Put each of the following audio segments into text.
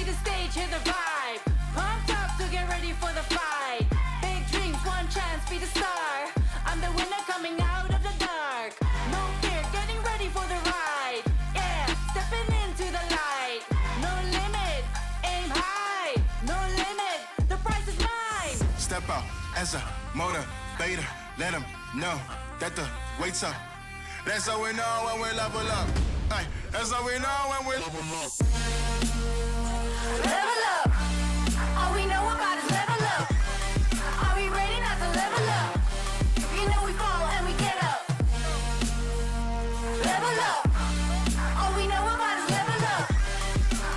the stage, hear the vibe. Pumped up to get ready for the fight. Big dreams, one chance, be the star. I'm the winner coming out of the dark. No fear, getting ready for the ride. Yeah, stepping into the light. No limit, aim high. No limit, the price is mine. Step out as a motivator. Let them know that the weight's up. That's how we know when we level up. Ay, that's how we know when we level up. Level up. All we know about is level up. Are we ready not to level up? You know we fall and we get up. Level up. All we know about is level up.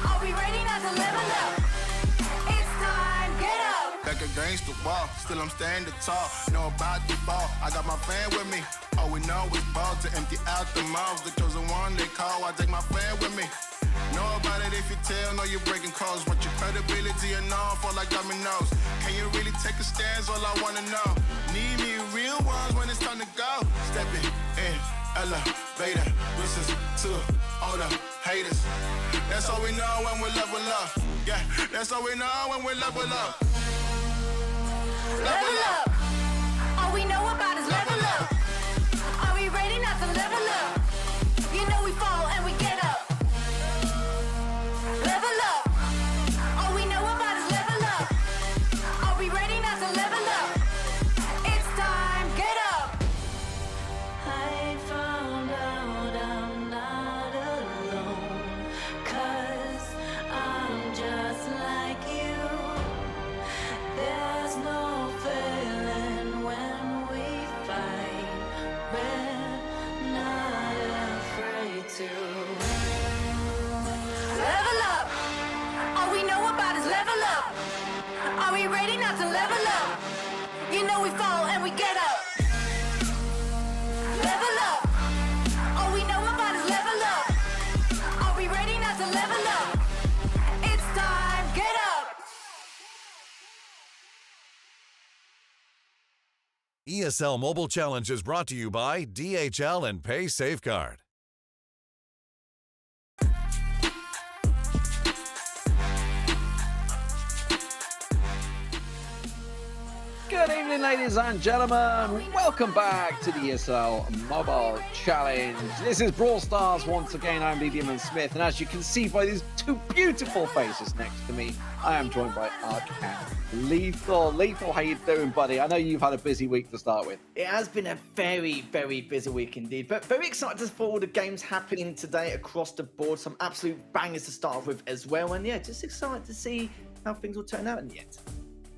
Are we ready not to level up? It's time, get up. Back against the wall, still I'm standing tall. Know about the ball, I got my fan with me. All we know is ball to empty out the mouths. The chosen one they call, I take my fan with me. Know about it if you tell, know you're breaking codes. Want your credibility and all fall like dominoes. Can you really take a stance? All I wanna know. Need me real ones when it's time to go. Stepping in, elevator. Listen to all the haters. That's all we know when we level up. Yeah, that's all we know when we level up. Level up. All we know about is level up. Are we ready not to level up? You know we fall and we get up. Level up. All we know about is level up. Are we ready not to level up? It's time, get up. I found out I'm not alone, 'cause I'm just like you. There's no failing when we fight. We're not afraid to level up. All we know about is level up. Are we ready not to level up? You know we fall and we get up. Level up. All we know about is level up. Are we ready not to level up? It's time, get up. ESL Mobile Challenge is brought to you by DHL and Pay Safeguard. Good evening, ladies and gentlemen. Welcome back to the ESL Mobile Challenge. This is Brawl Stars once again. I'm Lee Demon Smith, and as you can see by these two beautiful faces next to me, I am joined by Ark and Lethal. Lethal, how you doing, buddy? I know you've had a busy week to start with. It has been a very, very busy week indeed, but very excited for all the games happening today across the board. Some absolute bangers to start off with as well, and yeah, just excited to see how things will turn out in the end.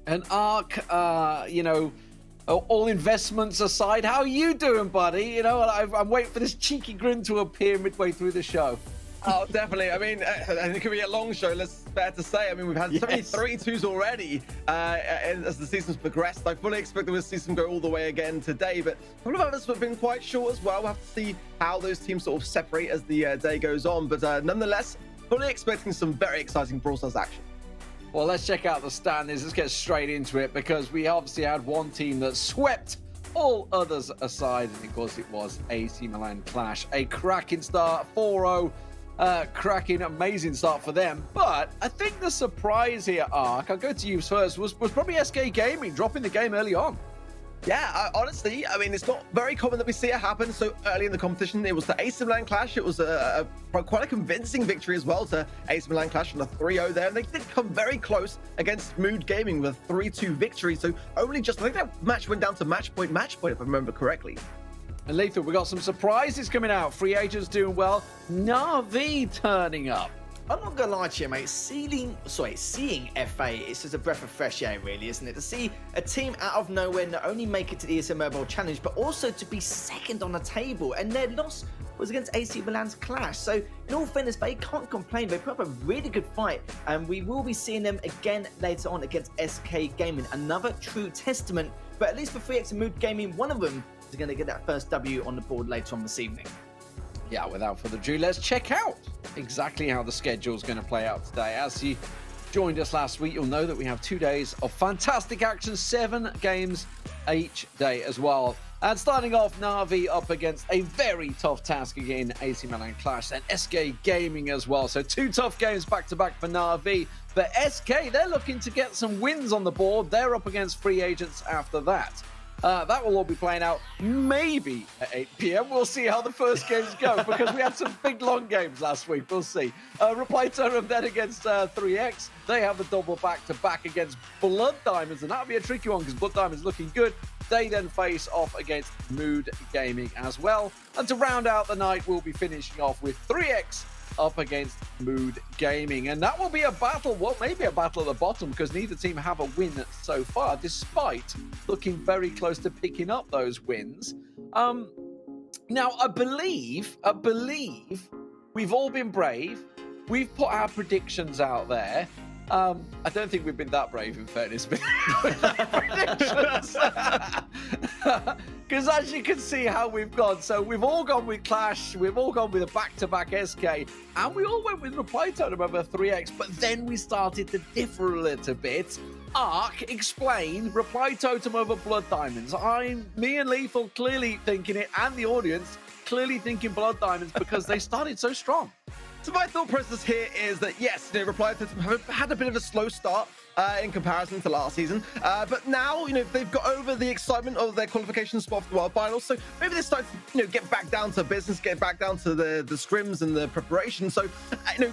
And Ark, all investments aside, how are you doing, buddy? You know, I'm waiting for this cheeky grin to appear midway through the show. Oh, definitely. I mean, it could be a long show, let's fair to say. I mean, we've had so many 3-2s already as the season's progressed. I fully expect that we'll see some go all the way again today, but a couple of others have been quite short as well. We'll have to see how those teams sort of separate as the day goes on, but nonetheless, fully expecting some very exciting Brawl Stars action. Well, let's check out the standings. Let's get straight into it, because we obviously had one team that swept all others aside, and of course it was AC Milan Clash. A cracking start, 4-0. Cracking, amazing start for them. But I think the surprise here, Ark, I'll go to you first, was probably SK Gaming dropping the game early on. Yeah, honestly, I mean, it's not very common that we see it happen so early in the competition. It was the AC Milan Clash. It was quite a convincing victory as well to AC Milan Clash on a 3-0 there. And they did come very close against Mood Gaming with a 3-2 victory. So only just, I think that match went down to match point, if I remember correctly. And Lethal, we got some surprises coming out. Free agents doing well. NaVi turning up. I'm not gonna lie to you, mate. Seeing FA, it's just a breath of fresh air, really, isn't it? To see a team out of nowhere not only make it to the ESL Mobile Challenge, but also to be second on the table, and their loss was against AC Milan's Clash. So, in all fairness, they can't complain. They put up a really good fight, and we will be seeing them again later on against SK Gaming. Another true testament, but at least for 3X and Mood Gaming, one of them is going to get that first W on the board later on this evening. Yeah, without further ado, let's check out exactly how the schedule is going to play out today. As you joined us last week, you'll know that we have 2 days of fantastic action, 7 games each day as well. And starting off, NaVi up against a very tough task again, AC Milan Clash, and SK Gaming as well. So 2 tough games back-to-back for NaVi. But SK, they're looking to get some wins on the board. They're up against free agents after that. That will all be playing out maybe at 8 p.m. We'll see how the first games go because we had some big long games last week. We'll see. Reply Totem then against 3X. They have the double back-to-back against Blood Diamonds, and that'll be a tricky one because Blood Diamonds looking good. They then face off against Mood Gaming as well. And to round out the night, we'll be finishing off with 3X up against Mood Gaming. And that will be a battle, well, maybe a battle at the bottom because neither team have a win so far, despite looking very close to picking up those wins. Now, I believe we've all been brave. We've put our predictions out there. I don't think we've been that brave, in fairness, with predictions. Because as you can see how we've gone. So we've all gone with Clash, we've all gone with a back-to-back SK, and we all went with Reply Totem over 3X, but then we started to differ a little bit. Ark, explain Reply Totem over Blood Diamonds. Me and Lethal clearly thinking it, and the audience clearly thinking Blood Diamonds because they started so strong. So my thought process here is that, yes, Reply Totem have had a bit of a slow start in comparison to last season. But now, they've got over the excitement of their qualification spot for the World Finals. So maybe they start to, get back down to business, get back down to the scrims and the preparation. So,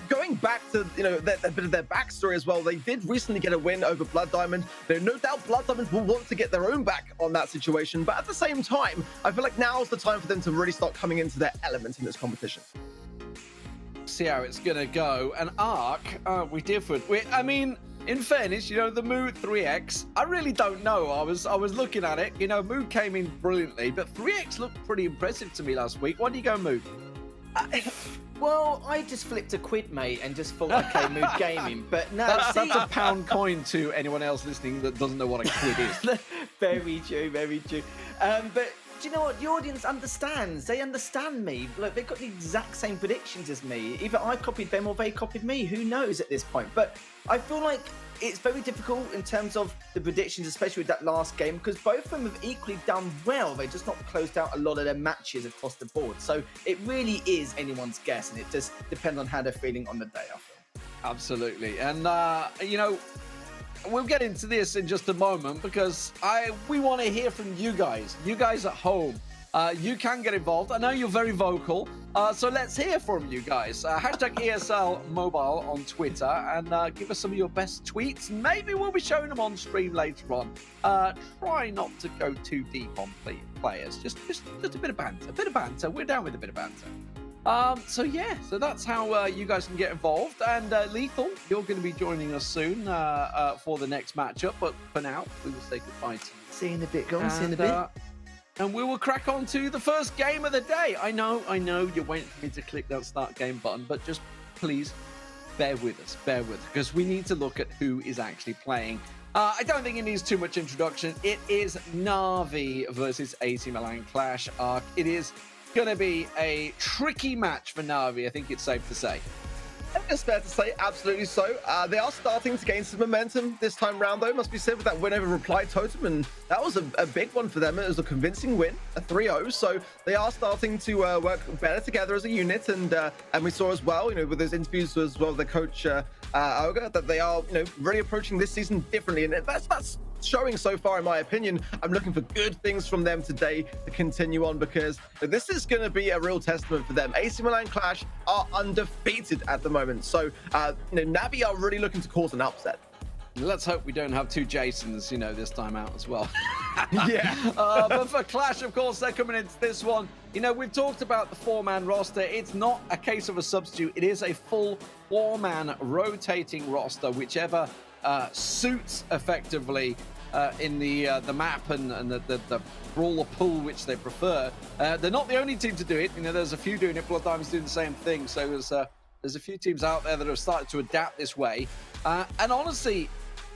going back to, a bit of their backstory as well, they did recently get a win over Blood Diamond. No doubt Blood Diamond will want to get their own back on that situation. But at the same time, I feel like now's the time for them to really start coming into their element in this competition. See how it's gonna go. And Ark, we differed. In fairness, the Mood 3X, I really don't know. I was looking at it. Mood came in brilliantly, but 3X looked pretty impressive to me last week. Why do you go Mood? Well, I just flipped a quid, mate, and just thought, okay, Mood Gaming. But no, that's a pound coin to anyone else listening that doesn't know what a quid is. Very true, very true. But do you know what? The audience understands. They understand me. Look, they've got the exact same predictions as me. Either I copied them or they copied me. Who knows at this point? But I feel like it's very difficult in terms of the predictions, especially with that last game, because both of them have equally done well. They've just not closed out a lot of their matches across the board. So it really is anyone's guess, and it just depends on how they're feeling on the day, I feel. Absolutely. And, we'll get into this in just a moment because we want to hear from you guys at home. You can get involved. I know you're very vocal, so let's hear from you guys. Hashtag ESL Mobile on Twitter and give us some of your best tweets. Maybe we'll be showing them on stream later on. Try not to go too deep on players. Just a bit of banter. We're down with a bit of banter. So that's how you guys can get involved. And Lethal, you're going to be joining us soon for the next matchup. But for now, we will say goodbye to you. See you in a bit, guys. See you in a bit. And we will crack on to the first game of the day. I know you're waiting for me to click that start game button, but just please bear with us, because we need to look at who is actually playing. I don't think it needs too much introduction. It is NaVi versus AC Milan Clash. It is going to be a tricky match for NaVi, I think it's safe to say. I think it's fair to say, absolutely so. They are starting to gain some momentum this time round, though, must be said, with that win over Reply Totem, and that was a big one for them. It was a convincing win, a 3-0, so they are starting to work better together as a unit, and we saw as well, with those interviews as well, the coach, Olga, that they are, really approaching this season differently, and that's showing so far, in my opinion. I'm looking for good things from them today to continue on, because this is going to be a real testament for them. AC Milan Clash are undefeated at the moment, so NaVi are really looking to cause an upset. Let's hope we don't have 2 Jasons, this time out as well. Yeah. But for Clash, of course, they're coming into this one. We've talked about the 4-man roster. It's not a case of a substitute. It is a full 4-man rotating roster, whichever suits effectively in the map and the brawler pool which they prefer. They're not the only team to do it. There's a few doing it. Blood Diamonds doing the same thing. So there's a few teams out there that have started to adapt this way. And honestly,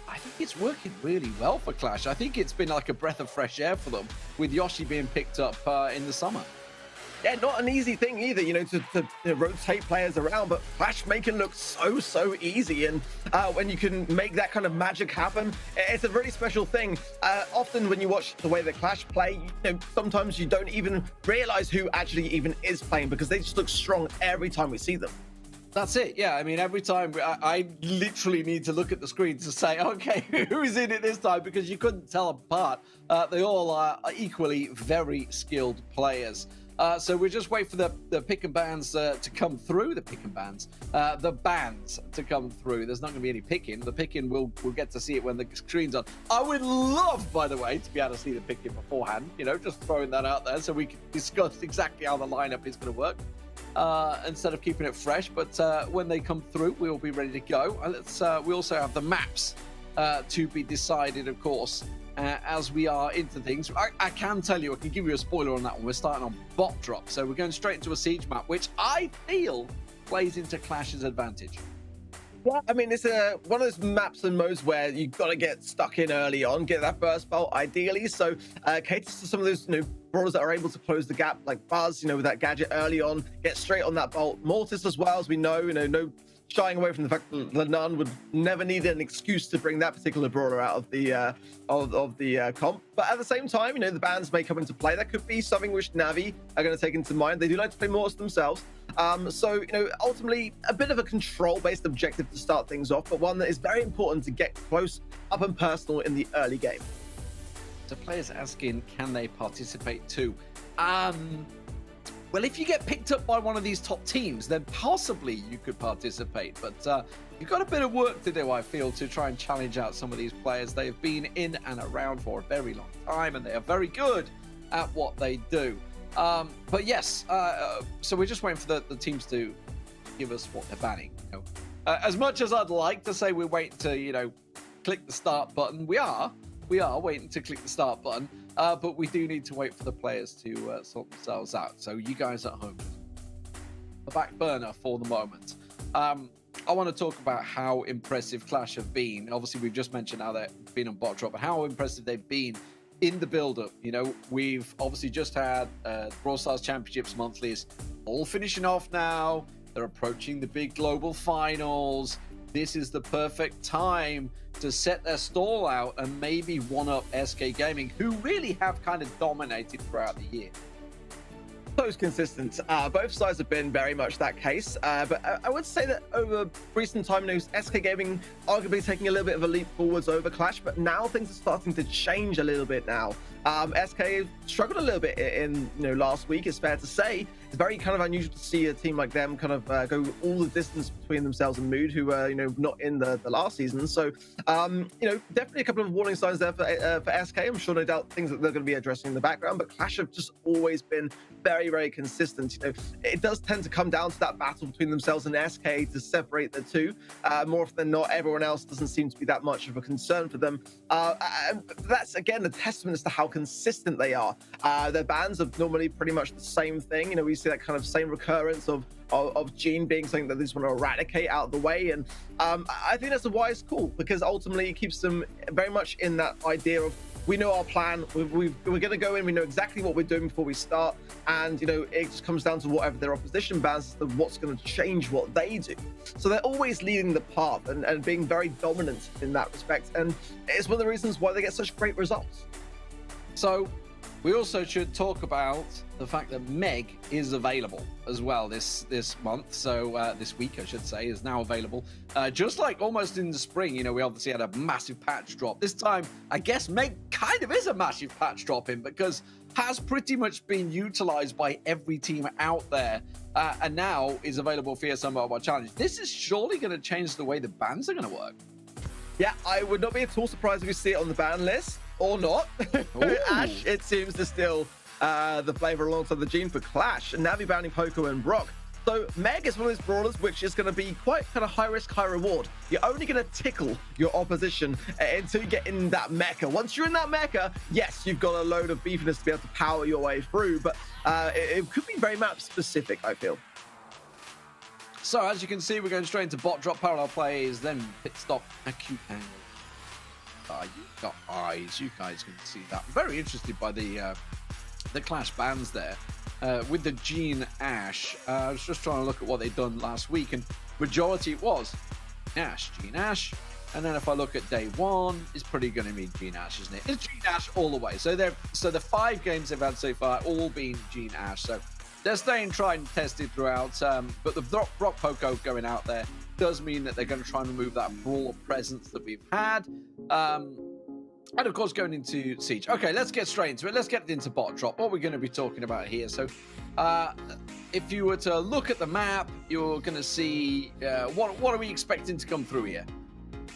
I think it's working really well for Clash. I think it's been like a breath of fresh air for them with Yoshi being picked up in the summer. yeah, not an easy thing either, you know, to rotate players around, but Clash make it look so easy. And when you can make that kind of magic happen, it's a really special thing. Often when you watch the way that Clash play, you know, sometimes you don't even realize who actually even is playing because they just look strong every time we see them. That's it. Yeah, I mean, every time I literally need to look at the screen to say, okay, who is in it this time? Because you couldn't tell apart. They all are equally very skilled players. So we're just waiting for the pick and bans to come through. The pick and bans, the bans to come through. There's not going to be any picking. The picking we'll get to see it when the screen's on. I would love, by the way, to be able to see the picking beforehand. You know, just throwing that out there so we can discuss exactly how the lineup is going to work. Instead of keeping it fresh, but when they come through, we'll be ready to go. We also have the maps to be decided, of course, as we are into things. I can tell you, I can give you a spoiler on that one. We're starting on bot drop, so we're going straight into a siege map, which I feel plays into Clash's advantage. Yeah, I mean, it's one of those maps and modes where you've got to get stuck in early on, get that first bolt ideally. So caters to some of those, you know, brawlers that are able to close the gap, like Buzz, you know, with that gadget early on, get straight on that bolt. Mortis as well, as we know, you know, no shying away from the fact that the Nun would never need an excuse to bring that particular brawler out of the comp. But at the same time, you know, the bans may come into play. That could be something which NaVi are going to take into mind. They do like to play Mortis themselves. So, you know, ultimately a bit of a control-based objective to start things off, but one that is very important to get close, up and personal in the early game. So players asking, can they participate too? Well, if you get picked up by one of these top teams, then possibly you could participate. But you've got a bit of work to do, I feel, to try and challenge out some of these players. They have been in and around for a very long time, and they are very good at what they do. But yes, so we're just waiting for the teams to give us what they're banning. You know? As much as I'd like to say we're waiting to, you know, click the start button, we are waiting to click the start button. But we do need to wait for the players to sort themselves out. So you guys at home, the back burner for the moment. I want to talk about how impressive Clash have been. Obviously, we've just mentioned how they've been on bot drop, but how impressive they've been in the build-up. You know, we've obviously just had Brawl Stars Championships monthlies all finishing off now. They're approaching the big global finals. This is the perfect time to set their stall out and maybe one-up SK Gaming, who really have kind of dominated throughout the year. So consistent. Both sides have been very much that case, but I would say that over recent time, you know, SK Gaming arguably taking a little bit of a leap forwards over Clash, but now things are starting to change a little bit now. SK struggled a little bit in, you know, last week, it's fair to say. It's very kind of unusual to see a team like them kind of go all the distance between themselves and Mood, who were, you know, not in the last season. So, you know, definitely a couple of warning signs there for SK. I'm sure no doubt things that they're going to be addressing in the background, but Clash have just always been very consistent. You know, it does tend to come down to that battle between themselves and SK to separate the two. More often than not, everyone else doesn't seem to be that much of a concern for them. And that's again a testament as to how consistent they are. Their bans are normally pretty much the same thing. You know, we see that kind of same recurrence of Gene being something that they just want to eradicate out of the way. And I think that's a wise call, because ultimately it keeps them very much in that idea of, we know our plan, we're going to go in, we know exactly what we're doing before we start, and, you know, it just comes down to whatever their opposition bans, to what's going to change what they do. So they're always leading the path and being very dominant in that respect, and it's one of the reasons why they get such great results. So we also should talk about the fact that Meg is available as well this month. So this week, I should say, is now available. Just like almost in the spring, you know, we obviously had a massive patch drop. This time, I guess Meg kind of is a massive patch drop in, because has pretty much been utilized by every team out there, and now is available for ESL Mobile Challenge. This is surely going to change the way the bans are going to work. Yeah, I would not be at all surprised if we see it on the ban list. Or not. Ash, it seems to still the flavor alongside the Gene for Clash, and NaVi banning Poco and Brock. So Meg is one of those brawlers which is going to be quite kind of high risk, high reward. You're only going to tickle your opposition until you get in that mecha. Once you're in that mecha, yes, you've got a load of beefiness to be able to power your way through, but it could be very map specific, I feel. So as you can see, we're going straight into bot drop, parallel plays, then pit stop, acute angle. You've got eyes, you guys can see that. I'm very interested by the Clash bans there. with the Gene Ash. I was just trying to look at what they'd done last week, and majority it was Gene Ash. And then if I look at day one, it's pretty going to be Gene Ash, isn't it? It's Gene Ash all the way. So the 5 games they've had so far all been Gene Ash. So they're staying tried and tested throughout. But the Brock Poco going out there does mean that they're going to try and remove that Brawler presence that we've had. And of course, going into Siege. Okay, let's get straight into it. Let's get into bot drop. What we're going to be talking about here. So, if you were to look at the map, you're going to see what are we expecting to come through here?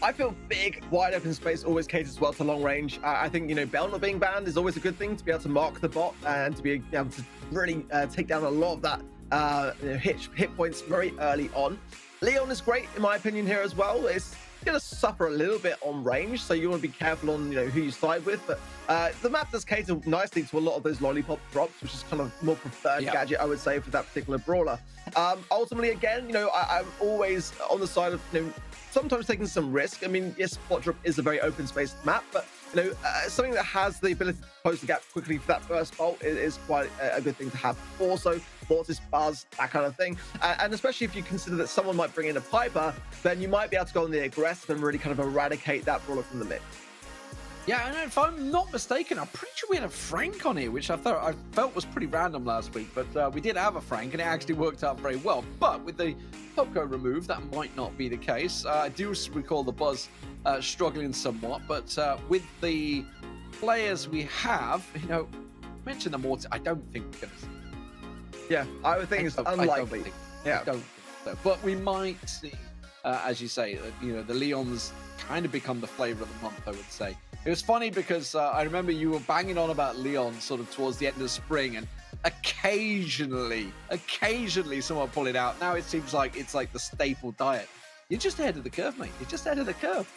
I feel big, wide open space always caters well to long range. I think, Bell not being banned is always a good thing to be able to mark the bot and to be able to really take down a lot of that hit points very early on. Leon is great, in my opinion, here as well. It's going to suffer a little bit on range, so you want to be careful on who you side with. But the map does cater nicely to a lot of those lollipop drops, which is kind of more preferred gadget, I would say, for that particular brawler. Ultimately, again, I'm always on the side of sometimes taking some risk. I mean, yes, bot drop is a very open space map, but something that has the ability to close the gap quickly for that first bolt is quite a good thing to have. Also, Mortis, Buzz, that kind of thing. And especially if you consider that someone might bring in a Piper, then you might be able to go on the aggressive and really kind of eradicate that brawler from the mix. Yeah, and if I'm not mistaken, I'm pretty sure we had a Frank on here, which I felt was pretty random last week, but we did have a Frank, and it actually worked out very well. But with the Poco removed, that might not be the case. I do recall the Buzz struggling somewhat, but with the players we have, mention the Mortis, I don't think we're going to see. Yeah, I would think it's unlikely. I don't think so. But we might see, as you say, the Leons kind of become the flavor of the month, I would say. It was funny because I remember you were banging on about Leon sort of towards the end of spring, and occasionally someone pull it out. Now it seems like it's like the staple diet. You're just ahead of the curve, mate. You're just ahead of the curve.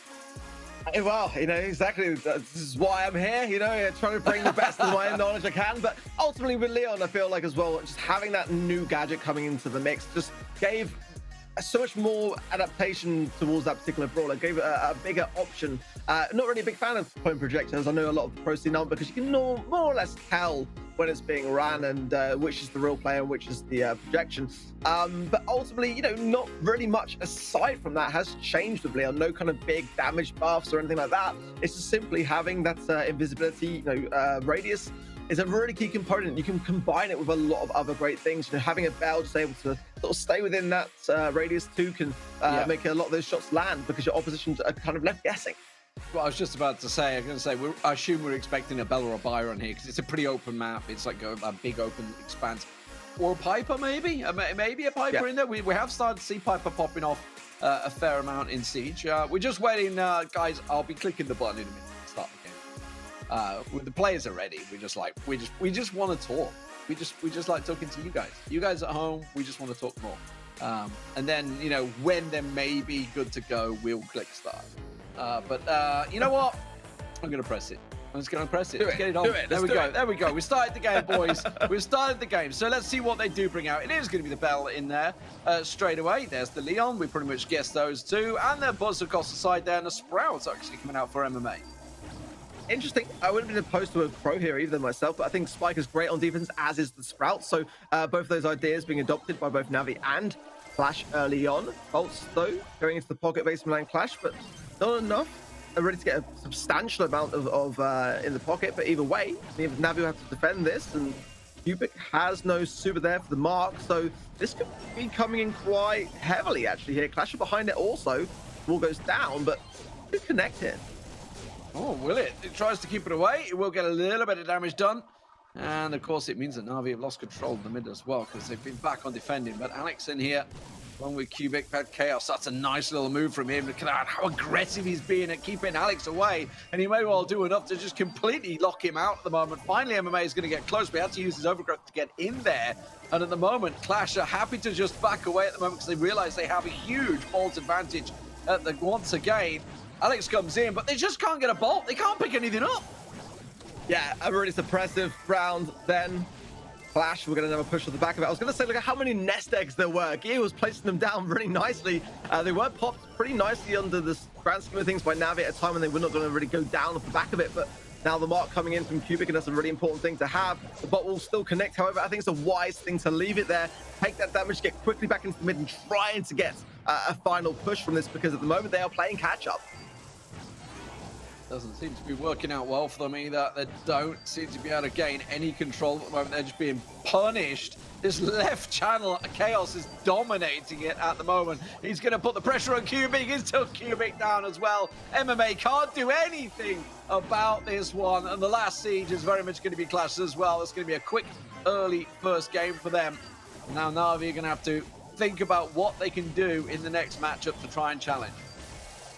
Well, exactly. This is why I'm here, trying to bring the best of my knowledge I can. But ultimately with Leon, I feel like as well, just having that new gadget coming into the mix just gave so much more adaptation towards that particular brawler, gave it a bigger option. Not really a big fan of point projectors. I know a lot of the pro scene aren't, because you can more or less tell when it's being ran and which is the real player and which is the projection. But ultimately, not really much aside from that has changed with Leon. No kind of big damage buffs or anything like that. It's just simply having that invisibility, radius is a really key component. You can combine it with a lot of other great things. Having a Bell just able to sort of stay within that radius too can make a lot of those shots land, because your oppositions are kind of left guessing. Well, I was just about to say, I assume we're expecting a Bell or a Byron here, because it's a pretty open map. It's like a big open expanse. Or a Piper, maybe? Maybe a Piper in there. We have started to see Piper popping off a fair amount in Siege. We're just waiting, guys. I'll be clicking the button in a minute to start the game. When the players are ready, we just want to talk. We just like talking to you guys. You guys at home, we just want to talk more. And then, when they're maybe good to go, we'll click start. But you know what? I'm going to press it. I'm just going to press it. Let's get it on. There we go. There we go. We started the game, boys. We've started the game. So let's see what they do bring out. It is going to be the Bell in there straight away. There's the Leon. We pretty much guessed those two. And the Buzz across the side there. And the Sprout's actually coming out for MMA. Interesting. I wouldn't have been opposed to a pro here either myself, but I think Spike is great on defense, as is the Sprout. So both of those ideas being adopted by both NaVi and Clash early on. Bolts, though, going into the pocket base Milan Clash, but not enough. They're ready to get a substantial amount of in the pocket, but either way, NaVi will have to defend this, and Cubic has no super there for the mark, so this could be coming in quite heavily actually here. Clash are behind it also. Wall goes down, but who's connected? Oh, will it? It tries to keep it away. It will get a little bit of damage done. And of course, it means that NaVi have lost control of the mid as well, because they've been back on defending. But Alex in here, along with Cubic, had Chaos. That's a nice little move from him. Look at how aggressive he's being at keeping Alex away. And he may well do enough to just completely lock him out at the moment. Finally, MMA is going to get close. We had to use his overgrowth to get in there. And at the moment, Clash are happy to just back away at the moment, because they realize they have a huge bolt advantage once again. Alex comes in, but they just can't get a bolt. They can't pick anything up. Yeah, a really suppressive round then. Clash, we're going to have a push to the back of it. I was going to say, look at how many nest eggs there were. Gear was placing them down really nicely. They were popped pretty nicely under the grand scheme of things by NaVi at a time when they were not going to really go down off the back of it. But Now the mark coming in from Cubic, and that's a really important thing to have. The bot will still connect. However, I think it's a wise thing to leave it there, take that damage, get quickly back into the mid, and trying to get a final push from this, because at the moment they are playing catch-up. Doesn't seem to be working out well for them either. They don't seem to be able to gain any control at the moment. They're just being punished. This left channel, Chaos is dominating it at the moment. He's going to put the pressure on Cubic. He's took Cubic down as well. MMA can't do anything about this one. And the last siege is very much going to be Clash as well. It's going to be a quick, early first game for them. Now NaVi are going to have to think about what they can do in the next matchup to try and challenge.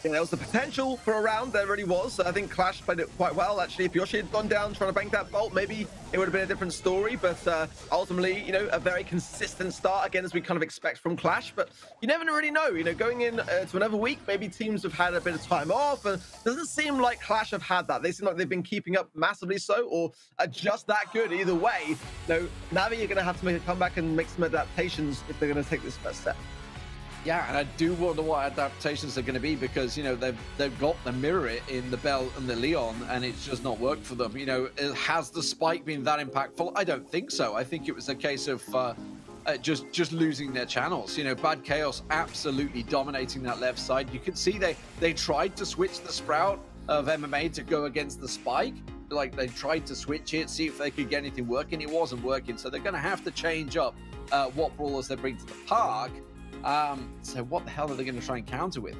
Yeah, there was the potential for a round, there really was. I think Clash played it quite well, actually. If Yoshi had gone down trying to bank that bolt, maybe it would have been a different story. But ultimately, you know, a very consistent start, again, as we kind of expect from Clash. But you never really know, you know, going in to another week, maybe teams have had a bit of time off. And it doesn't seem like Clash have had that. They seem like they've been keeping up massively so, or are just that good either way. You know, NaVi are going to have to make a comeback and make some adaptations if they're going to take this first step. Yeah, and I do wonder what adaptations are going to be, because, you know, they've got the mirror it in the Bell and the Leon, and it's just not worked for them. You know, has the spike been that impactful? I don't think so. I think it was a case of just losing their channels. You know, Bad Chaos absolutely dominating that left side. You can see they tried to switch the Sprout of MMA to go against the spike. Like, they tried to switch it, see if they could get anything working. It wasn't working, so they're going to have to change up what brawlers they bring to the park. So what the hell are they going to try and counter with?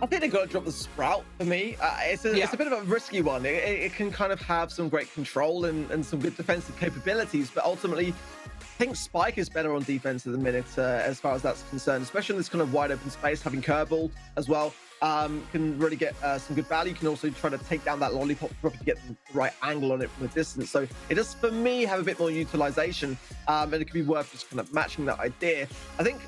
I think they've got to drop the Sprout for me. It's a bit of a risky one. It can kind of have some great control and some good defensive capabilities, but ultimately, I think Spike is better on defense at the minute as far as that's concerned, especially in this kind of wide open space. Having Kerbal as well can really get some good value. You can also try to take down that lollipop drop to get the right angle on it from a distance. So it does, for me, have a bit more utilization, and it could be worth just kind of matching that idea. I think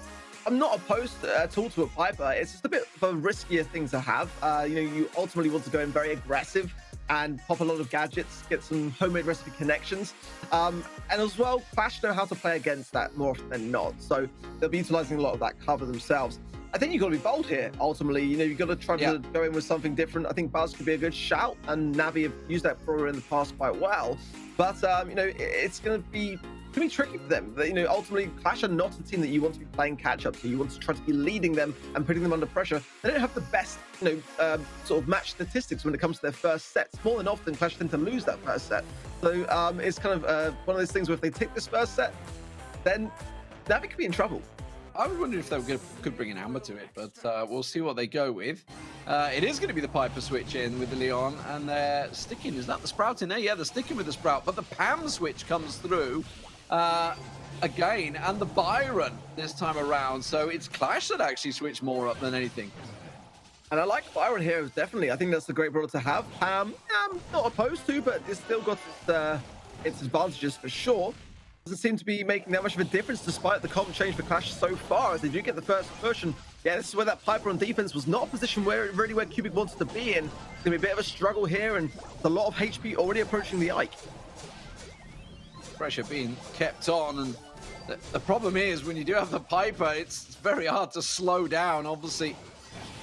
I'm not opposed at all to a Piper. It's just a bit of a riskier thing to have. You know, you ultimately want to go in very aggressive and pop a lot of gadgets, get some homemade recipe connections. And as well, Clash know how to play against that more often than not. So they'll be utilizing a lot of that cover themselves. I think you've got to be bold here, ultimately. You know, you've got to try to go in with something different. I think Buzz could be a good shout, and NaVi have used that Brawler in the past quite well. But, you know, it's going to be tricky for them. You know, ultimately, Clash are not a team that you want to be playing catch-up to. You want to try to be leading them and putting them under pressure. They don't have the best, you know, sort of match statistics when it comes to their first sets. More than often, Clash tend to lose that first set. So it's kind of one of those things where if they take this first set, then NaVi could be in trouble. I was wondering if they could bring an Amber to it, but we'll see what they go with. It is going to be the Piper switch in with the Leon, and they're sticking. Is that the Sprout in there? Yeah, they're sticking with the Sprout, but the Pam switch comes through again, and the Byron this time around. So it's Clash that actually switched more up than anything. And I like Byron here, definitely. I think that's a great brawler to have. I'm not opposed to, but it's still got its advantages for sure. Doesn't seem to be making that much of a difference despite the comp change for Clash so far, as they do get the first push. And yeah, this is where that Piper on defense was not a position where Cubic wants to be in. It's gonna be a bit of a struggle here, and a lot of HP already approaching the Ike. Pressure being kept on, and the problem is when you do have the Piper, it's very hard to slow down, obviously,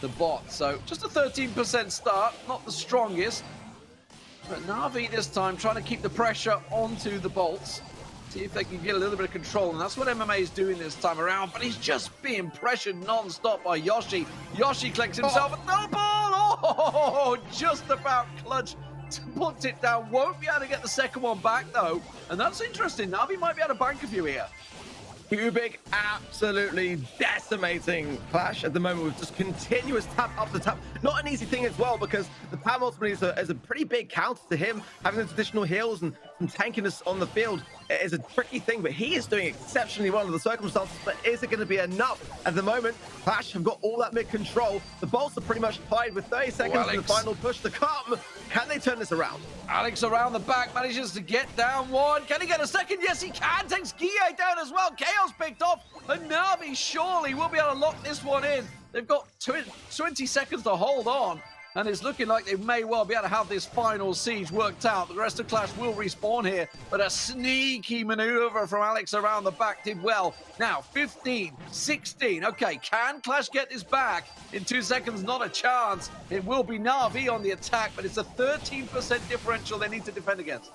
the bot. So just a 13% start, not the strongest, but NaVi this time trying to keep the pressure onto the bolts. See if they can get a little bit of control, and that's what MMA is doing this time around, but he's just being pressured non-stop by Yoshi. Yoshi collects himself a double! Oh, just about clutch to put it down. Won't be able to get the second one back, though, and that's interesting. NaVi might be able to bank a few here. Cubic absolutely decimating Clash at the moment with just continuous tap after tap. Not an easy thing as well, because the Pam ultimately is a pretty big counter to him. Having the additional heals and some tankiness on the field is a tricky thing, but he is doing exceptionally well under the circumstances. But is it going to be enough? At the moment, Clash have got all that mid control. The bolts are pretty much tied with 30 seconds to the final push to come. Can they turn this around? Alex around the back manages to get down one. Can he get a second? Yes, he can. Takes Guille down as well. Chaos picked off, and NaVi surely will be able to lock this one in. They've got 20 seconds to hold on. and it's looking like they may well be able to have this final siege worked out. The rest of Clash will respawn here, but a sneaky maneuver from Alex around the back did well. Now, 15, 16. Okay, can Clash get this back in 2 seconds? Not a chance. It will be NaVi on the attack, but it's a 13% differential they need to defend against.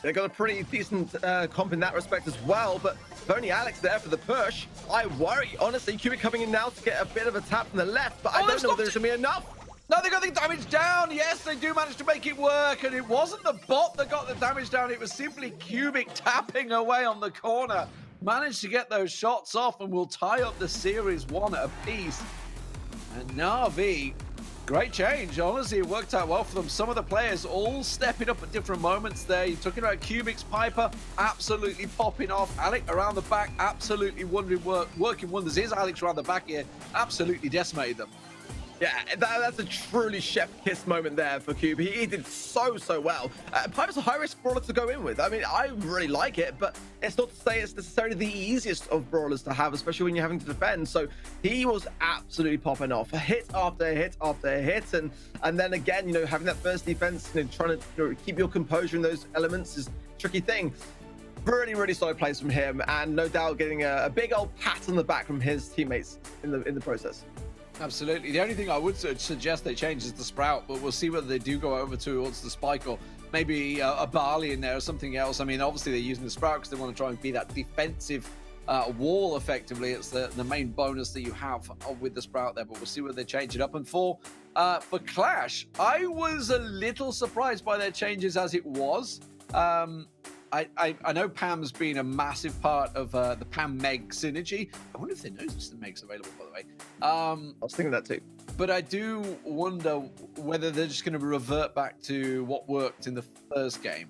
They got a pretty decent comp in that respect as well, but with only Alex there for the push, I worry. Honestly, Cubic coming in now to get a bit of a tap from the left, but I don't know if there's going to be enough. No, they got the damage down. Yes, they do manage to make it work, and it wasn't the bot that got the damage down. It was simply Cubic tapping away on the corner. Managed to get those shots off, and will tie up the series 1 apiece. And NaVi, great change. Honestly, it worked out well for them. Some of the players all stepping up at different moments there. You're talking about Cubic's Piper absolutely popping off. Alex around the back, absolutely working wonders. Here's Alex around the back here, absolutely decimated them. Yeah, that's a truly chef kiss moment there for Cube. He did so well. Piper's a high-risk brawler to go in with. I mean, I really like it, but it's not to say it's necessarily the easiest of brawlers to have, especially when you're having to defend. So he was absolutely popping off, hit after hit after hit, and then again, you know, having that first defense, you know, trying to keep your composure in those elements is a tricky thing. Really solid plays from him, and no doubt getting a big old pat on the back from his teammates in the process. Absolutely. The only thing I would suggest they change is the Sprout, but we'll see whether they do go over towards the Spike or maybe a Barley in there or something else. I mean, obviously they're using the Sprout because they want to try and be that defensive wall effectively. It's the main bonus that you have with the Sprout there, but we'll see whether they change it up. And for Clash, I was a little surprised by their changes as it was. I know Pam's been a massive part of the Pam Meg synergy. I wonder if they know the Meg's available, by the way. I was thinking that too. But I do wonder whether they're just going to revert back to what worked in the first game.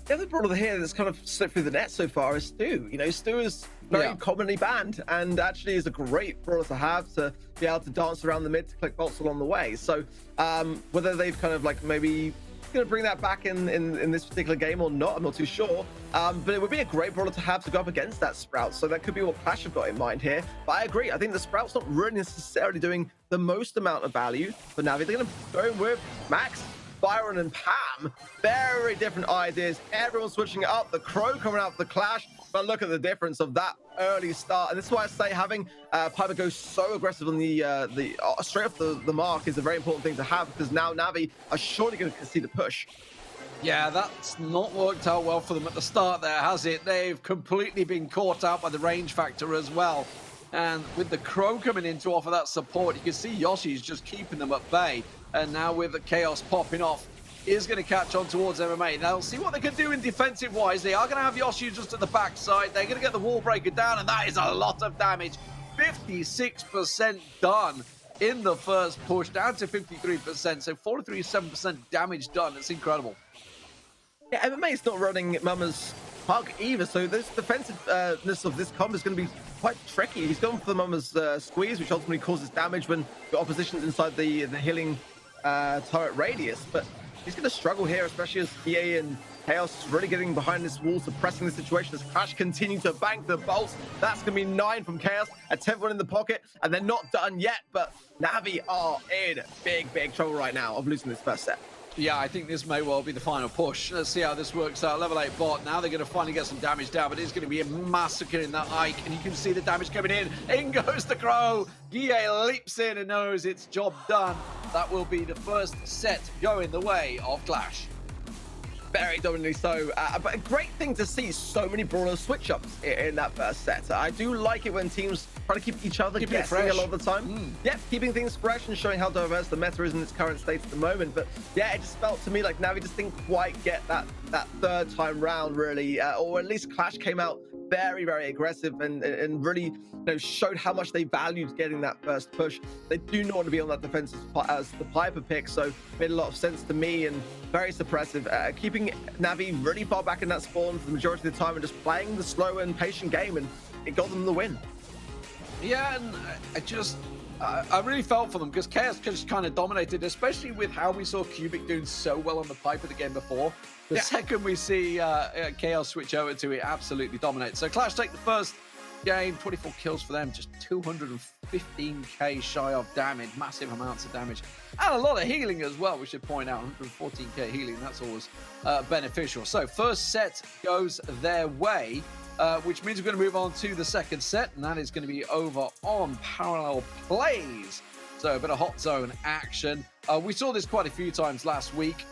The other brawler here that's kind of slipped through the net so far is Stu. You know, Stu is very commonly banned and actually is a great brawler to have to be able to dance around the mid to collect bolts along the way. So whether they've kind of like maybe going to bring that back in this particular game or not, I'm not too sure, but it would be a great brawler to have to go up against that Sprout, so that could be what Clash have got in mind here. But I agree, I think the Sprout's not really necessarily doing the most amount of value for NaVi. They're going to go in with Max, Byron and Pam. Very different ideas. Everyone's switching it up. The Crow coming out for the Clash. But look at the difference of that early start. And this is why I say having Piper go so aggressive on the straight off the mark is a very important thing to have, because now NaVi are surely going to see the push. Yeah, that's not worked out well for them at the start there, has it? They've completely been caught out by the range factor as well. And with the Crow coming in to offer that support, you can see Yoshi's just keeping them at bay. And now with the Chaos popping off, is going to catch on towards MMA. Now, see what they can do in defensive-wise. They are going to have Yoshi just at the backside. They're going to get the wall breaker down, and that is a lot of damage. 56% done in the first push, down to 53%. So 43.7% damage done. It's incredible. Yeah, MMA is not running Mama's Hug either, so this defensiveness of this combo is going to be quite tricky. He's going for the Mama's Squeeze, which ultimately causes damage when the opposition's inside the healing turret radius, but he's going to struggle here, especially as EA and Chaos is really getting behind this wall, suppressing the situation as Clash continue to bank the bolts. That's going to be 9 from Chaos, a 10th one in the pocket, and they're not done yet, but NaVi are in big trouble right now of losing this first set. Yeah, I think this may well be the final push. Let's see how this works out. Level 8 bot. Now they're going to finally get some damage down, but it's going to be a massacre in that Ike, and you can see the damage coming in. In goes the Crow. Guille leaps in and knows it's job done. That will be the first set going the way of Clash. Very dominantly so, but a great thing to see so many brawler switch-ups in that first set. I do like it when teams try to keep each other guessing a lot of the time. Yep, keeping things fresh and showing how diverse the meta is in its current state at the moment. But yeah, it just felt to me like NaVi just didn't quite get that third time round, really, or at least Clash came out very aggressive and really showed how much they valued getting that first push. They do not want to be on that defense as the Piper pick, so made a lot of sense to me and very suppressive, keeping NaVi really far back in that spawn for the majority of the time and just playing the slow and patient game, and it got them the win. Yeah, and I really felt for them because Chaos just kind of dominated, especially with how we saw Cubic doing so well on the Piper the game before. The second we see Chaos switch over to it, absolutely dominates. So Clash take the first game. 24 kills for them, just 215k shy of damage, massive amounts of damage, and a lot of healing as well. We should point out 114k healing. That's always beneficial. So first set goes their way, which means we're going to move on to the second set, and that is going to be over on Parallel Plays. So a bit of hot zone action. We saw this quite a few times last week.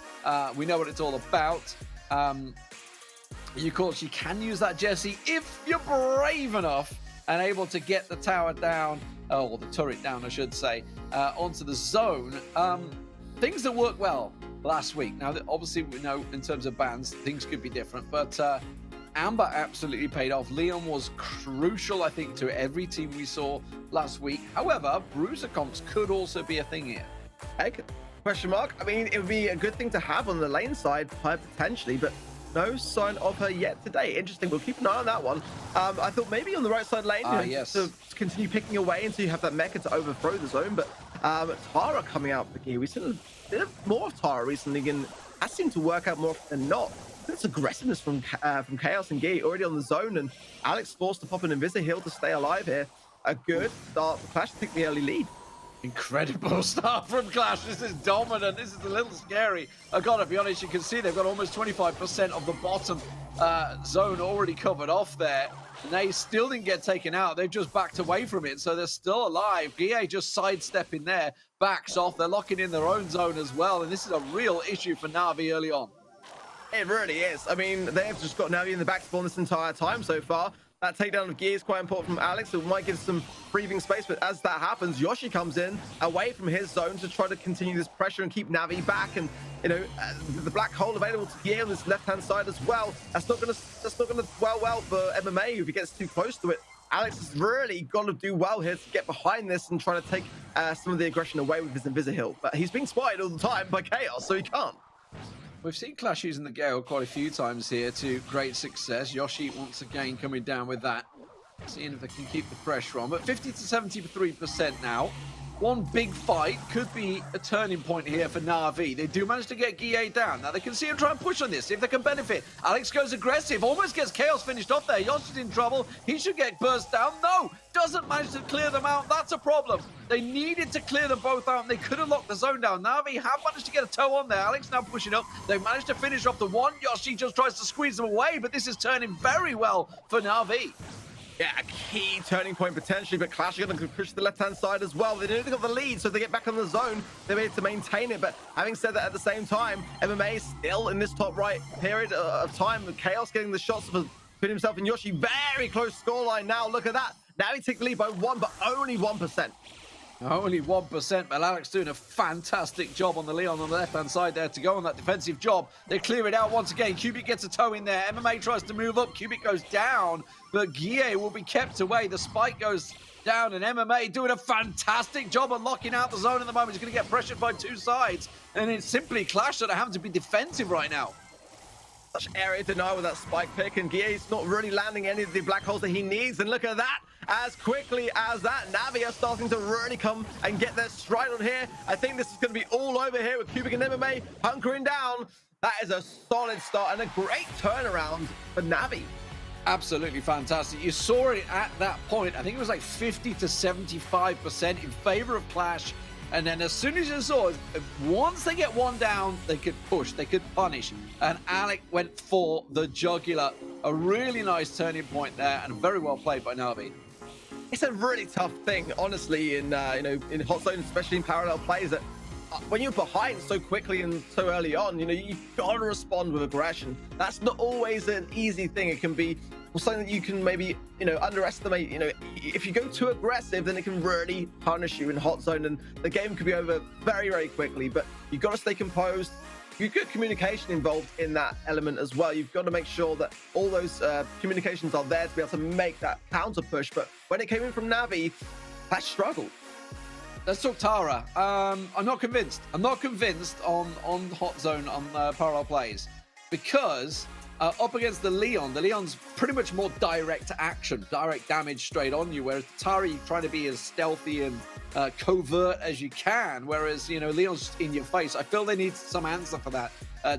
We know what it's all about. Of course, you can use that Jesse if you're brave enough and able to get the tower down, or the turret down, I should say, onto the zone. Things that worked well last week. Now, obviously, we know in terms of bans, things could be different, but Amber absolutely paid off. Leon was crucial, I think, to every team we saw last week. However, bruiser comps could also be a thing here. Heck, question mark. I mean, it would be a good thing to have on the lane side, potentially, but no sign of her yet today. Interesting. We'll keep an ey on that one. I thought maybe on the right side lane, yes, to continue picking away until you have that mecha to overthrow the zone. But Tara coming out here. We've seen a bit more of Tara recently, and that seemed to work out more often than not. It's aggressiveness from Chaos and Gee already on the zone, and Alex forced to pop an Invisi-Heal to stay alive here. A good start for Clash to take the early lead. Incredible start from Clash. This is dominant. This is a little scary. I gotta be honest, you can see they've got almost 25% of the bottom zone already covered off there. And they still didn't get taken out. They've just backed away from it, so they're still alive. GA just sidestepping there, backs off. They're locking in their own zone as well, and this is a real issue for NaVi early on. It really is. I mean, they've just got NaVi in the back spawn this entire time so far. That takedown of Gear is quite important from Alex. It might give some breathing space, but as that happens, Yoshi comes in away from his zone to try to continue this pressure and keep NaVi back. And you know, the black hole available to Gear on this left-hand side as well. That's not gonna well for MMA if he gets too close to it. Alex has really got to do well here to get behind this and try to take some of the aggression away with his Invisi-Heal. But he's being spotted all the time by Chaos, so he can't. We've seen Clash using the Gale quite a few times here to great success. Yoshi once again coming down with that, seeing if they can keep the pressure on. But 50 to 73% now. One big fight could be a turning point here for NaVi. They do manage to get Guille down. Now they can see him try and push on this, see if they can benefit. Alex goes aggressive, almost gets Chaos finished off there. Yoshi's in trouble. He should get burst down. No, doesn't manage to clear them out. That's a problem. They needed to clear them both out, and they could have locked the zone down. NaVi have managed to get a toe on there. Alex now pushing up. They managed to finish off the one. Yoshi just tries to squeeze them away, but this is turning very well for NaVi. Yeah, a key turning point potentially, but Clash are going to push the left-hand side as well. They nearly got the lead, so they get back on the zone. They're able to maintain it, but having said that, at the same time, MMA is still in this top right period of time. Chaos getting the shots for putting himself in Yoshi. Very close scoreline now. Look at that. Now he takes the lead by 1, but only 1%. Only 1%, but Alex doing a fantastic job on the Leon on the left-hand side there to go on that defensive job. They clear it out once again. Cubic gets a toe in there. MMA tries to move up. Cubic goes down, but Guille will be kept away. The spike goes down, and MMA doing a fantastic job of locking out the zone at the moment. He's going to get pressured by two sides, and it's simply Clash that are having to be defensive right now. Such area denial with that spike pick, and Guille's not really landing any of the black holes that he needs. And look at that. As quickly as that, NaVi are starting to really come and get their stride on here. I think this is going to be all over here with Cubic and MMA hunkering down. That is a solid start and a great turnaround for NaVi. Absolutely fantastic. You saw it at that point. I think it was like 50 to 75% in favor of Clash. And then as soon as you saw it, once they get one down, they could push, they could punish. And Alec went for the jugular. A really nice turning point there, and very well played by NaVi. It's a really tough thing, honestly, in in hot zone, especially in parallel plays, that when you're behind so quickly and so early on, you've got to respond with aggression. That's not always an easy thing. It can be something that you can maybe underestimate. If you go too aggressive, then it can really punish you in hot zone, and the game could be over very, very quickly. But you've got to stay composed. You've got communication involved in that element as well. You've got to make sure that all those communications are there to be able to make that counter push. But when it came in from NaVi, that struggled. Let's talk Tara. I'm not convinced. I'm not convinced on hot zone on parallel plays, because up against the Leon's pretty much more direct action, direct damage straight on you, whereas Tara, you're trying to be as stealthy and covert as you can, whereas Leon's in your face. I feel they need some answer for that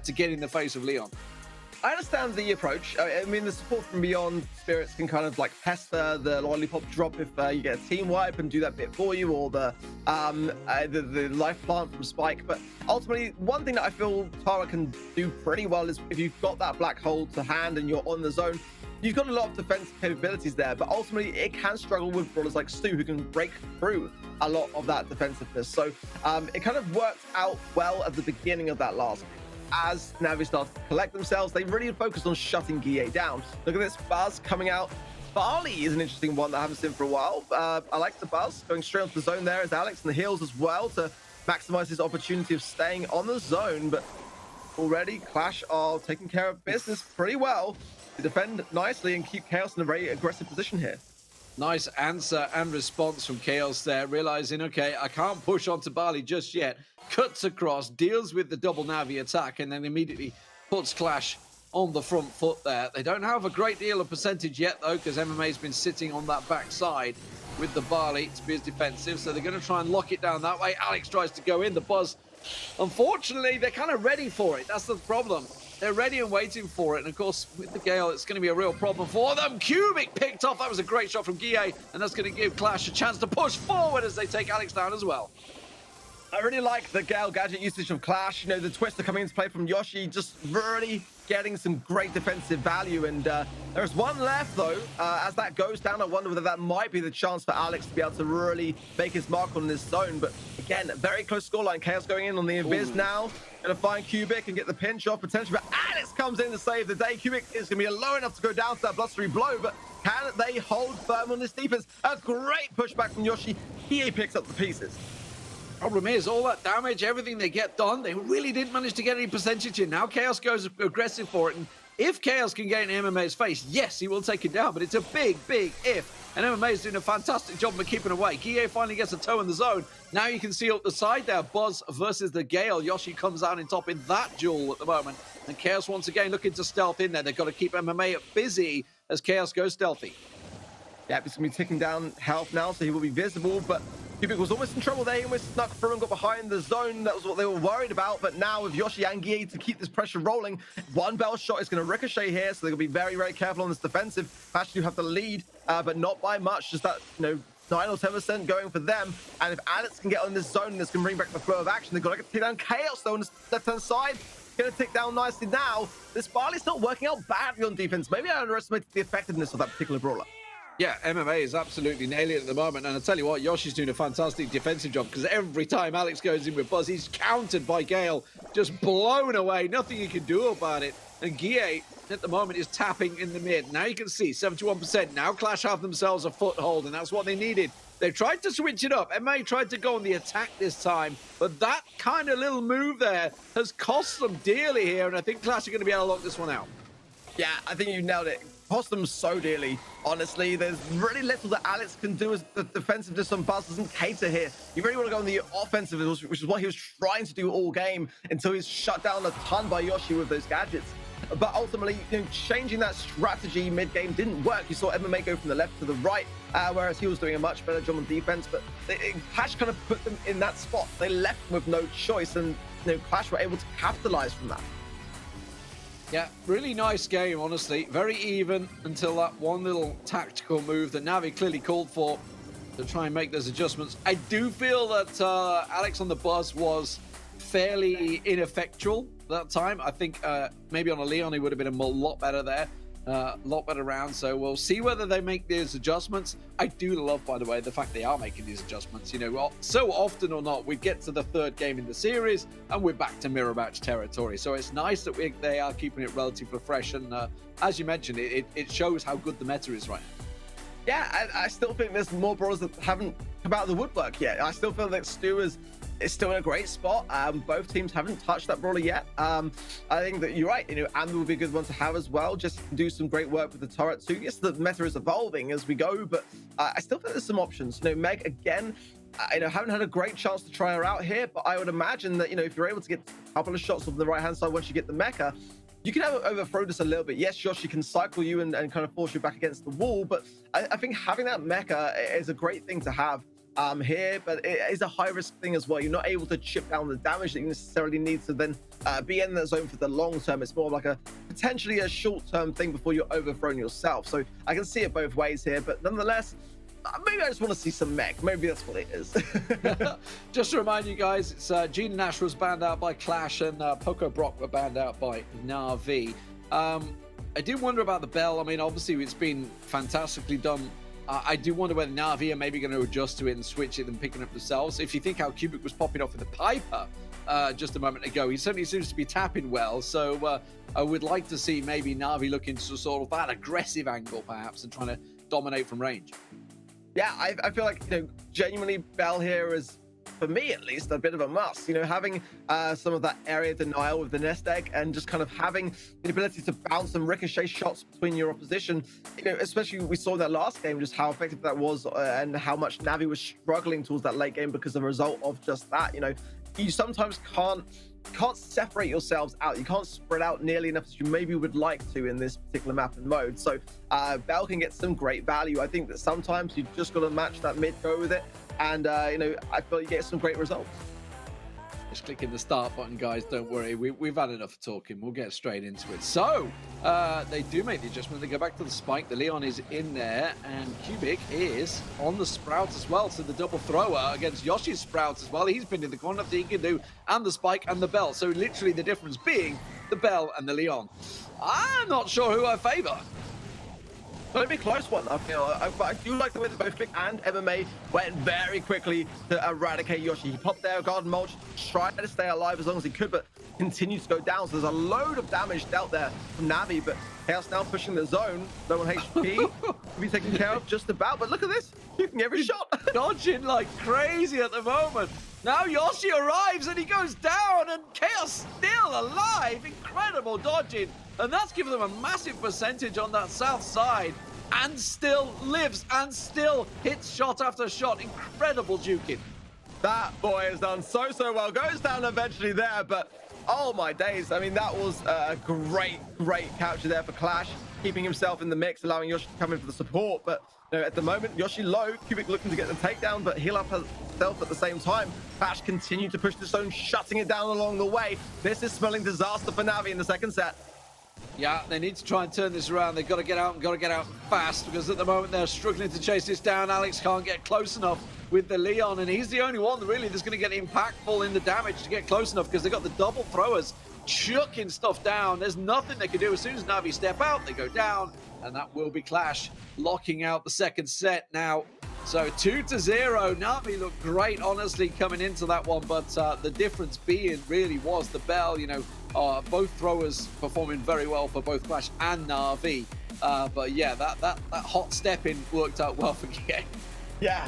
to get in the face of Leon. I understand the approach. I mean, the support from beyond spirits can kind of like pester the lollipop drop if you get a team wipe and do that bit for you, or the life plant from Spike. But ultimately, one thing that I feel Tara can do pretty well is if you've got that black hole to hand and you're on the zone, you've got a lot of defensive capabilities there, but ultimately it can struggle with brawlers like Stu, who can break through a lot of that defensiveness. So it kind of worked out well at the beginning of that last game. As NaVi started to collect themselves, they really focused on shutting GA down. Look at this buzz coming out. Barley is an interesting one that I haven't seen for a while. I like the buzz going straight onto the zone there as Alex in the heals as well to maximize his opportunity of staying on the zone. But already Clash are taking care of business pretty well to defend nicely and keep Chaos in a very aggressive position here. Nice answer and response from Chaos there, realizing, okay, I can't push onto Barley just yet. Cuts across, deals with the double Navi attack, and then immediately puts Clash on the front foot there. They don't have a great deal of percentage yet, though, because MMA's been sitting on that backside with the Barley to be as defensive, so they're going to try and lock it down that way. Alex tries to go in. The Buzz, unfortunately, they're kind of ready for it. That's the problem. They're ready and waiting for it. And, of course, with the Gale, it's going to be a real problem for them. Cubic picked off. That was a great shot from Guille, and that's going to give Clash a chance to push forward as they take Alex down as well. I really like the Gale gadget usage of Clash. You know, the Twister coming into play from Yoshi, just really getting some great defensive value. And there's one left, though. As that goes down, I wonder whether that might be the chance for Alex to be able to really make his mark on this zone. But again, very close scoreline. Chaos going in on the Invis now. Going to find Cubic and get the pinch off potentially. But Alex comes in to save the day. Cubic is going to be low enough to go down to that blustery blow. But can they hold firm on this defense? A great pushback from Yoshi. He picks up the pieces. Problem is, all that damage, everything they get done, they really didn't manage to get any percentage in. Now Chaos goes aggressive for it, and if Chaos can get in MMA's face, yes, he will take it down, but it's a big, big if. And MMA is doing a fantastic job of keeping away. Guille finally gets a toe in the zone. Now you can see up the side there, Buzz versus the Gale. Yoshi comes out in top in that duel at the moment. And Chaos once again looking to stealth in there. They've got to keep MMA busy as Chaos goes stealthy. Yeah, it's going to be ticking down health now, so he will be visible, but Cubic was almost in trouble there. He almost snuck through and got behind the zone. That was what they were worried about. But now with Yoshi and Guille to keep this pressure rolling, one bell shot is going to ricochet here. So they're going to be very, very careful on this defensive. Actually, you have the lead, but not by much. Just that, 9 or 10% going for them. And if Alex can get on this zone, this can bring back the flow of action. They've got to take down Chaos, though, on the left-hand side. Going to tick down nicely now. This Barley's not working out badly on defense. Maybe I underestimated the effectiveness of that particular brawler. Yeah, MMA is absolutely nailing it at the moment. And I tell you what, Yoshi's doing a fantastic defensive job because every time Alex goes in with Buzz, he's countered by Gale, just blown away. Nothing you can do about it. And Guille, at the moment, is tapping in the mid. Now you can see 71%. Now Clash have themselves a foothold, and that's what they needed. They tried to switch it up. MMA tried to go on the attack this time, but that kind of little move there has cost them dearly here, and I think Clash are going to be able to lock this one out. Yeah, I think you nailed it. Cost them so dearly. Honestly, there's really little that Alex can do as the defensiveness on Buzz doesn't cater here. You really want to go on the offensive, which is what he was trying to do all game until he's shut down a ton by Yoshi with those gadgets. But ultimately, changing that strategy mid-game didn't work. You saw MMA go from the left to the right, whereas he was doing a much better job on defense. But Clash kind of put them in that spot. They left with no choice, and Clash were able to capitalize from that. Yeah, really nice game, honestly. Very even until that one little tactical move that NaVi clearly called for to try and make those adjustments. I do feel that Alex on the Buzz was fairly ineffectual that time. I think maybe on a Leon he would have been a lot better there. A lot better round, so we'll see whether they make these adjustments. I do love, by the way, the fact they are making these adjustments. So often or not, we get to the third game in the series and we're back to mirror match territory. So it's nice that they are keeping it relatively fresh. And as you mentioned, it shows how good the meta is right now. Yeah, I still think there's more brawlers that haven't come out of the woodwork yet. I still feel that Stu is still in a great spot. Both teams haven't touched that brawler yet. I think that you're right. Amber would be a good one to have as well. Just do some great work with the turret too. Yes, the meta is evolving as we go, but I still think there's some options. Meg, again, haven't had a great chance to try her out here, but I would imagine that, if you're able to get a couple of shots on the right-hand side once you get the mecha, you can overthrow this a little bit. Yes, Yoshi can cycle you and kind of force you back against the wall, but I think having that mecha is a great thing to have here, but it is a high risk thing as well. You're not able to chip down the damage that you necessarily need to then be in that zone for the long term. It's more like a potentially a short-term thing before you're overthrown yourself. So I can see it both ways here, but nonetheless, maybe I just want to see some mech. Maybe that's what it is. Just to remind you guys, it's Gene Nash was banned out by Clash and Poco Brock were banned out by NaVi. I do wonder about the Bell. I mean, obviously it's been fantastically done. I do wonder whether NaVi are maybe going to adjust to it and switch it and picking up themselves. If you think how Cubic was popping off with the Piper just a moment ago, he certainly seems to be tapping well. So I would like to see maybe NaVi looking to sort of that aggressive angle perhaps and trying to dominate from range. Yeah, I feel like, genuinely Bell here is, for me at least, a bit of a must. Having some of that area denial with the nest egg and just kind of having the ability to bounce and ricochet shots between your opposition. Especially we saw in that last game just how effective that was and how much NaVi was struggling towards that late game because of a result of just that. You sometimes can't separate yourselves out. You can't spread out nearly enough as you maybe would like to in this particular map and mode. So Bell can get some great value. I think that sometimes you've just got to match that mid, go with it. And, I feel you get some great results. Just clicking the start button, guys. Don't worry. We've had enough talking. We'll get straight into it. So, they do make the adjustment. They go back to the spike. The Leon is in there. And Cubic is on the Sprout as well. So the double thrower against Yoshi's Sprout as well. He's been in the corner. Nothing he can do. And the spike and the Bell. So literally the difference being the Bell and the Leon. I'm not sure who I favor. It'll be a close one, I feel. But I do like the way that both Vic and MMA went very quickly to eradicate Yoshi. He popped there, garden mulch, tried to stay alive as long as he could, but continued to go down. So there's a load of damage dealt there from NaVi, but Chaos now pushing the zone. No one HP to be taken care of just about. But look at this, shooting every shot. Dodging like crazy at the moment. Now Yoshi arrives and he goes down and Chaos still alive. Incredible dodging. And that's given them a massive percentage on that south side and still lives and still hits shot after shot. Incredible juking. That boy has done so well. Goes down eventually there, but oh my days. I mean, that was a great capture there for Clash, keeping himself in the mix, allowing Yoshi to come in for the support. But at the moment, Yoshi low, Cubic looking to get the takedown, but heal up herself at the same time. Clash continued to push the zone, shutting it down along the way. This is smelling disaster for NaVi in the second set. Yeah, they need to try and turn this around. They've got to get out and got to get out fast because at the moment they're struggling to chase this down. Alex can't get close enough with the Leon, and he's the only one really that's going to get impactful in the damage to get close enough because they've got the double throwers chucking stuff down. There's nothing they can do. As soon as NaVi step out, they go down, and that will be Clash locking out the second set now. So 2-0. NaVi looked great, honestly, coming into that one, but the difference being really was the Bell. Both throwers performing very well for both Clash and NaVi. But yeah, that hot stepping worked out well for Game. Yeah,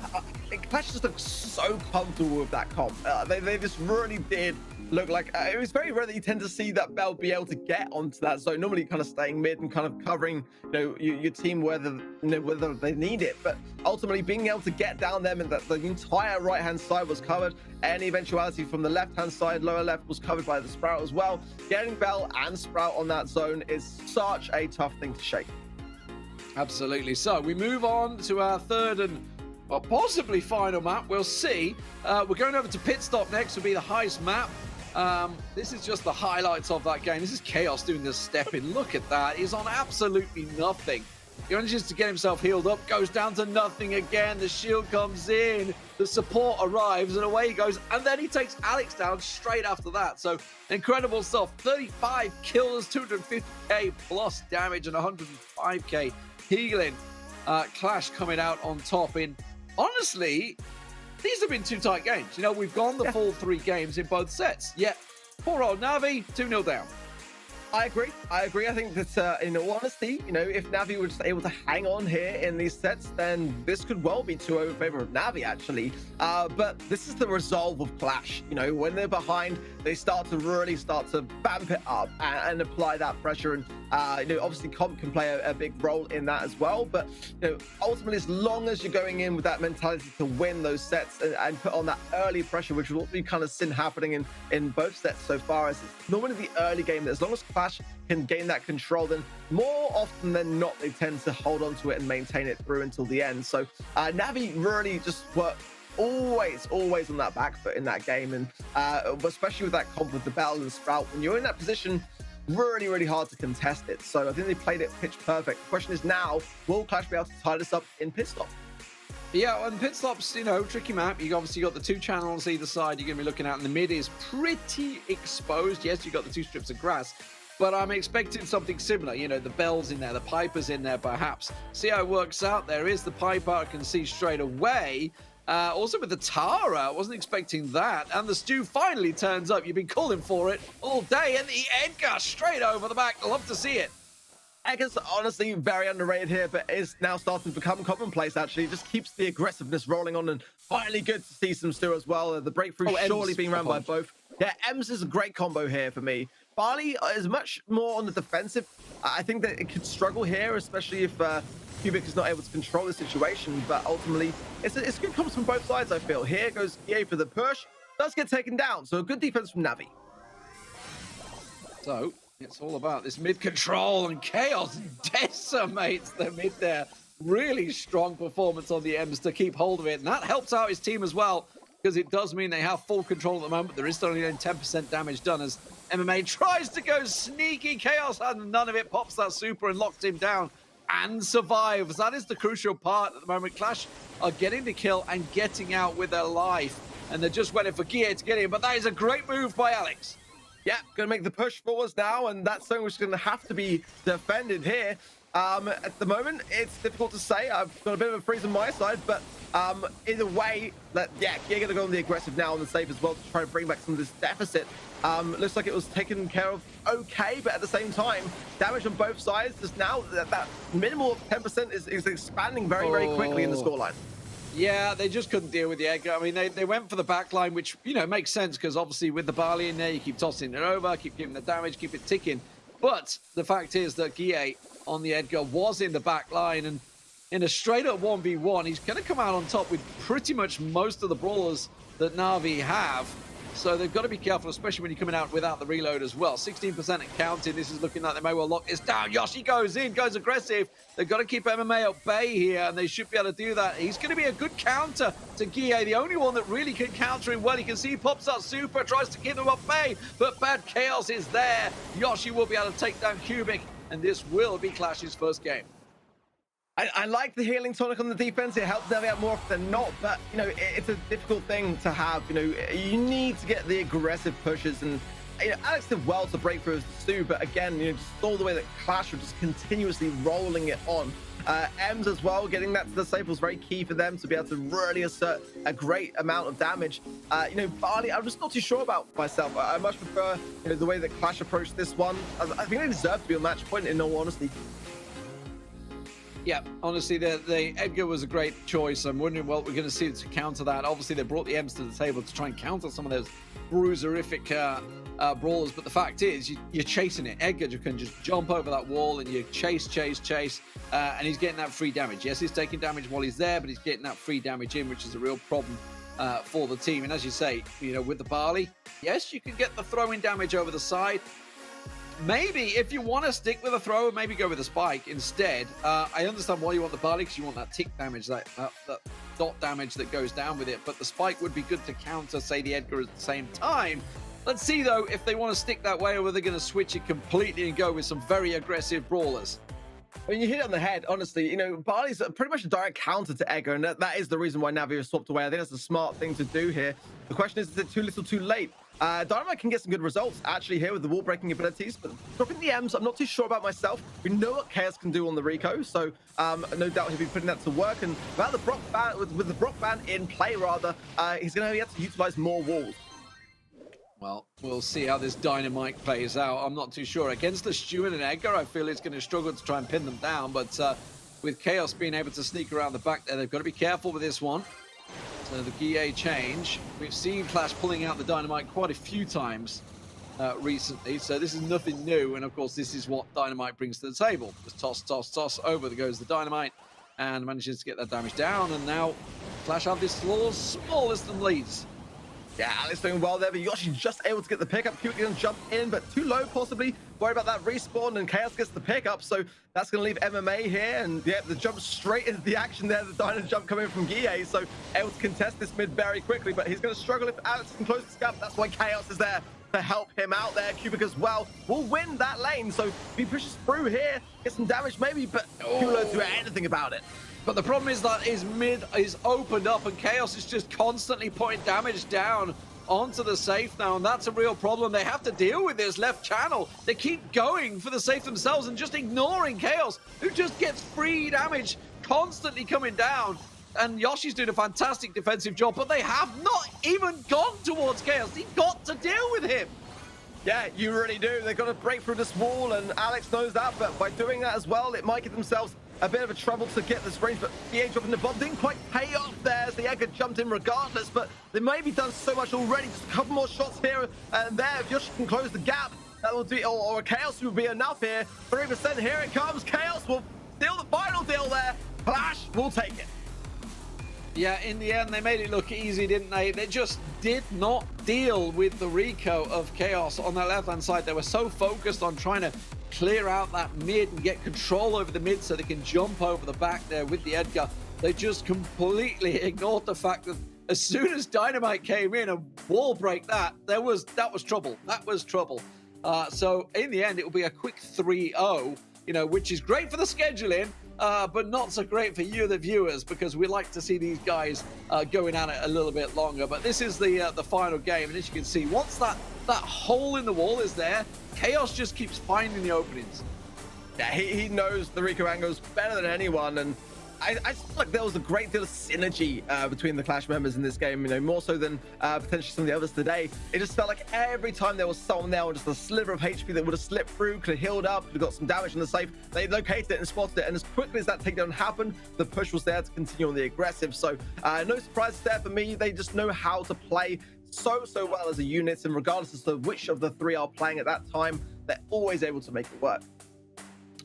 Clash just looked so comfortable with that comp. They just really did look like it was very rare that you tend to see that Bell be able to get onto that zone. Normally kind of staying mid and kind of covering your team whether they need it, but ultimately being able to get down them and that the entire right hand side was covered. Any eventuality from the left hand side, lower left, was covered by the Sprout as well. Getting Bell and Sprout on that zone is such a tough thing to shake. Absolutely. So we move on to our third and possibly final map. We'll see. We're going over to Pit Stop next. Will be the heist map. This is just the highlights of that game. This is Chaos doing the step in. Look at that. He's on absolutely nothing. He manages to get himself healed up, goes down to nothing again. The shield comes in, the support arrives, and away he goes. And then he takes Alex down straight after that. So incredible stuff. 35 kills, 250k plus damage, and 105k healing. Clash coming out on top in, honestly, these have been two tight games. We've gone the full 3 games in both sets. Yet, poor old NaVi, 2-0 down. I agree. I think that, in all honesty, if NaVi was able to hang on here in these sets, then this could well be 2-0 in favor of NaVi, actually. But this is the resolve of Clash. When they're behind, they start to vamp it up and apply that pressure. And, obviously comp can play a big role in that as well. But, ultimately, as long as you're going in with that mentality to win those sets and put on that early pressure, which is what we've kind of seen happening in both sets so far, as it's normally the early game that as long as Clash can gain that control, then more often than not they tend to hold on to it and maintain it through until the end. So NaVi really just always on that back foot in that game, and especially with that comp with the Bell and Sprout, when you're in that position, really hard to contest it. So I think they played it pitch perfect. The question is now, will Clash be able to tie this up in pit stop? Yeah, and pit stops, you know, tricky map. You obviously got the 2 channels either side you're going to be looking at, and the mid is pretty exposed. Yes, you got the 2 strips of grass, but I'm expecting something similar. You know, the Bell's in there, the Piper's in there perhaps. See how it works out. There is the Piper, I can see straight away. Also with the Tara, I wasn't expecting that. And the Stew finally turns up. You've been calling for it all day, and the Edgar straight over the back. Love to see it. Edgar's honestly very underrated here, but is now starting to become commonplace, actually. It just keeps the aggressiveness rolling on, and finally good to see some Stew as well. The breakthrough surely being ran by both. Yeah, Ems is a great combo here for me. Barley is much more on the defensive. I think that it could struggle here, especially if Cubic is not able to control the situation, but ultimately it's good comps from both sides, I feel. Here goes EA for the push, does get taken down, so a good defense from NaVi. So it's all about this mid control, and Chaos decimates the mid there. Really strong performance on the Ems to keep hold of it, and that helps out his team as well, because it does mean they have full control at the moment. There is only 10% damage done as MMA tries to go sneaky. Chaos had none of it, pops that super and locks him down and survives. That is the crucial part at the moment. Clash are getting the kill and getting out with their life, and they're just waiting for Gia to get in, but that is a great move by Alex. Yeah, gonna make the push forwards now, and that's something which is gonna have to be defended here. At the moment, it's difficult to say. I've got a bit of a freeze on my side, but either way, yeah, you're gonna go on the aggressive now on the save as well to try to bring back some of this deficit. Looks like it was taken care of okay, but at the same time, damage on both sides just now, that minimal of 10% is expanding very quickly in the scoreline. Yeah, they just couldn't deal with the Edgar. I mean, they went for the back line, which, you know, makes sense, because obviously with the Barley in there, you keep tossing it over, keep giving the damage, keep it ticking. But the fact is that Guille on the Edgar was in the back line, and in a straight-up 1v1, he's going to come out on top with pretty much most of the brawlers that NaVi have. So they've got to be careful, especially when you're coming out without the reload as well. 16% and counting. This is looking like they may well lock this down. Yoshi goes in, goes aggressive. They've got to keep MMA at bay here, and they should be able to do that. He's going to be a good counter to Guille, the only one that really can counter him well. You can see he pops out super, tries to keep them at bay, but Bad Chaos is there. Yoshi will be able to take down Cubic, and this will be Clash's first game. I like the healing tonic on the defense. It helps NaVi out more often than not, but you know, it's a difficult thing to have. You know, you need to get the aggressive pushes, and you know, Alex did well to break through as the Stew, but again, you know, just all the way that Clash were just continuously rolling it on. Ems as well, getting that to the safe was very key for them to be able to really assert a great amount of damage. You know, Barley, I'm just not too sure about myself. I much prefer, you know, the way that Clash approached this one. I think they deserve to be on match point, in all honesty. Yeah, honestly, the Edgar was a great choice. I'm wondering what we're going to see to counter that. Obviously, they brought the Ems to the table to try and counter some of those bruiserific brawlers, but the fact is, you're chasing it. Edgar can just jump over that wall, and you chase, and he's getting that free damage. Yes, he's taking damage while he's there, but he's getting that free damage in, which is a real problem for the team. And as you say, you know, with the Barley, yes, you can get the throwing damage over the side. Maybe if you want to stick with a thrower, maybe go with a spike instead. I understand why you want the Barley, because you want that tick damage, that dot damage that goes down with it. But the spike would be good to counter, say, the Edgar at the same time. Let's see, though, if they want to stick that way, or whether they're going to switch it completely and go with some very aggressive brawlers. When you hit it on the head, honestly, you know, Barley's pretty much a direct counter to Edgar, and that is the reason why NaVi has swapped away. I think that's a smart thing to do here. The question is it too little, too late? Dynamite can get some good results actually here with the wall breaking abilities, but dropping the Ems, I'm not too sure about myself. We know what Chaos can do on the Rico, so no doubt he'll be putting that to work. And without the Brock ban, with the Brock ban in play, rather, he's going to have to utilize more walls. Well, we'll see how this Dynamite plays out. I'm not too sure. Against the Stew and Edgar, I feel it's going to struggle to try and pin them down, but with Chaos being able to sneak around the back there, they've got to be careful with this one. So the GA change. We've seen Clash pulling out the Dynamite quite a few times recently, so this is nothing new. And of course, this is what Dynamite brings to the table. Just toss, over goes the Dynamite, and manages to get that damage down. And now Clash have this smallest of leads. Yeah, Alex doing well there, but Yoshi just able to get the pickup. Q can jump in, but too low possibly. Worry about that respawn, and Chaos gets the pickup, so that's going to leave MMA here. And yeah, the jump straight into the action there. The dino jump coming from Guille, so able to contest this mid very quickly, but he's going to struggle if Alex can close this gap. That's why Chaos is there to help him out there. Cubic as well will win that lane, so if he pushes through here, get some damage maybe, but Kulo do anything about it. But the problem is that his mid is opened up and Chaos is just constantly putting damage down onto the safe now, and that's a real problem. They have to deal with this left channel. They keep going for the safe themselves and just ignoring Chaos, who just gets free damage constantly coming down. And Yoshi's doing a fantastic defensive job, but they have not even gone towards Chaos. They've got to deal with him. Yeah, you really do. They've got to break through this wall, and Alex knows that, but by doing that as well, it might give themselves a bit of a trouble to get this range, but the dropping the bomb didn't quite pay off there as the Edgar jumped in regardless, but they maybe done so much already. Just a couple more shots here and there. If Yoshi can close the gap, that will do, or Chaos will be enough here. 3%, here it comes. Chaos will steal the final deal there. Clash will take it. Yeah, in the end, they made it look easy, didn't they? They just did not deal with the Rico of Chaos on that left-hand side. They were so focused on trying to clear out that mid and get control over the mid so they can jump over the back there with the Edgar. They just completely ignored the fact that as soon as Dynamite came in and wall break that was trouble. That was trouble. So in the end, it will be a quick 3-0, which is great for the scheduling, but not so great for you, the viewers, because we like to see these guys going at it a little bit longer. But this is the final game, and as you can see, once that hole in the wall is there, Chaos just keeps finding the openings. Yeah, he knows the Rico angles better than anyone, and I just feel like there was a great deal of synergy between the Clash members in this game, more so than potentially some of the others today. It just felt like every time there was someone there with just a sliver of HP that would have slipped through, could have healed up, could have got some damage in the safe, they located it and spotted it, and as quickly as that takedown happened, the push was there to continue on the aggressive. So no surprises there for me. They just know how to play so well as a unit, and regardless as to which of the three are playing at that time, they're always able to make it work.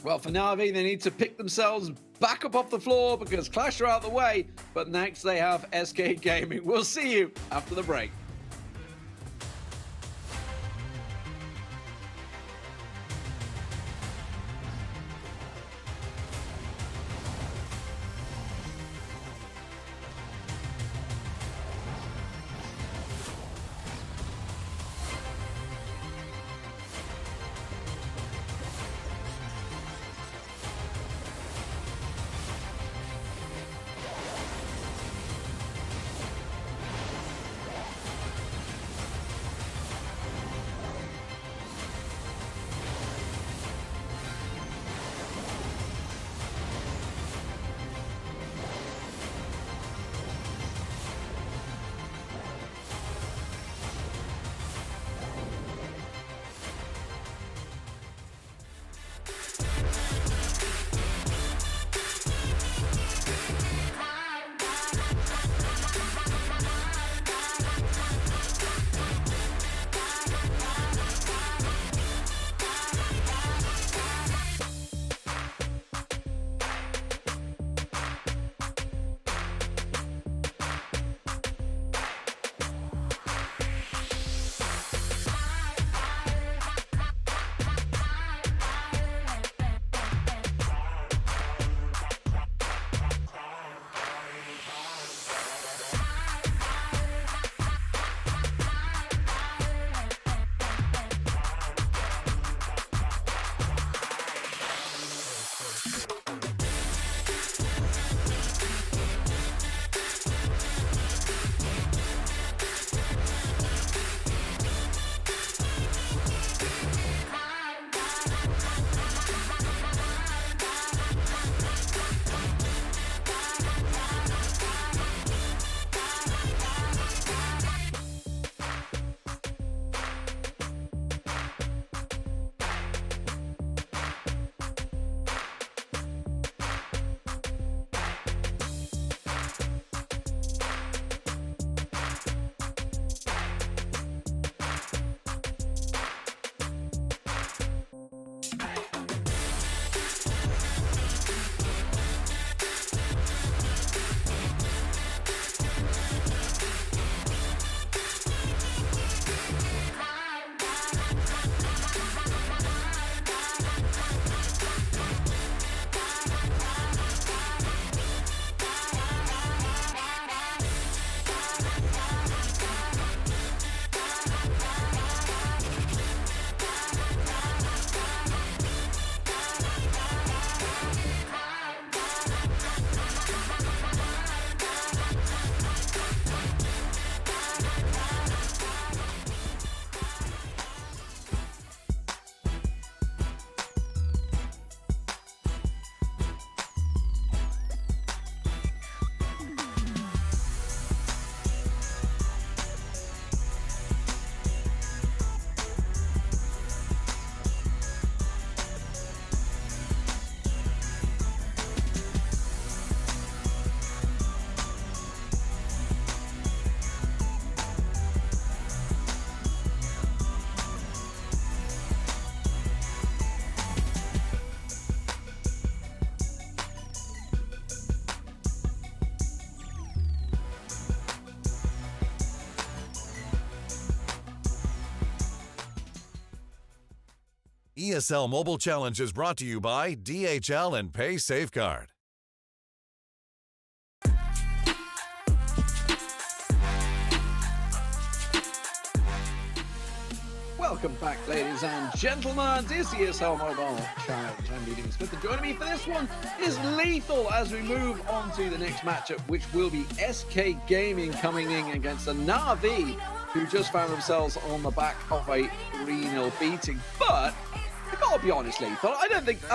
Well, for NaVi, they need to pick themselves back up off the floor because Clash are out the way, but next they have SK Gaming. We'll see you after the break. ESL Mobile Challenge is brought to you by DHL and Pay Safeguard. Welcome back, ladies and gentlemen. This is ESL Mobile Challenge. I'm Leading Smith, and joining me for this one is Lethal as we move on to the next matchup, which will be SK Gaming coming in against the NaVi, who just found themselves on the back of a 3-0 beating. But I gotta be honest, Lethal, I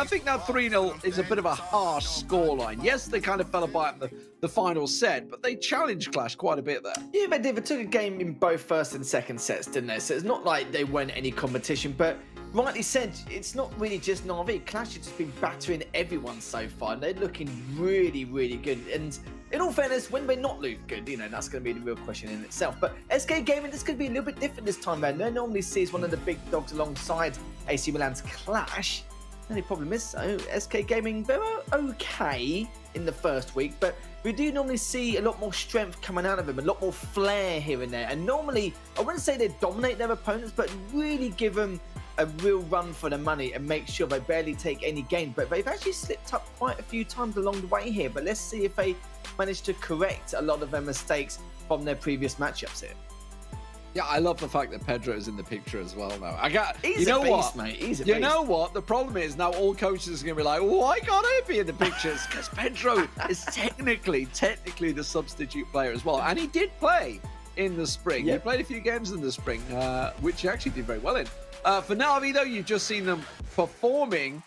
think that 3-0 is a bit of a harsh scoreline. Yes, they kind of fell apart in the final set, but they challenged Clash quite a bit there. Yeah, they did. They took a game in both first and second sets, didn't they? So it's not like they won any competition, but rightly said, it's not really just NaVi. Clash has just been battering everyone so far, and they're looking really, really good. And in all fairness, when they not look good, you know, that's going to be the real question in itself. But SK Gaming, this could be a little bit different this time around. They normally see as one of the big dogs alongside AC Milan's Clash. The only problem is, so SK Gaming, they were okay in the first week, but we do normally see a lot more strength coming out of them, a lot more flair here and there. And normally, I wouldn't say they dominate their opponents, but really give them a real run for the money and make sure they barely take any gain. But they've actually slipped up quite a few times along the way here. But let's see if they manage to correct a lot of their mistakes from their previous matchups here. Yeah, I love the fact that Pedro is in the picture as well now. He's a beast, mate. He's a beast. You know what? The problem is now all coaches are going to be like, why can't I be in the pictures? Because Pedro is technically the substitute player as well. And he did play in the spring. Yep. He played a few games in the spring, which he actually did very well in. For NaVi, though, you've just seen them performing.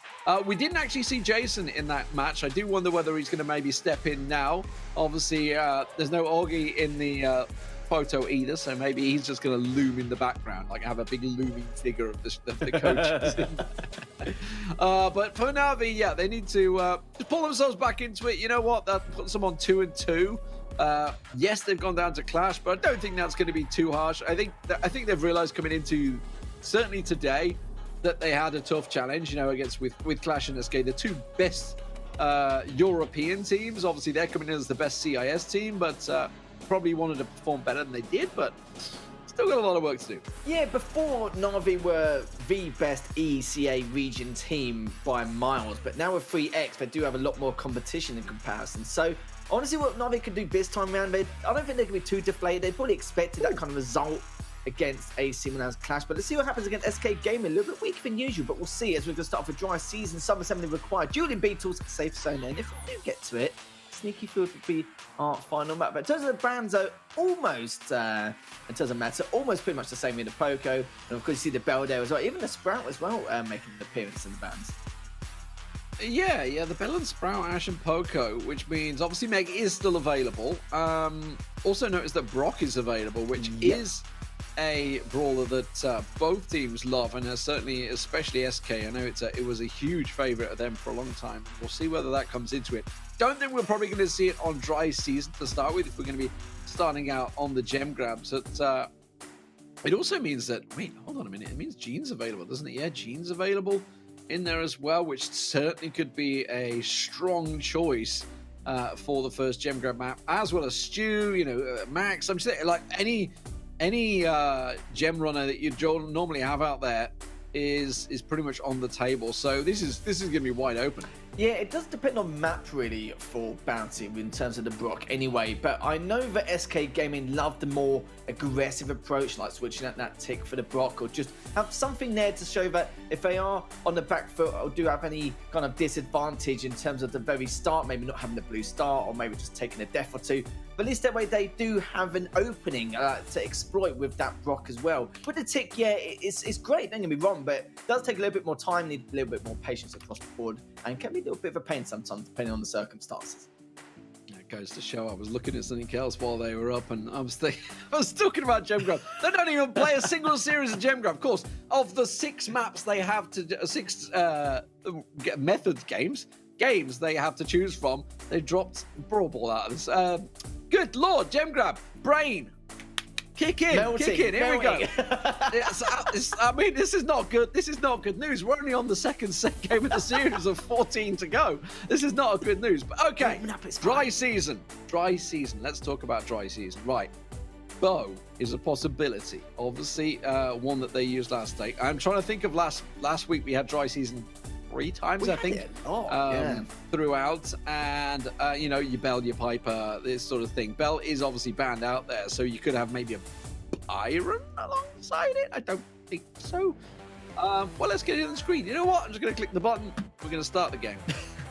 We didn't actually see Jason in that match. I do wonder whether he's going to maybe step in now. Obviously, there's no Augie in the photo either, so maybe he's just going to loom in the background, like have a big looming figure of the coaches. But for NaVi, yeah, they need to just pull themselves back into it. You know what? That puts them on 2-2. Yes, they've gone down to Clash, but I don't think that's going to be too harsh. I think they've realized coming into certainly today that they had a tough challenge, you know, against with Clash and SK, the two best European teams. Obviously, they're coming in as the best CIS team, but probably wanted to perform better than they did, but still got a lot of work to do. Yeah, before NaVi were the best ECA region team by miles, but now with 3X, they do have a lot more competition in comparison. So honestly, what NaVi could do this time around, I don't think they can be too deflated. They probably expected that kind of result against AC Milan's Clash, but let's see what happens against SK Gaming. A little bit weaker than usual, but we'll see as we're going to start off a dry season. Some assembly required. Julian Beetles, safe zone, and if we do get to it, Sneaky Field would be our final map. But in terms of the brands, though, almost, in terms of matter, almost pretty much the same in the Poco. And of course, you see the Bell there as well. Even the Sprout as well, making an appearance in the bands. Yeah, the Bell and Sprout, Ash and Poco, which means obviously Meg is still available. Also notice that Brock is available, which is a brawler that both teams love, and certainly, especially SK. I know it was a huge favorite of them for a long time. We'll see whether that comes into it. Don't think we're probably going to see it on dry season to start with if we're going to be starting out on the gem grabs. It also means that, wait, hold on a minute. It means Jean's available, doesn't it? Yeah, Jean's available in there as well, which certainly could be a strong choice for the first gem grab map, as well as Stu, you know, Max. I'm just saying, like any gem runner that you normally have out there is pretty much on the table. So this is going to be wide open. Yeah, it does depend on map really for Bounty in terms of the Brock anyway, but I know that SK Gaming love the more aggressive approach, like switching out that tick for the Brock, or just have something there to show that if they are on the back foot or do have any kind of disadvantage in terms of the very start, maybe not having the blue star or maybe just taking a death or two, but at least that way they do have an opening to exploit with that Brock as well. With the tick, yeah, it's great, don't get me wrong, but it does take a little bit more time, need a little bit more patience across the board, and can be a little bit of a pain sometimes depending on the circumstances. It goes to show I was looking at something else while they were up, and I was talking about gem grab. They don't even play a single series of gem grab. Of course, of the 6 maps they have to 6 method games they have to choose from, they dropped Brawl Ball out of this. Good lord, gem grab, brain, kick in, here we go. I mean, this is not good. This is not good news. We're only on the second game of the series of 14 to go. This is not a good news. But okay, dry season. Let's talk about dry season. Right. bow is a possibility. Obviously, one that they used last day. I'm trying to think of last week we had dry season 3 times, I think, throughout. And, you know, your Bell, your Piper, this sort of thing. Bell is obviously banned out there, so you could have maybe a Byron alongside it. I don't think so. Well, let's get it on the screen. You know what? I'm just going to click the button. We're going to start the game.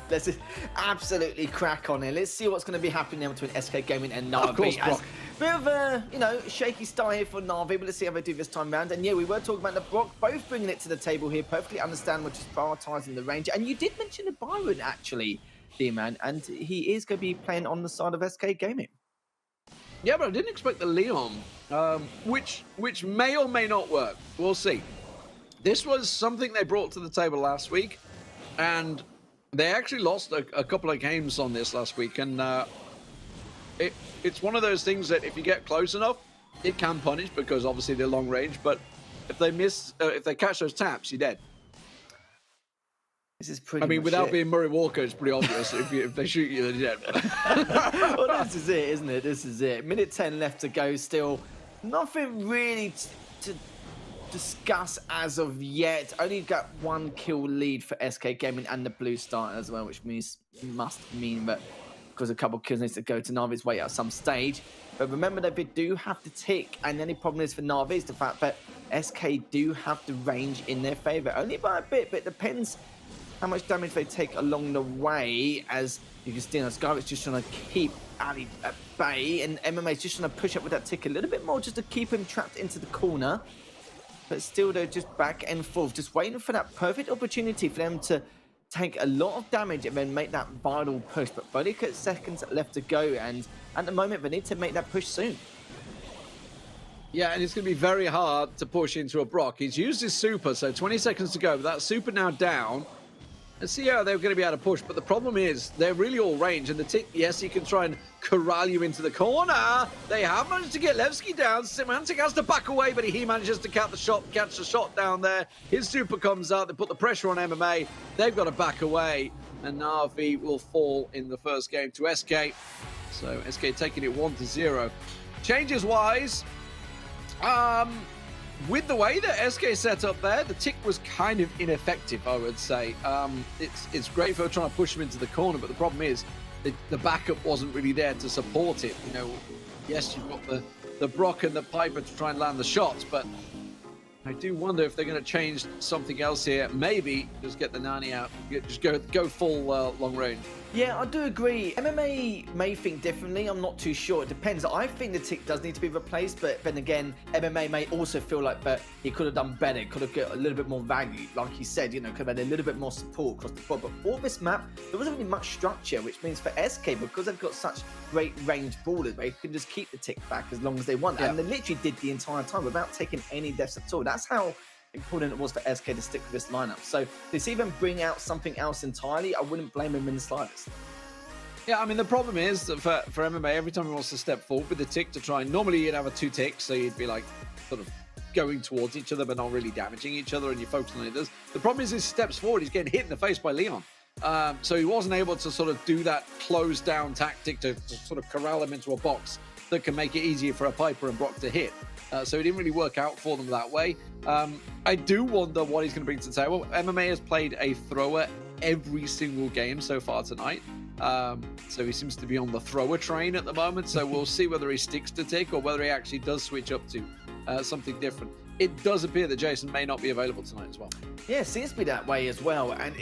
Let's absolutely crack on here. Let's see what's going to be happening now between SK Gaming and NaVi. Of course, Brock. Bit of a, you know, shaky start here for NaVi, but let's see how they do this time round. And yeah, we were talking about the Brock, both bringing it to the table here. Perfectly understand which is prioritising the range. And you did mention the Byron, actually, D-Man, and he is going to be playing on the side of SK Gaming. Yeah, but I didn't expect the Leon, which may or may not work. We'll see. This was something they brought to the table last week, and they actually lost a couple of games on this last week, and it's one of those things that if you get close enough, it can punish because obviously they're long range. But if they miss, if they catch those taps, you're dead. This is pretty. I mean, much without it. being Murray Walker, it's pretty obvious. if they shoot you, they're dead. Well, this is it, isn't it? This is it. Minute 10 left to go. Still, nothing really to discuss as of yet. Only got 1 kill lead for SK Gaming and the Blue Star as well, which must mean that because a couple of kills needs to go to NaVi's way at some stage. But remember that they do have to tick, and the only problem is for NaVi is the fact that SK do have the range in their favour. Only by a bit, but it depends how much damage they take along the way. As you can see, Scarlett's just trying to keep Ali at bay, and MMA's just trying to push up with that tick a little bit more just to keep him trapped into the corner. But still, they're just back and forth, just waiting for that perfect opportunity for them to take a lot of damage and then make that vital push. But 30 seconds left to go, and at the moment, they need to make that push soon. Yeah, and it's going to be very hard to push into a Brock. He's used his super, so 20 seconds to go. But that super now down. Let's see how they're going to be able to push. But the problem is they're really all range. And the tick, yes, he can try and corral you into the corner. They have managed to get Levski down. Semantic has to back away, but he manages to catch the shot down there. His super comes out. They put the pressure on MMA. They've got to back away. And NaVi will fall in the first game to SK. So SK taking it 1-0. Changes-wise, with the way that SK set up there, the tick was kind of ineffective, I would say. It's great for trying to push him into the corner, but the problem is the backup wasn't really there to support it. You know, yes, you've got the Brock and the Piper to try and land the shots, but I do wonder if they're going to change something else here. Maybe just get the Nani out, just go full long range. Yeah, I do agree. MMA may think differently. I'm not too sure. It depends. I think the tick does need to be replaced, but then again, MMA may also feel like that he could have done better, could have got a little bit more value. Like he said, you know, could have had a little bit more support across the board. But for this map, there wasn't really much structure, which means for SK, because they've got such great range brawlers, they can just keep the tick back as long as they want. Yeah. And they literally did the entire time without taking any deaths at all. That's how important it was for SK to stick with this lineup. So to even bring out something else entirely, I wouldn't blame him in the slightest. Yeah, I mean, the problem is that for MMA, every time he wants to step forward with the tick to try, normally you'd have a 2 ticks, so you'd be like sort of going towards each other but not really damaging each other, and you focus on others. The problem is he steps forward, he's getting hit in the face by Leon. So he wasn't able to sort of do that closed down tactic to sort of corral him into a box that can make it easier for a Piper and Brock to hit. So it didn't really work out for them that way. I do wonder what he's going to bring to the table. MMA has played a thrower every single game so far tonight. So he seems to be on the thrower train at the moment. So we'll see whether he sticks to tick or whether he actually does switch up to something different. It does appear that Jason may not be available tonight as well. Yeah, it seems to be that way as well. And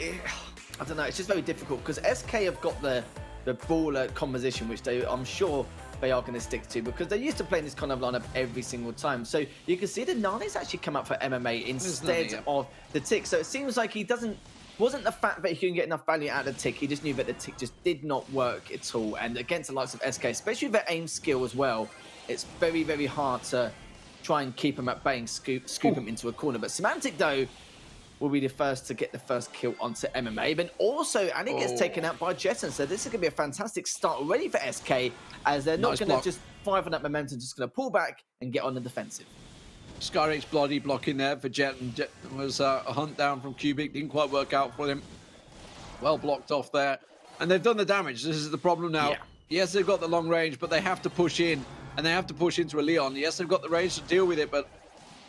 I don't know, it's just very difficult because SK have got the Brawler composition, which I'm sure they are going to stick to because they're used to playing this kind of lineup every single time. So you can see that Nani's actually come up for MMA instead of the tick. So it seems like he wasn't the fact that he couldn't get enough value out of the tick. He just knew that the tick just did not work at all. And against the likes of SK, especially with their aim skill as well, it's very, very hard to try and keep him at bay and scoop him into a corner. But Semantic, though, will be the first to get the first kill onto MMA. But also, and it gets taken out by Jetson. So this is going to be a fantastic start already for SK, as they're not going to just fire on that momentum, just going to pull back and get on the defensive. Skyrake's bloody blocking there for Jet, and Jet was a hunt down from Cubic. Didn't quite work out for him. Well blocked off there. And they've done the damage. This is the problem now. Yeah. Yes, they've got the long range, but they have to push in and they have to push into a Leon. Yes, they've got the range to deal with it, but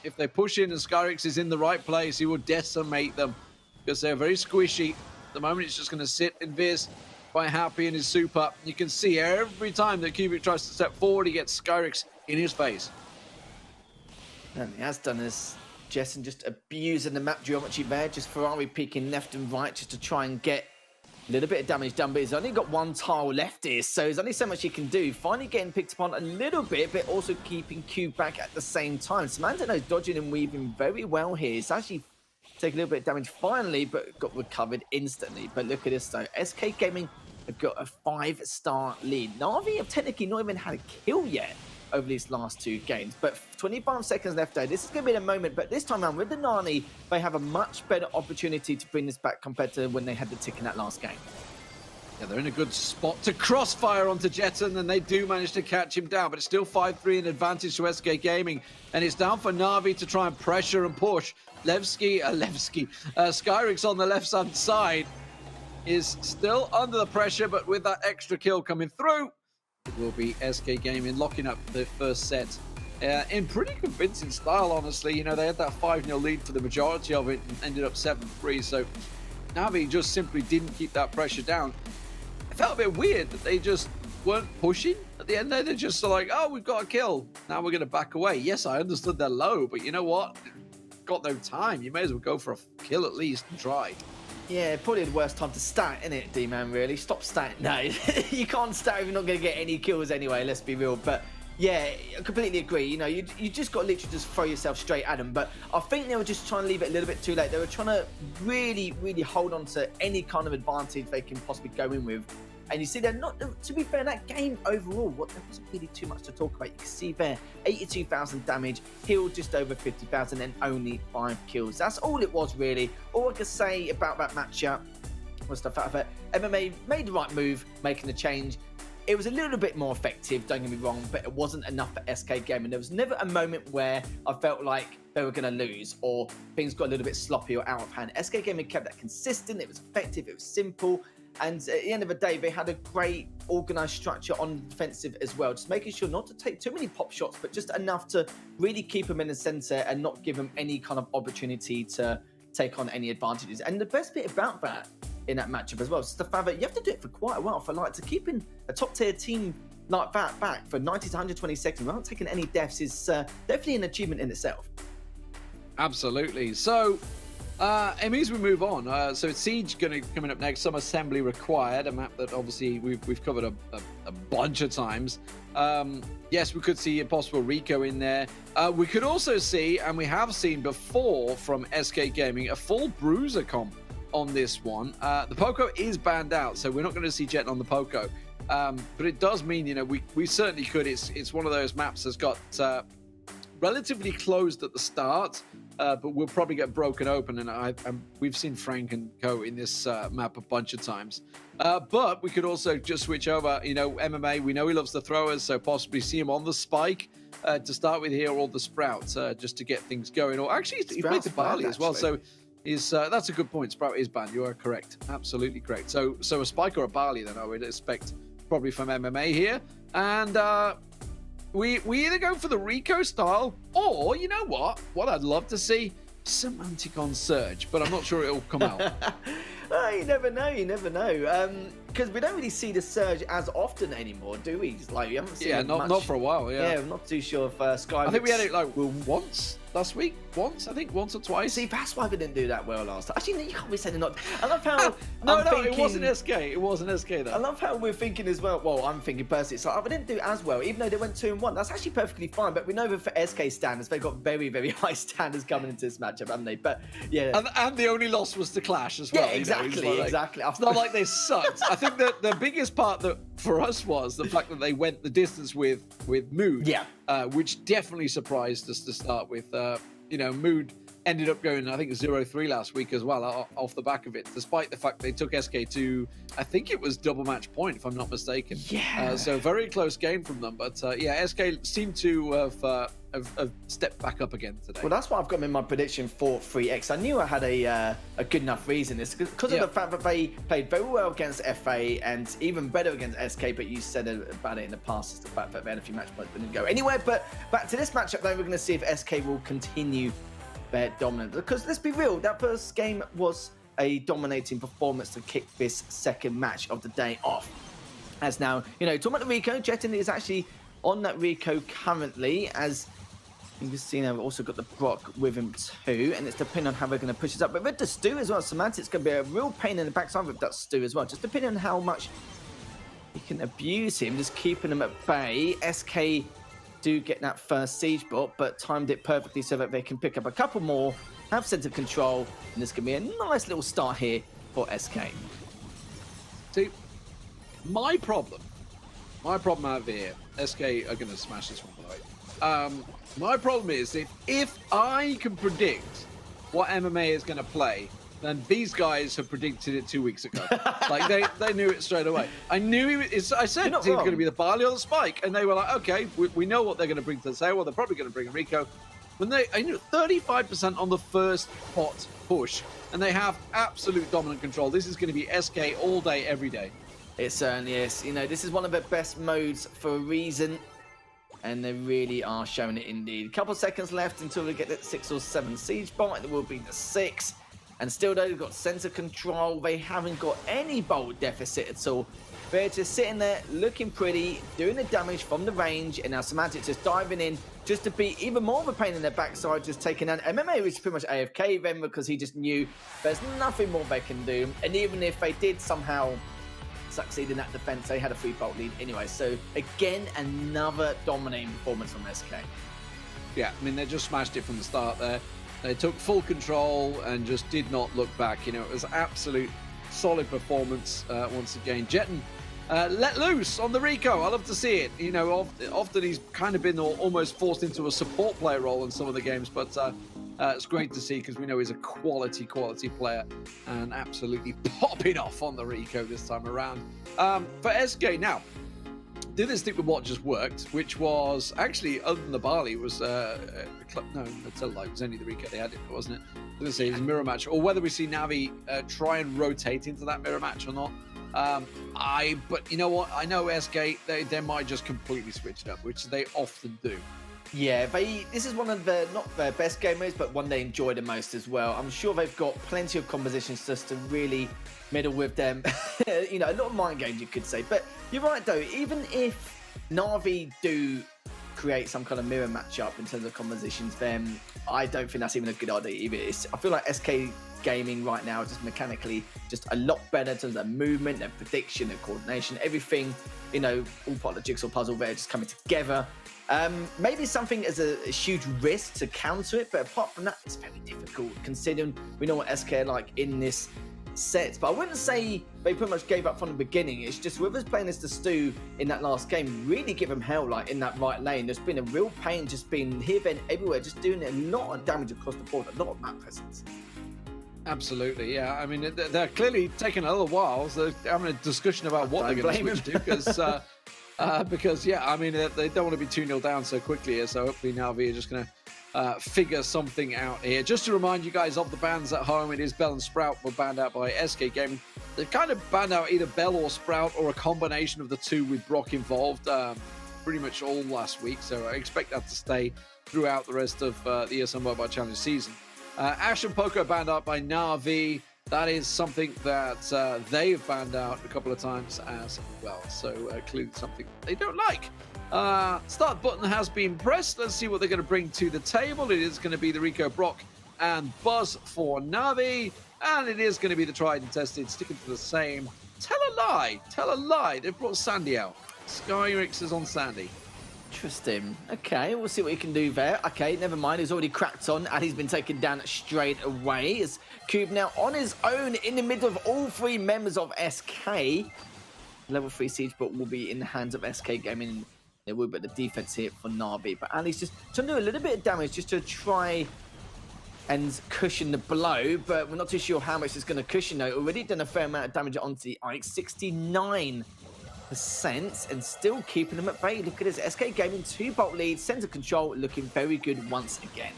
if they push in and Skyrix is in the right place, he will decimate them because they're very squishy. At the moment, it's just going to sit and Viz quite happy in his super. You can see every time that Cubic tries to step forward, he gets Skyrix in his face. And he has done this. Jessen just abusing the map geometry there, just Ferrari peeking left and right just to try and get a little bit of damage done, but he's only got one tile left here, so there's only so much he can do. Finally getting picked upon a little bit, but also keeping Q back at the same time. Samantha dodging and weaving very well here. It's actually taking a little bit of damage finally, but got recovered instantly. But look at this though, SK Gaming have got a 5-star lead. NaVi have technically not even had a kill yet over these last 2 games, but 25 seconds left there. This is going to be the moment, but this time around with the Nani, they have a much better opportunity to bring this back compared to when they had the tick in that last game. Yeah, they're in a good spot to crossfire onto Jetten, and they do manage to catch him down, but it's still 5-3 in advantage to SK Gaming, and it's down for NaVi to try and pressure and push. Skyrix on the left-hand side is still under the pressure, but with that extra kill coming through, it will be SK Gaming locking up the first set in pretty convincing style, honestly. You know, they had that 5-0 lead for the majority of it and ended up 7-3. So NaVi just simply didn't keep that pressure down. It felt a bit weird that they just weren't pushing at the end there. They're just like, oh, we've got a kill. Now we're going to back away. Yes, I understood they're low, but you know what? Got no time. You may as well go for a kill at least and try. Yeah, probably the worst time to stat, isn't it, D-Man, really? Stop statting. No, you can't stat if you're not going to get any kills anyway, let's be real. But yeah, I completely agree. You know, you just got to literally just throw yourself straight at them. But I think they were just trying to leave it a little bit too late. They were trying to really, really hold on to any kind of advantage they can possibly go in with. And you see, they're not, to be fair, that game overall, there wasn't really too much to talk about. You can see there, 82,000 damage, healed just over 50,000, and only 5 kills. That's all it was, really. All I could say about that matchup was the fact that MMA made the right move, making the change. It was a little bit more effective, don't get me wrong, but it wasn't enough for SK Gaming. There was never a moment where I felt like they were going to lose or things got a little bit sloppy or out of hand. SK Gaming kept that consistent, it was effective, it was simple. And at the end of the day, they had a great organised structure on the defensive as well. Just making sure not to take too many pop shots, but just enough to really keep them in the centre and not give them any kind of opportunity to take on any advantages. And the best bit about that in that matchup as well is the fact that you have to do it for quite a while for like to keeping a top tier team like that back for 90 to 120 seconds without taking any deaths is definitely an achievement in itself. Absolutely. So as we move on, so it's Siege coming up next. Some assembly required, a map that obviously we've covered a bunch of times. Yes, we could see a possible Rico in there. We could also see, and we have seen before from SK Gaming, a full Bruiser comp on this one. The Poco is banned out, so we're not going to see Jet on the Poco. But it does mean, you know, we certainly could. It's one of those maps that's got relatively closed at the start. But we'll probably get broken open, and we've seen Frank and Co in this map a bunch of times. But we could also just switch over. You know, MMA, we know he loves the throwers, so possibly see him on the spike to start with here, or the Sprout, just to get things going. Or actually, he played the Barley as well, so that's a good point. Sprout is banned. You are correct, absolutely correct. So a spike or a Barley, then I would expect probably from MMA here, and. We either go for the Rico style, or, you know what I'd love to see, Semantic on Surge, but I'm not sure it'll come out. You never know. Because we don't really see the Surge as often anymore, do we? Like, we haven't seen not for a while, yeah. I'm not too sure if Sky... I think we had it, like, once last week. Once or twice. See, that's why we didn't do that well last time. Actually, you can't be saying not... I love how... it wasn't SK. It wasn't SK, though. I love how we're thinking as well. Well, I'm thinking personally, so we didn't do as well, even though they went 2-1. That's actually perfectly fine, but we know that for SK standards, they've got very, very high standards coming into this matchup, haven't they? But, yeah. And the only loss was the Clash as well. Yeah, exactly, you know? Exactly. It's not like they sucked. I think that the biggest part that for us was the fact that they went the distance with Mood. Yeah. Which definitely surprised us to start with. You know, Mood ended up going, I think, 0-3 last week as well, off the back of it, despite the fact they took SK to, I think it was double match point, if I'm not mistaken. Yeah. So very close game from them. But yeah, SK seemed to have have stepped back up again today. Well, that's why I've got them in my prediction for 3x. I knew I had a good enough reason. It's because of the fact that they played very well against FA and even better against SK, but you said about it in the past, it's the fact that they had a few match points that didn't go anywhere. But back to this matchup, though, we're going to see if SK will continue their dominance. Because let's be real, that first game was a dominating performance to kick this second match of the day off. As now, you know, talking about the Rico, Jettin is actually on that Rico currently, as you can see now we've also got the Brock with him too, and it's depending on how we're going to push this up. But with the Stu as well, Semantic's going to be a real pain in the backside with that Stu as well, just depending on how much you can abuse him, just keeping him at bay. SK do get that first siege bot, but timed it perfectly so that they can pick up a couple more, have sense of control, and this can be a nice little start here for SK. See, my problem out here, SK are going to smash this one by. My problem is if I can predict what MMA is going to play, then these guys have predicted it 2 weeks ago. Like they knew it straight away. I knew I said it's going to be the Barley or the Spike, and they were like, okay, we know what they're going to bring to the table. They're probably going to bring a Rico. When I knew 35% on the first pot push, and they have absolute dominant control. This is going to be SK all day, every day. It certainly is. You know, this is one of the best modes for a reason, and they really are showing it indeed. A couple of seconds left until we get that 6 or 7 siege bomb, and it will be the 6. And still, though, they've got sense of control. They haven't got any bolt deficit at all. They're just sitting there looking pretty, doing the damage from the range, and now Semantic just diving in just to be even more of a pain in their backside, just taking down MMA, which is pretty much AFK then, because he just knew there's nothing more they can do. And even if they did somehow succeed in that defense, they had a 3-bolt lead anyway. So again, another dominating performance from SK. Yeah, I mean, they just smashed it from the start there. They took full control and just did not look back. You know, it was absolute solid performance once again. Jettin let loose on the Rico. I love to see it. You know, often he's kind of been almost forced into a support player role in some of the games, but it's great to see because we know he's a quality player and absolutely popping off on the Rico this time around. For SK now, did they stick with what just worked, which was actually, other than the Barley, was Matilda, it was only the Rico they had, wasn't it? I was going to say it was a mirror match, or whether we see NaVi try and rotate into that mirror match or not. But you know what? I know SK, they might just completely switch it up, which they often do. Yeah, this is one of the, not their best game modes, but one they enjoy the most as well. I'm sure they've got plenty of compositions just to really meddle with them. You know, a lot of mind games, you could say. But you're right, though. Even if NaVi do create some kind of mirror matchup in terms of compositions, then I don't think that's even a good idea either. I feel like SK gaming right now is just mechanically just a lot better in terms of movement, their prediction, their coordination, everything, you know, all part of the jigsaw puzzle there just coming together. Maybe something as a huge risk to counter it, but apart from that, it's very difficult considering we know what SK are like in this set. But I wouldn't say they pretty much gave up from the beginning. It's just whoever's playing as the Stu in that last game really give them hell, like in that right lane. There's been a real pain just being here, then everywhere, just doing a lot of damage across the board, a lot of map presence. Absolutely, yeah. I mean, they're clearly taking a little while. So they're having a discussion about what they're going to switch to, because yeah, I mean, they don't want to be 2-0 down so quickly here. So hopefully NaVi are just going to figure something out here. Just to remind you guys of the bans at home, it is Bell and Sprout were banned out by SK Gaming. They've kind of banned out either Bell or Sprout or a combination of the two with Brock involved pretty much all last week. So I expect that to stay throughout the rest of the ESL Mobile Challenge season. Ash and Poker banned out by NaVi. That is something that they've banned out a couple of times as well. So clearly something they don't like. Start button has been pressed. Let's see what they're going to bring to the table. It is going to be the Rico, Brock, and Buzz for NaVi. And it is going to be the tried and tested, sticking to the same. Tell a lie. They've brought Sandy out. Skyrix is on Sandy. Interesting. Okay, we'll see what he can do there. Okay, never mind. He's already cracked on and he's been taken down straight away. Is Cube now on his own in the middle of all 3 members of SK. Level 3 siege, but will be in the hands of SK Gaming. There will be the defense here for NaVi. But Ali's just trying to do a little bit of damage just to try and cushion the blow. But we're not too sure how much it's going to cushion though. Already done a fair amount of damage onto the Ike. 69 and still keeping them at bay. Look at this, SK Gaming 2-bolt lead, center control looking very good once again.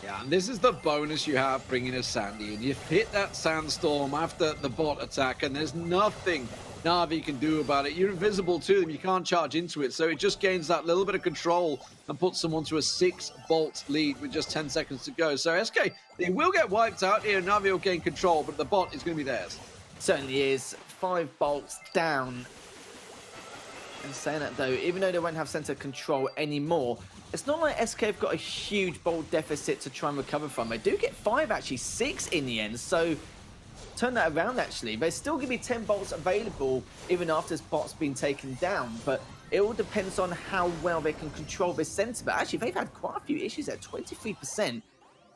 Yeah, and this is the bonus you have bringing a Sandy in. You hit that sandstorm after the bot attack, and there's nothing NaVi can do about it. You're invisible to them. You can't charge into it, so it just gains that little bit of control and puts someone to a 6-bolt lead with just 10 seconds to go. So SK, they will get wiped out here. NaVi will gain control, but the bot is going to be theirs. Certainly is. 5 bolts down. And saying that though, even though they won't have center control anymore, it's not like SK have got a huge bolt deficit to try and recover from. They do get 5, actually 6 in the end, so turn that around actually. There's still going to be 10 bolts available even after this bot's been taken down, but it all depends on how well they can control this center. But actually, they've had quite a few issues at 23%,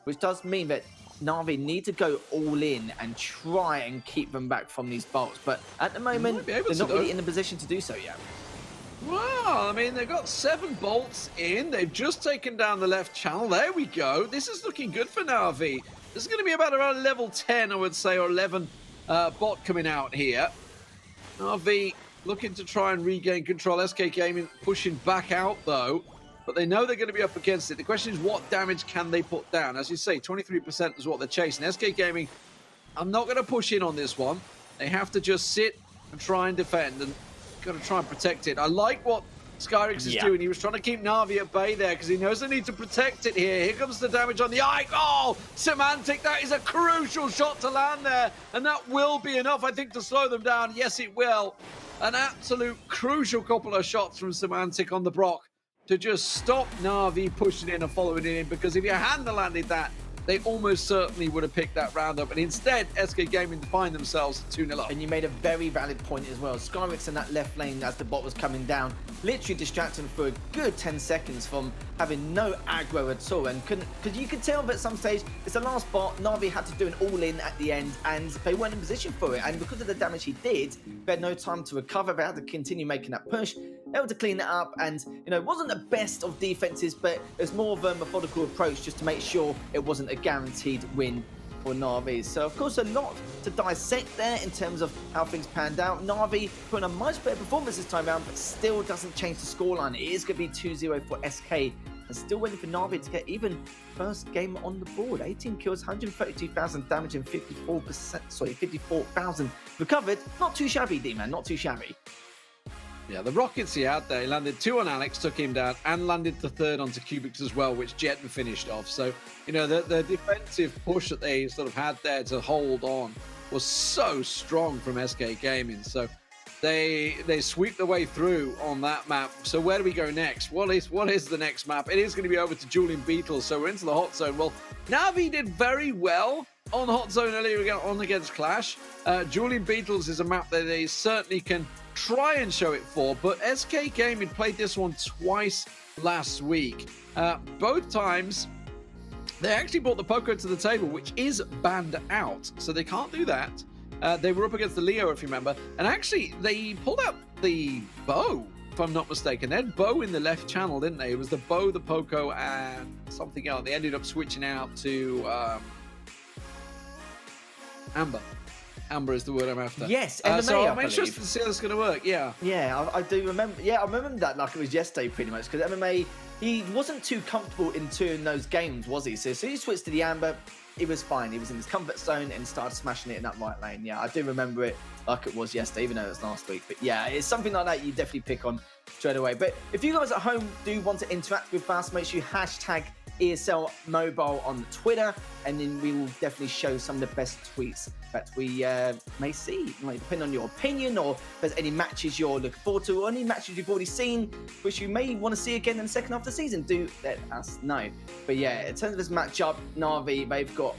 which does mean that NaVi need to go all in and try and keep them back from these bolts. But at the moment, they're not really in the position to do so yet. Well, I mean, they've got 7 bolts in. They've just taken down the left channel. There we go. This is looking good for NaVi. This is going to be about around level 10, I would say, or 11 bot coming out here. NaVi looking to try and regain control. SK Gaming pushing back out, though. But they know they're going to be up against it. The question is, what damage can they put down? As you say, 23% is what they're chasing. SK Gaming, I'm not going to push in on this one. They have to just sit and try and defend and got to try and protect it. I like what Skyrix is doing. He was trying to keep NaVi at bay there because he knows they need to protect it here. Here comes the damage on the eye. Oh, Semantic, that is a crucial shot to land there. And that will be enough, I think, to slow them down. Yes, it will. An absolute crucial couple of shots from Semantic on the Brock to just stop NaVi pushing in and following it in, because if you hadn't landed that, they almost certainly would have picked that round up. And instead, SK Gaming find themselves 2-0 up. And you made a very valid point as well. Skyrix in that left lane as the bot was coming down, literally distracted him for a good 10 seconds from having no aggro at all. And because you could tell that at some stage, it's the last bot, NaVi had to do an all-in at the end, and they weren't in position for it. And because of the damage he did, they had no time to recover. They had to continue making that push, able to clean it up. And, you know, it wasn't the best of defenses, but it was more of a methodical approach just to make sure it wasn't a guaranteed win for NaVi. So, of course, a lot to dissect there in terms of how things panned out. NaVi putting a much better performance this time around, but still doesn't change the scoreline. It is going to be 2-0 for SK, and still waiting for NaVi to get even first game on the board. 18 kills, 132,000 damage, and 54,000 recovered. Not too shabby, D-Man, not too shabby. Yeah, the rockets he had there, he landed 2 on Alex, took him down, and landed the 3rd onto Cubics as well, which Jet finished off. So, you know, the defensive push that they sort of had there to hold on was so strong from SK Gaming. So they sweep the way through on that map. So where do we go next? What is the next map? It is going to be over to Julian Beetles. So we're into the hot zone. Well, NaVi did very well on hot zone earlier on against Clash. Julian Beetles is a map that they certainly can try and show it for, but SK Gaming played this one twice last week. Both times they actually brought the Poco to the table, which is banned out, so they can't do that. They were up against the Leo, if you remember, and actually they pulled out the bow, if I'm not mistaken. They had bow in the left channel, didn't they? It was the bow, the Poco, and something else. They ended up switching out to Amber. Amber is the word I'm after. Yes, MMA, so I'm I interested to see how this is going to work. Yeah. Yeah, I do remember. Yeah, I remember that like it was yesterday, pretty much. Because MMA, he wasn't too comfortable in those games, was he? So as soon as he switched to the Amber, he was fine. He was in his comfort zone and started smashing it in that right lane. Yeah, I do remember it like it was yesterday, even though it was last week. But yeah, it's something like that you definitely pick on straight away. But if you guys at home do want to interact with us, make sure you hashtag ESL Mobile on Twitter, and then we will definitely show some of the best tweets that we may see. Like, depending on your opinion, or if there's any matches you're looking forward to, or any matches you've already seen which you may want to see again in the second half of the season, do let us know. But yeah, in terms of this matchup, NaVi, they've got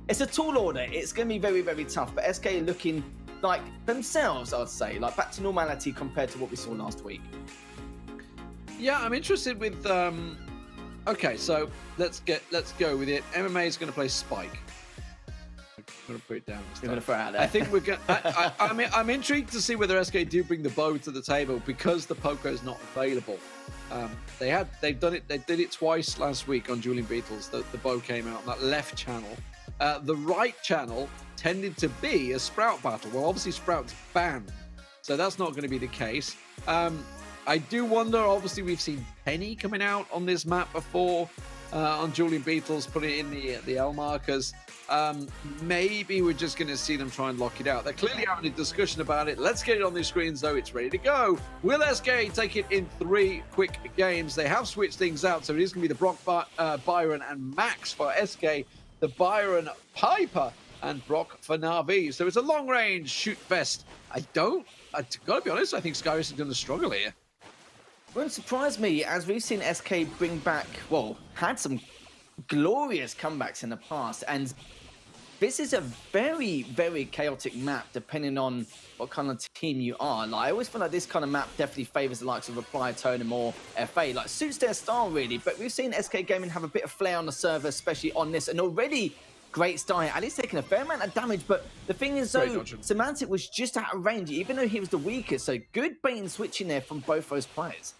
it's a tall order. It's going to be very, very tough, but SK are looking like themselves, I'd say, like back to normality compared to what we saw last week. Yeah, I'm interested with okay, so let's go with it. MMA is going to play Spike. I'm going to put it down. You're going to throw it out there. I think we're going. I'm intrigued to see whether SK do bring the bow to the table, because the Poco is not available. They've done it. They did it twice last week on Julian Beetles. The bow came out on that left channel. The right channel tended to be a Sprout battle. Well, obviously Sprout's banned, So that's not going to be the case. I do wonder, obviously, we've seen Penny coming out on this map before, on Julian Beetles, putting it in the L markers. Maybe we're just going to see them try and lock it out. They're clearly having a discussion about it. Let's get it on the screens, though. It's ready to go. Will SK take it in 3 quick games? They have switched things out, so it is going to be the Brock, Byron, and Max for SK, the Byron, Piper, and Brock for NaVi. So it's a long-range shoot fest. I gotta be honest, I think Skyrix is going to struggle here. Won't surprise me, as we've seen SK bring back, well, had some glorious comebacks in the past, and this is a very, very chaotic map depending on what kind of team you are. Like, I always feel like this kind of map definitely favors the likes of Reply, Totem, or FA. Like, suits their style, really, but we've seen SK Gaming have a bit of flair on the server, especially on this, and already great start. At least taking a fair amount of damage, but the thing is, though, Semantic was just out of range, even though he was the weakest, so good bait and switching there from both those players.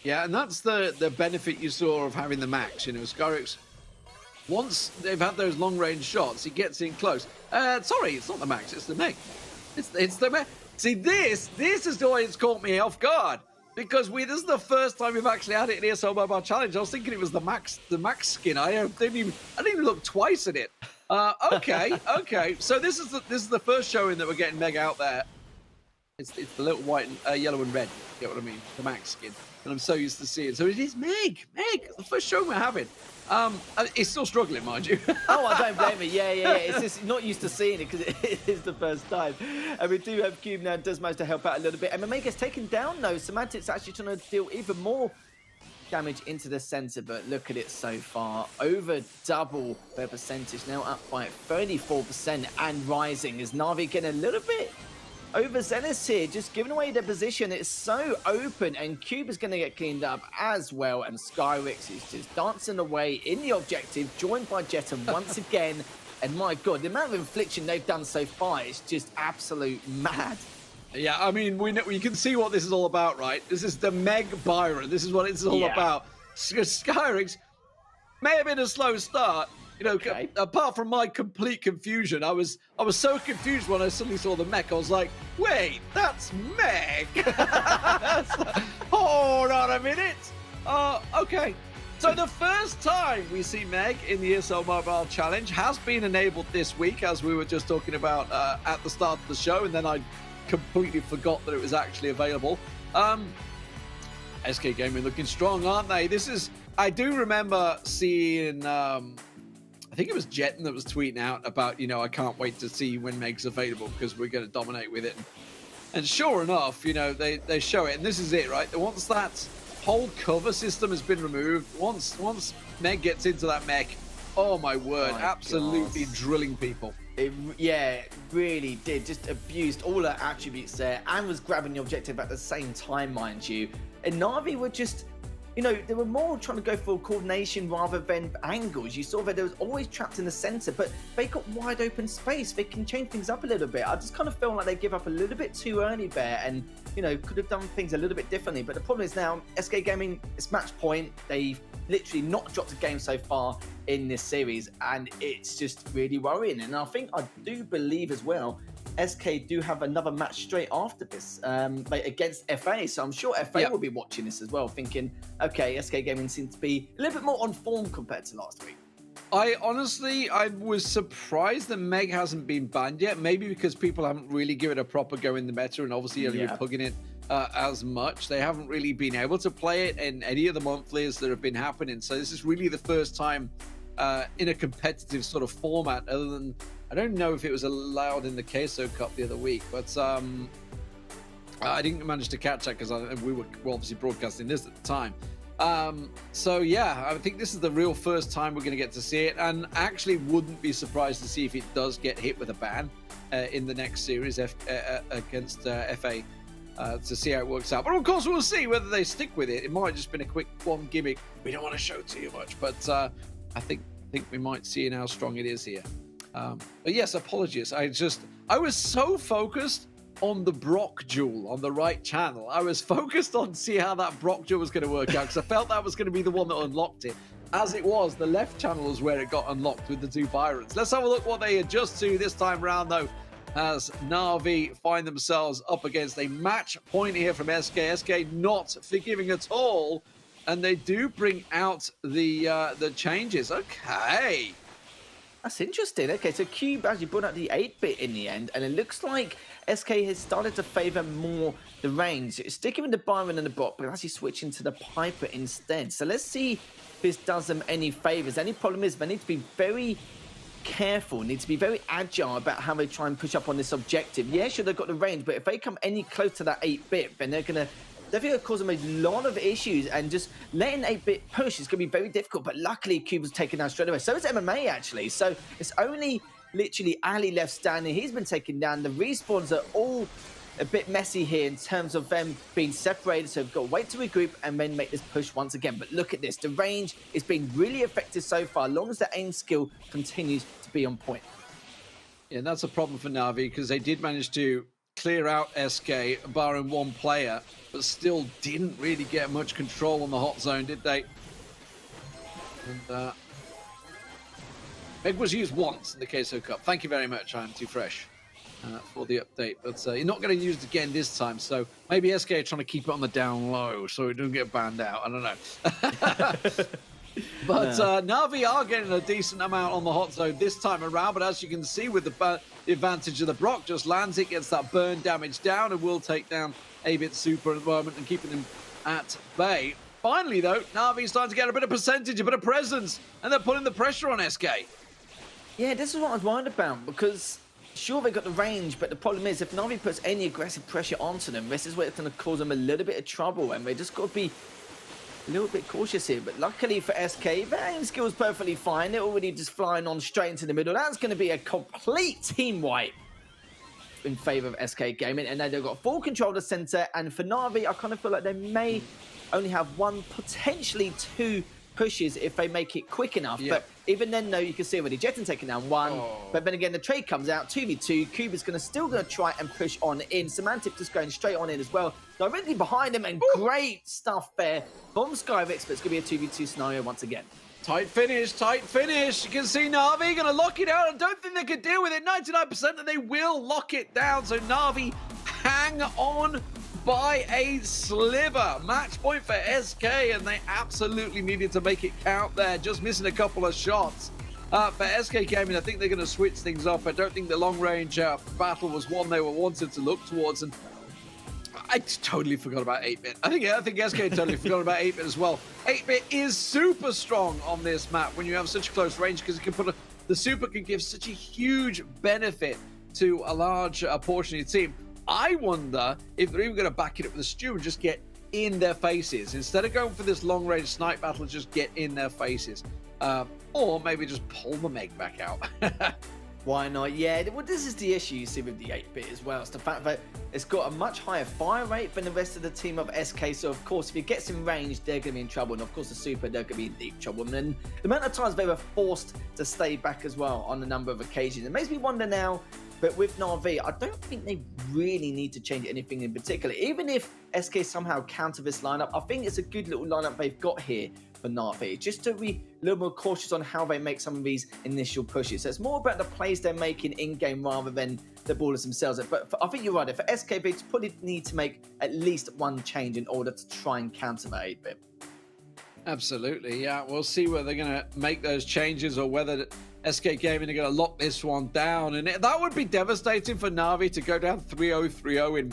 Yeah, and that's the benefit you saw of having the Max. You know, Skyrix, once they've had those long-range shots, he gets in close. Sorry, it's not the Max, it's the Meg. It's the Meg. See, this is why it's caught me off guard. Because this is the first time we've actually had it in ESL Mobile Challenge. I was thinking it was the Max skin. I didn't even look twice at it. Okay. So this is the first showing that we're getting Meg out there. It's the little white, yellow and red. You get what I mean? The Max skin. And I'm so used to seeing it. So it is Meg. The first show we're having. It's still struggling, mind you. Oh, I don't blame it. Yeah. It's just not used to seeing it because it is the first time. And we do have Cube now, does manage to help out a little bit. And MMA gets taken down, though. Semantic's actually trying to deal even more damage into the center, but look at it so far. Over double their percentage, now up by 34% and rising. Is NaVi getting a little bit overzealous here, just giving away their position? It's so open, and Cube is going to get cleaned up as well, and Skyrix is just dancing away in the objective, joined by Jeton once again. And my god, the amount of infliction they've done so far is just absolute mad. Yeah, I mean, we can see what this is all about, right? This is the Meg Byron. This is what it's all about. Skyrix may have been a slow start. You know, apart from my complete confusion, I was so confused when I suddenly saw the mech. I was like, wait, that's Meg. Hold on a minute. Okay. So the first time we see Meg in the ESL Mobile Challenge has been enabled this week, as we were just talking about at the start of the show, and then I completely forgot that it was actually available. SK Gaming looking strong, aren't they? I do remember seeing I think it was Jeton that was tweeting out about, you know, I can't wait to see when Meg's available because we're going to dominate with it. And sure enough, you know, they show it, and this is it, right? Once that whole cover system has been removed, once Meg gets into that mech, oh my word, absolutely drilling people. It really did. Just abused all her attributes there and was grabbing the objective at the same time, mind you. And NaVi were just, you know, they were more trying to go for coordination rather than angles. You saw that they was always trapped in the center, but they got wide open space. They can change things up a little bit. I just kind of feel like they give up a little bit too early there and, you know, could have done things a little bit differently. But the problem is now, SK Gaming, it's match point. They've literally not dropped a game so far in this series, and it's just really worrying. And I do believe as well, SK do have another match straight after this against FA, so I'm sure FA will be watching this as well, thinking, okay, SK Gaming seems to be a little bit more on form compared to last week. I was surprised that Meg hasn't been banned yet, maybe because people haven't really given it a proper go in the meta, and obviously you're plugging it as much. They haven't really been able to play it in any of the monthlies that have been happening, so this is really the first time in a competitive sort of format, other than, I don't know if it was allowed in the Queso Cup the other week, but I didn't manage to catch that because we were obviously broadcasting this at the time. So yeah, I think this is the real first time we're going to get to see it, and actually wouldn't be surprised to see if it does get hit with a ban in the next series against FA to see how it works out. But of course we'll see whether they stick with it. It might have just been a quick one gimmick. We don't want to show too much, but I think we might see how strong it is here. But yes, apologies. I was so focused on the Brock duel on the right channel. I was focused on see how that Brock duel was going to work out, because I felt that was going to be the one that unlocked it. As it was, the left channel was where it got unlocked with the two Byrons. Let's have a look what they adjust to this time round, though. as NaVi find themselves up against a match point here from SK. SK not forgiving at all, and they do bring out the changes. Okay. That's interesting. Okay, so Cube actually brought out the 8-bit in the end, and it looks like SK has started to favour more the range. Sticking with the Byron and the bot, but actually switching to the Piper instead. So let's see if this does them any favours. The only problem is they need to be very careful, need to be very agile about how they try and push up on this objective. Yeah, sure, they've got the range, but if they come any close to that 8-bit, then they're going to definitely cause them a lot of issues, and just letting 8-bit push is going to be very difficult. But luckily, Cube was taken down straight away. So is MMA, actually. So it's only literally Ali left standing. He's been taken down. The respawns are all a bit messy here in terms of them being separated. So we've got to wait to regroup and then make this push once again. But look at this. The range is being really effective so far, as long as the aim skill continues to be on point. Yeah, and that's a problem for NaVi, because they did manage to clear out SK, barring one player, but still didn't really get much control on the hot zone, did they? And Meg was used once in the Queso Cup. Thank you very much, I'm Too Fresh, for the update. But you're not going to use it again this time, so maybe SK are trying to keep it on the down low so it doesn't get banned out. I don't know. But NaVi are getting a decent amount on the hot zone this time around. But as you can see, with the advantage of the Brock, just lands it, gets that burn damage down, and will take down 8-bit Super at the moment and keeping them at bay. Finally, though, NaVi's starting to get a bit of percentage, a bit of presence, and they're putting the pressure on SK. Yeah, this is what I was worried about, because sure, they got the range, but the problem is if NaVi puts any aggressive pressure onto them, this is where it's going to cause them a little bit of trouble, and they just got to be a little bit cautious here. But luckily for SK, their aim skill is perfectly fine. They're already just flying on straight into the middle. That's going to be a complete team wipe in favour of SK Gaming, and now they've got full control of the centre. And for NaVi, I kind of feel like they may only have one, potentially two pushes if they make it quick enough. Yep. But even then, no, you can see already Jetton taking down one. But then again, the trade comes out 2v2. Cube is still going to try and push on in. Semantic just going straight on in as well, directly behind him, and great stuff there from Skyvix. But it's going to be a 2v2 scenario once again. Tight finish, tight finish. You can see NaVi going to lock it out. I don't think they could deal with it. 99% that they will lock it down. So NaVi hang on by a sliver. Match point for SK, and they absolutely needed to make it count there. Just missing a couple of shots. For SK Gaming, I think they're going to switch things up. I don't think the long-range battle was one they were wanted to look towards. And I totally forgot about 8-bit. I think SK totally forgot about 8-bit as well. 8-bit is super strong on this map when you have such close range, because it can put the super can give such a huge benefit to a large portion of your team. I wonder if they're even going to back it up with a stew and just get in their faces. Instead of going for this long-range snipe battle, just get in their faces. Or maybe just pull the Meg back out. Why not? Yeah, well, this is the issue you see with the 8-bit as well. It's the fact that it's got a much higher fire rate than the rest of the team of SK. So, of course, if it gets in range, they're going to be in trouble. And, of course, the Super, they're going to be in deep trouble. And the amount of times they were forced to stay back as well on a number of occasions. It makes me wonder now, but with NaVi, I don't think they really need to change anything in particular. Even if SK somehow counter this lineup, I think it's a good little lineup they've got here for NaVi, just to be a little more cautious on how they make some of these initial pushes. So it's more about the plays they're making in-game rather than the ballers themselves. But I think you're right. For SK, they probably need to make at least one change in order to try and counter the 8-bit. Absolutely, yeah. We'll see whether they're going to make those changes or whether SK Gaming are going to lock this one down. And that would be devastating for NaVi to go down 3-0, 3-0 in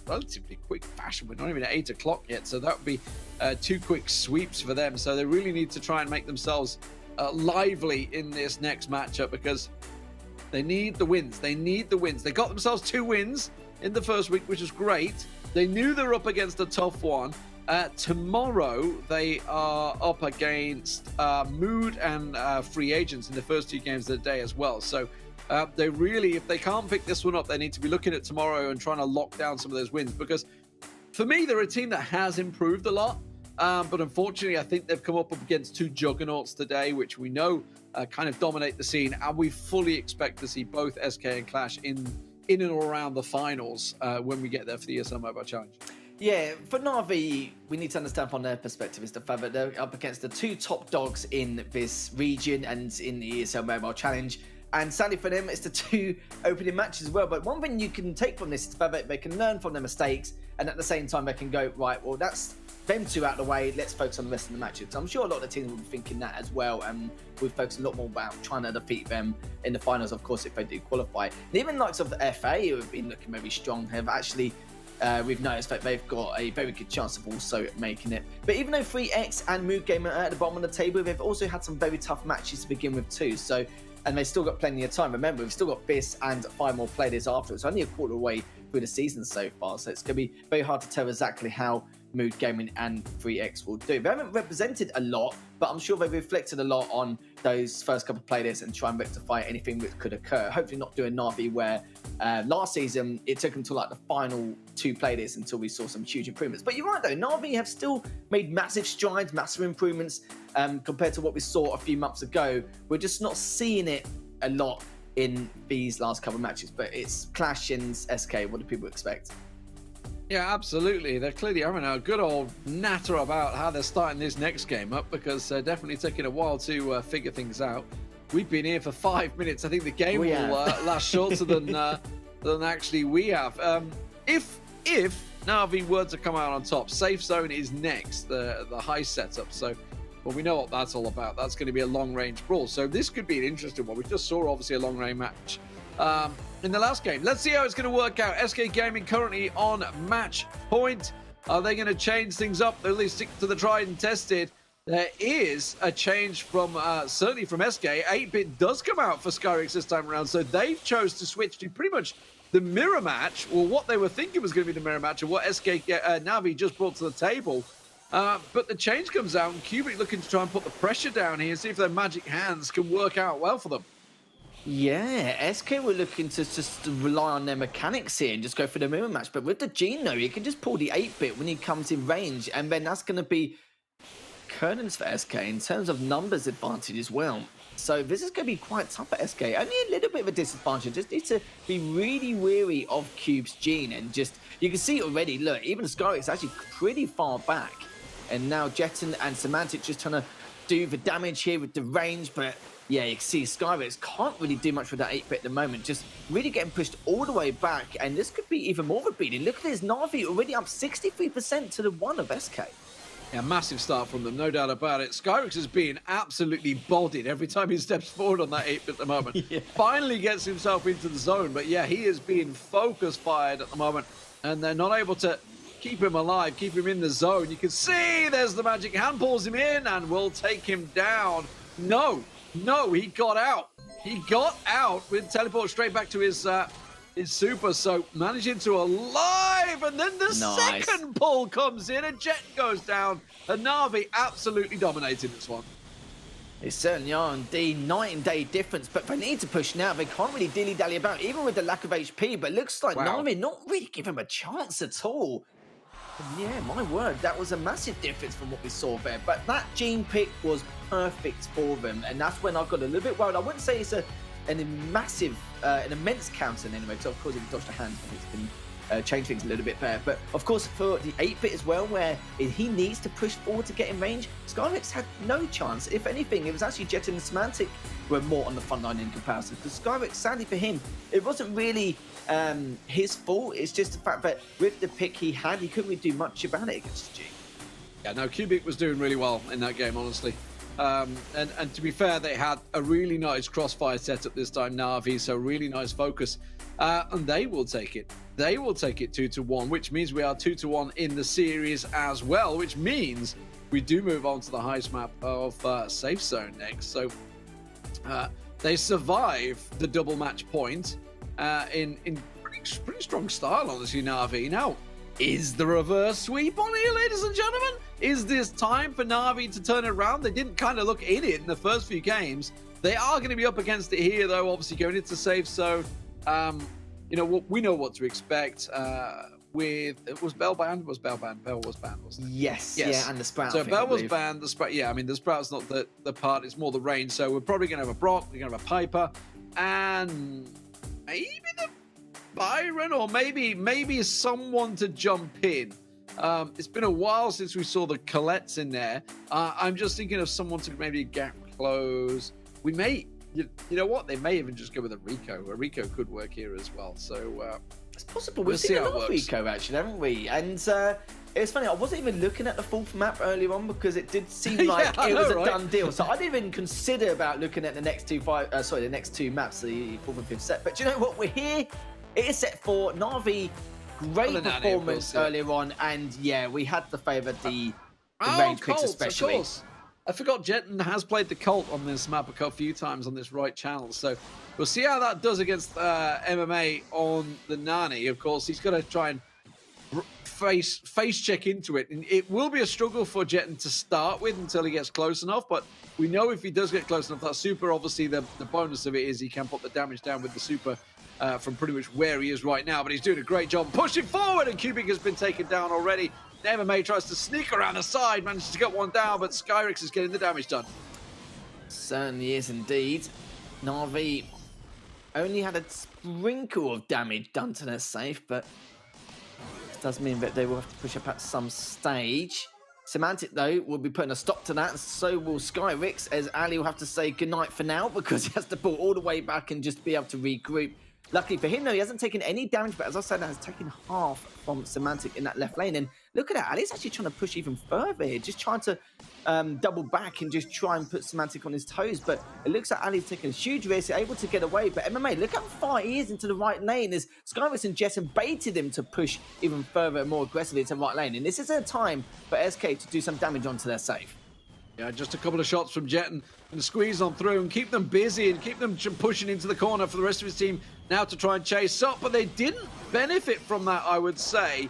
relatively quick fashion. We're not even at 8 o'clock yet, so that would be 2 quick sweeps for them. So they really need to try and make themselves lively in this next matchup, because they need the wins. They need the wins. They got themselves 2 wins in the first week, which is great. They knew they were up against a tough one. Tomorrow, they are up against Mood and Free Agents in the first 2 games of the day as well. So they really, if they can't pick this one up, they need to be looking at tomorrow and trying to lock down some of those wins. Because for me, they're a team that has improved a lot. But unfortunately, I think they've come up against 2 juggernauts today, which we know kind of dominate the scene. And we fully expect to see both SK and Clash in and around the finals when we get there for the ESL Mobile Challenge. Yeah, for NaVi, we need to understand from their perspective is the fact that they're up against the 2 top dogs in this region and in the ESL Mobile Challenge. And sadly for them, it's the 2 opening matches as well. But one thing you can take from this is that they can learn from their mistakes, and at the same time they can go, right, well, that's them 2 out of the way, let's focus on the rest of the matches. So I'm sure a lot of the teams will be thinking that as well, and we'll focus a lot more about trying to defeat them in the finals, of course, if they do qualify. And even likes of the FA, who have been looking very strong, have actually we've noticed that they've got a very good chance of also making it. But even though 3X and Mood Gamer are at the bottom of the table, they've also had some very tough matches to begin with too. So, and they've still got plenty of time. Remember, we've still got this and 5 more players after. It's only a quarter away through the season so far. So it's going to be very hard to tell exactly how Mood Gaming and 3X will do. They haven't represented a lot, but I'm sure they've reflected a lot on those first couple of playlists and try and rectify anything that could occur. Hopefully not doing NaVi where last season it took until like the final 2 playlists until we saw some huge improvements. But you're right though, NaVi have still made massive strides, massive improvements compared to what we saw a few months ago. We're just not seeing it a lot in these last couple of matches, but it's Clash and SK. What do people expect? Yeah, absolutely. They're clearly having a good old natter about how they're starting this next game up, because they're definitely taking a while to figure things out. We've been here for 5 minutes. I think the game will last shorter than actually we have. If NaVi were to come out on top, Safe Zone is next, the high setup. So, well, we know what that's all about. That's going to be a long-range brawl. So this could be an interesting one. We just saw, obviously, a long-range match in the last game. Let's see how it's going to work out. SK Gaming currently on match point. Are they going to change things up? At least stick to the tried and tested. There is a change from, certainly from SK. 8-Bit does come out for Skyrix this time around, so they've chose to switch to pretty much the mirror match, or what they were thinking was going to be the mirror match, of what SK NaVi just brought to the table. But the change comes out, and Cubic looking to try and put the pressure down here, see if their magic hands can work out well for them. Yeah, SK were looking to just rely on their mechanics here and just go for the mirror match. But with the Geno, he can just pull the 8-Bit when he comes in range, and then that's going to be curtains for SK in terms of numbers advantage as well. So this is going to be quite tough for SK. Only a little bit of a disadvantage. Just need to be really wary of Cube's Gene, and just, you can see already, look, even Skyrix is actually pretty far back. And now Jetton and Semantic just trying to do the damage here with the range, but yeah, you can see Skyrix can't really do much with that 8-Bit at the moment, just really getting pushed all the way back, and this could be even more of a beating. Look at this, NaVi already up 63% to the 1 of SK. Yeah, massive start from them, no doubt about it. Skyrix is being absolutely bodied every time he steps forward on that 8-Bit at the moment. Yeah. Finally gets himself into the zone, but yeah, he is being focus fired at the moment, and they're not able to keep him alive, keep him in the zone. You can see there's the magic hand, pulls him in, and will take him down. No, he got out. He got out with teleport straight back to his super, so managing to alive, and then the second pull comes in, and Jet goes down, and NaVi absolutely dominated this one. They certainly are indeed. Night and day difference, but they need to push now. They can't really dilly-dally about, even with the lack of HP, but it looks like NaVi not really give him a chance at all. And yeah, my word, that was a massive difference from what we saw there, but that Gene pick was perfect for them, and that's when I got a little bit worried. I wouldn't say it's an immense counter anyway, because of course if you dodge the hands, it can change things a little bit there. But of course for the 8-Bit as well, where he needs to push forward to get in range, Skyrix had no chance. If anything, it was actually Jet and Semantic were more on the front line in comparison. Because Skyrix, sadly for him, it wasn't really his fault. It's just the fact that with the pick he had, he couldn't really do much about it against G. Yeah, no, Cubic was doing really well in that game, honestly. And to be fair, they had a really nice crossfire setup this time, NaVi, so really nice focus. And they will take it. They will take it 2-1, which means we are 2-1 in the series as well, which means we do move on to the highest map of Safe Zone next. So they survive the double match point in pretty strong style, honestly, NaVi. Now, is the reverse sweep on here, ladies and gentlemen? Is this time for NaVi to turn it around? They didn't kind of look in it in the first few games. They are going to be up against it here, though, obviously going into Safe Zone. You know, we know what to expect was Bell banned? Bell was banned, wasn't it? Yes. Yeah, and the Sprout. So Bell was banned, the Sprout, yeah, I mean, the Sprout's not the part, it's more the range. So we're probably going to have a Brock, we're going to have a Piper, and maybe the Byron, or maybe someone to jump in. It's been a while since we saw the Colette's in there. I'm just thinking of someone to maybe gap close. We may you know what? They may even just go with a Rico. A Rico could work here as well. So it's possible. we'll We've see seen how a it lot of works. Rico, actually, haven't we? And it's funny, I wasn't even looking at the fourth map earlier on because it did seem like Yeah, it was I know, a right? done deal. So I didn't even consider about looking at the next two maps, the fourth and fifth set. But do you know what? We're here. It is set 4. NaVi, great Well, the Nani, of performance course, yeah. earlier on. And yeah, we had to favour the Oh, range picks Colt, especially. of course. I forgot Jetton has played the Colt on this map a few times on this right channel. So we'll see how that does against MMA on the Nani. Of course, he's got to try and face check into it. And it will be a struggle for Jetton to start with until he gets close enough. But we know if he does get close enough, that super, obviously, the bonus of it is he can put the damage down with the super from pretty much where he is right now. But he's doing a great job pushing forward, and Cubic has been taken down already. MMA tries to sneak around the side, manages to get one down, but Skyrix is getting the damage done. Certainly is indeed. NaVi only had a sprinkle of damage done to their safe, but this does mean that they will have to push up at some stage. Semantic, though, will be putting a stop to that, and so will Skyrix, as Ali will have to say goodnight for now because he has to pull all the way back and just be able to regroup. Luckily for him, though, he hasn't taken any damage, but as I said, has taken half from Semantic in that left lane. And look at that, Ali's actually trying to push even further here, just trying to double back and just try and put Semantic on his toes. But it looks like Ali's taking a huge risk, able to get away. But MMA, look how far he is into the right lane as Skyrix and Jetton baited him to push even further and more aggressively into the right lane. And this is a time for SK to do some damage onto their safe. Yeah, just a couple of shots from Jetton and squeeze on through and keep them busy and keep them pushing into the corner for the rest of his team now to try and chase up. But they didn't benefit from that, I would say.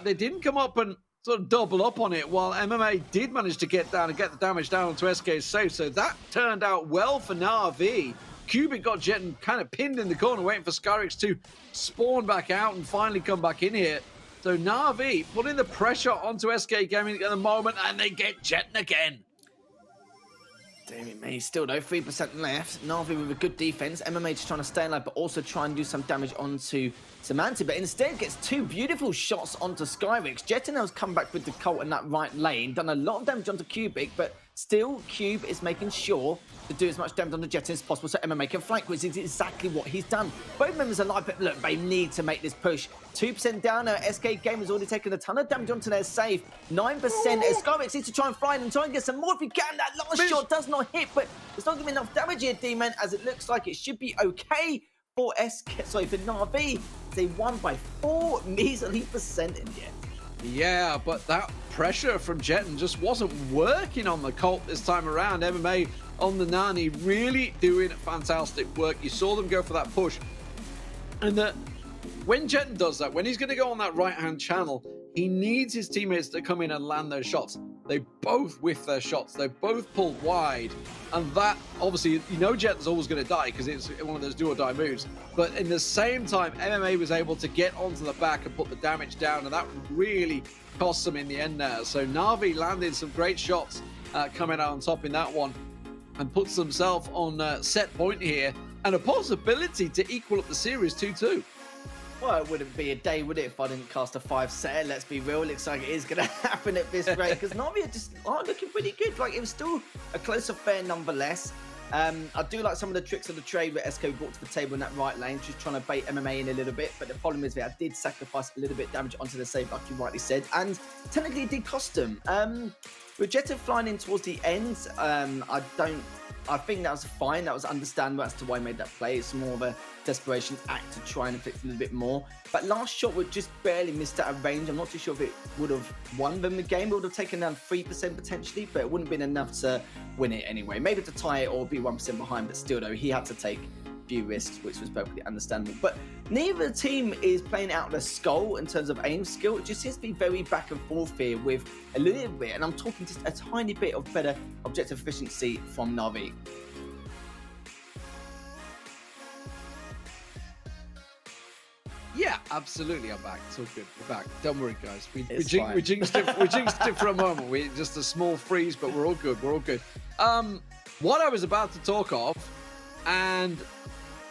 They didn't come up and sort of double up on it, while MMA did manage to get down and get the damage down onto SK's safe. So that turned out well for NaVi. Cubic got Jetton kind of pinned in the corner, waiting for Skyrix to spawn back out and finally come back in here. So NaVi putting the pressure onto SK Gaming at the moment, and they get Jetton again. Damn it, mate. Still though, 3% left. NaVi with a good defense. MMA just trying to stay alive, but also try and do some damage onto Semantic. But instead gets two beautiful shots onto Skyrix. Jetton has come back with the Colt in that right lane. Done a lot of damage onto Cubic, but still Cube is making sure to do as much damage onto Jetton as possible so MMA can flank, which is exactly what he's done. Both members are alive, but look, they need to make this push. 2% down now. SK Game has already taken a ton of damage onto their safe. 9% as Skyrix needs to try and fly and try and get some more if he can. That last shot does not hit, but it's not giving enough damage here, D-Man, as it looks like it should be okay for for NaVi. They won by 4 measly percent in the end. Yeah, but that pressure from Jetton just wasn't working on the Colt this time around. MMA on the Nani really doing fantastic work. You saw them go for that push. And that when Jetton does that, when he's going to go on that right-hand channel, he needs his teammates to come in and land those shots. They both whiff their shots. They both pulled wide. And that, obviously, you know Jetton's always going to die because it's one of those do or die moves. But in the same time, MMA was able to get onto the back and put the damage down. And that really cost them in the end there. So NaVi landed some great shots coming out on top in that one and puts themselves on set point here. And a possibility to equal up the series 2-2. Well, it wouldn't be a day, would it, if I didn't cast a 5-setter? Let's be real. Looks like it is going to happen at this rate because NaVi are just looking pretty good. Like, it was still a close affair nonetheless. I do like some of the tricks of the trade that SK brought to the table in that right lane, just trying to bait MMA in a little bit. But the problem is that I did sacrifice a little bit of damage onto the save, like you rightly said. And technically, it did cost them. With Jetton flying in towards the end, I think that was fine. That was understandable as to why he made that play. It's more of a desperation act to try and inflict a little bit more. But last shot would just barely missed out of range. I'm not too sure if it would have won them the game. It would have taken down 3% potentially, but it wouldn't have been enough to win it anyway. Maybe to tie it or be 1% behind, but still though, he had to take few risks, which was perfectly understandable. But neither team is playing out their skull in terms of aim skill. It just seems to be very back and forth here with a little bit, and I'm talking just a tiny bit of better objective efficiency from NaVi. Yeah, absolutely. I'm back. It's all good. We're back. Don't worry, guys. We fine. jinxed it for a moment. We just a small freeze, but we're all good. We're all good. What I was about to talk of, and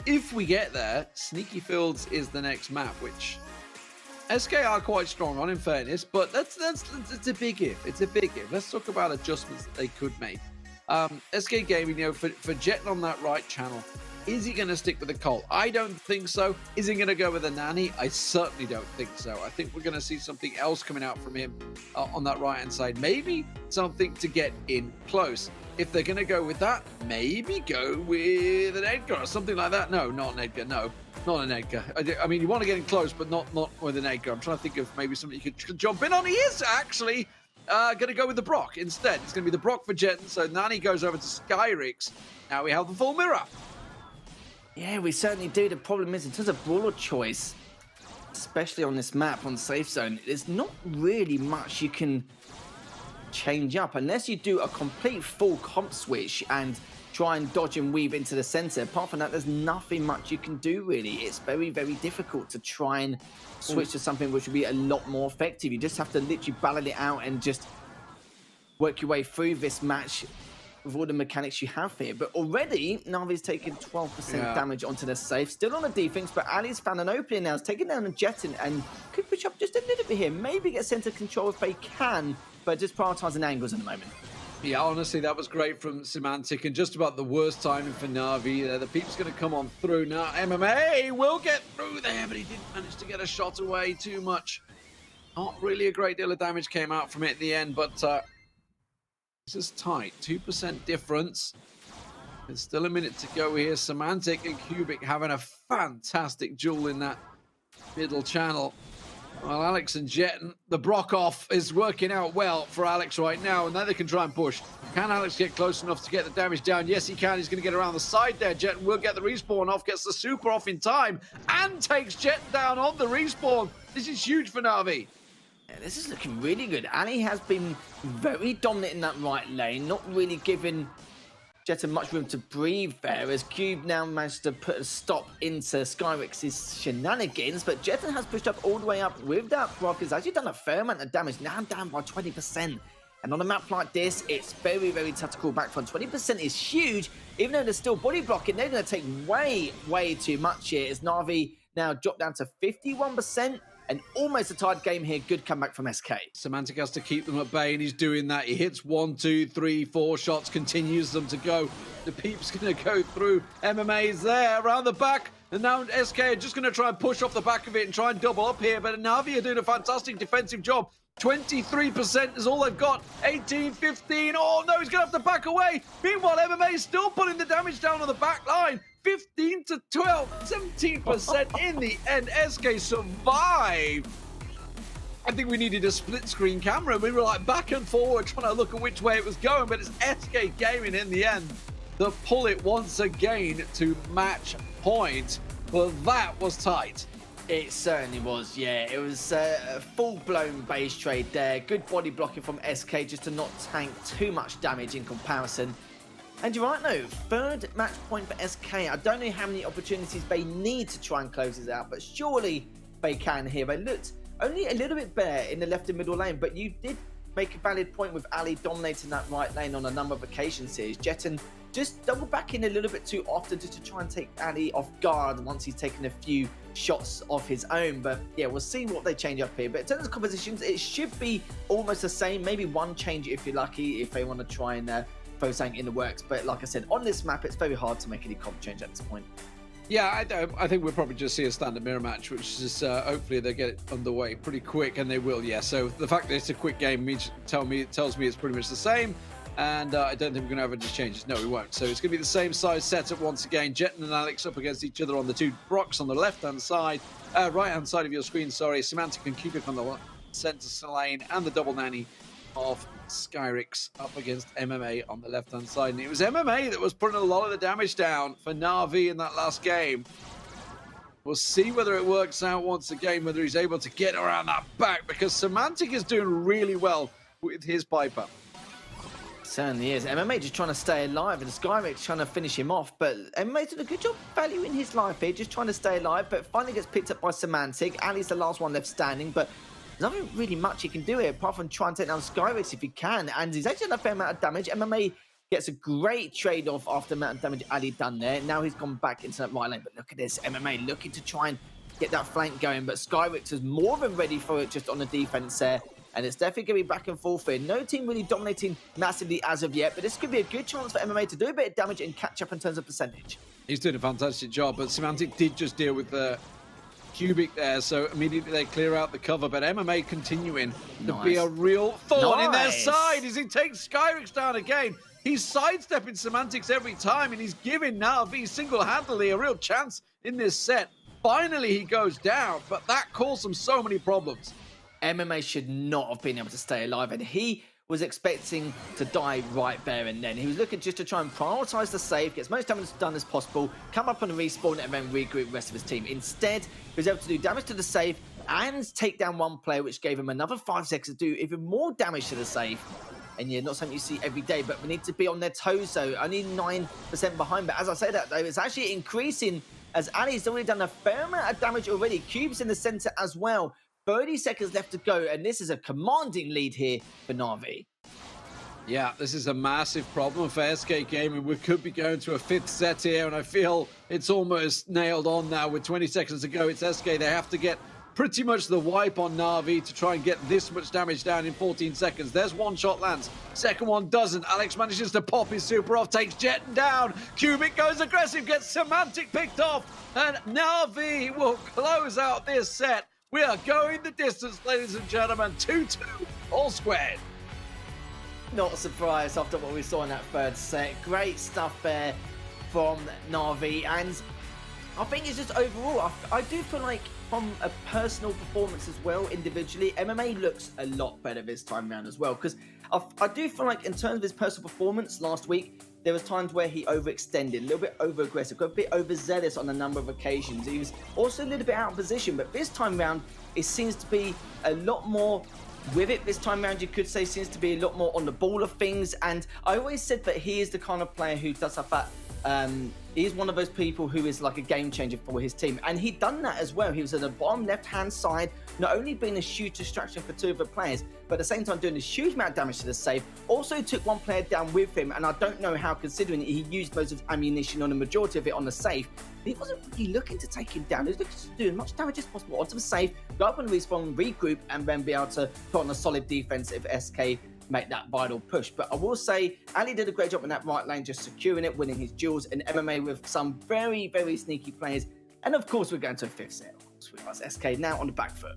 if we get there, Sneaky Fields is the next map, which SK are quite strong on, in fairness. But it's a big if. It's a big if. Let's talk about adjustments that they could make. SK Gaming, for Jet on that right channel, is he going to stick with the Colt? I don't think so. Is he going to go with a Nanny? I certainly don't think so. I think we're going to see something else coming out from him on that right-hand side. Maybe something to get in close. If they're going to go with that, maybe go with an Edgar or something like that. No, not an Edgar. No, not an Edgar. I mean, you want to get in close, but not with an Edgar. I'm trying to think of maybe something you could jump in on. He is actually going to go with the Brock instead. It's going to be the Brock for Jet. So Nanny goes over to Skyrix. Now we have the full mirror. Yeah, we certainly do. The problem is, in terms of brawler choice, especially on this map, on Safe Zone, there's not really much you can change up unless you do a complete full comp switch and try and dodge and weave into the center. Apart from that, there's nothing much you can do, really. It's very, very difficult to try and switch to something which would be a lot more effective. You just have to literally ballot it out and just work your way through this match with all the mechanics you have here. But already, NaVi's taken 12% damage onto the safe. Still on the defense, but Ali's found an opening now. He's taking down a Jet and could push up just a little bit here. Maybe get center control if they can, but just prioritizing angles at the moment. Yeah, honestly, that was great from Semantic, and just about the worst timing for NaVi. The peep's going to come on through now. MMA will get through there, but he didn't manage to get a shot away too much. Not really a great deal of damage came out from it at the end, but this is tight. 2% difference. There's still a minute to go here. Semantic and Cubic having a fantastic duel in that middle channel. Well, Alex and Jet, the Brock off is working out well for Alex right now, and now they can try and push. Can Alex get close enough to get the damage down? Yes, he can. He's going to get around the side there. Jet will get the respawn off, gets the super off in time, and takes Jet down on the respawn. This is huge for NaVi. Yeah, this is looking really good. Ali has been very dominant in that right lane, not really giving Jet much room to breathe there, as Cube now managed to put a stop into Skyrix's shenanigans, but Jeton has pushed up all the way up with that Brock. Has actually done a fair amount of damage, now down by 20%. And on a map like this, it's very, very tough to call back from. 20% is huge, even though they're still body blocking. They're going to take way, way too much here, as NaVi now dropped down to 51%. And almost a tied game here. Good comeback from SK. Semantic has to keep them at bay, and he's doing that. He hits 1, 2, 3, 4 shots, continues them to go. The peep's going to go through. MMA's there around the back. And now SK are just going to try and push off the back of it and try and double up here. But NaVi are doing a fantastic defensive job. 23% is all they've got. 18, 15. Oh, no, he's going to have to back away. Meanwhile, MMA is still putting the damage down on the back line. 15 to 12, 17% in the end. SK survived. I think we needed a split screen camera. We were like back and forward trying to look at which way it was going, but it's SK Gaming in the end that pull it once again to match point. Well, that was tight. It certainly was, yeah. It was a full-blown base trade there. Good body blocking from SK just to not tank too much damage in comparison. And you're right, no, third match point for SK. I don't know how many opportunities they need to try and close this out, but surely they can here. They looked only a little bit bare in the left and middle lane, but you did make a valid point with Ali dominating that right lane on a number of occasions here. Jeton just double back in a little bit too often just to try and take Ali off guard once he's taken a few shots of his own. But yeah, we'll see what they change up here. But in terms of compositions, it should be almost the same. Maybe one change if you're lucky, if they want to try and throw something in the works. But like I said, on this map, it's very hard to make any comp change at this point. Yeah, I think we'll probably just see a standard mirror match, which is hopefully they get it underway pretty quick, and they will, yeah. So the fact that it's a quick game tells me it's pretty much the same, and I don't think we're going to have any changes. No, we won't. So it's going to be the same size setup once again. Jeton and Alex up against each other on the two Brocks on the left-hand side, right-hand side of your screen, sorry. Semantic and Cubic on the center lane, and the double nanny of Skyrix up against MMA on the left-hand side. And it was MMA that was putting a lot of the damage down for NaVi in that last game. We'll see whether it works out once again, whether he's able to get around that back, because Semantic is doing really well with his Piper. Certainly is. MMA just trying to stay alive, and Skyrix trying to finish him off, but MMA's done a good job valuing his life here, just trying to stay alive, but finally gets picked up by Semantic. Ali's the last one left standing, but there's nothing really much he can do here apart from try and take down Skyrix if he can, and he's actually done a fair amount of damage. MMA gets a great trade-off after the amount of damage Ali done there. Now he's gone back into that right lane, but look at this. MMA looking to try and get that flank going, but Skyrix is more than ready for it just on the defense there. and it's definitely going to be back and forth here. No team really dominating massively as of yet, but this could be a good chance for MMA to do a bit of damage and catch up in terms of percentage. He's doing a fantastic job, but Semantic did just deal with the Cubic there, so immediately they clear out the cover, but MMA continuing to be a real thorn in their side as he takes Skyrix down again. He's sidestepping Semantics every time, and he's giving NaVi single-handedly a real chance in this set. Finally, he goes down, but that caused him so many problems. MMA should not have been able to stay alive, and he was expecting to die right there and then. He was looking just to try and prioritize the save, get as much damage done as possible, come up on a respawn, and then regroup the rest of his team. Instead, he was able to do damage to the save and take down one player, which gave him another 5 seconds to do even more damage to the save. And yeah, not something you see every day, but we need to be on their toes, so only 9% behind. But as I say that, though, it's actually increasing as Ali's already done a fair amount of damage already. Cube's in the center as well. 30 seconds left to go, and this is a commanding lead here for NaVi. Yeah, this is a massive problem for SK Gaming. We could be going to a 5th set here, and I feel it's almost nailed on now with 20 seconds to go. It's SK. They have to get pretty much the wipe on NaVi to try and get this much damage down in 14 seconds. There's one shot lands. Second one doesn't. Alex manages to pop his super off, takes Jet down. Cubic goes aggressive, gets Semantic picked off, and NaVi will close out this set. We are going the distance, ladies and gentlemen. 2-2, all squared. Not surprised after what we saw in that third set. Great stuff there from NaVi, and I think it's just overall, I do feel like from a personal performance as well, individually, MMA looks a lot better this time around as well, because I do feel like in terms of his personal performance last week, there was times where he overextended, a little bit over-aggressive, got a bit overzealous on a number of occasions. He was also a little bit out of position, but this time around, it seems to be a lot more with it. This time around, you could say, seems to be a lot more on the ball of things, and I always said that he is the kind of player who does have that he's one of those people who is like a game changer for his team, and he'd done that as well. He was at the bottom left hand side, not only being a huge distraction for 2 of the players, but at the same time doing a huge amount of damage to the save. Also took one player down with him, and I don't know how, considering he used most of his ammunition on the majority of it on the save. He wasn't really looking to take him down. He was looking to do as much damage as possible onto the save, go up and respawn, regroup, and then be able to put on a solid defense if SK make that vital push. But I will say, Ali did a great job in that right lane, just securing it, winning his duels, and MMA with some very, very sneaky players. And of course, we're going to a 5th set. Of course, we have SK now on the back foot.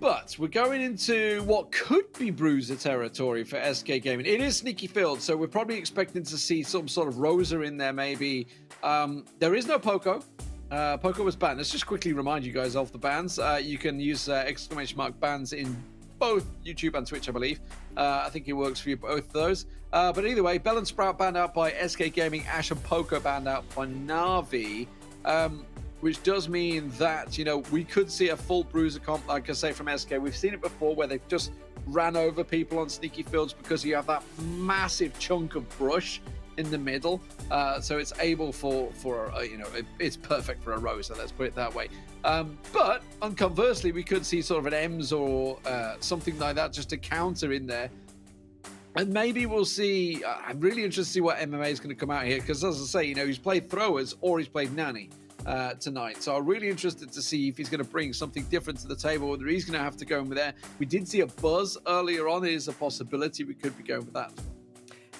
But we're going into what could be bruiser territory for SK Gaming. It is sneaky field, so we're probably expecting to see some sort of Rosa in there, maybe. There is no Poco. Poco was banned. Let's just quickly remind you guys of the bans. You can use exclamation mark bans in both YouTube and Twitch, I believe. I think it works for you, both of those. But either way, Bell and Sprout banned out by SK Gaming, Ash and Poco banned out by NaVi, which does mean that, you know, we could see a full bruiser comp, like I say, from SK. We've seen it before where they've just ran over people on sneaky fields because you have that massive chunk of brush in the middle, so it's able for you know, it's perfect for a Rosa, let's put it that way. But conversely, we could see sort of an Ems or something like that just to counter in there, and maybe we'll see. I'm really interested to see what MMA is going to come out here, because as I say, you know, he's played throwers or he's played Nani tonight, so I'm really interested to see if he's going to bring something different to the table, whether he's going to have to go in with there. We did see a buzz earlier on. It is a possibility we could be going with that.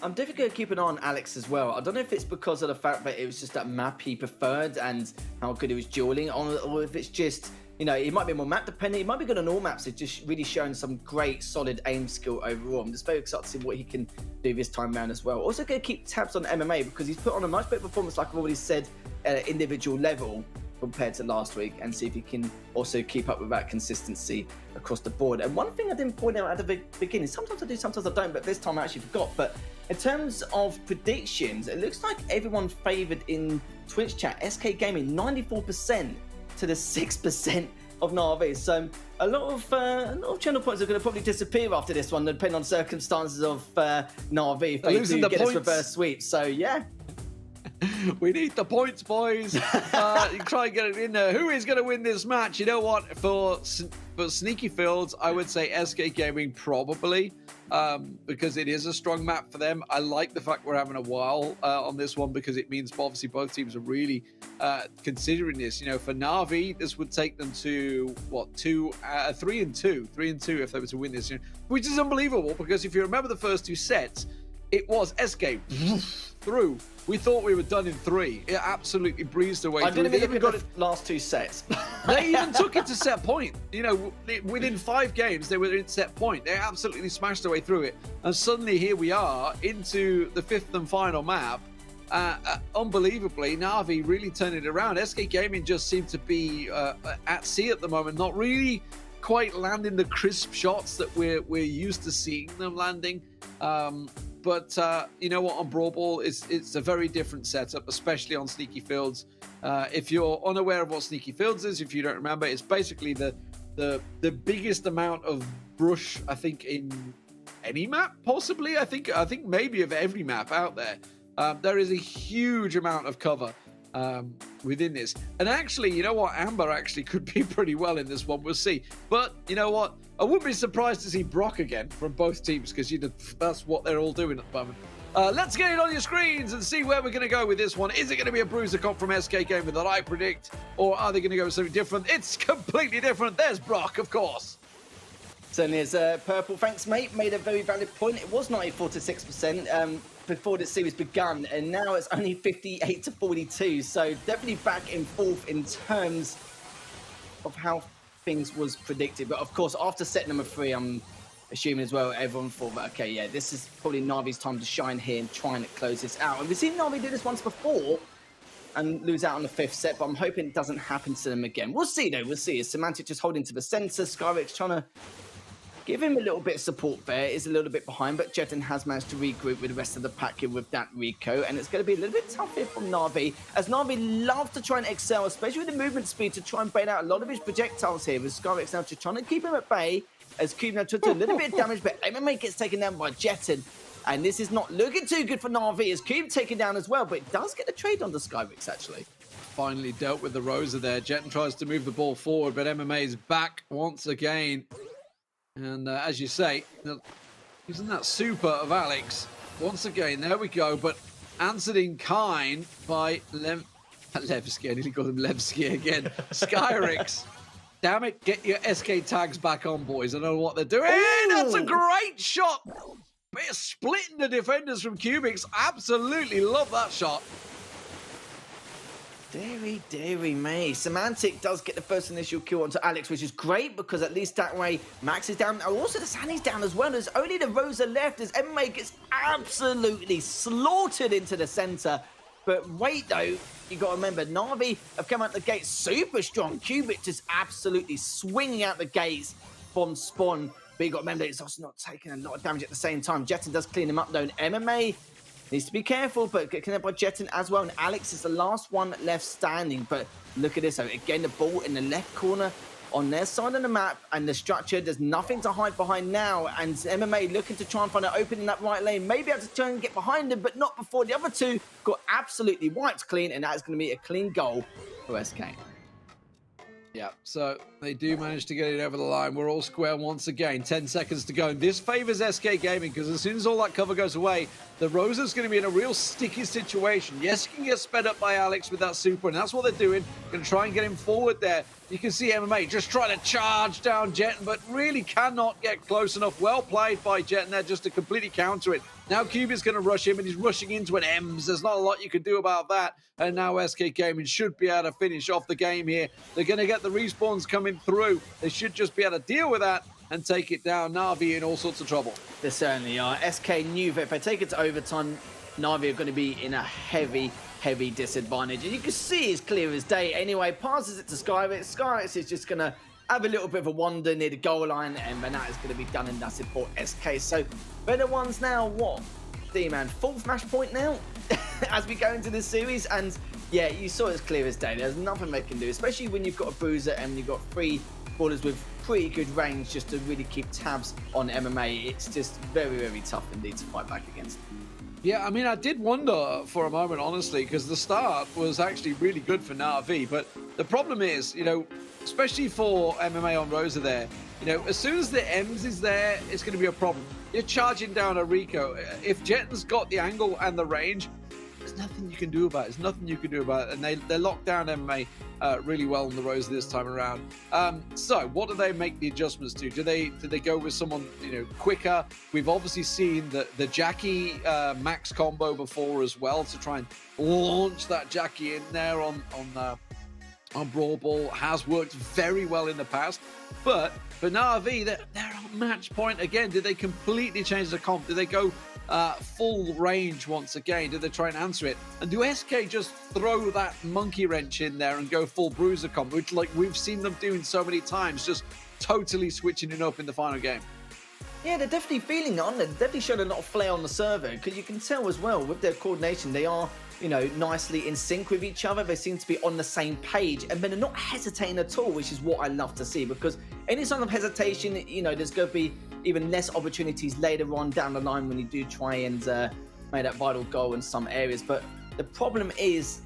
I'm definitely going to keep an eye on Alex as well. I don't know if it's because of the fact that it was just that map he preferred and how good he was dueling, or if it's just, you know, it might be more map dependent. It might be good on all maps. It's just really showing some great solid aim skill overall. I'm just very excited to see what he can do this time around as well. Also going to keep tabs on MMA because he's put on a much better performance, like I've already said, at an individual level compared to last week, and see if he can also keep up with that consistency across the board. And one thing I didn't point out at the beginning, sometimes I do, sometimes I don't, but this time I actually forgot, but in terms of predictions, it looks like everyone favoured in Twitch chat, SK Gaming, 94% to the 6% of NaVi. So a lot of channel points are going to probably disappear after this one, depending on circumstances of NaVi, if they do get this reverse sweep. So yeah. We need the points, boys. You try and get it in there. Who is going to win this match? You know what? For Sneaky Fields, I would say SK Gaming probably, because it is a strong map for them. I like the fact we're having a while on this one, because it means obviously both teams are really considering this. You know, for NaVi, this would take them to what, 3-2 if they were to win this, which is unbelievable, because if you remember the first 2 sets, it was SK through. We thought we were done in 3. It absolutely breezed away. I didn't even got the last 2 sets. They even took it to set point. You know, within 5 games, they were in set point. They absolutely smashed their way through it. And suddenly here we are into the 5th and final map. Unbelievably, NaVi really turned it around. SK Gaming just seemed to be at sea at the moment, not really quite landing the crisp shots that we're used to seeing them landing. But you know what, on Brawl Ball, it's a very different setup, especially on Sneaky Fields. If you're unaware of what Sneaky Fields is, if you don't remember, it's basically the biggest amount of brush, I think, in any map, possibly. I think maybe of every map out there. There is a huge amount of cover within this. And actually, you know what, Amber actually could be pretty well in this one. We'll see. But you know what? I wouldn't be surprised to see Brock again from both teams, because that's what they're all doing at the moment. Let's get it on your screens and see where we're going to go with this one. Is it going to be a bruiser comp from SK Gamer that I predict, or are they going to go with something different? It's completely different. There's Brock, of course. Certainly is. Purple, thanks, mate. Made a very valid point. It was 94 to 6% before the series begun, and now it's only 58 to 42. So definitely back and forth in terms of how things was predicted. But of course, after set number 3, I'm assuming as well, everyone thought that, okay, yeah, this is probably Navi's time to shine here and try and close this out. And we've seen Navi do this once before and lose out on the 5th set, but I'm hoping it doesn't happen to them again. We'll see, though. We'll see. Is Semantic just holding to the center? Skyrix trying to give him a little bit of support there. Is a little bit behind, but Jetten has managed to regroup with the rest of the pack here with that Rico, and it's going to be a little bit tough here from Navi, as Navi love to try and excel, especially with the movement speed, to try and bait out a lot of his projectiles here, with Skyrix now just trying to keep him at bay, as Cube now took a little bit of damage, but MMA gets taken down by Jetten, and this is not looking too good for Navi, as Cube taken down as well, but it does get a trade onto Skyrix, actually. Finally dealt with the Rosa there. Jetten tries to move the ball forward, but MMA is back once again. And as you say, using that super of Alex, once again, there we go, but answered in kind by Levski. I nearly called him Levski again. Skyrix. Damn it, get your SK tags back on, boys. I don't know what they're doing. Ooh. That's a great shot. They're splitting the defenders from Cubics. Absolutely love that shot. Deary me. Semantic does get the first initial kill onto Alex, which is great, because at least that way Max is down. Oh, also the Sunny's down as well. There's only the Rosa left, as MMA gets absolutely slaughtered into the center. But wait, though, you got to remember, Navi have come out the gate super strong. Cubic just absolutely swinging out the gates from spawn. But you got to remember, it's also not taking a lot of damage at the same time. Jetten does clean him up, though. And MMA needs to be careful, but get cleaned up by Jetten as well. And Alex is the last one left standing. But look at this, though. Again, the ball in the left corner on their side of the map, and the structure, there's nothing to hide behind now. And MMA looking to try and find an opening in that right lane. Maybe able to turn and get behind them, but not before the other two got absolutely wiped clean. And that is going to be a clean goal for SK. Yeah, so they do manage to get it over the line. We're all square once again. 10 seconds to go. And this favors SK Gaming, because as soon as all that cover goes away, the Rosa's going to be in a real sticky situation. Yes, he can get sped up by Alex with that super, and that's what they're doing. Going to try and get him forward there. You can see MMA just trying to charge down Jetten, but really cannot get close enough. Well played by Jetten there just to completely counter it. Now Cube is going to rush him, and he's rushing into an Ems. There's not a lot you can do about that. And now SK Gaming should be able to finish off the game here. They're going to get the respawns coming through. They should just be able to deal with that and take it down. Navi in all sorts of trouble. They certainly are. SK knew that if they take it to overtime, Navi are going to be in a heavy disadvantage. And you can see it's clear as day. Anyway, passes it to Skyrix. Skyrix is just going to have a little bit of a wander near the goal line, and then that is going to be done, and that's it for SK. So, better ones now, what? D-Man, 4th match point now as we go into this series. And yeah, you saw it's clear as day. There's nothing they can do, especially when you've got a bruiser and you've got 3 brawlers with pretty good range just to really keep tabs on MMA. It's just very tough indeed to fight back against. Yeah, I mean, I did wonder for a moment, honestly, because the start was actually really good for NaVi. But the problem is, you know, especially for MMA on Rosa there, you know, as soon as the Ems is there, it's going to be a problem. You're charging down a Rico. If Jetten's got the angle and the range, there's nothing you can do about it. There's nothing you can do about it. And they locked down MMA really well on the Rosa this time around. So what do they make the adjustments to? Do they go with someone, you know, quicker? We've obviously seen the Jackie Max combo before as well to try and launch that Jackie in there on Brawl Ball. Has worked very well in the past. But for NaVi, they're on match point again. Did they completely change the comp? Did they go full range once again? Did they try and answer it? And do SK just throw that monkey wrench in there and go full bruiser comp, which like we've seen them doing so many times, just totally switching it up in the final game? Yeah, they're definitely feeling it, aren't they? They're definitely showing a lot of flair on the server, because you can tell as well with their coordination, they are, you know, nicely in sync with each other. They seem to be on the same page, and they're not hesitating at all, which is what I love to see, because any sort of hesitation, you know, there's going to be even less opportunities later on down the line when you do try and make that vital goal in some areas. But the problem is,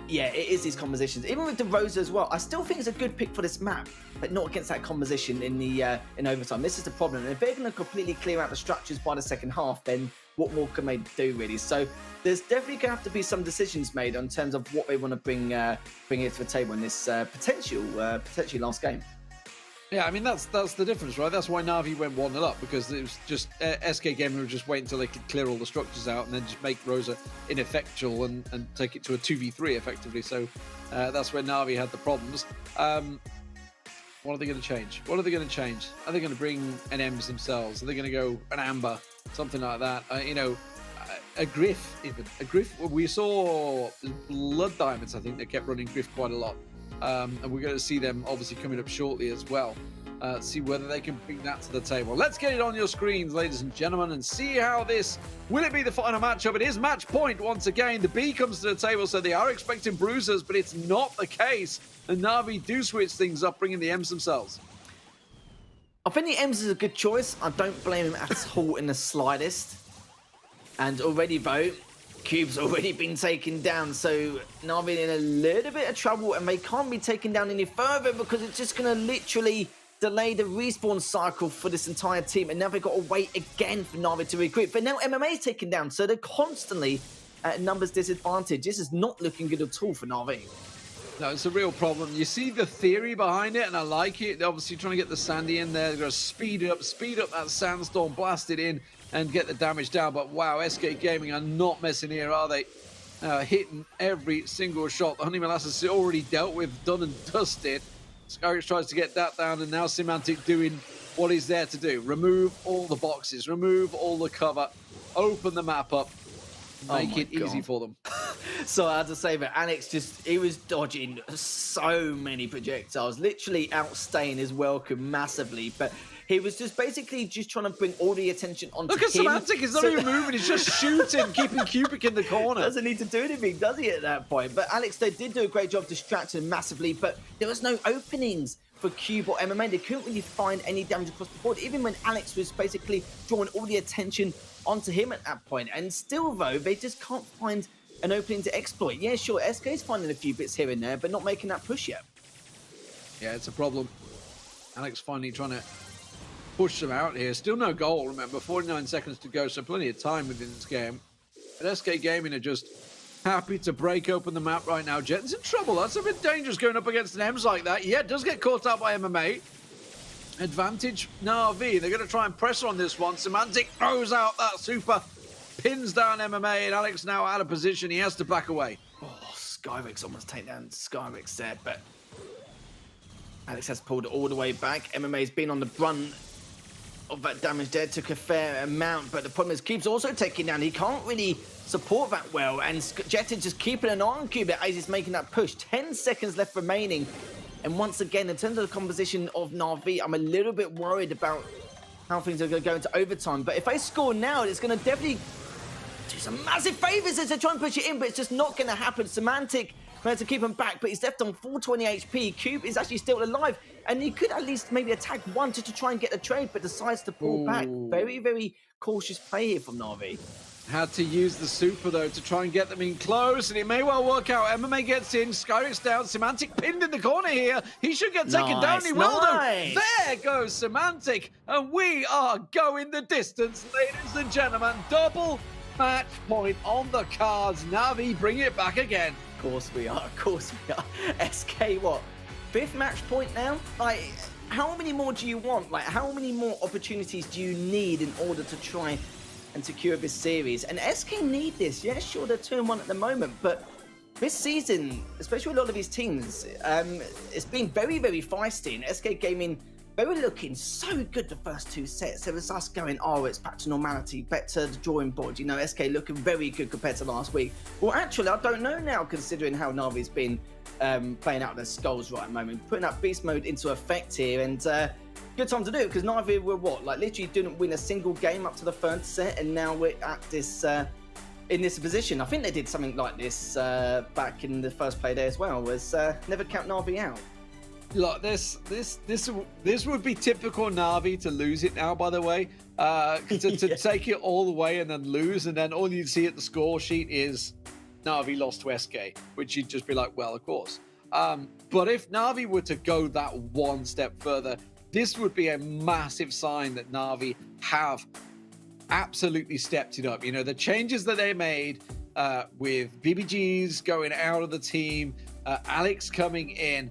yeah, it is these compositions. Even with the Rosa as well, I still think it's a good pick for this map, but not against that composition in the in overtime. This is the problem. And if they're going to completely clear out the structures by the second half, then what more can they do, really? So there's definitely going to have to be some decisions made in terms of what they want to bring here to the table in this potentially last game. Yeah, I mean, that's the difference, right? That's why NaVi went 1-0 up, because it was just SK Gaming would just wait until they could clear all the structures out and then just make Rosa ineffectual and take it to a 2v3 effectively. So that's where NaVi had the problems. What are they going to change? What are they going to change? Are they going to bring an Ems themselves? Are they going to go an Amber? Something like that. You know, a Griff even. A Griff, we saw Blood Diamonds, I think they kept running Griff quite a lot. And we're going to see them obviously coming up shortly as well. See whether they can bring that to the table. Let's get it on your screens, ladies and gentlemen, and see how this... Will it be the final matchup? It is match point once again. The B comes to the table, so they are expecting bruisers, but it's not the case. And NaVi do switch things up, bringing the Ems themselves. I think the Ems is a good choice. I don't blame him at all in the slightest. And already, though, Cube's already been taken down, so NaVi in a little bit of trouble, and they can't be taken down any further because it's just going to literally delay the respawn cycle for this entire team, and now they've got to wait again for NaVi to regroup. But now MMA is taken down, so they're constantly at numbers disadvantage. This is not looking good at all for NaVi. No, it's a real problem. You see the theory behind it, and I like it. They're obviously trying to get the Sandy in there. They're going to speed up that Sandstorm, blast it in, and get the damage down. But wow, SK Gaming are not messing here, are they? Hitting every single shot. The Honey Molasses is already dealt with, done and dusted. Skyrix tries to get that down, and now Semantic doing what he's there to do. Remove all the boxes, remove all the cover, open the map up, make it easy for them. So I had to say that Alex he was dodging so many projectiles, literally outstaying his welcome massively, but he was just basically just trying to bring all the attention onto him. Look at Semantic, he's not even moving, he's just shooting, keeping Cubic in the corner. Doesn't need to do anything, does he, at that point? But Alex, they did do a great job distracting him massively, but there was no openings for Cube or MMA. They couldn't really find any damage across the board, even when Alex was basically drawing all the attention onto him at that point. And still, though, they just can't find an opening to exploit. Yeah, sure, SK's finding a few bits here and there, but not making that push yet. Yeah, it's a problem. Alex finally trying to push them out here. Still no goal, remember, 49 seconds to go, so plenty of time within this game. But SK Gaming are just happy to break open the map right now. Jetten's in trouble. That's a bit dangerous going up against an Ems like that. Yeah, it does get caught out by MMA. Advantage NaVi. They're going to try and press on this one. Semantic throws out that super, pins down MMA, and Alex now out of position. He has to back away. Oh, Skyrix almost take down Skyrix there, but Alex has pulled it all the way back. MMA's been on the brunt of that damage there, took a fair amount, but the problem is Cube's also taking down. He can't really support that well, and Jetten just keeping an eye on Cube as he's making that push. 10 seconds left remaining, and once again, in terms of the composition of NaVi, I'm a little bit worried about how things are going to go into overtime, but if they score now, it's going to definitely do some massive favors as they try and push it in, but it's just not going to happen. Semantic managed to keep him back, but he's left on 420 HP. Cube is actually still alive, and he could at least maybe attack one to try and get the trade, but decides to pull back. Very, very cautious play here from NaVi. Had to use the super, though, to try and get them in close, and it may well work out. MMA gets in, Skyrix down, Semantic pinned in the corner here. He should get taken down, he will do. There goes Semantic, and we are going the distance, ladies and gentlemen. Double match point on the cards. NaVi, bring it back again. Of course we are, of course we are. SK, what, 5th match point now? Like, how many more do you want? Like, how many more opportunities do you need in order to try and secure this series? And SK need this. Yeah, sure, they're 2-1 at the moment, but this season, especially with a lot of these teams, it's been very, very feisty. And SK Gaming, they were looking so good the first 2 sets. There was us going, oh, it's back to normality, back to the drawing board. You know, SK looking very good compared to last week. Well, actually, I don't know now, considering how NaVi's been playing out their skulls right at the moment, putting that beast mode into effect here, and good time to do it, because NaVi were what, like literally didn't win a single game up to the 3rd set, and now we're at this in this position. I think they did something like this back in the first play day as well, was never count NaVi out. Look, this would be typical NaVi to lose it now, by the way. To take it all the way and then lose, and then all you'd see at the score sheet is NaVi lost to SK, which you'd just be like, well, of course. But if NaVi were to go that one step further, this would be a massive sign that NaVi have absolutely stepped it up. You know, the changes that they made with BBGs going out of the team, Alex coming in,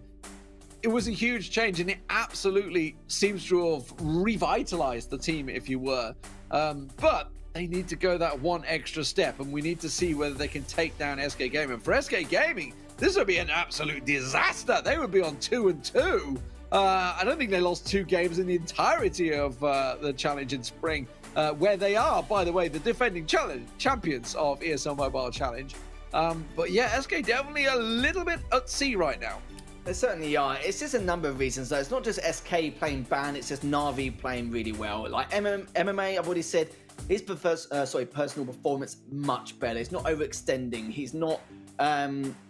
it was a huge change, and it absolutely seems to have revitalized the team, if you were. But they need to go that one extra step, and we need to see whether they can take down SK Gaming. For SK Gaming, this would be an absolute disaster. They would be on 2-2. I don't think they lost 2 games in the entirety of the challenge in spring, where they are, by the way, the defending champions of ESL Mobile Challenge. But yeah, SK definitely a little bit at sea right now. They certainly are. It's just a number of reasons, though. It's not just SK playing ban, it's just NaVi playing really well. Like MMA, I've already said, his personal performance much better. He's not overextending. He's not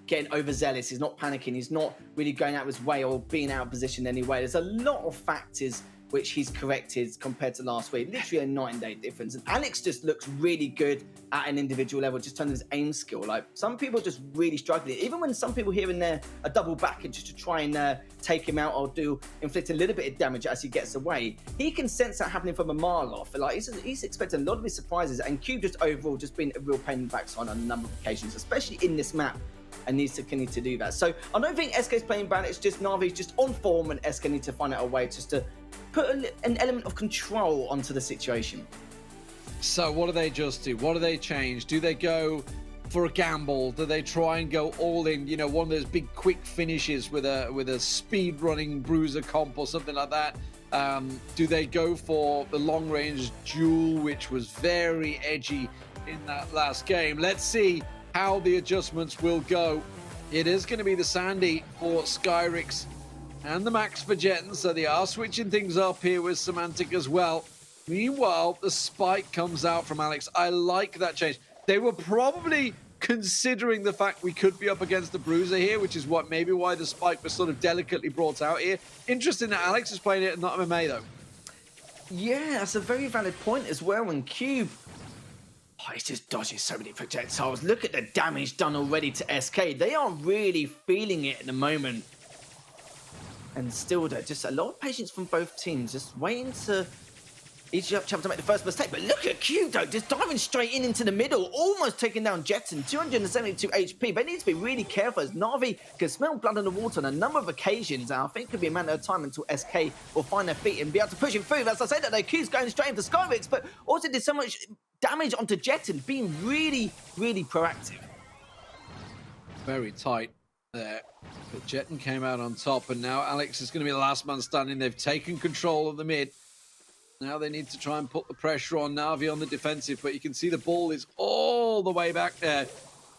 getting overzealous. He's not panicking. He's not really going out of his way or being out of position anyway. There's a lot of factors which he's corrected compared to last week. Literally a night and day difference. And Alex just looks really good at an individual level, just in terms of his aim skill. Like, some people just really struggling. Even when some people here and there are double backing just to try and take him out or inflict a little bit of damage as he gets away, he can sense that happening from a mile off. Like, he's expecting a lot of his surprises, and Cube just overall just been a real pain in the backside on a number of occasions, especially in this map, and needs to continue to do that. So I don't think SK's playing bad. It's just NaVi's just on form, and SK need to find out a way just to put an element of control onto the situation. So what do they just do? What do they change? Do they go for a gamble? Do they try and go all in? You know, one of those big quick finishes with a speed running bruiser comp or something like that? Do they go for the long range duel, which was very edgy in that last game? Let's see how the adjustments will go. It is going to be the Sandy for Skyrix and the Max for Jetten, so they are switching things up here with Semantic as well. Meanwhile, the spike comes out from Alex. I like that change. They were probably considering the fact we could be up against the bruiser here, which is maybe why the spike was sort of delicately brought out here. Interesting that Alex is playing it and not MMA though. Yeah, that's a very valid point as well. And Cube, he's just dodging so many projectiles. Look at the damage done already to SK. They are really feeling it at the moment. And still, just a lot of patience from both teams, just waiting to each chapter to make the first mistake. But look at Q, though, just diving straight into the middle, almost taking down Jetten, 272 HP. They need to be really careful, as NaVi can smell blood in the water on a number of occasions. And I think it could be a matter of time until SK will find their feet and be able to push him through. As I say that, Q's going straight into Skyrix, but also did so much damage onto Jetten, being really, really proactive. Very tight there. But Jetten came out on top, and now Alex is going to be the last man standing. They've taken control of the mid. Now they need to try and put the pressure on NaVi on the defensive, but you can see the ball is all the way back there,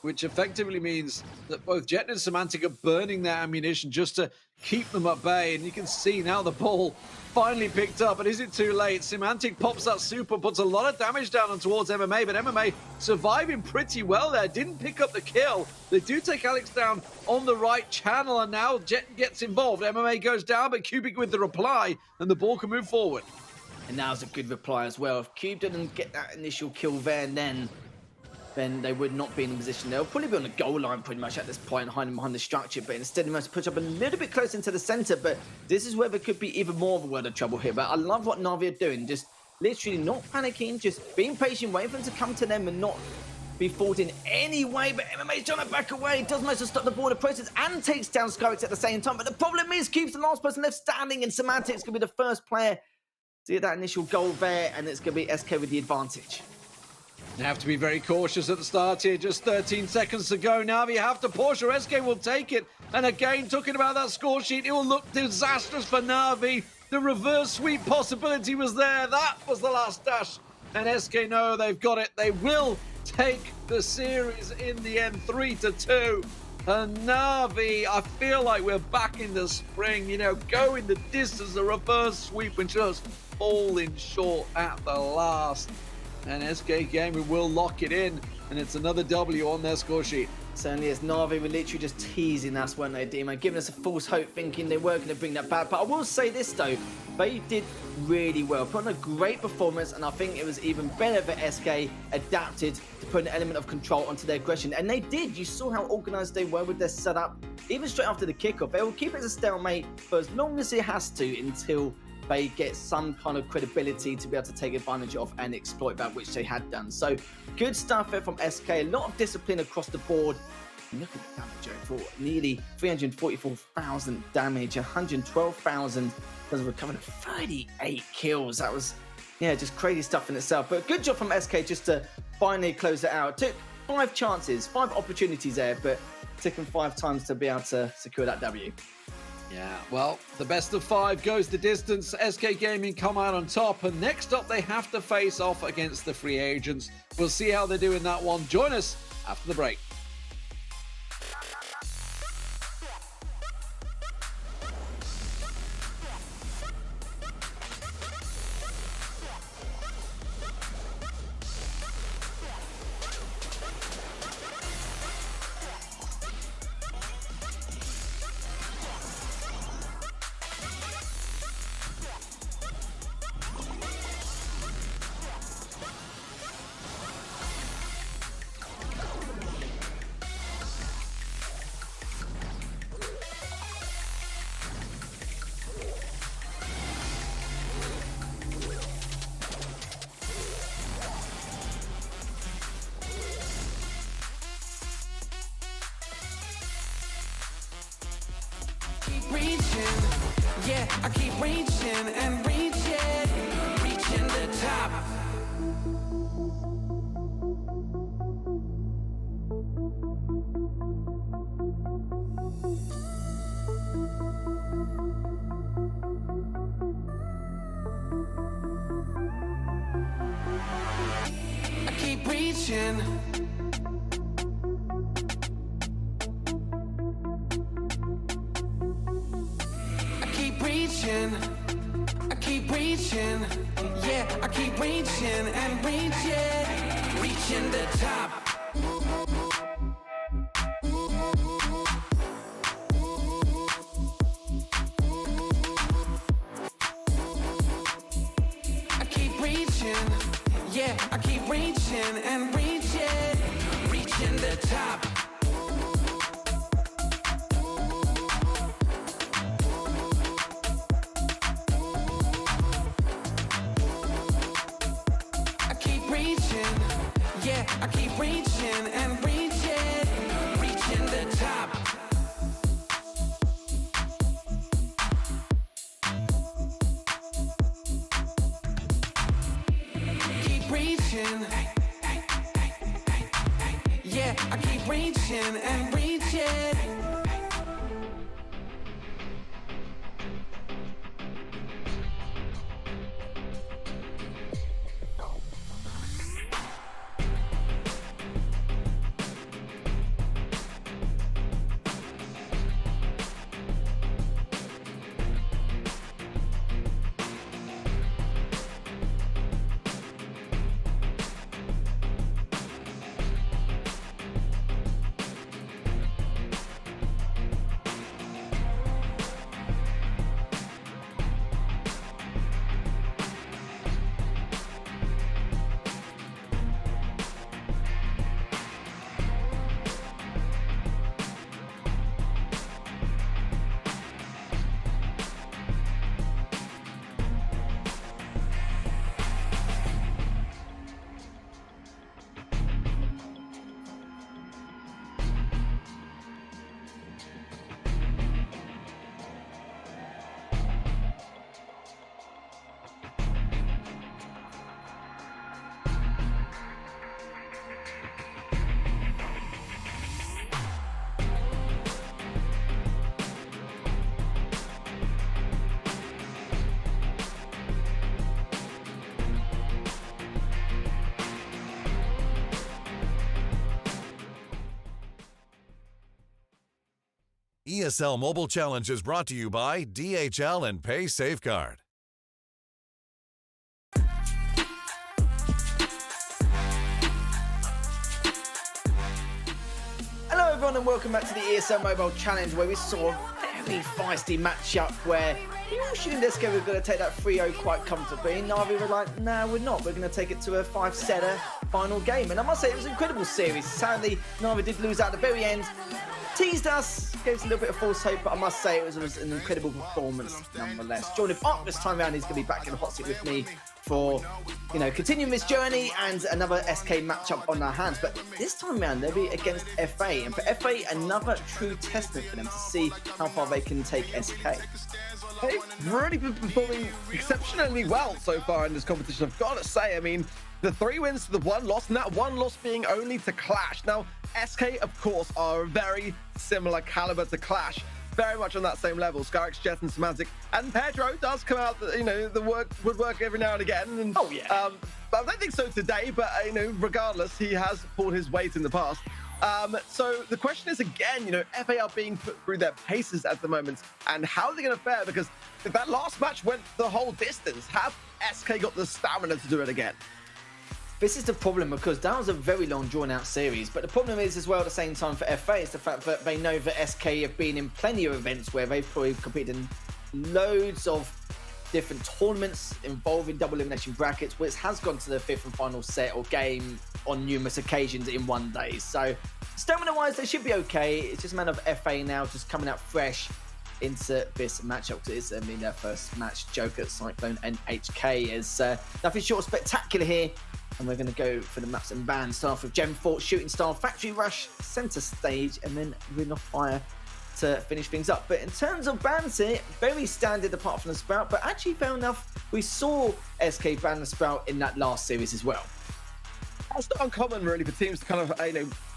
which effectively means that both Jetten and Semantic are burning their ammunition just to keep them at bay. And you can see now the ball finally picked up, but is it too late? Semantic pops that super, puts a lot of damage down towards MMA, but MMA surviving pretty well there. Didn't pick up the kill. They do take Alex down on the right channel, and now Jetten gets involved. MMA goes down, but Cubic with the reply, and the ball can move forward. And now's a good reply as well. If Cube didn't get that initial kill there and then, then they would not be in a position. They'll probably be on the goal line pretty much at this point, hiding behind the structure, but instead they must push up a little bit closer into the center. But this is where there could be even more of a world of trouble here. But I love what NaVi are doing, just literally not panicking, just being patient, waiting for them to come to them and not be fooled in any way. But MMA's trying to back away, does most to stop the border process and takes down Skyx at the same time. But the problem is, Cube's the last person left standing, and Semantics can be the first player to get that initial goal there, and it's going to be SK with the advantage. You have to be very cautious at the start here. Just 13 seconds to go. NaVi have to push or SK will take it. And again, talking about that score sheet, it will look disastrous for NaVi. The reverse sweep possibility was there. That was the last dash. And SK know they've got it. They will take the series in the end, 3-2. And NaVi, I feel like we're back in the spring, you know, going the distance, the reverse sweep and just falling short at the last. And SK Gaming will lock it in, and it's another W on their score sheet. Certainly is. NaVi were literally just teasing us, weren't they, Demo? Giving us a false hope, thinking they were going to bring that back. But I will say this, though. They did really well. Put on a great performance, and I think it was even better that SK adapted to put an element of control onto their aggression. And they did. You saw how organised they were with their setup. Even straight after the kickoff, they will keep it as a stalemate for as long as it has to until they get some kind of credibility to be able to take advantage of and exploit that, which they had done. So good stuff there from SK. A lot of discipline across the board. Look at the damage for nearly 344,000 damage, 112,000 because recovered 38 kills. That was, yeah, just crazy stuff in itself. But good job from SK just to finally close it out. Took 5 chances, 5 opportunities there, but took them 5 times to be able to secure that W. Yeah, well, the best of 5 goes the distance. SK Gaming come out on top, and next up they have to face off against the free agents. We'll see how they do in that one. Join us after the break. Reaching, yeah, I keep reaching and reaching the top. I keep reaching. I keep reaching, yeah, I keep reaching and reaching the top. I keep reaching, yeah, I keep reaching and reaching the top. I keep reaching and reaching the top. Keep reaching. Yeah, I keep reaching and reaching. ESL Mobile Challenge is brought to you by DHL and Pay Safeguard. Hello everyone and welcome back to the ESL Mobile Challenge, where we saw a very feisty matchup where we all assumed SK were going to take that 3-0 quite comfortably. NaVi were like, no, we're not. We're going to take it to a 5-setter final game. And I must say, it was an incredible series. Sadly, NaVi did lose out at the very end. Teased us, gave us a little bit of false hope, but I must say it was an incredible performance nonetheless. Joining up this time around, he's going to be back in the hot seat with me for, continuing this journey and another SK matchup on our hands. But this time around, they'll be against FA. And for FA, another true testament for them to see how far they can take SK. They've really been performing exceptionally well so far in this competition, I've got to say. I mean, the 3 wins to the 1 loss, and that 1 loss being only to Clash. Now, SK, of course, are a very similar caliber to Clash. Very much on that same level. Scarix, Jet, and Semantic. And Pedro does come out, the woodwork every now and again. And, oh, yeah. But I don't think so today, but, regardless, he has pulled his weight in the past. So the question is, again, FA are being put through their paces at the moment. And how are they going to fare? Because if that last match went the whole distance, have SK got the stamina to do it again? This is the problem, because that was a very long drawn-out series. But the problem is as well at the same time for FA is the fact that they know that SK have been in plenty of events where they've probably competed in loads of different tournaments involving double elimination brackets, which has gone to the 5th and final set or game on numerous occasions in one day. So stamina-wise, they should be okay. It's just a matter of FA now just coming out fresh into this matchup, because it's their first match. Joker, Cyclone, and HK is nothing short of spectacular here. And we're going to go for the maps and bands. Start off with Gem Fort, Shooting Star, Factory Rush, Center Stage, and then Ring of Fire to finish things up. But in terms of bans here, very standard apart from the Sprout. But actually, fair enough, we saw SK ban the Sprout in that last series as well. It's not uncommon, really, for teams to kind of,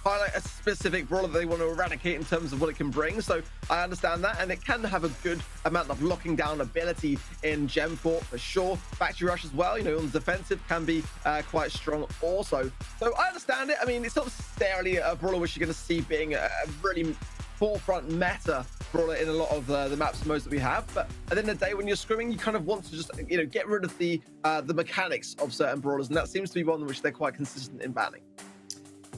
highlight a specific brawler that they want to eradicate in terms of what it can bring. So I understand that, and it can have a good amount of locking down ability in Gem Fort for sure. Factory Rush as well, on the defensive can be quite strong also. So I understand it. I mean, it's not necessarily a brawler which you're going to see being a really forefront meta brawler in a lot of the maps and modes that we have, but at the end of the day, when you're scrimming, you kind of want to just get rid of the mechanics of certain brawlers, and that seems to be one which they're quite consistent in banning.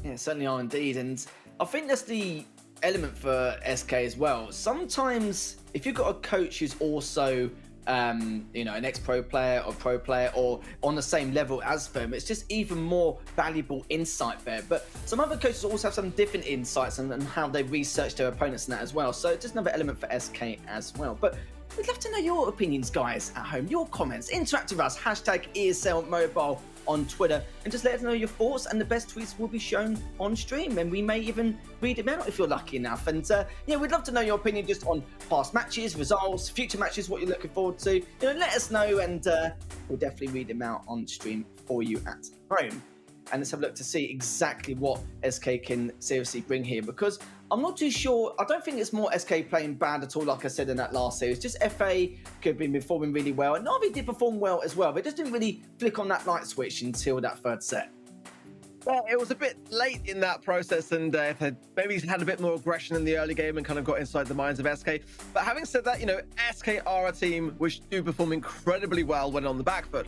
Yeah, certainly are indeed, and I think that's the element for SK as well. Sometimes if you've got a coach who's also an ex-pro player or pro player or on the same level as them, it's just even more valuable insight there. But some other coaches also have some different insights and how they research their opponents and that as well. So just another element for SK as well. But we'd love to know your opinions, guys, at home, your comments. Interact with us, hashtag ESL Mobile on Twitter, and just let us know your thoughts, and the best tweets will be shown on stream, and we may even read them out if you're lucky enough. And we'd love to know your opinion just on past matches, results, future matches, what you're looking forward to. Let us know, and we'll definitely read them out on stream for you at home. And let's have a look to see exactly what SK can seriously bring here, because I'm not too sure. I don't think it's more SK playing bad at all, like I said in that last series. Just FA could have been performing really well. And NaVi did perform well as well. They just didn't really flick on that light switch until that 3rd set. Well, it was a bit late in that process, and maybe he's had a bit more aggression in the early game and kind of got inside the minds of SK. But having said that, SK are a team which do perform incredibly well when on the back foot.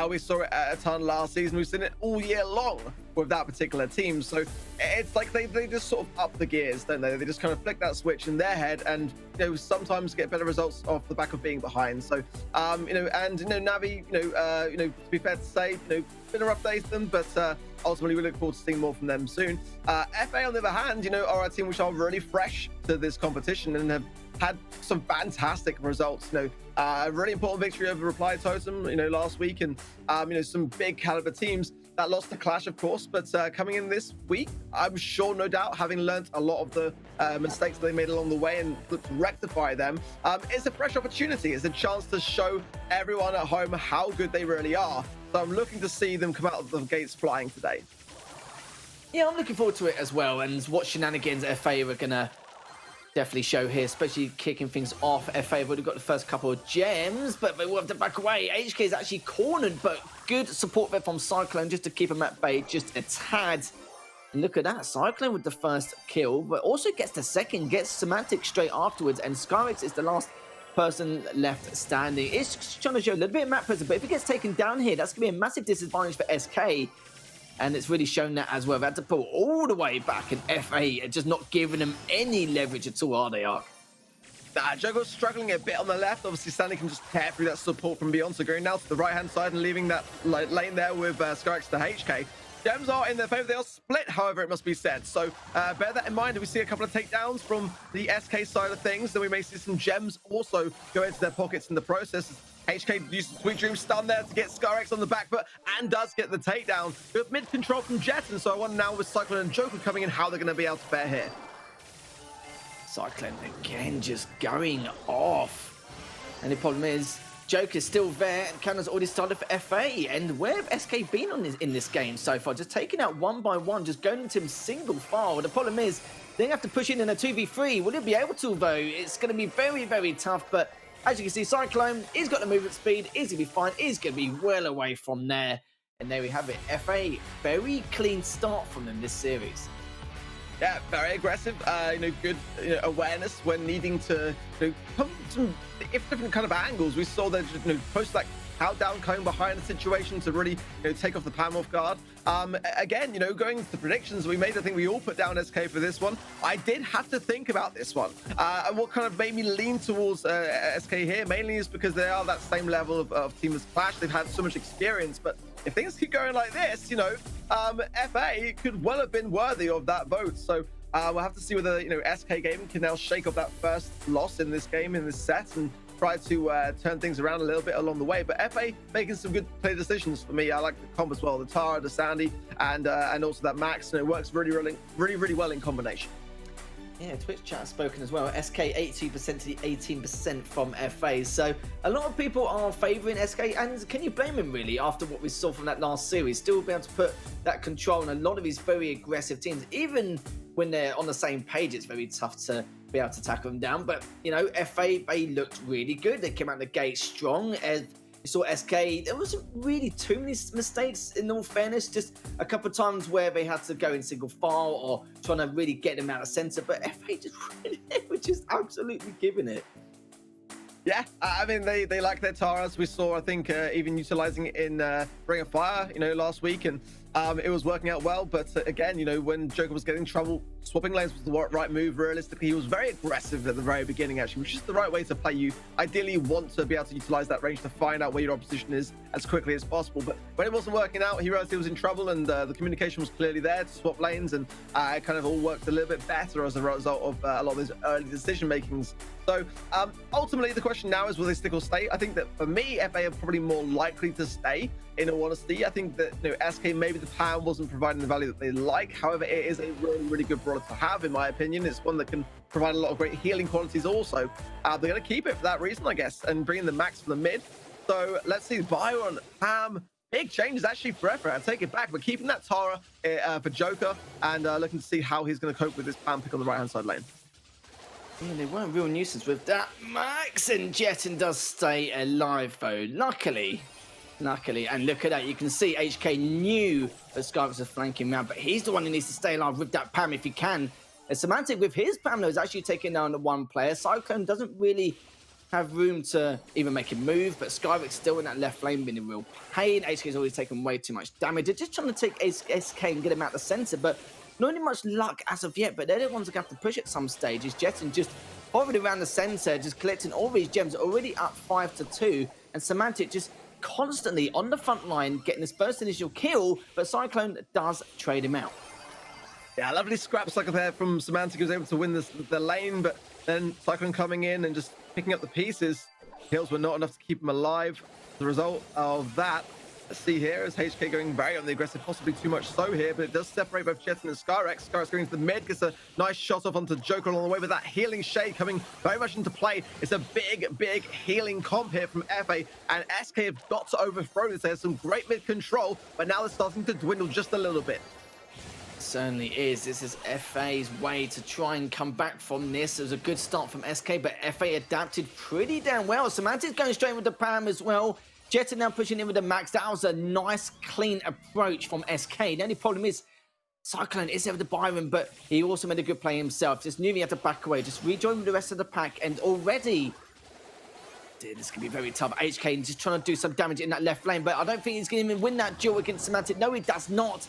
We saw it at a ton last season. We've seen it all year long with that particular team. So it's like they just sort of up the gears, don't they? They just kind of flick that switch in their head and, sometimes get better results off the back of being behind. So, NaVi, to be fair to say, been a rough day for them, but ultimately we look forward to seeing more from them soon. FA, on the other hand, are a team which are really fresh to this competition and have had some fantastic results. A really important victory over Reply Totem, last week, and some big caliber teams that lost to Clash, of course, but coming in this week, I'm sure, no doubt, having learnt a lot of the mistakes that they made along the way and looked to rectify them, it's a fresh opportunity. It's a chance to show everyone at home how good they really are. So I'm looking to see them come out of the gates flying today. Yeah, I'm looking forward to it as well, and what shenanigans FA are going to definitely show here, especially kicking things off. FA have already got the first couple of gems, but they will have to back away. HK is actually cornered, but good support there from Cyclone just to keep him at bay just a tad. And look at that, Cyclone with the first kill, but also gets the second, gets Semantic straight afterwards, and Skyrex is the last person left standing. It's trying to show a little bit of map presence, but if it gets taken down here, that's going to be a massive disadvantage for SK. And it's really shown that as well. They had to pull all the way back, and FA are just not giving them any leverage at all, are they, Ark? Joker's struggling a bit on the left. Obviously, Stanley can just tear through that support from beyond. So going now to the right-hand side and leaving that lane there with Skyrex to HK. Gems are in their favor. They are split, however, it must be said. So bear that in mind. If we see a couple of takedowns from the SK side of things, then we may see some gems also go into their pockets in the process. HK uses Sweet Dream stun there to get Skyrex on the back foot and does get the takedown. With mid control from Jetson, so I wonder now with Cyclone and Joker coming in how they're going to be able to fare here. Cyclone again just going off. And the problem is, Joker's still there, and Cannon's already started for FA. And where have SK been on in this game so far? Just taking out one by one, just going into him single file. The problem is, they have to push in a 2v3. Will he be able to, though? It's going to be very, very tough. But as you can see, Cyclone, he's got the movement speed. He's going to be fine. He's going to be well away from there. And there we have it. FA, very clean start from them this series. Yeah, very aggressive. Good awareness when needing to come from different kind of angles. We saw them post that countdown coming behind the situation to really take off the Pam off guard. Again, going to the predictions we made, I think we all put down SK for this one. I did have to think about this one. And what kind of made me lean towards SK here mainly is because they are that same level of team as Clash. They've had so much experience, but if things keep going like this, FA could well have been worthy of that vote. So we'll have to see whether SK Gaming can now shake off that first loss in this game, in this set, and try to turn things around a little bit along the way. But FA making some good play decisions for me. I like the comp as well, the Tara, the Sandy, and also that Max. It works really well in combination. Yeah, Twitch chat spoken as well. SK 82% to the 18% from FA. So a lot of people are favouring SK, and can you blame him really after what we saw from that last series? Still be able to put that control on a lot of these very aggressive teams. Even when they're on the same page, it's very tough to be able to tackle them down. But, FA, they looked really good. They came out the gate strong. You saw SK, there wasn't really too many mistakes in all fairness, just a couple of times where they had to go in single file or trying to really get them out of center, but FA just really were just absolutely giving it. Yeah, I mean, they like their Taras. We saw, I think, even utilizing it in Ring of Fire, last week, and it was working out well. But again, when Joker was getting in trouble, swapping lanes was the right move. Realistically, he was very aggressive at the very beginning, actually, which is the right way to play. You ideally want to be able to utilize that range to find out where your opposition is as quickly as possible. But when it wasn't working out, he realized he was in trouble, and the communication was clearly there to swap lanes, and it kind of all worked a little bit better as a result of a lot of those early decision makings. So ultimately, the question now is, will they stick or stay? I think that for me, FA are probably more likely to stay. In all honesty, I think that SK, maybe the PAM wasn't providing the value that they like. However, it is a really good brawler to have, in my opinion. It's one that can provide a lot of great healing qualities also. They're going to keep it for that reason, I guess, and bring in the Max from the mid. So let's see, Byron, PAM, big changes actually for FA. I take it back, but keeping that Tara for Joker, and looking to see how he's going to cope with this PAM pick on the right-hand side lane. Yeah, they weren't real nuisance with that. Max, and Jetton does stay alive, though. Luckily, and look at that. You can see HK knew that Skyrex was flanking around, but he's the one who needs to stay alive with that Pam if he can. And Semantic with his Pam, though, is actually taking down the one player. Cyclone doesn't really have room to even make him move, but Skyrex still in that left lane being in real pain. HK's always taken way too much damage. They're just trying to take SK and get him out the center, but not any much luck as of yet. But they're the ones that have to push at some stage. Is Jetton just hovering around the center, just collecting all these gems, already up 5-2, and Semantic just constantly on the front line getting his first initial kill, but Cyclone does trade him out. Yeah, lovely scraps like there from Semantic, who was able to win the lane, but then Cyclone coming in and just picking up the pieces. Kills were not enough to keep him alive. The result of that, let's see here, is HK going very on the aggressive, possibly too much so here, but it does separate both Jetson and Skyrex. Skyrex going into the mid, gets a nice shot off onto Joker along the way, with that healing shade coming very much into play. It's a big healing comp here from FA, and SK have got to overthrow this. There's some great mid control, but now they're starting to dwindle just a little bit. Certainly is. This is FA's way to try and come back from this. It was a good start from SK, but FA adapted pretty damn well. Semantic's going straight with the Pam as well. Jetton now pushing in with the Max. That was a nice, clean approach from SK. The only problem is Cyclone is there with the Byron, but he also made a good play himself. Just knew he had to back away, just rejoin with the rest of the pack, and already... Dude, this could be very tough. HK just trying to do some damage in that left lane, but I don't think he's going to even win that duel against Semantic. No, he does not.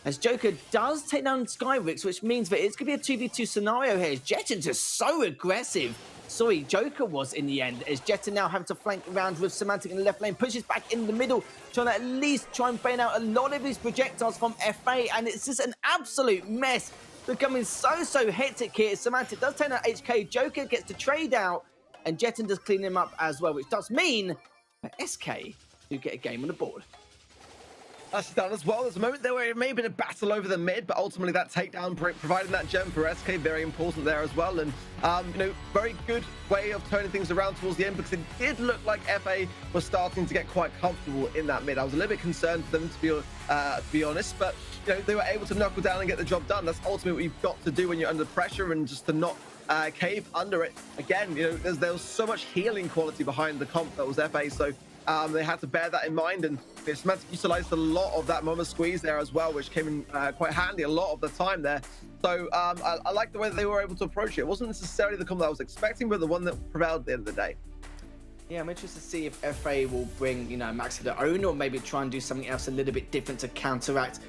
As Joker does take down Skyrix, which means that it's going to be a 2v2 scenario here. Jetton's just so aggressive. Sorry, Joker was in the end, as Jetton now having to flank around with Semantic in the left lane, pushes back in the middle, trying to at least try and bail out a lot of his projectiles from FA, and it's just an absolute mess. Becoming so hectic here. Semantic does take out HK, Joker gets to trade out, and Jetton does clean him up as well, which does mean that SK do get a game on the board. That's done as well. There's a moment there where it may have been a battle over the mid, but ultimately that takedown, providing that gem for SK, very important there as well. And, you know, very good way of turning things around towards the end, because it did look like FA was starting to get quite comfortable in that mid. I was a little bit concerned for them, to be honest, but, you know, they were able to knuckle down and get the job done. That's ultimately what you've got to do when you're under pressure, and just to not cave under it. Again, you know, there was so much healing quality behind the comp that was FA, so they had to bear that in mind, and Semantic utilized a lot of that moment squeeze there as well, which came in quite handy a lot of the time there. So I like the way that they were able to approach it. It wasn't necessarily the comp that I was expecting, but the one that prevailed at the end of the day. Yeah, I'm interested to see if FA will bring, you know, Max of their own, or maybe try and do something else a little bit different to counteract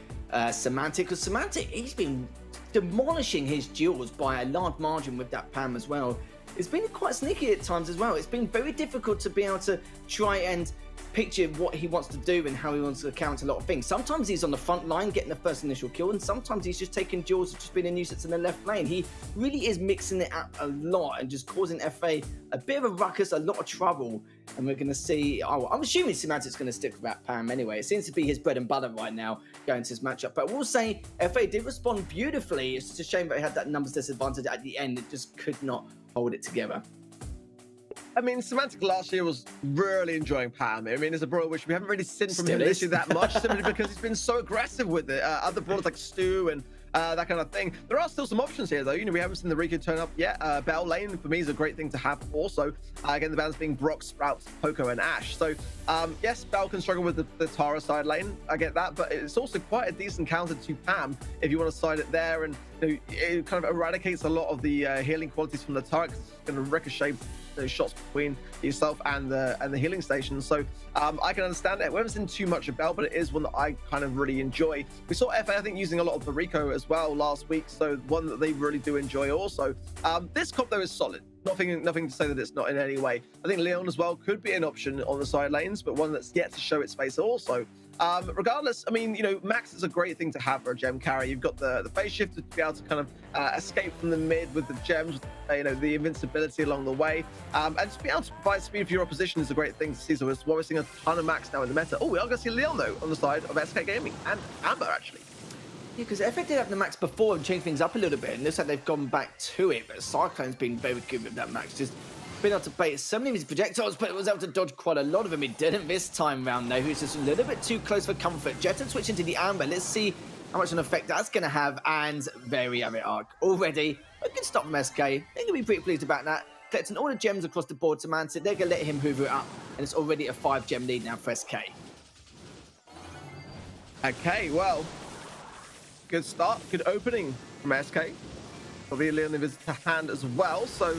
Semantic, because Semantic, he's been demolishing his duels by a large margin with that Pam as well. It's been quite sneaky at times as well. It's been very difficult to be able to try and picture what he wants to do and how he wants to counter a lot of things. Sometimes he's on the front line getting the first initial kill, and sometimes he's just taking duels and just being a nuisance in the left lane. He really is mixing it up a lot and just causing FA a bit of a ruckus, a lot of trouble. And we're going to see, I'm assuming Semantic's going to stick with that Pam anyway. It seems to be his bread and butter right now going to this matchup. But we'll say FA did respond beautifully. It's just a shame that he had that numbers disadvantage at the end. It just could not hold it together. I mean, Semantic last year was really enjoying Pam. I mean, it's a brawler which we haven't really seen from him this year that much, simply because he's been so aggressive with it. Other brawlers like Stu and that kind of thing. There are still some options here, though. You know, we haven't seen the Rico turn up yet. Bell lane, for me, is a great thing to have also. Again, the balance being Brock, Sprout, Poco, and Ash. So, yes, Bell can struggle with the Tara side lane. I get that, but it's also quite a decent counter to Pam if you want to side it there. And you know, it kind of eradicates a lot of the healing qualities from the Tara, because it's going to ricochet those shots between yourself and the healing station. So I can understand it. We haven't seen too much of Bell, but it is one that I kind of really enjoy. We saw FA, I think, using a lot of the Rico as well last week, so one that they really do enjoy also. This comp, though, is solid. Nothing to say that it's not in any way. I think Leon as well could be an option on the side lanes, but one that's yet to show its face also. Regardless, I mean, you know, Max is a great thing to have for a gem carry. You've got the phase shift to be able to kind of escape from the mid with the gems, you know, the invincibility along the way. And just be able to provide speed for your opposition is a great thing to see. So we're seeing a ton of Max now in the meta. Oh, we are going to see Leon, though, on the side of SK Gaming and Amber, actually. Yeah, because FA did have the Max before and changed things up a little bit, and looks like they've gone back to it, but Cyclone's been very good with that Max. Just been able to bait so many of his projectiles, but it was able to dodge quite a lot of them. He didn't this time round, though. He's just a little bit too close for comfort. Jetton switching to the Amber. Let's see how much of an effect that's going to have, and very Amit arc already. A good stop from SK. They're going to be pretty pleased about that. Collecting all the gems across the board to Mansit. They're going to let him hoover it up, and it's already a 5-gem lead now for SK. Okay, well, good start, good opening from SK. Probably Leon is to hand as well, so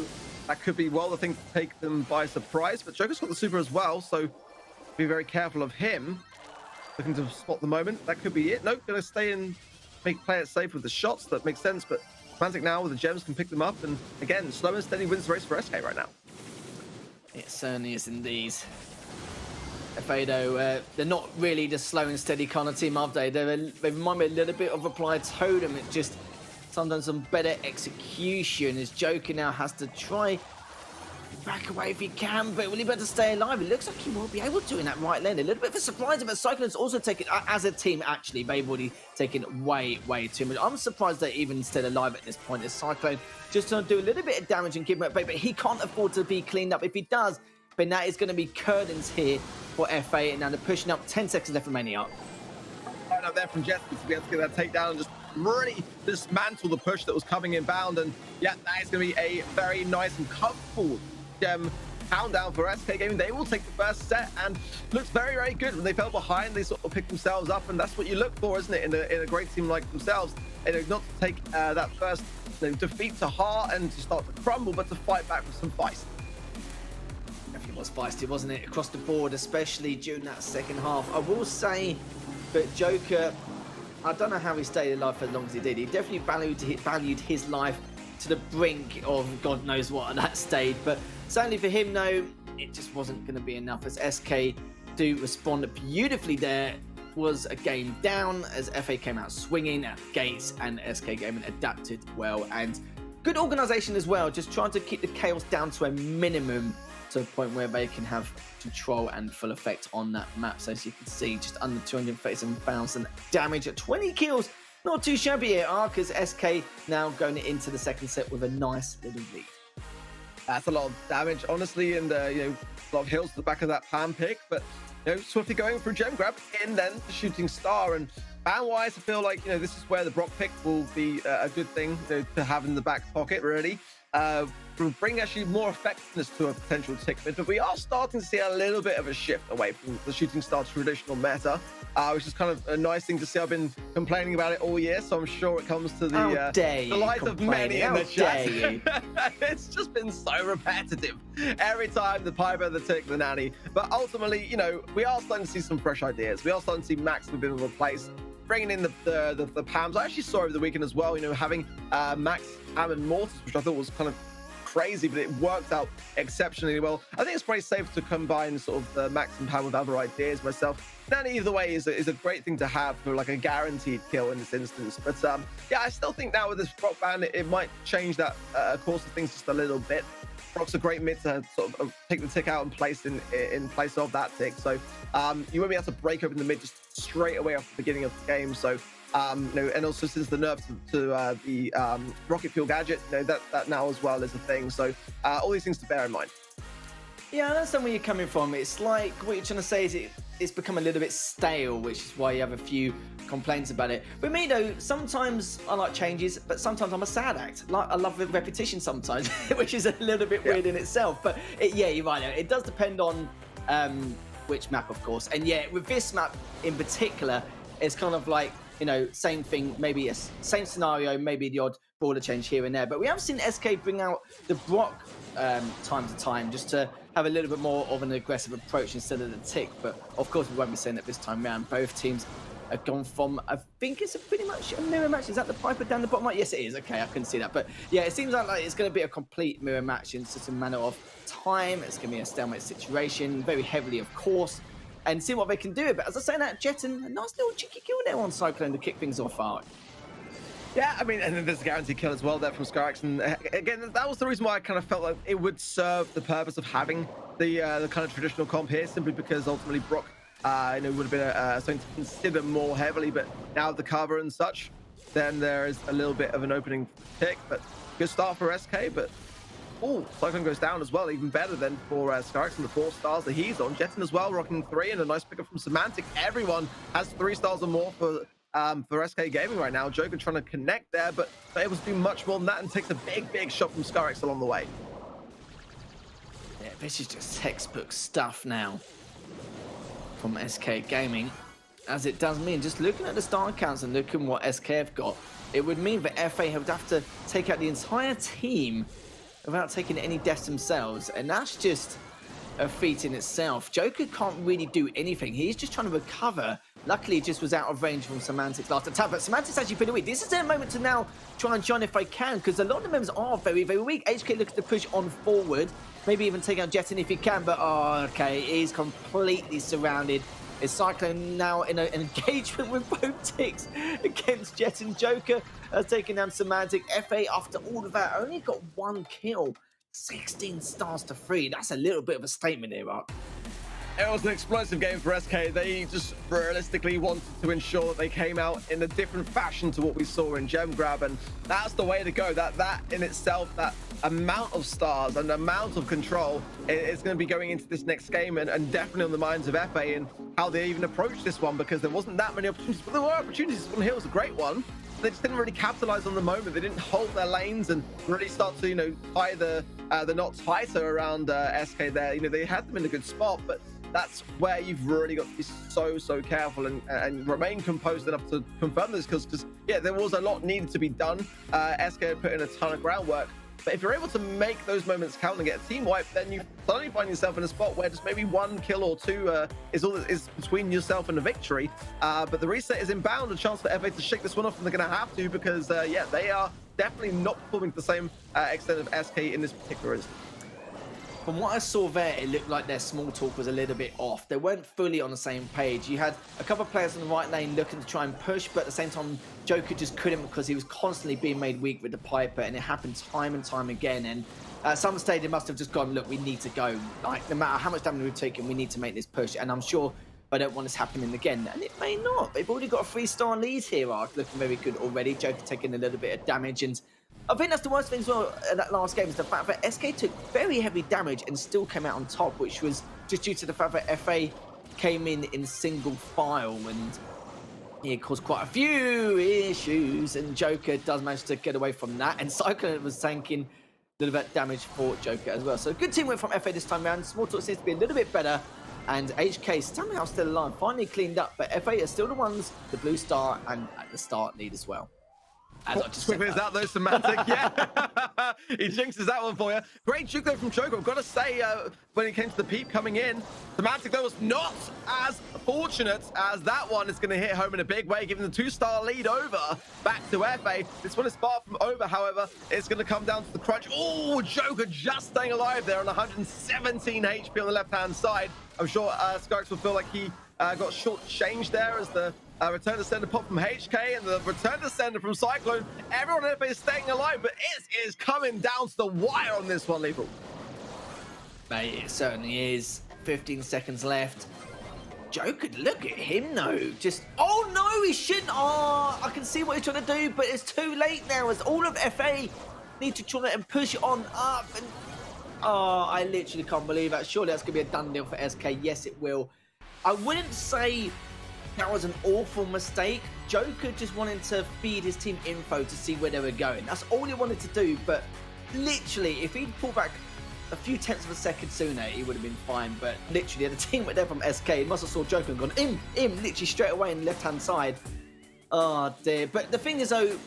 that could be well the thing to take them by surprise. But Joker's got the super as well, so be very careful of him. Looking to spot the moment. That could be it. Nope, going to stay and play it safe with the shots. That makes sense, but Mantic now with the gems can pick them up. And again, slow and steady wins the race for SK right now. It certainly is indeed. FA, though, they're not really the slow and steady kind of team, are they? They remind me a little bit of Applied Totem. It's just sometimes some better execution, as Joker now has to try back away if he can, but will he better stay alive? It looks like he will be able to in that right lane. A little bit of a surprise, but Cyclone's also taken, as a team, actually, they've already taken way too much. I'm surprised they're even still alive at this point, as Cyclone just trying to do a little bit of damage and keep him at bay, but he can't afford to be cleaned up. If he does, then that is going to be curtains here for FA, and now they're pushing up. 10 seconds left remaining up. Right up there from Jesse to be able to get that takedown and just really dismantle the push that was coming inbound. And yeah, that is going to be a very nice and comfortable gem countdown for SK Gaming. They will take the first set, and looks very, very good. When they fell behind, they sort of picked themselves up, and that's what you look for, isn't it, in a great team like themselves? Not to take that first defeat to heart and to start to crumble, but to fight back with some feist. Definitely was feisty, wasn't it? Across the board, especially during that second half. I will say that Joker, I don't know how he stayed alive for as long as he did. He definitely valued his life to the brink of God knows what at that stage. But certainly for him, no, it just wasn't going to be enough. As SK do respond beautifully there, was a game down as FA came out swinging at gates, and SK Gaming adapted well. And good organisation as well, just trying to keep the chaos down to a minimum, to a point where they can have control and full effect on that map. So as you can see, just under 237,000 damage at 20 kills. Not too shabby here, because SK now going into the second set with a nice little lead. That's a lot of damage, honestly, and a lot of hills to the back of that pan pick, but swiftly going through gem grab and then the shooting star. And ban-wise, I feel like this is where the Brock pick will be a good thing to have in the back pocket, really. Will bring actually more effectiveness to a potential tick mid, but we are starting to see a little bit of a shift away from the shooting star traditional meta, which is kind of a nice thing to see. I've been complaining about it all year, so I'm sure it comes to the light of many in the chat. It's just been so repetitive every time: the Piper, the tick, the nanny. But ultimately, we are starting to see some fresh ideas. We are starting to see Max have been replaced, bringing in the Pams. I actually saw over the weekend as well, having Max, Pam, and Mortis, which I thought was kind of crazy, but it worked out exceptionally well. I think it's very safe to combine sort of the Max and Pam with other ideas myself. Nanny, either way, is a great thing to have for like a guaranteed kill in this instance. But yeah, I still think now with this Brock ban, it might change that course of things just a little bit. Brock's a great mid to sort of take the tick out and place in place of that tick. So you won't be able to break open the mid just straight away off the beginning of the game. So and also since the nerf to the rocket fuel gadget, that now as well is a thing. So all these things to bear in mind. Yeah, I understand where you're coming from. It's like what you're trying to say is it's become a little bit stale, which is why you have a few complaints about it. But me though, sometimes I like changes, but sometimes I'm a sad act. Like I love the repetition sometimes, which is a little bit weird in itself. But yeah, you're right. It does depend on which map, of course. And yeah, with this map in particular, it's kind of like, same thing, maybe a same scenario, maybe the odd brawler change here and there. But we have seen SK bring out the Brock time to time, just to have a little bit more of an aggressive approach instead of the tick. But of course, we won't be saying that this time round. Both teams have gone from, I think it's pretty much a mirror match. Is that the Piper down the bottom right? Yes, it is. Okay, I couldn't see that. But yeah, it seems like it's going to be a complete mirror match in such a manner of time. It's going to be a stalemate situation, very heavily, of course, and see what they can do. But as I say that, Jetton, a nice little cheeky kill there on Cyclone to kick things off out. Yeah, I mean, and then there's a guaranteed kill as well there from Skyrax. And again, that was the reason why I kind of felt like it would serve the purpose of having the kind of traditional comp here, simply because ultimately Brock would have been something to consider more heavily. But now the cover and such, then there is a little bit of an opening pick. But good start for SK, but Cyclone goes down as well, even better than for Skyrax and the 4 stars that he's on. Jetton as well, rocking 3, and a nice pickup from Semantic. Everyone has 3 stars or more for SK Gaming right now. Joker trying to connect there, but they're able to do much more than that, and takes a big shot from Skyrax along the way. Yeah, this is just textbook stuff now from SK Gaming, as it does mean, just looking at the star counts and looking what SK have got, it would mean that FA would have to take out the entire team without taking any deaths themselves, and that's just a feat in itself. Joker can't really do anything. He's just trying to recover. Luckily, it just was out of range from Semantic's last attack, but Semantic's actually pretty weak. This is their moment to now try and join if they can, because a lot of the members are very weak. HK looks to push on forward, maybe even take out Jetton if he can, but okay, he's completely surrounded. Is Cyclone now in an engagement with both ticks against Jetton? Joker has taken down Semantic. FA, after all of that, only got 1 kill. 16 stars to 3. That's a little bit of a statement here, Mark. It was an explosive game for SK. They just realistically wanted to ensure that they came out in a different fashion to what we saw in Gem Grab, and that's the way to go. That in itself, that amount of stars and amount of control is going to be going into this next game, and definitely on the minds of FA and how they even approached this one, because there wasn't that many opportunities, but there were opportunities. One Hill was a great one, they just didn't really capitalize on the moment. They didn't hold their lanes and really start to, tie the knot tighter around SK there. They had them in a good spot, but that's where you've really got to be so careful and remain composed enough to confirm this, because yeah, there was a lot needed to be done. SK had put in a ton of groundwork. But if you're able to make those moments count and get a team wipe, then you suddenly find yourself in a spot where just maybe one kill or two is all that is between yourself and a victory. But the reset is inbound, a chance for FA to shake this one off, and they're going to have to, because yeah, they are definitely not performing to the same extent of SK in this particular instance. From what I saw there, it looked like their small talk was a little bit off. They weren't fully on the same page. You had a couple of players in the right lane looking to try and push, but at the same time, Joker just couldn't, because he was constantly being made weak with the Piper, and it happened time and time again. And at some stage, they must have just gone, look, we need to go. Like, no matter how much damage we've taken, we need to make this push. And I'm sure I don't want this happening again. And it may not. They've already got a 3-star lead here, Ark, looking very good already. Joker taking a little bit of damage, and I think that's the worst thing as well in that last game, is the fact that SK took very heavy damage and still came out on top, which was just due to the fact that FA came in single file, and it caused quite a few issues, and Joker does manage to get away from that, and Cyclone was tanking a little bit damage for Joker as well. So good teamwork from FA this time around. Small talk seems to be a little bit better, and HK somehow still alive, finally cleaned up, but FA are still the ones, the blue star and at the start lead as well. As I just quickly as that though, Semantic, yeah. He jinxes that one for you. Great juke though from Joker. I've got to say, when it came to the peep coming in, Semantic though was not as fortunate as that one. Is going to hit home in a big way, giving the 2-star lead over back to FA. This one is far from over, however. It's going to come down to the crunch. Oh, Joker just staying alive there on 117 HP on the left-hand side. I'm sure Skarks will feel like he got short-changed there as the return to sender pop from HK and the return to sender from Cyclone. Everyone in FA is staying alive, but it is coming down to the wire on this one, Lethal. Mate, it certainly is. 15 seconds left. Joker, look at him though. Just, oh no, he shouldn't. Oh, I can see what he's trying to do, but it's too late now, as all of FA need to try and push it on up. And oh, I literally can't believe that. Surely that's going to be a done deal for SK. Yes, it will. I wouldn't say that was an awful mistake. Joker just wanted to feed his team info to see where they were going. That's all he wanted to do, but literally, if he'd pulled back a few tenths of a second sooner, he would have been fine. But literally, the team went there from SK. He must have saw Joker and gone, literally straight away on the left-hand side. Oh, dear. But the thing is, though,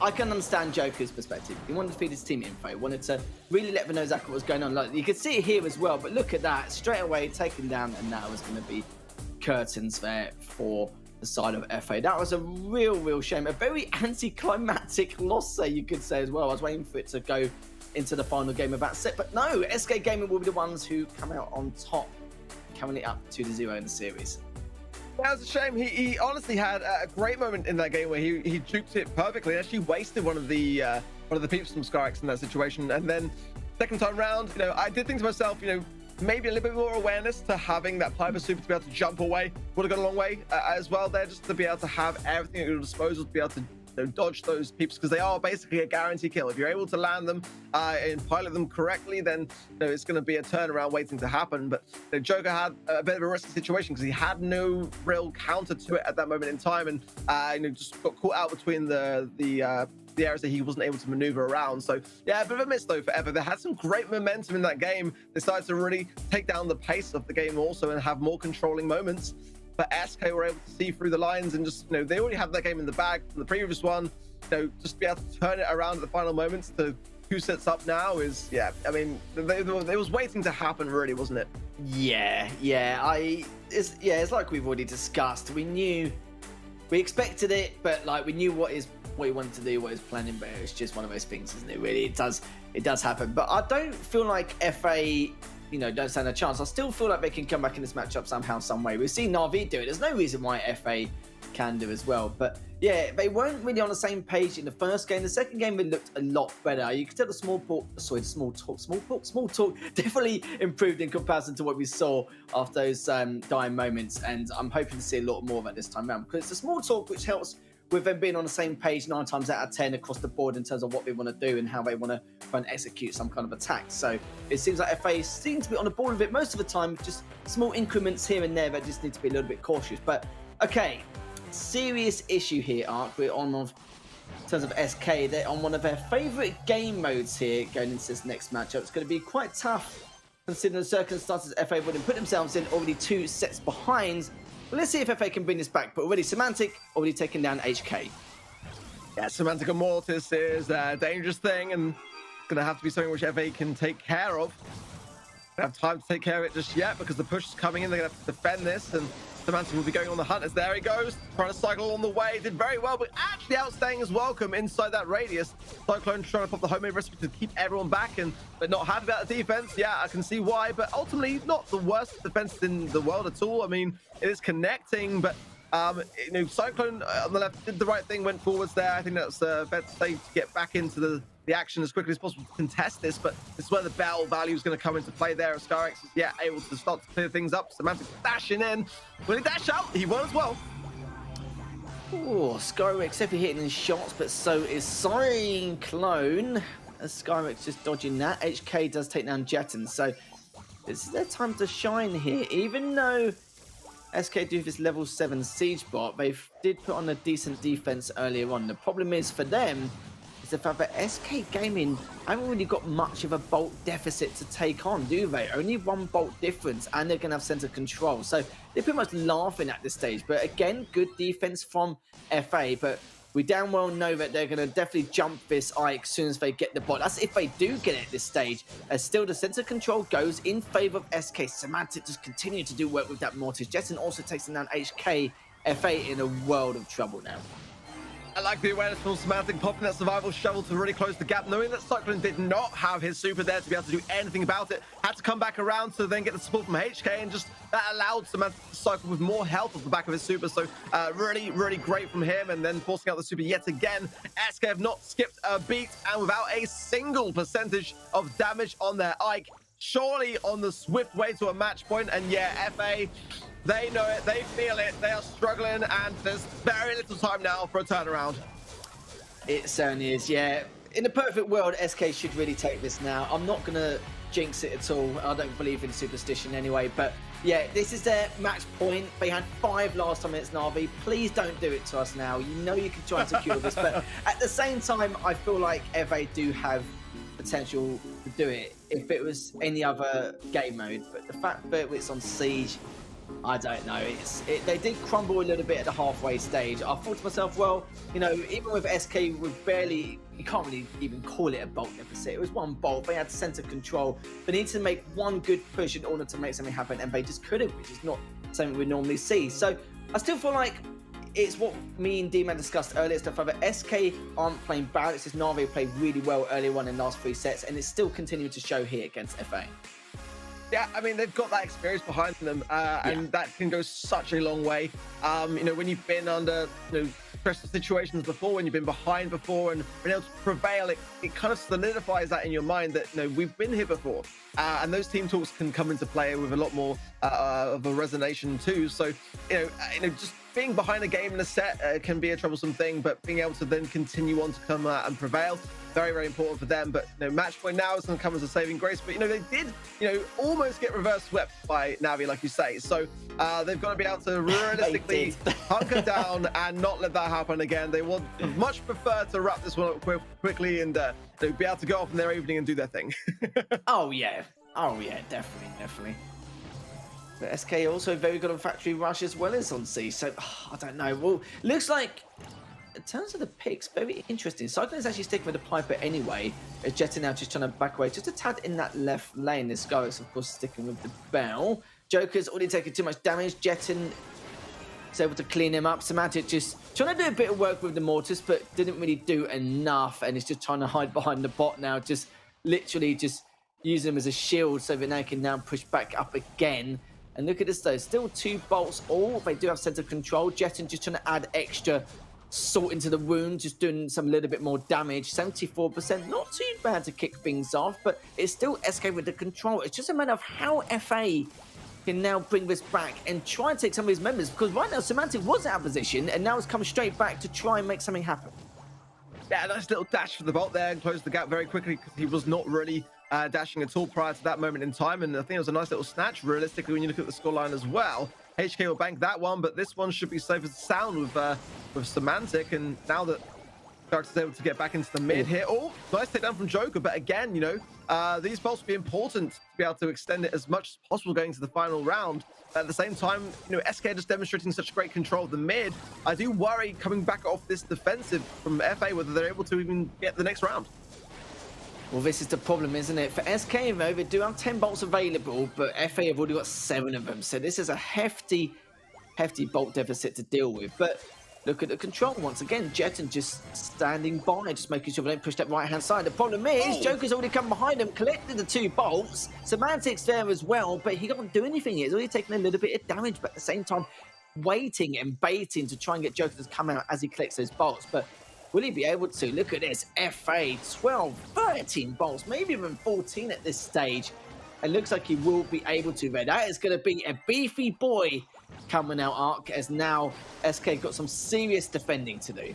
I can understand Joker's perspective. He wanted to feed his team info. He wanted to really let them know exactly what was going on. Like, you could see it here as well, but look at that. Straight away, taken down, and that was going to be curtains there for the side of FA. That was a real shame. A very anticlimactic loss there, you could say as well. I was waiting for it to go into the final game of that set, but no, SK Gaming will be the ones who come out on top, coming up 2-0 in the series. That was a shame. He honestly had a great moment in that game where he juked it perfectly. Actually wasted one of the peeps from Skarx in that situation. And then second time round, I did think to myself, maybe a little bit more awareness to having that Piper super to be able to jump away would have gone a long way as well there, just to be able to have everything at your disposal to be able to dodge those peeps, because they are basically a guarantee kill. If you're able to land them and pilot them correctly, then it's going to be a turnaround waiting to happen. But Joker had a bit of a risky situation because he had no real counter to it at that moment in time, and just got caught out between the areas that he wasn't able to maneuver around. So yeah, a bit of a miss though for FA. They had some great momentum in that game. They started to really take down the pace of the game also and have more controlling moments. But SK were able to see through the lines and just, they already had that game in the bag from the previous one. Just be able to turn it around at the final moments to 2 sets up now is, yeah, I mean, it was waiting to happen really, wasn't it? Yeah, it's like we've already discussed. We expected it, but like we knew what he wanted to do, what he was planning, but it's just one of those things, isn't it? Really, it does happen. But I don't feel like FA, don't stand a chance. I still feel like they can come back in this matchup somehow, some way. We've seen NaVi do it. There's no reason why FA can do as well. But yeah, they weren't really on the same page in the first game. The second game, they looked a lot better. You could tell the small talk definitely improved in comparison to what we saw after those dying moments. And I'm hoping to see a lot more of it this time around, because it's the small talk which helps with them being on the same page 9 times out of 10 across the board in terms of what they want to do and how they want to try and execute some kind of attack. So it seems like FA seems to be on the board with it most of the time, just small increments here and there that just need to be a little bit cautious. But okay, serious issue here, Ark. We're on terms of SK, they're on one of their favorite game modes here going into this next matchup. It's going to be quite tough considering the circumstances FA wouldn't put themselves in, already 2 sets behind. But let's see if FA can bring this back. But already Semantic already taking down HK. Yeah, Semantic and Mortis is a dangerous thing, and it's going to have to be something which FA can take care of. Don't have time to take care of it just yet because the push is coming in. They're going to have to defend this, and Semantic will be going on the hunt as there he goes, trying to cycle along the way. Did very well, but actually outstaying his welcome inside that radius. Cyclone trying to pop the homemade recipe to keep everyone back, but not happy about the defense. Yeah, I can see why, but ultimately not the worst defense in the world at all. I mean, it is connecting, but you know, Cyclone on the left did the right thing, went forwards there. I think that's better safe to get back into the action as quickly as possible to contest this, but this is where the Bell value is going to come into play there. As Skyrex is able to start to clear things up. Semantic dashing in. Will he dash out? He won as well. Oh, Skyrex definitely hitting his shots, but so is Cyclone. As Skyrex just dodging that. HK does take down Jetton, so it's their time to shine here. Even though SK do this level 7 siege bot, they did put on a decent defense earlier on. The problem is for them is the fact that SK Gaming haven't really got much of a bolt deficit to take on, do they? Only 1 bolt difference, and they're going to have center control. So they're pretty much laughing at this stage. But again, good defense from FA. But we damn well know that they're going to definitely jump this Ike as soon as they get the bot. That's if they do get it at this stage. As still the center control goes in favor of SK. Semantic just continue to do work with that Mortis. Jetson also takes down HK. FA in a world of trouble now. I like the awareness from Semantic popping that survival shovel to really close the gap, knowing that Cyclone did not have his super there to be able to do anything about it. Had to come back around to then get the support from HK, and just that allowed Semantic to cycle with more health off the back of his super. So really, really great from him, and then forcing out the super yet again. SK have not skipped a beat, and without a single percentage of damage on their Ike. Surely on the swift way to a match point, and yeah, FA, they know it, they feel it, they are struggling, and there's very little time now for a turnaround. It certainly is, yeah. In a perfect world, SK should really take this now. I'm not going to jinx it at all. I don't believe in superstition anyway, but yeah, this is their match point. They had 5 last time against NaVi. Please don't do it to us now. You know you can try and secure this, but at the same time, I feel like FA do have potential to do it if it was any other game mode, but the fact that it's on Siege, I don't know. They did crumble a little bit at the halfway stage. I thought to myself, well, you know, even with SK, with barely, you can't really even call it a bolt deficit. It was 1 bolt. They had center control. They needed to make 1 good push in order to make something happen, and they just couldn't, which is not something we normally see. So I still feel like it's what me and D-Man discussed earlier. It's the fact that SK aren't playing bad. It's just NaVi played really well earlier on in the last 3 sets, and it's still continuing to show here against FA. Yeah, I mean, they've got that experience behind them, and that can go such a long way. You know, when you've been under, you know, stressful situations before, when you've been behind before and been able to prevail, it kind of solidifies that in your mind that, you know, we've been here before. And those team talks can come into play with a lot more of a resonation too. So, you know, just being behind a game in a set can be a troublesome thing, but being able to then continue on to come and prevail, very, very important for them. But, you know, match point now is going to come as a saving grace. But, you know, they did, you know, almost get reverse swept by NaVi, like you say. So they've got to be able to realistically hunker down and not let that happen again. They would much prefer to wrap this one up quickly and they'll be able to go off in their evening and do their thing. Oh, yeah, definitely. But SK also very good on Factory Rush as well as on C, so I don't know. Well, looks like, in terms of the picks, very interesting. Cyclone is actually sticking with the Piper anyway. Jetton now just trying to back away just a tad in that left lane. This guy is, of course, sticking with the Bell. Joker's already taken too much damage. Jetton is able to clean him up. Semantic just trying to do a bit of work with the Mortis, but didn't really do enough, and is just trying to hide behind the bot now, just literally just using him as a shield so that they can now push back up again. And look at this though, still 2 bolts all. They do have center control. Jetton just trying to add extra salt into the wound, just doing some little bit more damage. 74%, not too bad to kick things off, but it's still SK with the control. It's just a matter of how FA can now bring this back and try and take some of his members, because right now Semantic was out of position and now it's come straight back to try and make something happen. Yeah, nice little dash for the bolt there and closed the gap very quickly because he was not really dashing at all prior to that moment in time. And I think it was a nice little snatch, realistically, when you look at the scoreline as well. HK will bank that one, but this one should be safe as sound with Semantic. And now that Sharks is able to get back into the mid here. Oh, nice takedown from Joker. But again, you know, these bolts will be important to be able to extend it as much as possible going to the final round. At the same time, you know, SK just demonstrating such great control of the mid. I do worry coming back off this defensive from FA whether they're able to even get the next round. Well, this is the problem, isn't it? For SK, though, they do have 10 bolts available, but FA have already got 7 of them. So this is a hefty bolt deficit to deal with. But look at the control once again. Jetton just standing by, just making sure they don't push that right-hand side. The problem is, Joker's already come behind him, collected the 2 bolts. Semantic's there as well, but he can't do anything. He's already taken a little bit of damage, but at the same time, waiting and baiting to try and get Joker to come out as he collects those bolts. But will he be able to? Look at this. FA, 12, 13 bolts, maybe even 14 at this stage. It looks like he will be able to, Red. That is going to be a beefy boy coming out, Arc, as now SK got some serious defending to do.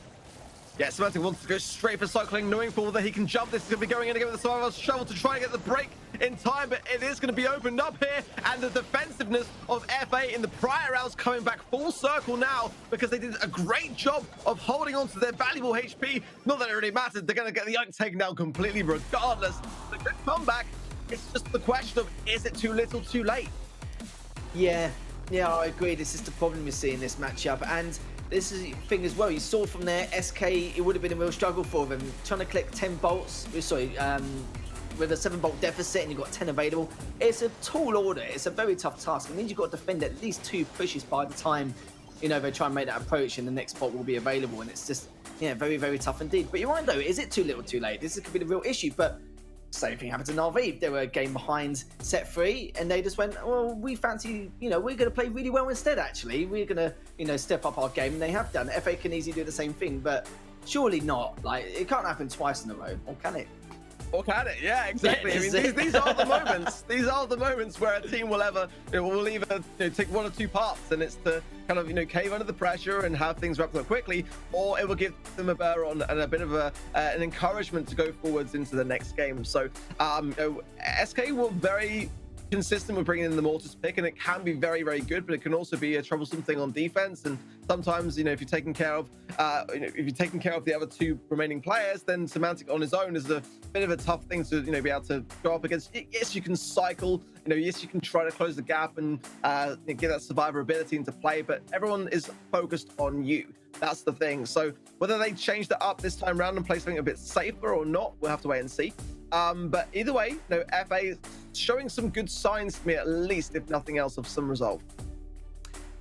Yeah, Semantic wants to go straight for cycling, knowing full that he can jump. This is going to be going in again with the survival shovel to try and get the break in time, but it is going to be opened up here, and the defensiveness of FA in the prior rounds coming back full circle now, because they did a great job of holding on to their valuable HP. Not that it really mattered, they're going to get the Yoke taken down completely regardless. The good comeback, it's just the question of, is it too little, too late? Yeah, I agree. This is the problem you see in this matchup, and this is the thing as well. You saw from there, SK, it would have been a real struggle for them. Trying to collect 10 bolts, sorry, with a 7-bolt deficit and you've got 10 available. It's a tall order. It's a very tough task. It means you've got to defend at least 2 pushes by the time, you know, they try and make that approach and the next bolt will be available. And it's just, yeah, very, very tough indeed. But you're right though, is it too little too late? This could be the real issue, but same thing happened to NaVi. They were a game behind set 3 and they just went, well, we fancy, you know, we're going to play really well instead, actually. We're going to, you know, step up our game, and they have done. FA can easily do the same thing, but surely not. Like, it can't happen twice in a row, or can it? Or can it? Yeah, exactly. I mean, these are the moments. These are the moments where a team will either take 1 or 2 parts, and it's to kind of, you know, cave under the pressure and have things wrapped up quickly, or it will give them a bear on and a bit of an encouragement to go forwards into the next game. So, you know, SK were very consistent with bringing in the mortars pick, and it can be very, very good, but it can also be a troublesome thing on defense. And sometimes, you know, if you're taking care of the other 2 remaining players, then Semantic on his own is a bit of a tough thing to, you know, be able to go up against. Yes, you can cycle, you know, yes, you can try to close the gap and get that survivability into play, but everyone is focused on you. That's the thing. So whether they change that up this time round and play something a bit safer or not, we'll have to wait and see. But either way, you know, FA is showing some good signs to me, at least, if nothing else, of some resolve.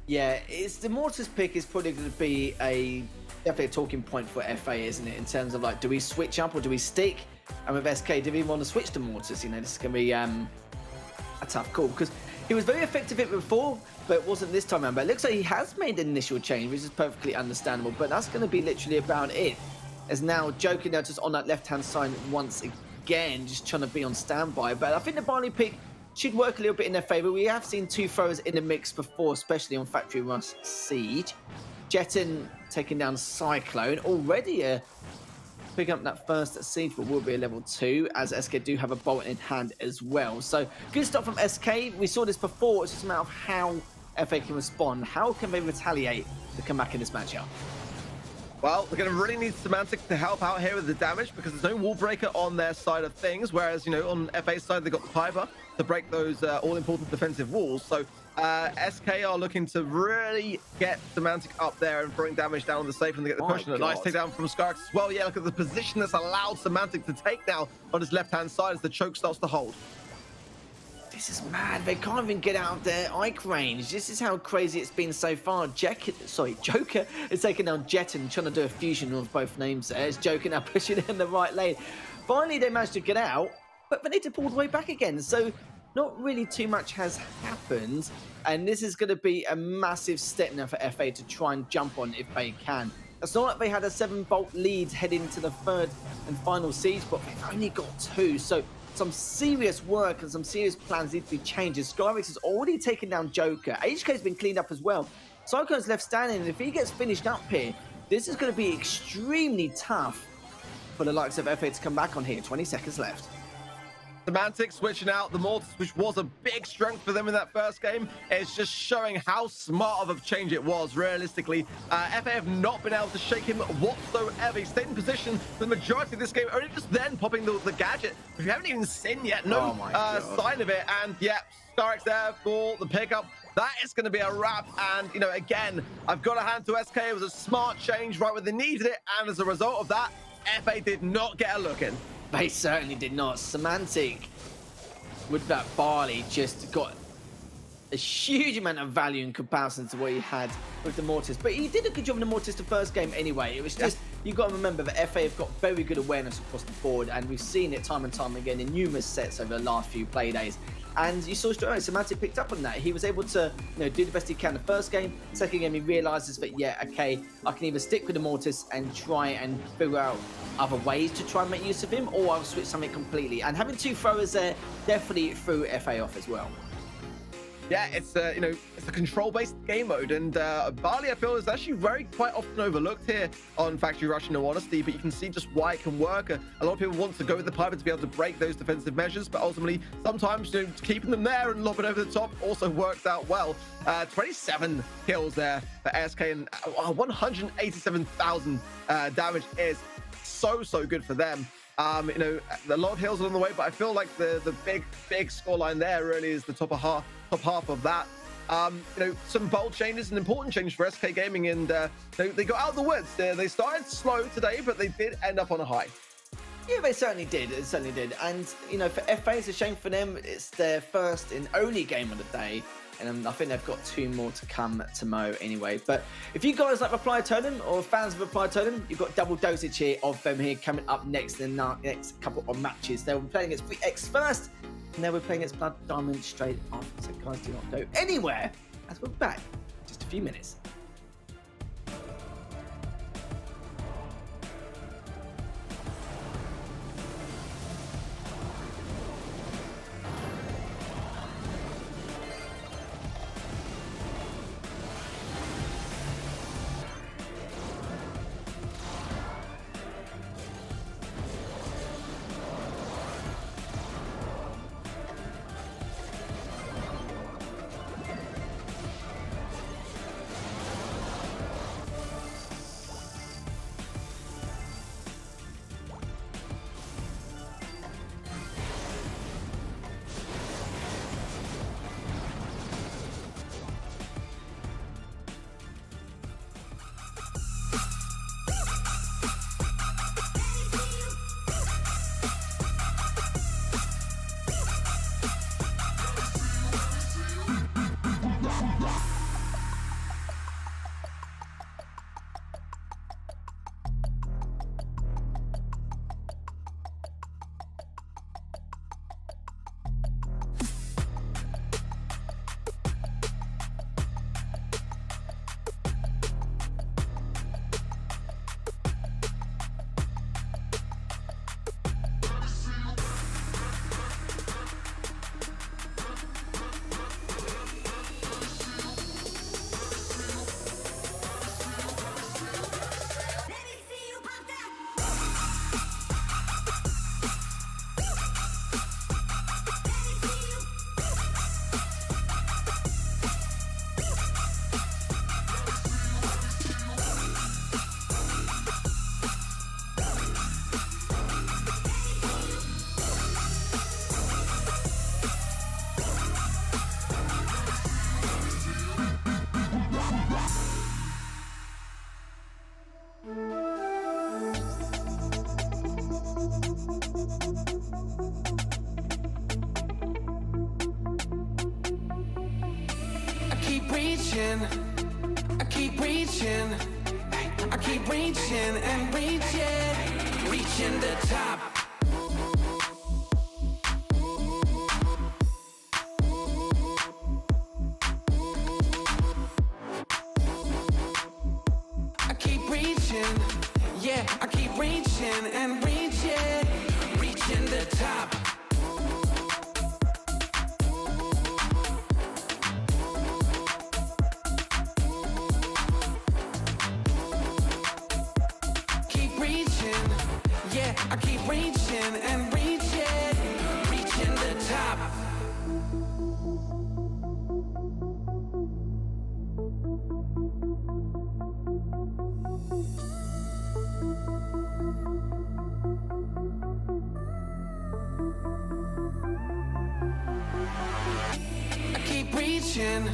Yeah, it's the mortars pick is probably going to be definitely a talking point for FA, isn't it? In terms of, like, do we switch up or do we stick? And with SK, do we want to switch to mortars? You know, this is going to be a tough call, because he was very effective at it before, but it wasn't this time around. But it looks like he has made an initial change, which is perfectly understandable. But that's going to be literally about it. As now Joker now just on that left-hand side once again, just trying to be on standby. But I think the Barney pick should work a little bit in their favor. We have seen 2 throwers in the mix before, especially on Factory Rust Siege. Jetton taking down Cyclone, already picking up that first Siege, but will be a level 2, as SK do have a bolt in hand as well. So good stuff from SK. We saw this before. It's just a matter of how FA can respond. How can they retaliate to come back in this matchup? Well, they're going to really need Semantic to help out here with the damage, because there's no wall breaker on their side of things, whereas, you know, on FA's side, they've got the Piper to break those all-important defensive walls. So SK are looking to really get Semantic up there and throwing damage down on the safe, and they get the push. And a nice takedown from Skarx as well. Yeah, look at the position that's allowed Semantic to take now on his left-hand side as the choke starts to hold. This is mad. They can't even get out of their Ike range. This is how crazy it's been so far. Joker is taking down Jetton, trying to do a fusion of both names there. It's Joker now pushing in the right lane. Finally, they managed to get out, but they need to pull all the way back again. So not really too much has happened. And this is going to be a massive step now for FA to try and jump on if they can. It's not like they had a 7-bolt lead heading into the 3rd and final siege, but they've only got 2. So some serious work and some serious plans need to be changed. Skyrix has already taken down Joker. HK has been cleaned up as well. Psycho's left standing, and if he gets finished up here, this is going to be extremely tough for the likes of FA to come back on here. 20 seconds left. Semantic switching out the Mortis, which was a big strength for them in that first game. It's just showing how smart of a change it was, realistically. FA have not been able to shake him whatsoever. He stayed in position for the majority of this game, only just then popping the gadget, which we haven't even seen yet. No sign of it. And yeah, Starix there for the pickup. That is going to be a wrap. And, you know, again, I've got to hand to SK. It was a smart change right where they needed it. And as a result of that, FA did not get a look in. They certainly did not. Semantic, with that Barley, just got a huge amount of value in comparison to what he had with the Mortis. But he did a good job in the Mortis the first game anyway. It was just, you've got to remember that FA have got very good awareness across the board, and we've seen it time and time again in numerous sets over the last few play days. And you saw straight away, Semantic picked up on that. He was able to, you know, do the best he can the first game. Second game, he realizes that, yeah, okay, I can either stick with the Mortis and try and figure out other ways to try and make use of him, or I'll switch something completely. And having two throwers there definitely threw FA off as well. Yeah, it's you know, it's a control-based game mode, and Barley, I feel, is actually quite often overlooked here on Factory Rush, in all honesty. But you can see just why it can work. A lot of people want to go with the Piper to be able to break those defensive measures, but ultimately, sometimes, you know, keeping them there and lobbing over the top also works out well. 27 kills there for SK, and 187,000 damage is so good for them. You know, a lot of hills along the way, but I feel like the big scoreline there really is the top half of that. You know, some bold changes, an important change for SK Gaming, and they got out of the woods. They started slow today, but they did end up on a high. Yeah, they certainly did. It certainly did. And, you know, for FA, it's a shame for them. It's their first and only game of the day. And I think they've got 2 more to come tomorrow anyway. But if you guys like Reply Totem or fans of Reply Totem, you've got double dosage here of them here coming up next in the next couple of matches. They'll be playing against 3X first, and then we're playing against Blood Diamond straight after. So guys, do not go anywhere, as we're back in just a few minutes. I keep reaching, I keep reaching and reaching, reaching the top. I keep reaching, yeah, I keep reaching and reaching, reaching the top. I keep reaching and reaching, reaching reaching.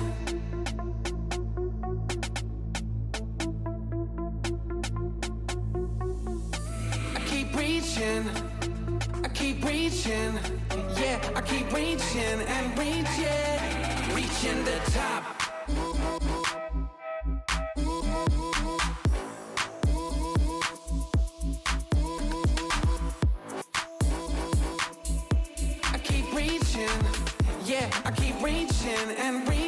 I keep reaching. I keep reaching. Yeah, I keep reaching and reaching. Reaching the top. I keep reaching. Yeah, I keep reaching and reaching.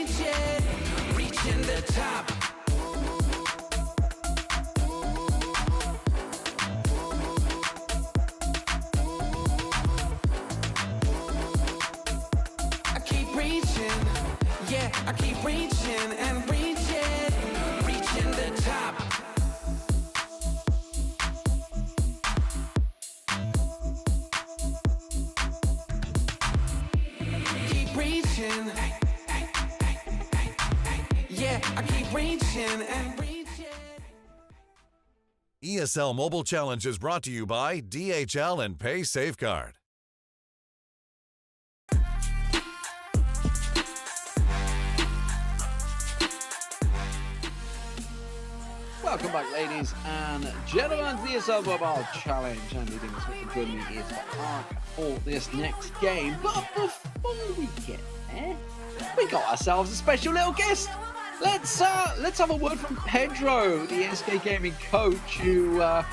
Reaching the top. I keep reaching. Yeah, I keep reaching and reaching. Reaching the top. Keep reaching. Yeah, I keep reaching and reaching. ESL Mobile Challenge is brought to you by DHL and Pay Safeguard. Welcome back, ladies and gentlemen, to the ESL Mobile Challenge. And leading us with joining me is Ark for this next game. But before we get there, we got ourselves a special little guest. Let's have a word from Pedro, the SK Gaming coach, who I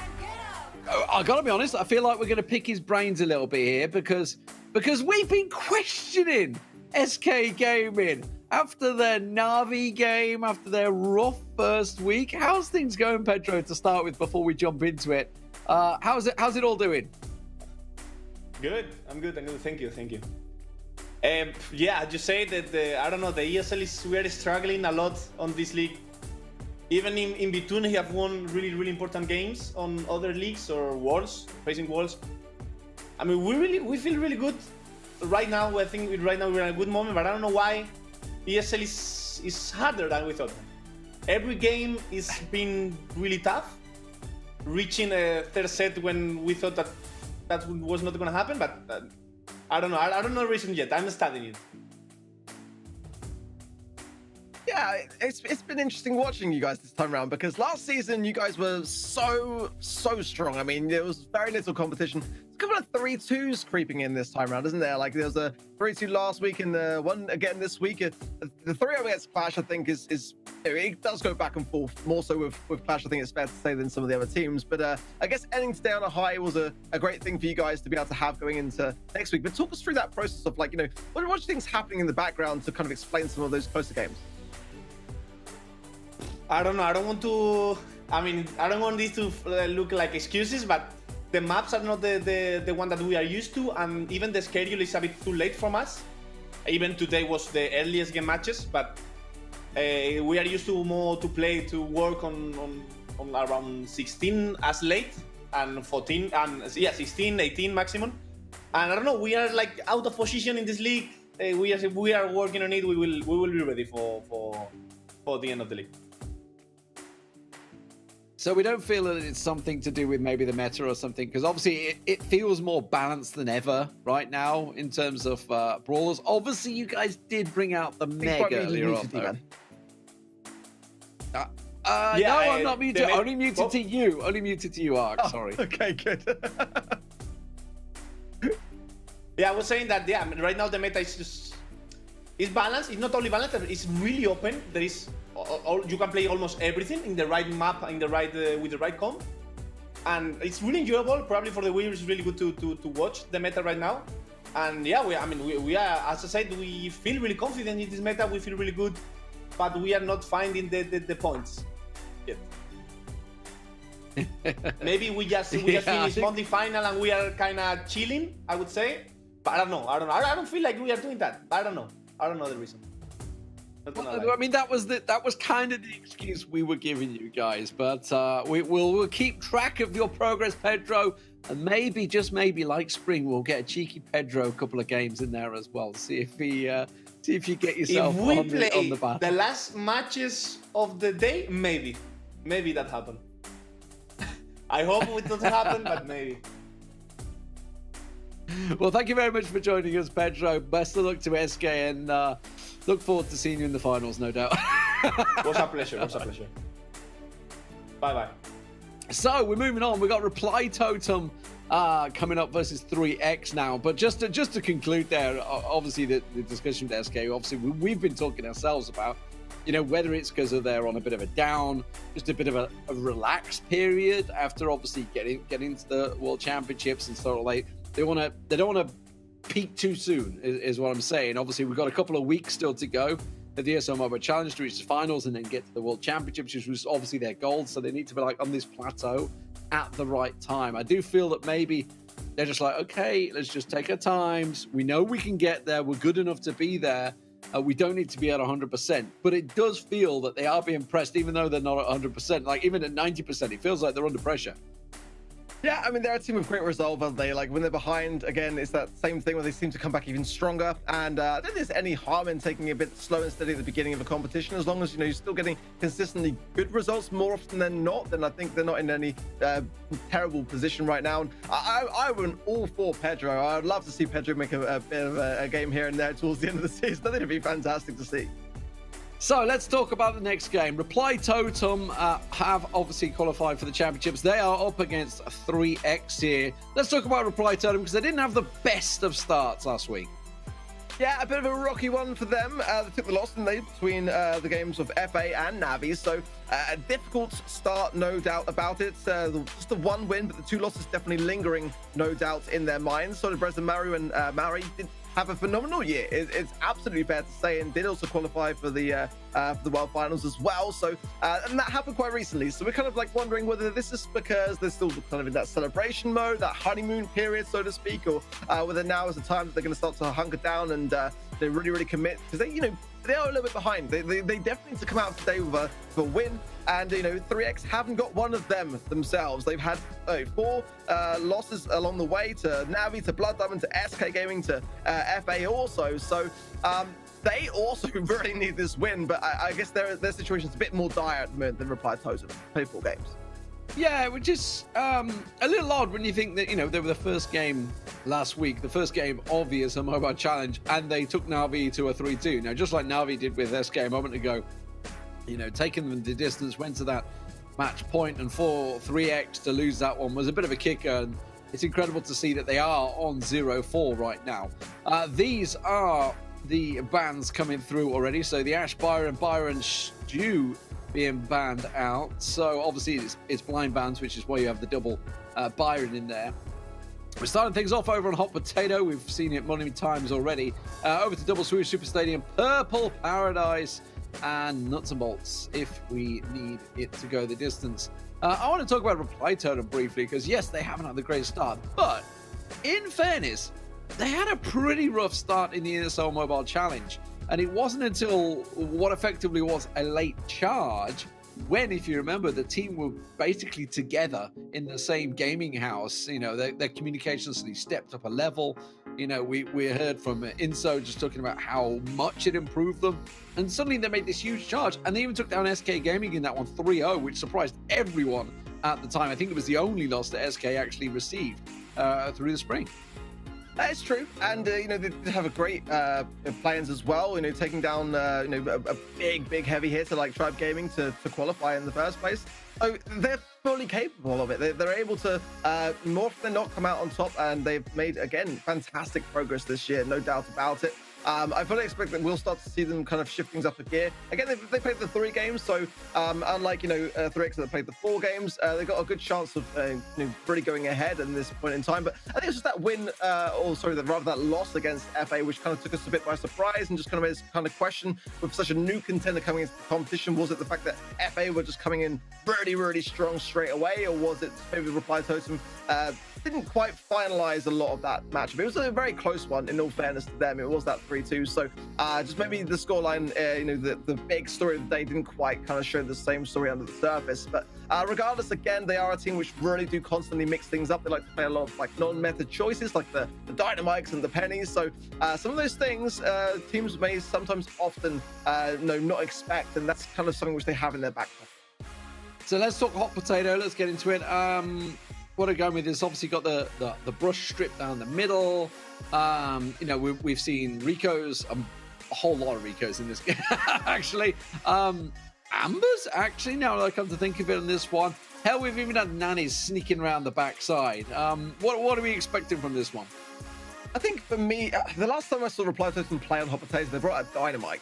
gotta be honest, I feel like we're gonna pick his brains a little bit here because we've been questioning SK Gaming after their NaVi game, after their rough first week. How's things going, Pedro, to start with before we jump into it? How's it all doing? Good. I'm good. Thank you. Yeah, I just say that I don't know, the ESL we are struggling a lot on this league. Even in between, we have won really important games on other leagues or worlds, facing worlds. I mean, we feel really good right now. I think right now we're in a good moment, but I don't know why ESL is harder than we thought. Every game is been really tough. Reaching a third set when we thought that was not going to happen, but I don't know. I don't know the reason yet. I'm studying it. Yeah, it's been interesting watching you guys this time around because last season you guys were so strong. I mean, there was very little competition. There's a couple of 3-2s creeping in this time around, isn't there? Like there was a 3-2 last week and the one again this week. The 3-0 against Clash, I think, is it does go back and forth more so with Clash. I think it's fair to say than some of the other teams. But I guess ending today on a high was a great thing for you guys to be able to have going into next week. But talk us through that process of, like, you know, what do you think's happening in the background to kind of explain some of those closer games? I don't know. I don't want to. I mean, I don't want this to look like excuses, but the maps are not the one that we are used to, and even the schedule is a bit too late from us. Even today was the earliest game matches, but we are used to more to play to work on around 16 as late and 14 and 16, 18 maximum. And I don't know. We are like out of position in this league. We are working on it. We will be ready for the end of the league. So we don't feel that it's something to do with maybe the meta or something, because obviously it feels more balanced than ever right now in terms of brawlers. Obviously, you guys did bring out the mega earlier on, though. Yeah, no, I'm not muted. Only muted to you. Only muted to you, Ark. Oh, sorry. Okay, good. Yeah, I was saying that. Yeah, I mean, right now the meta is just balanced. It's not only balanced, it's really open. There is you can play almost everything in the right map, in the right with the right comp, and it's really enjoyable. Probably for the viewers, it's really good to watch the meta right now. And yeah, we are, as I said, we feel really confident in this meta. We feel really good, but we are not finding the points yet. Maybe we just finished monthly final and we are kind of chilling, I would say. But I don't know. I don't feel like we are doing that. I don't know the reason. I mean, that was kind of the excuse we were giving you guys, but we'll keep track of your progress, Pedro, and maybe, just maybe, like spring, we'll get a cheeky Pedro a couple of games in there as well. See if you get yourself if we on the battle. The last matches of the day, maybe that happened. I hope it doesn't happen, but maybe. Well, thank you very much for joining us, Pedro. Best of luck to SK, and the Look forward to seeing you in the finals, no doubt. Was a pleasure. Was a pleasure. Bye-bye. So we're moving on. We got Reply Totem coming up versus 3X now. But just to conclude there, obviously the discussion with SK, obviously we've been talking ourselves about, you know, whether it's because they're on a bit of a down, just a bit of a relaxed period after obviously getting into the World Championships and sort of like they don't want to peak too soon is what I'm saying. Obviously we've got a couple of weeks still to go at the ESL Mobile Challenge to reach the finals and then get to the World Championships, which was obviously their goal. So they need to be like on this plateau at the right time. I do feel that maybe they're just like, okay, let's just take our times. We know we can get there. We're good enough to be there. We don't need to be at 100%. But it does feel that they are being pressed, even though they're not at 100%. Like even at 90%, it feels like they're under pressure. Yeah, I mean, they're a team with great resolve, aren't they? Like, when they're behind, again, it's that same thing where they seem to come back even stronger. And I don't think there's any harm in taking it a bit slow and steady at the beginning of a competition. As long as, you know, you're still getting consistently good results more often than not, then I think they're not in any terrible position right now. And I went all for Pedro. I'd love to see Pedro make a bit of a game here and there towards the end of the season. I think it'd be fantastic to see. So let's talk about the next game. Reply Totem have obviously qualified for the championships. They are up against 3X here. Let's talk about Reply Totem because they didn't have the best of starts last week. Yeah, a bit of a rocky one for them. They took the loss, didn't they, between the games of FA and NaVi. So a difficult start, no doubt about it. Just the one win, but the two losses definitely lingering, no doubt, in their minds. So did Brezza Maru, and Mari did have a phenomenal year. It's absolutely fair to say, and did also qualify for the World Finals as well. So, and that happened quite recently. So we're kind of like wondering whether this is because they're still kind of in that celebration mode, that honeymoon period, so to speak, or whether now is the time that they're going to start to hunker down and they really commit, because they, you know, they are a little bit behind. They definitely need to come out today with a win. And, you know, 3X haven't got one of them themselves. They've had 4 losses along the way to NaVi, to Blood Diamond, to SK Gaming, to FA also. So they also really need this win. But I guess their situation's a bit more dire at the moment than Reply Totem. Play 4 games. Yeah, which is a little odd when you think that, you know, they were the first game last week, the first game of the ESL Mobile Challenge, and they took NaVi to a 3-2. Now, just like NaVi did with SK a moment ago, you know, taking them the distance, went to that match point, and for 3X to lose that one was a bit of a kicker, and it's incredible to see that they are on 0-4 right now. These are the bans coming through already. So the Ash, Byron, Stew being banned out. So obviously it's blind bans, which is why you have the double Byron in there. We're starting things off over on Hot Potato. We've seen it many times already. Over to Double Swoosh Super Stadium, Purple Paradise, and Nuts and Bolts if we need it to go the distance. I want to talk about Reply Totem briefly because, yes, they haven't had the great start, but in fairness, they had a pretty rough start in the ESL Mobile Challenge, and it wasn't until what effectively was a late charge when, if you remember, the team were basically together in the same gaming house. You know, their communication suddenly stepped up a level. You know, we heard from Inso just talking about how much it improved them, and suddenly they made this huge charge, and they even took down SK Gaming in that one 3-0, which surprised everyone at the time. I think it was the only loss that SK actually received through the spring. That is true, and you know, they did have a great plans as well. You know, taking down you know, a big heavy hitter like Tribe Gaming to qualify in the first place. So they're fully capable of it. They're able to more often than not come out on top, and they've made, again, fantastic progress this year, no doubt about it. I fully expect that we'll start to see them kind of shift things up a gear. Again, they played the 3 games, so unlike, you know, 3X that played the 4 games, they've got a good chance of you know, really going ahead at this point in time. But I think it's just that win, or sorry, rather that loss against FA, which kind of took us a bit by surprise and just kind of made us kind of question, with such a new contender coming into the competition, was it the fact that FA were just coming in really strong straight away, or was it maybe the Reply Totem didn't quite finalize a lot of that match? But it was a very close one, in all fairness to them. It was that 3-2. So just maybe the scoreline, you know, the big story of the day didn't quite kind of show the same story under the surface. But regardless, again, they are a team which really do constantly mix things up. They like to play a lot of like non-method choices, like the dynamites and the pennies. So some of those things teams may sometimes often not expect, and that's kind of something which they have in their back pocket. So let's talk Hot Potato. Let's get into it. What I'm going with is obviously got the brush strip down the middle. You know, we've seen Rico's a whole lot of Ricos in this game, actually. Ambers, actually, now that I come to think of it on this one. Hell, we've even had nannies sneaking around the backside. What are we expecting from this one? I think for me, the last time I saw Reply Totem play on Hot Potatoes, they brought a Dynamite.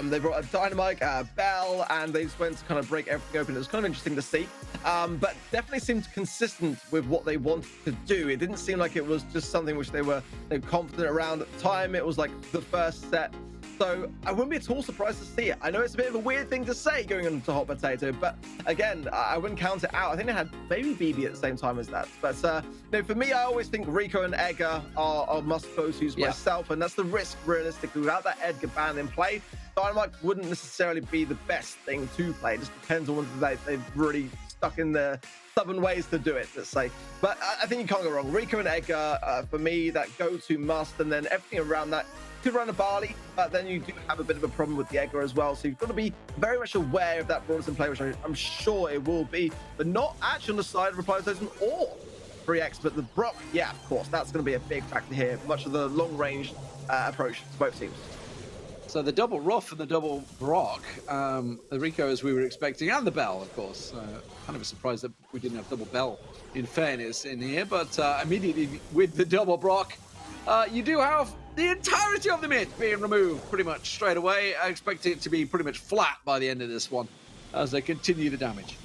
They brought a Dynamite, Bell, and they just went to kind of break everything open. It was kind of interesting to see, but definitely seemed consistent with what they wanted to do. It didn't seem like it was just something which they were confident around at the time. It was like the first set. So I wouldn't be at all surprised to see it. I know it's a bit of a weird thing to say going into Hot Potato, but again, I wouldn't count it out. I think they had maybe BB at the same time as that. But for me, I always think Rico and Edgar are must go-tos myself, and that's the risk realistically. Without that Edgar ban in play, Dynamite wouldn't necessarily be the best thing to play. It just depends on whether they've really stuck in their stubborn ways to do it, let's say. But I think you can't go wrong. Rico and Edgar, for me, that go-to must, and then everything around that. Could run a Barley, but then you do have a bit of a problem with the Edgar as well. So you've got to be very much aware of that Brawlers in play, which I'm sure it will be, but not actually on the side of Reply Totem or 3x, but the Brock, yeah, of course, that's going to be a big factor here. Much of the long-range approach to both teams. So the double Ruff and the double Brock, the Rico as we were expecting, and the Bell, of course. Kind of a surprise that we didn't have double Bell, in fairness, in here, but immediately with the double Brock, you do have the entirety of the mid being removed pretty much straight away. I expect it to be pretty much flat by the end of this one as they continue the damage.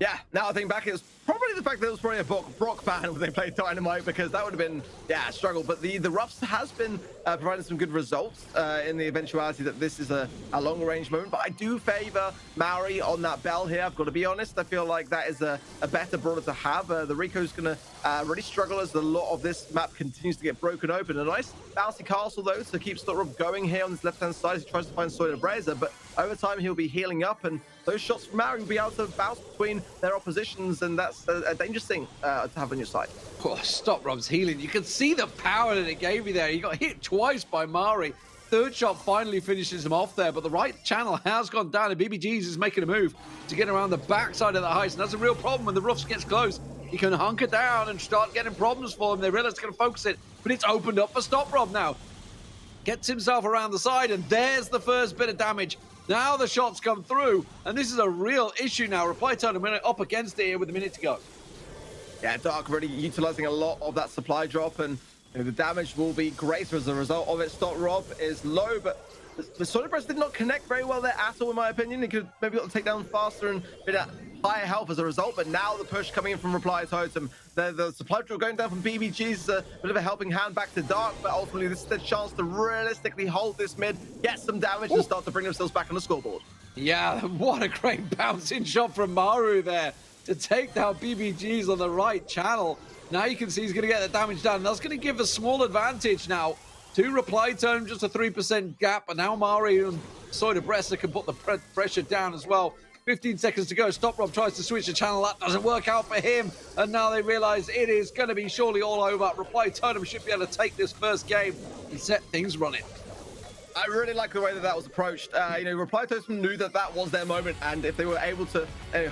Yeah, now I think back, it was probably the fact that it was probably a Brock ban when they played Dynamite, because that would have been, a struggle. But the Ruffs has been providing some good results in the eventuality that this is a long-range moment. But I do favor Maori on that Bell here. I've got to be honest. I feel like that is a better brawler to have. The Rico's going to really struggle as a lot of this map continues to get broken open. A nice bouncy castle, though, to keep Stotrob going here on this left-hand side as he tries to find Soy Breza. But over time, he'll be healing up, and those shots from Maori will be able to bounce between their oppositions, and that's a dangerous thing to have on your side. Oh, Stotrob's healing. You can see the power that it gave you there. He got hit twice by Mari. Third shot finally finishes him off there, but the right channel has gone down, and BBGs is making a move to get around the backside of the heist, and that's a real problem when the Ruffs gets close. He can hunker down and start getting problems for them. They realize they're going to focus it, but it's opened up for Stotrob now. Gets himself around the side, and there's the first bit of damage. Now the shots come through, and this is a real issue now. Reply Totem up against it here with a minute to go. Yeah, Dark really utilizing a lot of that supply drop, and the damage will be greater as a result of it. Stotrob is low, but the Soy Breza did not connect very well there at all, in my opinion. He could maybe got to take down faster and been at higher health as a result, but now the push coming in from Reply Totem. The supply drop going down from BBG is a bit of a helping hand back to Dark, but ultimately this is the chance to realistically hold this mid, get some damage, and start to bring themselves back on the scoreboard. Yeah, what a great bouncing shot from Maru there to take down BBGs on the right channel. Now you can see he's going to get the damage down. That's going to give a small advantage now to Reply Totem, just a 3% gap, and now Mari and Soy Breza can put the pressure down as well. 15 seconds to go. Stotrob tries to switch the channel. That doesn't work out for him. And now they realize it is going to be surely all over. Reply Totem should be able to take this first game and set things running. I really like the way that was approached. Reply Totem knew that that was their moment, and if they were able to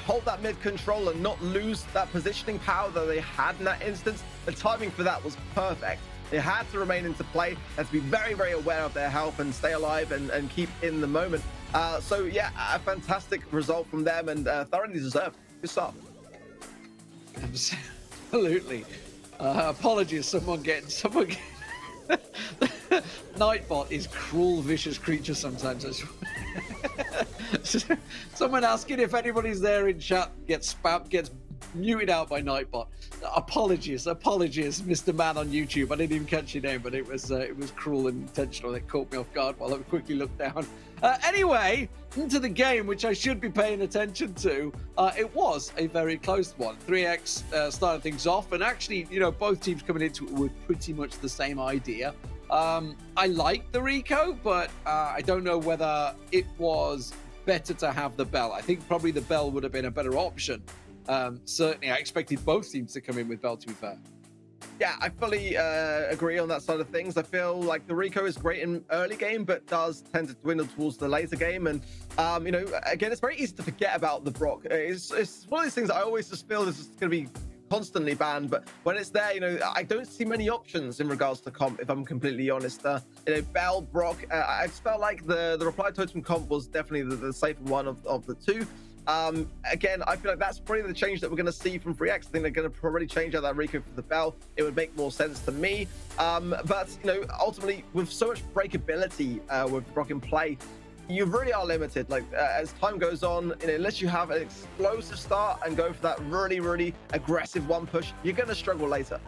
hold that mid control and not lose that positioning power that they had in that instance, the timing for that was perfect. They had to remain into play, they had to be very, very aware of their health and stay alive and keep in the moment. So yeah, a fantastic result from them, and thoroughly deserved. Good start. Absolutely. Apologies, someone getting Nightbot is cruel, vicious creature sometimes. Someone asking if anybody's there in chat gets muted out by Nightbot. Apologies, Mr. Man on YouTube. I didn't even catch your name, but it was cruel and intentional. It caught me off guard while I quickly looked down. Anyway, into the game, which I should be paying attention to. It was a very close one. 3x started things off, and actually, both teams coming into it with pretty much the same idea. I like the Rico, but I don't know whether it was better to have the Bell. I think probably the Bell would have been a better option. Certainly, I expected both teams to come in with Bell, to be fair. Yeah, I fully agree on that side of things. I feel like the Rico is great in early game, but does tend to dwindle towards the later game. And, again, it's very easy to forget about the Brock. It's one of these things I always just feel this is going to be constantly banned, but when it's there, you know, I don't see many options in regards to comp, if I'm completely honest. You know, Bell, Brock, I just felt like the reply totem comp was definitely the safer one of the two. Again, I feel like that's probably the change that we're going to see from 3x. I think they're going to probably change out that Rico for the Bell. It would make more sense to me. But, you know, ultimately, with so much breakability with Brock in play, you really are limited. Like, as time goes on, you know, unless you have an explosive start and go for that really, really aggressive one push, you're going to struggle later.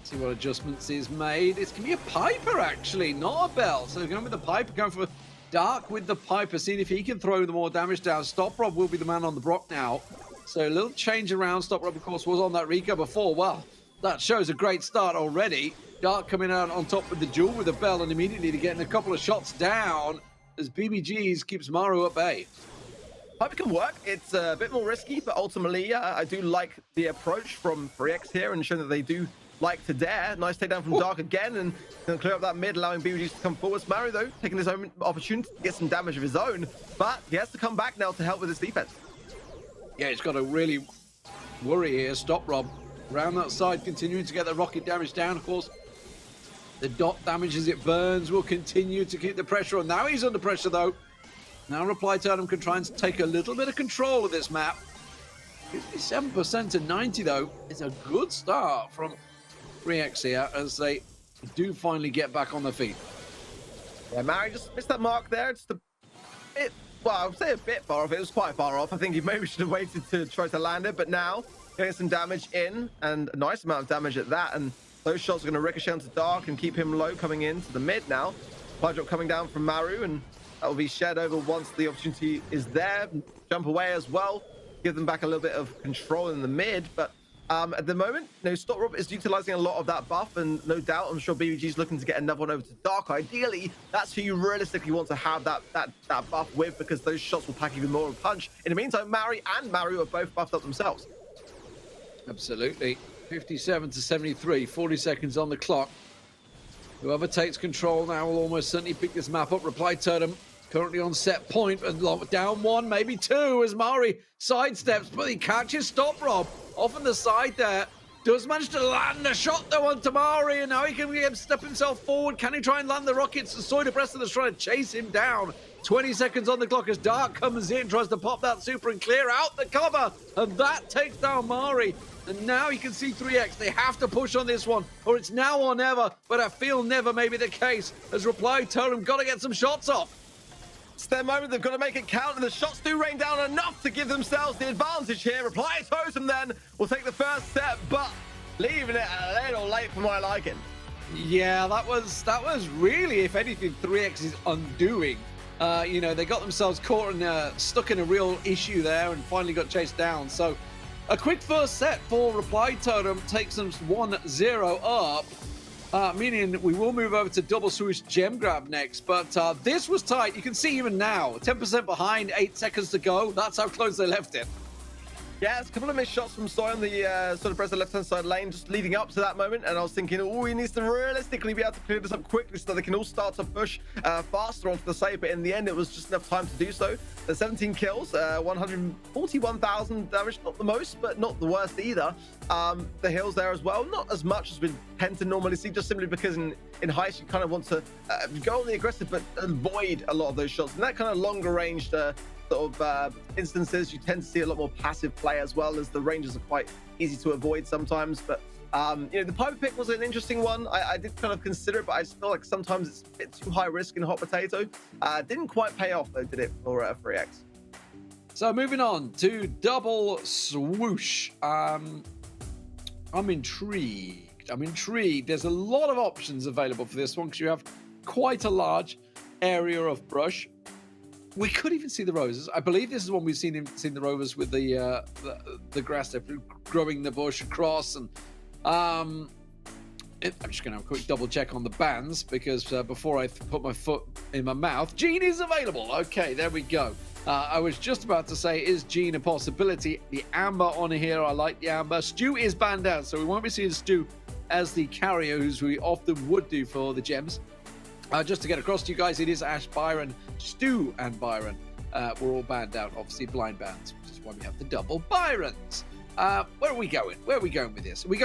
See what adjustments is made. It's going to be a Piper, actually, not a Bell. So they're going with the Piper, going for Dark with the Piper, seeing if he can throw the more damage down. Stop Rob will be the man on the Brock now. So a little change around. Stop Rob, of course, was on that Rico before. Well, that shows a great start already. Dark coming out on top with the Jewel with the Bell, and immediately getting a couple of shots down as BBGs keeps Maru at bay. Piper can work. It's a bit more risky, but ultimately, I do like the approach from 3x here and showing that they do like to dare. Nice takedown from Dark again, and gonna clear up that mid, allowing BBGs to come forwards. Maru, though, taking his own opportunity to get some damage of his own, but he has to come back now to help with his defense. Yeah, he's got to really worry here. Stop Rob. Around that side, continuing to get the rocket damage down, of course. The dot damage as it burns will continue to keep the pressure on. Now he's under pressure, though. Now Reply Totem can try and take a little bit of control of this map. 57% to 90, though, is a good start from 3x here as they do finally get back on their feet. Yeah, Mary just missed that mark there. Just a bit, well, I would say a bit far off. It was quite far off. I think he maybe should have waited to try to land it, but now getting some damage in, and a nice amount of damage at that, and those shots are going to ricochet onto Dark and keep him low coming into the mid now. Supply drop coming down from Maru, and that will be shared over once the opportunity is there. Jump away as well, give them back a little bit of control in the mid, but at the moment, you know, Stop Rob is utilizing a lot of that buff, and no doubt, I'm sure BBG is looking to get another one over to Dark. Ideally, that's who you realistically want to have that buff with, because those shots will pack even more of a punch. In the meantime, Mari and Maru are both buffed up themselves. Absolutely. 57 to 73, 40 seconds on the clock. Whoever takes control now will almost certainly pick this map up. Reply Totem currently on set point, and down one, maybe two, as Mari sidesteps, but he catches Stop Rob off on the side there. Does manage to land a shot though on Tamari, and now he can step himself forward. Can he try and land the rockets? And Soy DeBresta is trying to chase him down. 20 seconds on the clock as Dark comes in, tries to pop that super and clear out the cover, and that takes down Mari. And now you can see 3x. They have to push on this one, or it's now or never, but I feel never may be the case, as Reply Totem got to get some shots off. It's their moment. They've got to make it count, and the shots do rain down enough to give themselves the advantage here. Reply Totem then will take the first step, but leaving it a little late for my liking. Yeah, that was really, if anything, 3x's undoing. You know, they got themselves caught and stuck in a real issue there, and finally got chased down. So a quick first set for Reply Totem takes them 1-0 up, meaning we will move over to double swoosh gem grab next. But this was tight. You can see even now, 10% behind, 8 seconds to go. That's how close they left it. Yeah, it's a couple of missed shots from Soy on the sort of press the left-hand side lane, just leading up to that moment. And I was thinking, oh, he needs to realistically be able to clear this up quickly so they can all start to push faster onto the save. But in the end, it was just enough time to do so. The 17 kills, 141,000 damage, not the most, but not the worst either. The heals there as well, not as much as we tend to normally see, just simply because in Heist, you kind of want to go on the aggressive, but avoid a lot of those shots. And that kind of longer ranged sort of instances, you tend to see a lot more passive play, as well as the ranges are quite easy to avoid sometimes. But you know, the Piper pick was an interesting one. I did kind of consider it, but I just feel like sometimes it's a bit too high risk in Hot Potato. Didn't quite pay off though, did it, for 3x? So moving on to double swoosh. I'm intrigued. There's a lot of options available for this one, because you have quite a large area of brush. We could even see the roses. I believe this is one we've seen the rovers with the grass. They're growing the bush across. And I'm just going to have a quick double check on the bans, because before I put my foot in my mouth, Gene is available. Okay, there we go. I was just about to say, is Gene a possibility? The amber on here, I like the amber. Stu is banned out, so we won't be seeing Stu as the carrier, who's we often would do for the gems. Just to get across to you guys, it is Ash, Byron, Stu, and Byron. We're all banned out, obviously blind bans, which is why we have the double Byrons. Where are we going? Where are we going with this? Are we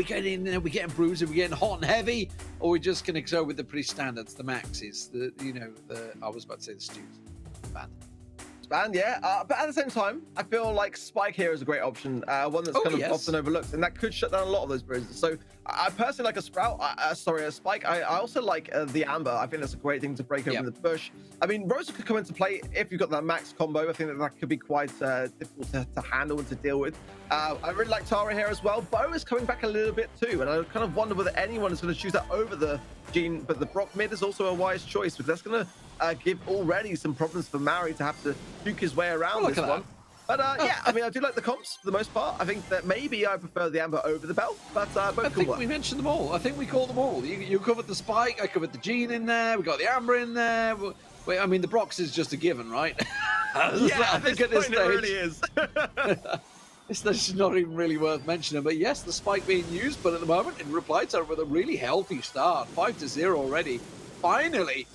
getting in there? Are we getting bruised? Are we getting hot and heavy? Or are we just going to go with the pretty standards, the maxes, I was about to say the stews. Bad. Band, yeah, but at the same time, I feel like Spike here is a great option, one that's often overlooked, and that could shut down a lot of those bruises. So I personally like a Sprout, a Spike. I also like the Amber. I think that's a great thing to break open the push. I mean, Rosa could come into play if you've got that max combo. I think that could be quite difficult to handle and to deal with. I really like Tara here as well. Bo is coming back a little bit too, and I kind of wonder whether anyone is going to choose that over the Jean, but the Brock mid is also a wise choice because that's going to give already some problems for Mari to have to juke his way around this one. But yeah, I mean, I do like the comps for the most part. I think that maybe I prefer the Amber over the Belt, but both I think we mentioned them all. I think we called them all. You covered the Spike, I covered the Jean in there, we got the Amber in there. Wait, I mean, the Brox is just a given, right? Yeah, I think at this stage, it really is. This is not even really worth mentioning, but yes, the Spike being used, but at the moment, in reply to with a really healthy start, 5-0 already. Finally,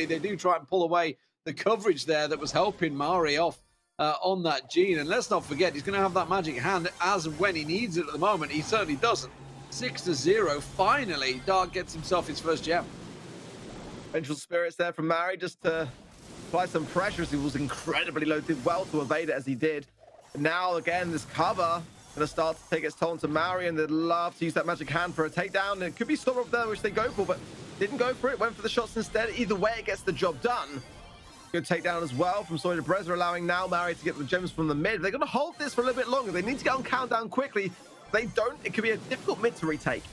they do try and pull away the coverage there that was helping Mari off on that Jean. And let's not forget, he's going to have that magic hand as and when he needs it at the moment. He certainly doesn't. 6-0. Finally, Dark gets himself his first gem. Vengeful Spirits there from Mari just to apply some pressure as he was incredibly low. Did well to evade it as he did. Now, again, this cover going to start to take its toll to Mari, and they'd love to use that magic hand for a takedown. And it could be Storm up there, which they go for, but didn't go for it. Went for the shots instead. Either way, it gets the job done. Good takedown as well from Soy de Breza, allowing now Mari to get the gems from the mid. They're going to hold this for a little bit longer. They need to get on countdown quickly. If they don't, it could be a difficult mid to retake.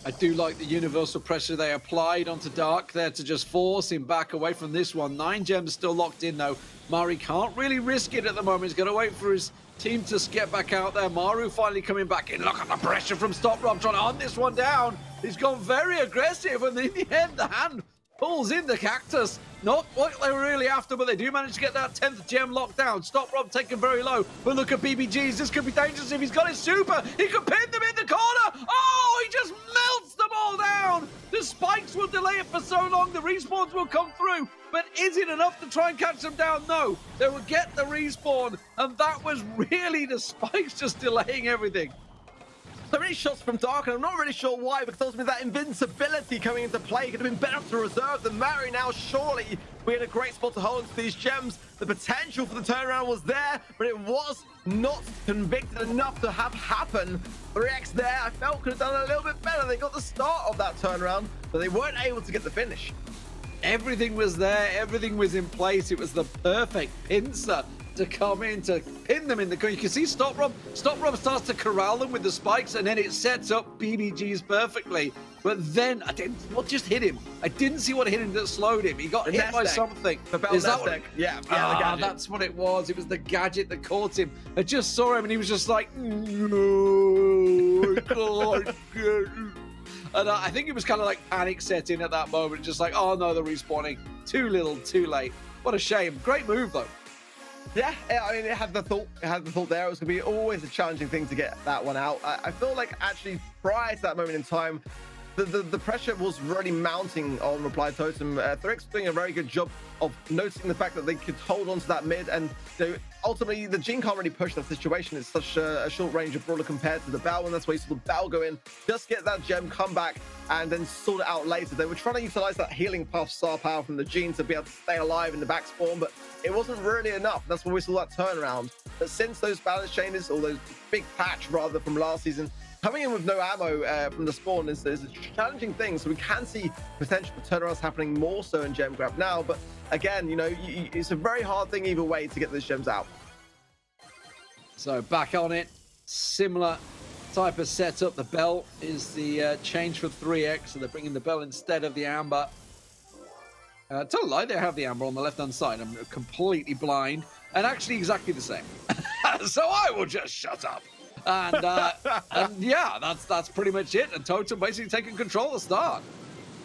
I do like the universal pressure they applied onto Dark there to just force him back away from this one. 9 gems still locked in, though. Mari can't really risk it at the moment. He's going to wait for his team to get back out there. Maru finally coming back in. Look at the pressure from Stop Rob trying to hunt this one down. He's gone very aggressive, and in the end, the hand pulls in the Cactus. Not what they were really after, but they do manage to get that 10th gem locked down. Stop Rob taken very low, but look at BBGs. This could be dangerous if he's got his super. He could pin them in the corner. Oh, he just melts them all down. The spikes will delay it for so long. The respawns will come through, but is it enough to try and catch them down? No, they will get the respawn, and that was really the spikes just delaying everything. So many shots from Dark, and I'm not really sure why, because ultimately that invincibility coming into play could have been better to reserve than Mari. Now surely we're in a great spot to hold onto these gems. The potential for the turnaround was there, but it was not convicted enough to have happen. 3x there, I felt could have done a little bit better. They got the start of that turnaround, but they weren't able to get the finish. Everything was there, everything was in place. It was the perfect pincer to come in to pin them in the corner. You can see Stop Rob starts to corral them with the spikes, and then it sets up BBGs perfectly. But then what just hit him? I didn't see what hit him that slowed him. He got hit by something. Is that what? Yeah, the gadget. That's what it was. It was the gadget that caught him. I just saw him, and he was just like, no, I can't get it. And I think it was kind of like panic setting at that moment. Just like, oh no, they're respawning. Too little, too late. What a shame. Great move, though. Yeah, I mean, it had the thought there. It was going to be always a challenging thing to get that one out. I feel like actually prior to that moment in time, the pressure was really mounting on Reply Totem. 3x doing a very good job of noticing the fact that they could hold on to that mid, and ultimately the Jean can't really push that situation. It's such a short range of Brawler compared to the Bell, and that's why you saw the Bell go in, just get that gem, come back, and then sort it out later. They were trying to utilize that healing puff star power from the Jean to be able to stay alive in the back spawn, but it wasn't really enough. That's when we saw that turnaround. But since those balance changes, or those big patch rather from last season, coming in with no ammo from the spawn is a challenging thing. So we can see potential for turnarounds happening more so in gem grab now. But again, it's a very hard thing either way to get those gems out. So back on it, similar type of setup. The Bell is the change for 3x, so they're bringing the Bell instead of the Amber. Tell a lie, they have the Amber on the left-hand side. I'm completely blind, and actually exactly the same. So I will just shut up. And yeah, that's pretty much it. And Totem basically taking control of the start.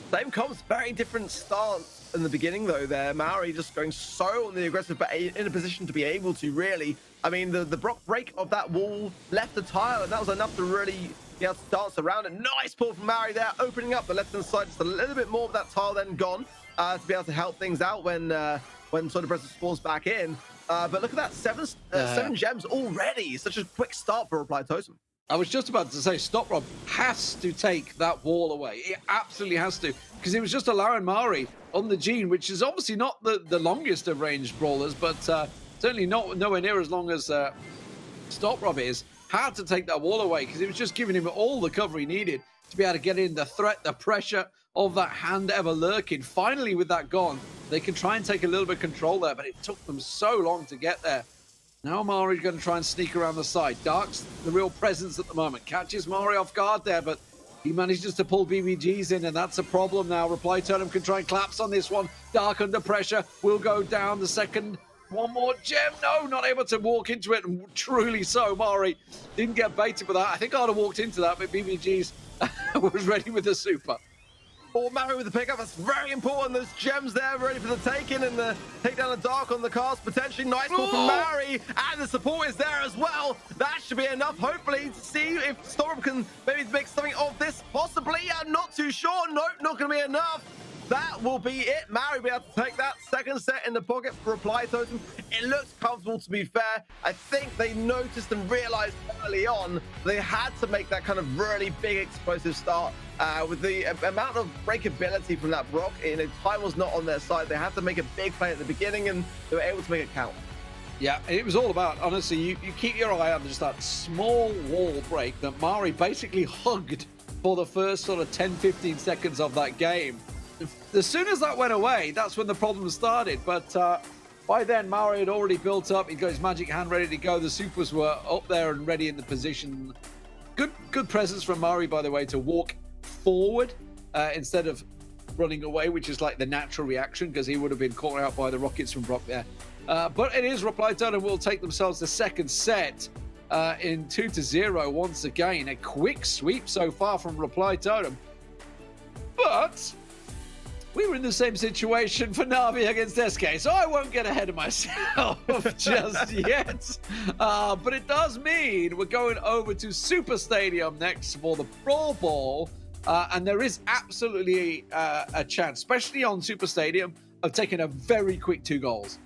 Same comps, very different stance in the beginning though there. Mari just going so on the aggressive, but in a position to be able to really, I mean, the Brock break of that wall left the tile, and that was enough to really be able to dance around it. Nice pull from Mari there, opening up the left-hand side, just a little bit more of that tile then gone to be able to help things out when Soda Breza spawns back in. But look at that, seven gems already. Such a quick start for Reply Totem. I was just about to say, Stop Rob has to take that wall away. It absolutely has to, because it was just allowing Mari on the Gene, which is obviously not the longest of ranged brawlers, but certainly nowhere near as long as Stop Rob is. Had to take that wall away because it was just giving him all the cover he needed to be able to get in the threat, the pressure of that hand ever lurking. Finally, with that gone, they can try and take a little bit of control there, but it took them so long to get there. Now Mari's going to try and sneak around the side. Dark's the real presence at the moment. Catches Mari off guard there, but he manages to pull BBGs in, and that's a problem now. Reply Totem can try and collapse on this one. Dark under pressure will go down. The second, one more gem. No, not able to walk into it, and truly so. Mari didn't get baited with that. I think I'd have walked into that, but BBGs was ready with the super. Or Mari with the pickup. That's very important. Those gems there ready for the taking, and the takedown of Dark on the cast. Potentially nice ball from Mari, and the support is there as well. That should be enough, hopefully, to see if Storm can maybe make something of this. Possibly. I'm not too sure. Nope, not going to be enough. That will be it. Mari will be able to take that second set in the pocket for Reply Totem. It looks comfortable, to be fair. I think they noticed and realized early on they had to make that kind of really big explosive start. With the amount of breakability from that Brock, time was not on their side. They had to make a big play at the beginning, and they were able to make it count. Yeah, it was all about, honestly, you keep your eye on just that small wall break that Mari basically hugged for the first sort of 10-15 seconds of that game. As soon as that went away, that's when the problem started. But by then, Mari had already built up. He got his magic hand ready to go. The supers were up there and ready in the position. Good presence from Mari, by the way, to walk forward instead of running away, which is like the natural reaction, because he would have been caught out by the rockets from Brock there. But it is Reply Totem will take themselves the second set in 2-0 once again. A quick sweep so far from Reply Totem. But we were in the same situation for NaVi against SK, so I won't get ahead of myself just yet. But it does mean we're going over to Super Stadium next for the Brawl Ball. And there is absolutely a chance, especially on Super Stadium, of taking a very quick 2 goals.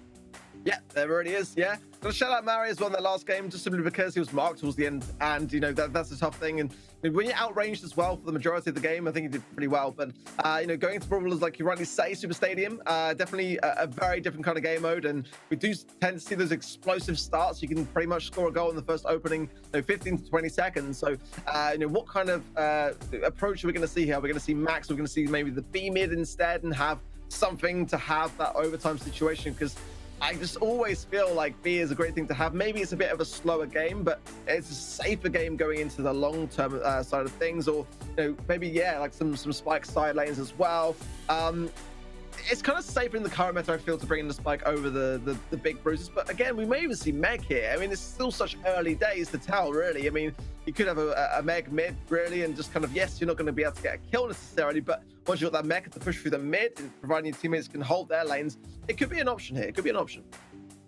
Yeah, there already is, yeah. Got to shout out Mari as well in that last game, just simply because he was marked towards the end, and, that's a tough thing. And when you're outranged as well for the majority of the game, I think he did pretty well. But, going into Brawlers, like you rightly say, Super Stadium, definitely a very different kind of game mode. And we do tend to see those explosive starts. You can pretty much score a goal in the first opening 15 to 20 seconds. So, what kind of approach are we going to see here? We're going to see Max, we're going to see maybe the B mid instead, and have something to have that overtime situation, because I just always feel like B is a great thing to have. Maybe it's a bit of a slower game, but it's a safer game going into the long-term side of things, or maybe like some spike side lanes as well. It's kind of safer in the current meta, I feel, to bring in the spike over the big bruises. But again, we may even see Meg here. I mean, it's still such early days to tell, really. I mean, you could have a Meg mid, really, and just kind of, yes, you're not going to be able to get a kill necessarily, but once you've got that Meg to push through the mid, and providing your teammates can hold their lanes, it could be an option here. It could be an option.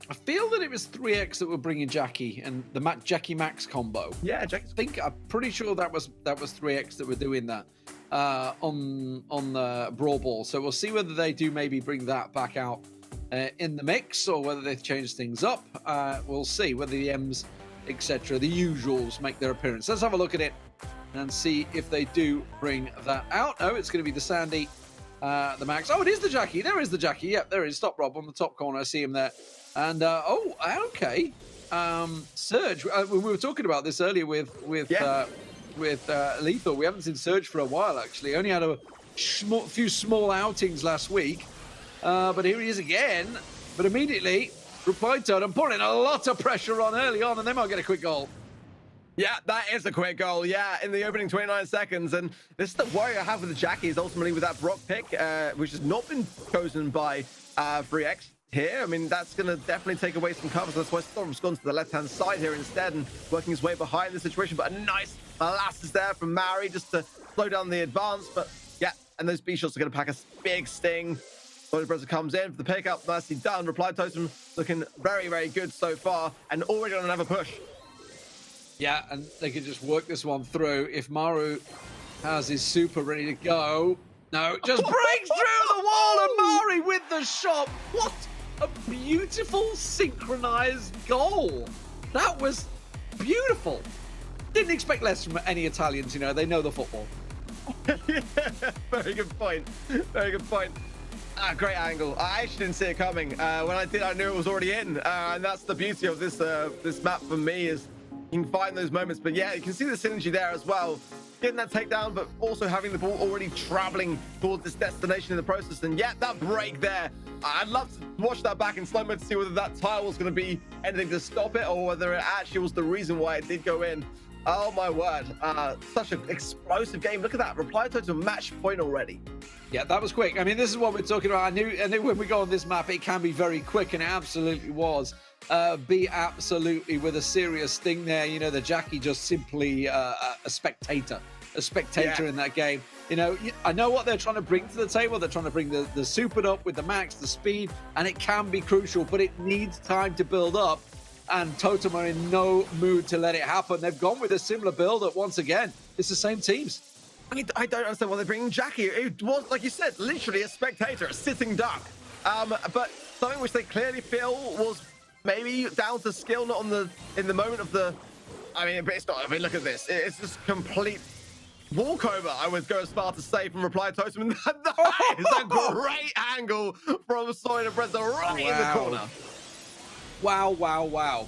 I feel that it was 3X that were bringing Jackie and the Jackie Max combo. Yeah, Jackie. I'm pretty sure that was 3X that were doing that on the Brawl Ball. So we'll see whether they do maybe bring that back out in the mix, or whether they've changed things up. We'll see whether the M's, etc., the usuals, make their appearance. Let's have a look at it and see if they do bring that out. No, it's going to be the Sandy, the Max. Oh, it is the Jackie. There is the Jackie. Yep, there is. Stop Rob on the top corner. I see him there. And okay, Surge. We were talking about this earlier with Lethal. We haven't seen Surge for a while, actually. Only had a few small outings last week, but here he is again. But immediately, Reply Totem putting a lot of pressure on early on, and they might get a quick goal. Yeah, that is a quick goal. Yeah, in the opening 29 seconds. And this is the worry I have with the Jackie, is ultimately with that Brock pick, which has not been chosen by 3X. Here, I mean, that's going to definitely take away some covers. That's why Storm's gone to the left-hand side here instead and working his way behind the situation. But a nice last is there from Mari just to slow down the advance. But yeah, and those B shots are going to pack a big sting. Loaded Brother comes in for the pickup. Nicely done. Reply Totem looking very, very good so far, and already on another push. Yeah, and they can just work this one through. If Maru has his super ready to go. No, just breaks through the wall, and Mari with the shot. What a beautiful synchronized goal. That was beautiful. Didn't expect less from any Italians, you know, they know the football. Yeah, very good point. Very good point. Great angle. I actually didn't see it coming. When I did, I knew it was already in. And that's the beauty of this this map for me, is you can find those moments. But yeah, you can see the synergy there as well. Getting that takedown, but also having the ball already traveling towards this destination in the process. And yeah, that break there. I'd love to watch that back in slow-mo to see whether that tile was going to be anything to stop it, or whether it actually was the reason why it did go in. Oh my word. Such an explosive game. Look at that. Reply to match point already. Yeah, that was quick. I mean, this is what we're talking about. I knew when we go on this map, it can be very quick, and it absolutely was. Be absolutely with a serious sting there. You know, the Jackie just simply a spectator in that game. You know, I know what they're trying to bring to the table. They're trying to bring the supered up with the max, the speed, and it can be crucial, but it needs time to build up. And Totem are in no mood to let it happen. They've gone with a similar build-up once again. It's the same teams. I don't understand why they're bringing Jackie. It was, like you said, literally a spectator, a sitting duck. But something which they clearly feel was maybe down to skill, not in the moment of the. I mean, but it's not. I mean, look at this. It's just complete walkover, I would go as far to say, from Reply Totem. And that is a great angle from Soy Breza right in the corner. Wow.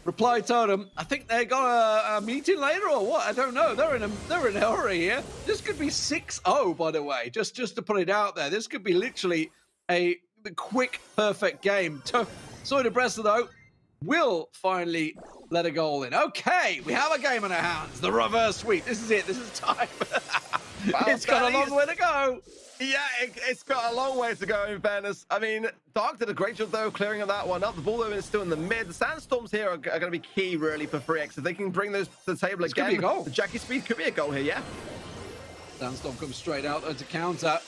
Reply Totem, I think they got a meeting later or what? I don't know. They're in a hurry here. This could be 6-0, by the way, just to put it out there. This could be literally a quick, perfect game. Soy Breza, though, will finally let a goal in. Okay, we have a game in our hands. The reverse sweep. This is it. This is time. It's got a long way to go. Yeah, it's got a long way to go, in fairness. I mean, Dark did a great job, though, clearing of that one up. The ball, though, is still in the mid. The Sandstorms here are going to be key, really, for 3x. If they can bring those to the table again, could be a goal. The Jackie speed could be a goal here, yeah. Sandstorm comes straight out there to counter.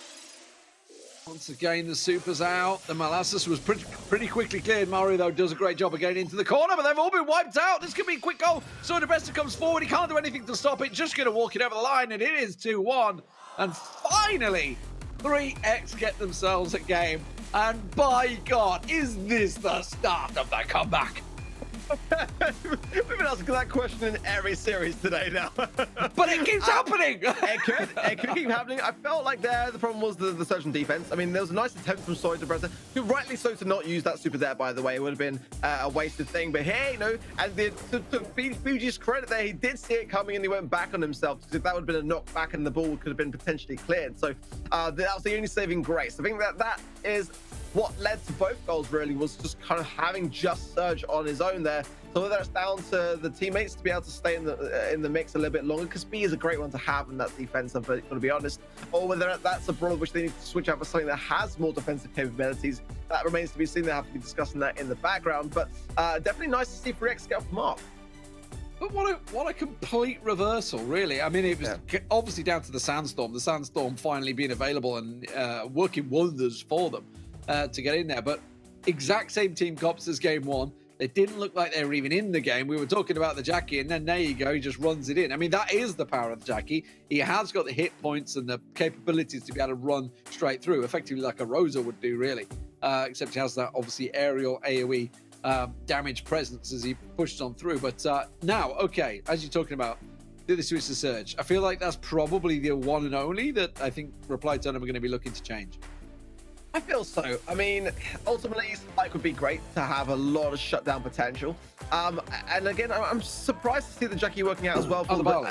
Once again, the super's out. The molasses was pretty quickly cleared. Mario, though, does a great job of getting into the corner, but they've all been wiped out. This could be a quick goal. Soy Breza comes forward. He can't do anything to stop it. Just going to walk it over the line, and it is 2-1. And finally, 3x get themselves a game. And by God, is this the start of the comeback? We've been asking that question in every series today now. But it keeps happening. It could keep happening. I felt like the problem was the surge and defense. I mean, there was a nice attempt from Soy Breza, who rightly so to not use that super there, by the way. It would have been a wasted thing. But hey, you know, and to Fuji's credit there, he did see it coming and he went back on himself. Because if that would have been a knockback and the ball could have been potentially cleared. So that was the only saving grace. I think that is what led to both goals, really, was just kind of having just Surge on his own there. So whether it's down to the teammates to be able to stay in the mix a little bit longer, because B is a great one to have in that defense, I'm going to be honest, or whether that's a Brawler which they need to switch out for something that has more defensive capabilities, that remains to be seen. They have to be discussing that in the background, but definitely nice to see 3x get off the mark. But what a complete reversal, really. I mean, it was obviously down to the Sandstorm finally being available and working wonders for them to get in there. But exact same team cops as game one. They didn't look like they were even in the game. We were talking about the Jackie, and then there you go, he just runs it in. I mean, that is the power of the Jackie. He has got the hit points and the capabilities to be able to run straight through, effectively like a Rosa would do, really. Except he has that, obviously, aerial AoE damage presence as he pushes on through. But now, okay, as you're talking about, do the switch to Surge. I feel like that's probably the one and only that I think Reply Totem are going to be looking to change. I feel so. I mean, ultimately, Spike would be great to have a lot of shutdown potential. And again, I'm surprised to see the Jackie working out as well. The Barley.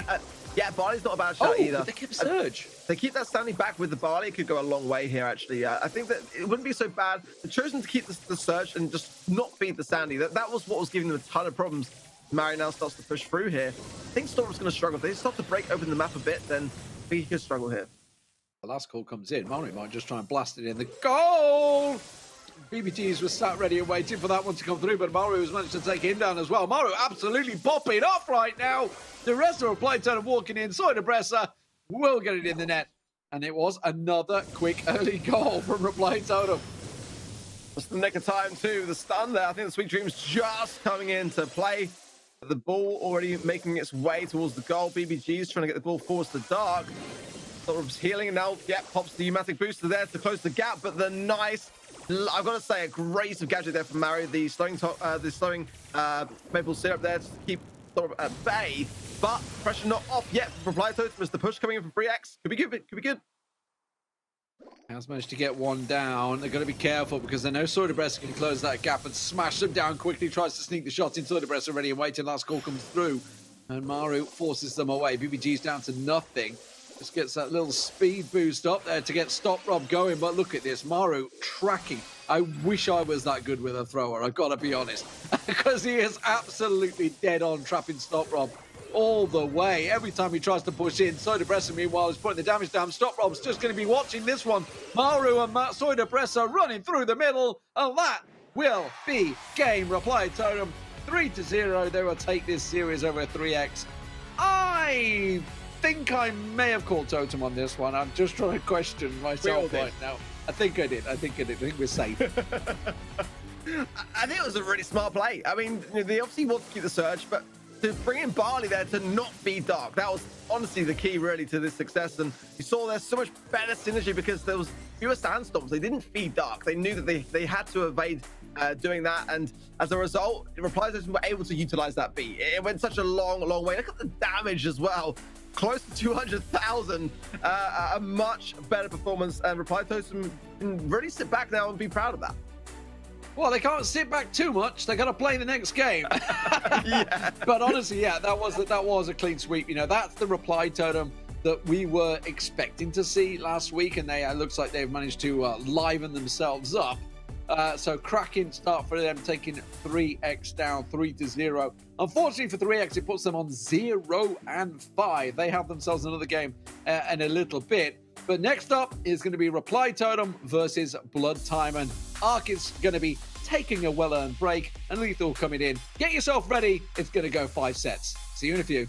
Yeah, Barley's not a bad shot either. But they keep Surge. They keep that standing back with the Barley. It could go a long way here, actually. I think that it wouldn't be so bad. They've chosen to keep the Surge and just not feed the Sandy. That was what was giving them a ton of problems. Mario now starts to push through here. I think Storm's going to struggle. If they start to break open the map a bit, then I think he could struggle here. The last call comes in. Mario might just try and blast it in. The goal! BBTs was sat ready and waiting for that one to come through, but Mario has managed to take him down as well. Mario absolutely popping off right now. The rest of Reply Totem walking in. Soy Breza will get it in the net. And it was another quick early goal from Reply Totem. Just the nick of time, too. The stun there. I think the Sweet Dream's just coming into play. The ball already making its way towards the goal. BBG's trying to get the ball forward to Dark. sort of healing, and now, yeah, pops the pneumatic booster there to close the gap, but the nice, I've got to say, a great gadget there from Mario, the slowing maple syrup there to keep sort of at bay, but pressure not off yet. Reply Totem as the push coming in from 3x. Could be good, could be good. Has managed to get one down. They're going to be careful because they know Soderbress can close that gap and smash them down quickly. Tries to sneak the shots in. Soderbress already and waiting. Last call comes through. And Maru forces them away. BBG's down to nothing. Just gets that little speed boost up there to get Stop Rob going. But look at this. Maru tracking. I wish I was that good with a thrower. I've got to be honest. Because he is absolutely dead on trapping Stop Rob all the way. Every time he tries to push in, Soderbress, meanwhile, is putting the damage down. Stop Rob's just going to be watching this one. Maru and Soderbress are running through the middle, and that will be game. Reply Totem 3-0. They will take this series over 3x. I think I may have called Totem on this one. I'm just trying to question myself right now. I think I did. I think we're safe. I think it was a really smart play. I mean, they obviously want to keep the surge, but to bring in Barley there to not be dark, that was honestly the key really to this success. And you saw there's so much better synergy because there was fewer sandstorms. They didn't feed dark. They knew that they had to evade doing that, and as a result, Reply Totem were able to utilize that beat. It went such a long way. Look at the damage as well. Close to 200,000, a much better performance, and Reply Totem can really sit back now and be proud of that. Well, they can't sit back too much. They got to play the next game. Yeah. But honestly, yeah, that was a clean sweep. You know, that's the Reply Totem that we were expecting to see last week, and it looks like they've managed to liven themselves up. So cracking start for them, taking 3x down 3-0. Unfortunately for 3x, it puts them on 0-5. They have themselves another game in a little bit. But next up is going to be Reply Totem versus Blood Time, and Ark is going to be taking a well-earned break, and Lethal coming in. Get yourself ready. It's going to go 5 sets. See you in a few.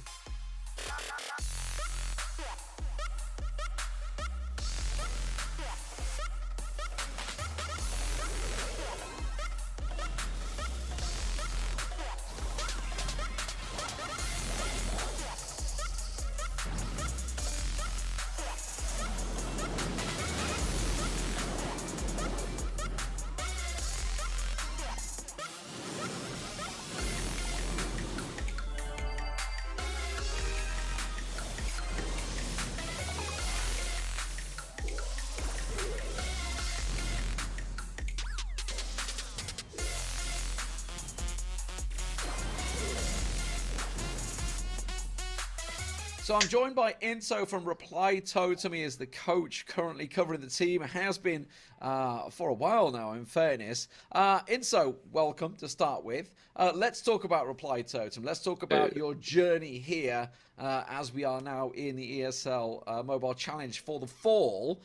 So I'm joined by Inso from Reply Totem. He is the coach currently covering the team. Has been for a while now, in fairness. Inso, welcome to start with. Let's talk about Reply Totem. Let's talk about your journey here as we are now in the ESL Mobile Challenge for the fall.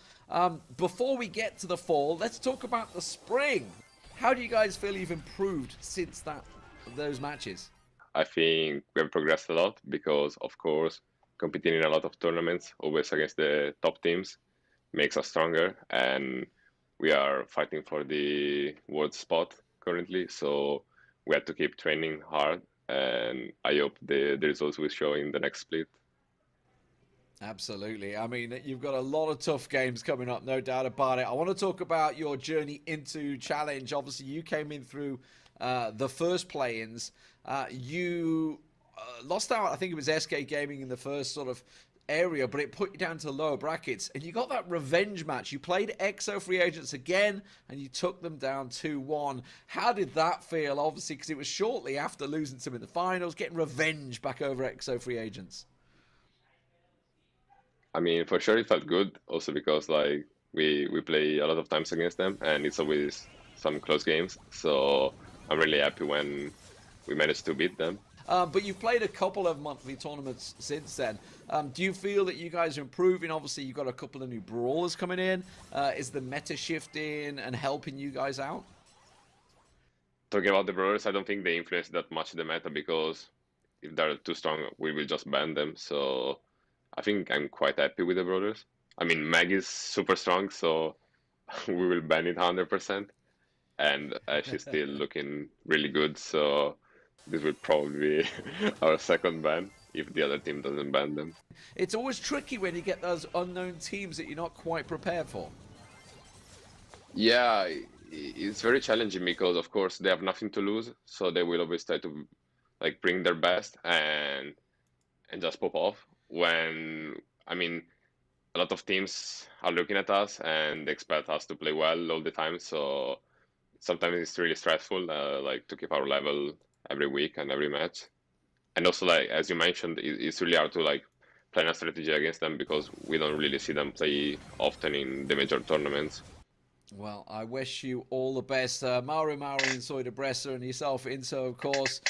Before we get to the fall, let's talk about the spring. How do you guys feel you've improved since those matches? I think we have progressed a lot because, of course, competing in a lot of tournaments, always against the top teams, makes us stronger. And we are fighting for the world spot currently. So we have to keep training hard. And I hope the results will show in the next split. Absolutely. I mean, you've got a lot of tough games coming up, no doubt about it. I want to talk about your journey into Challenge. Obviously, you came in through the first play-ins. You lost out, I think it was SK Gaming in the first sort of area, but it put you down to lower brackets, and you got that revenge match. You played EXO Free Agents again, and you took them down 2-1. How did that feel? Obviously, because it was shortly after losing to them in the finals, getting revenge back over EXO Free Agents. I mean, for sure it felt good, also because like we play a lot of times against them, and it's always some close games. So I'm really happy when we managed to beat them. But you've played a couple of monthly tournaments since then. Do you feel that you guys are improving? Obviously, you've got a couple of new brawlers coming in. Is the meta shifting and helping you guys out? Talking about the brawlers, I don't think they influence that much the meta, because if they're too strong, we will just ban them. So I think I'm quite happy with the brawlers. I mean, Meg is super strong, so we will ban it 100%. And she's still looking really good, so this will probably be our second ban if the other team doesn't ban them. It's always tricky when you get those unknown teams that you're not quite prepared for. Yeah, it's very challenging because of course they have nothing to lose, so they will always try to like bring their best and just pop off. When I mean, a lot of teams are looking at us and they expect us to play well all the time, so sometimes it's really stressful, like to keep our level every week and every match. And also, like as you mentioned, it's really hard to like plan a strategy against them because we don't really see them play often in the major tournaments. Well, I wish you all the best. Mauro, and Soy de Bresser, and yourself, Inso, of course.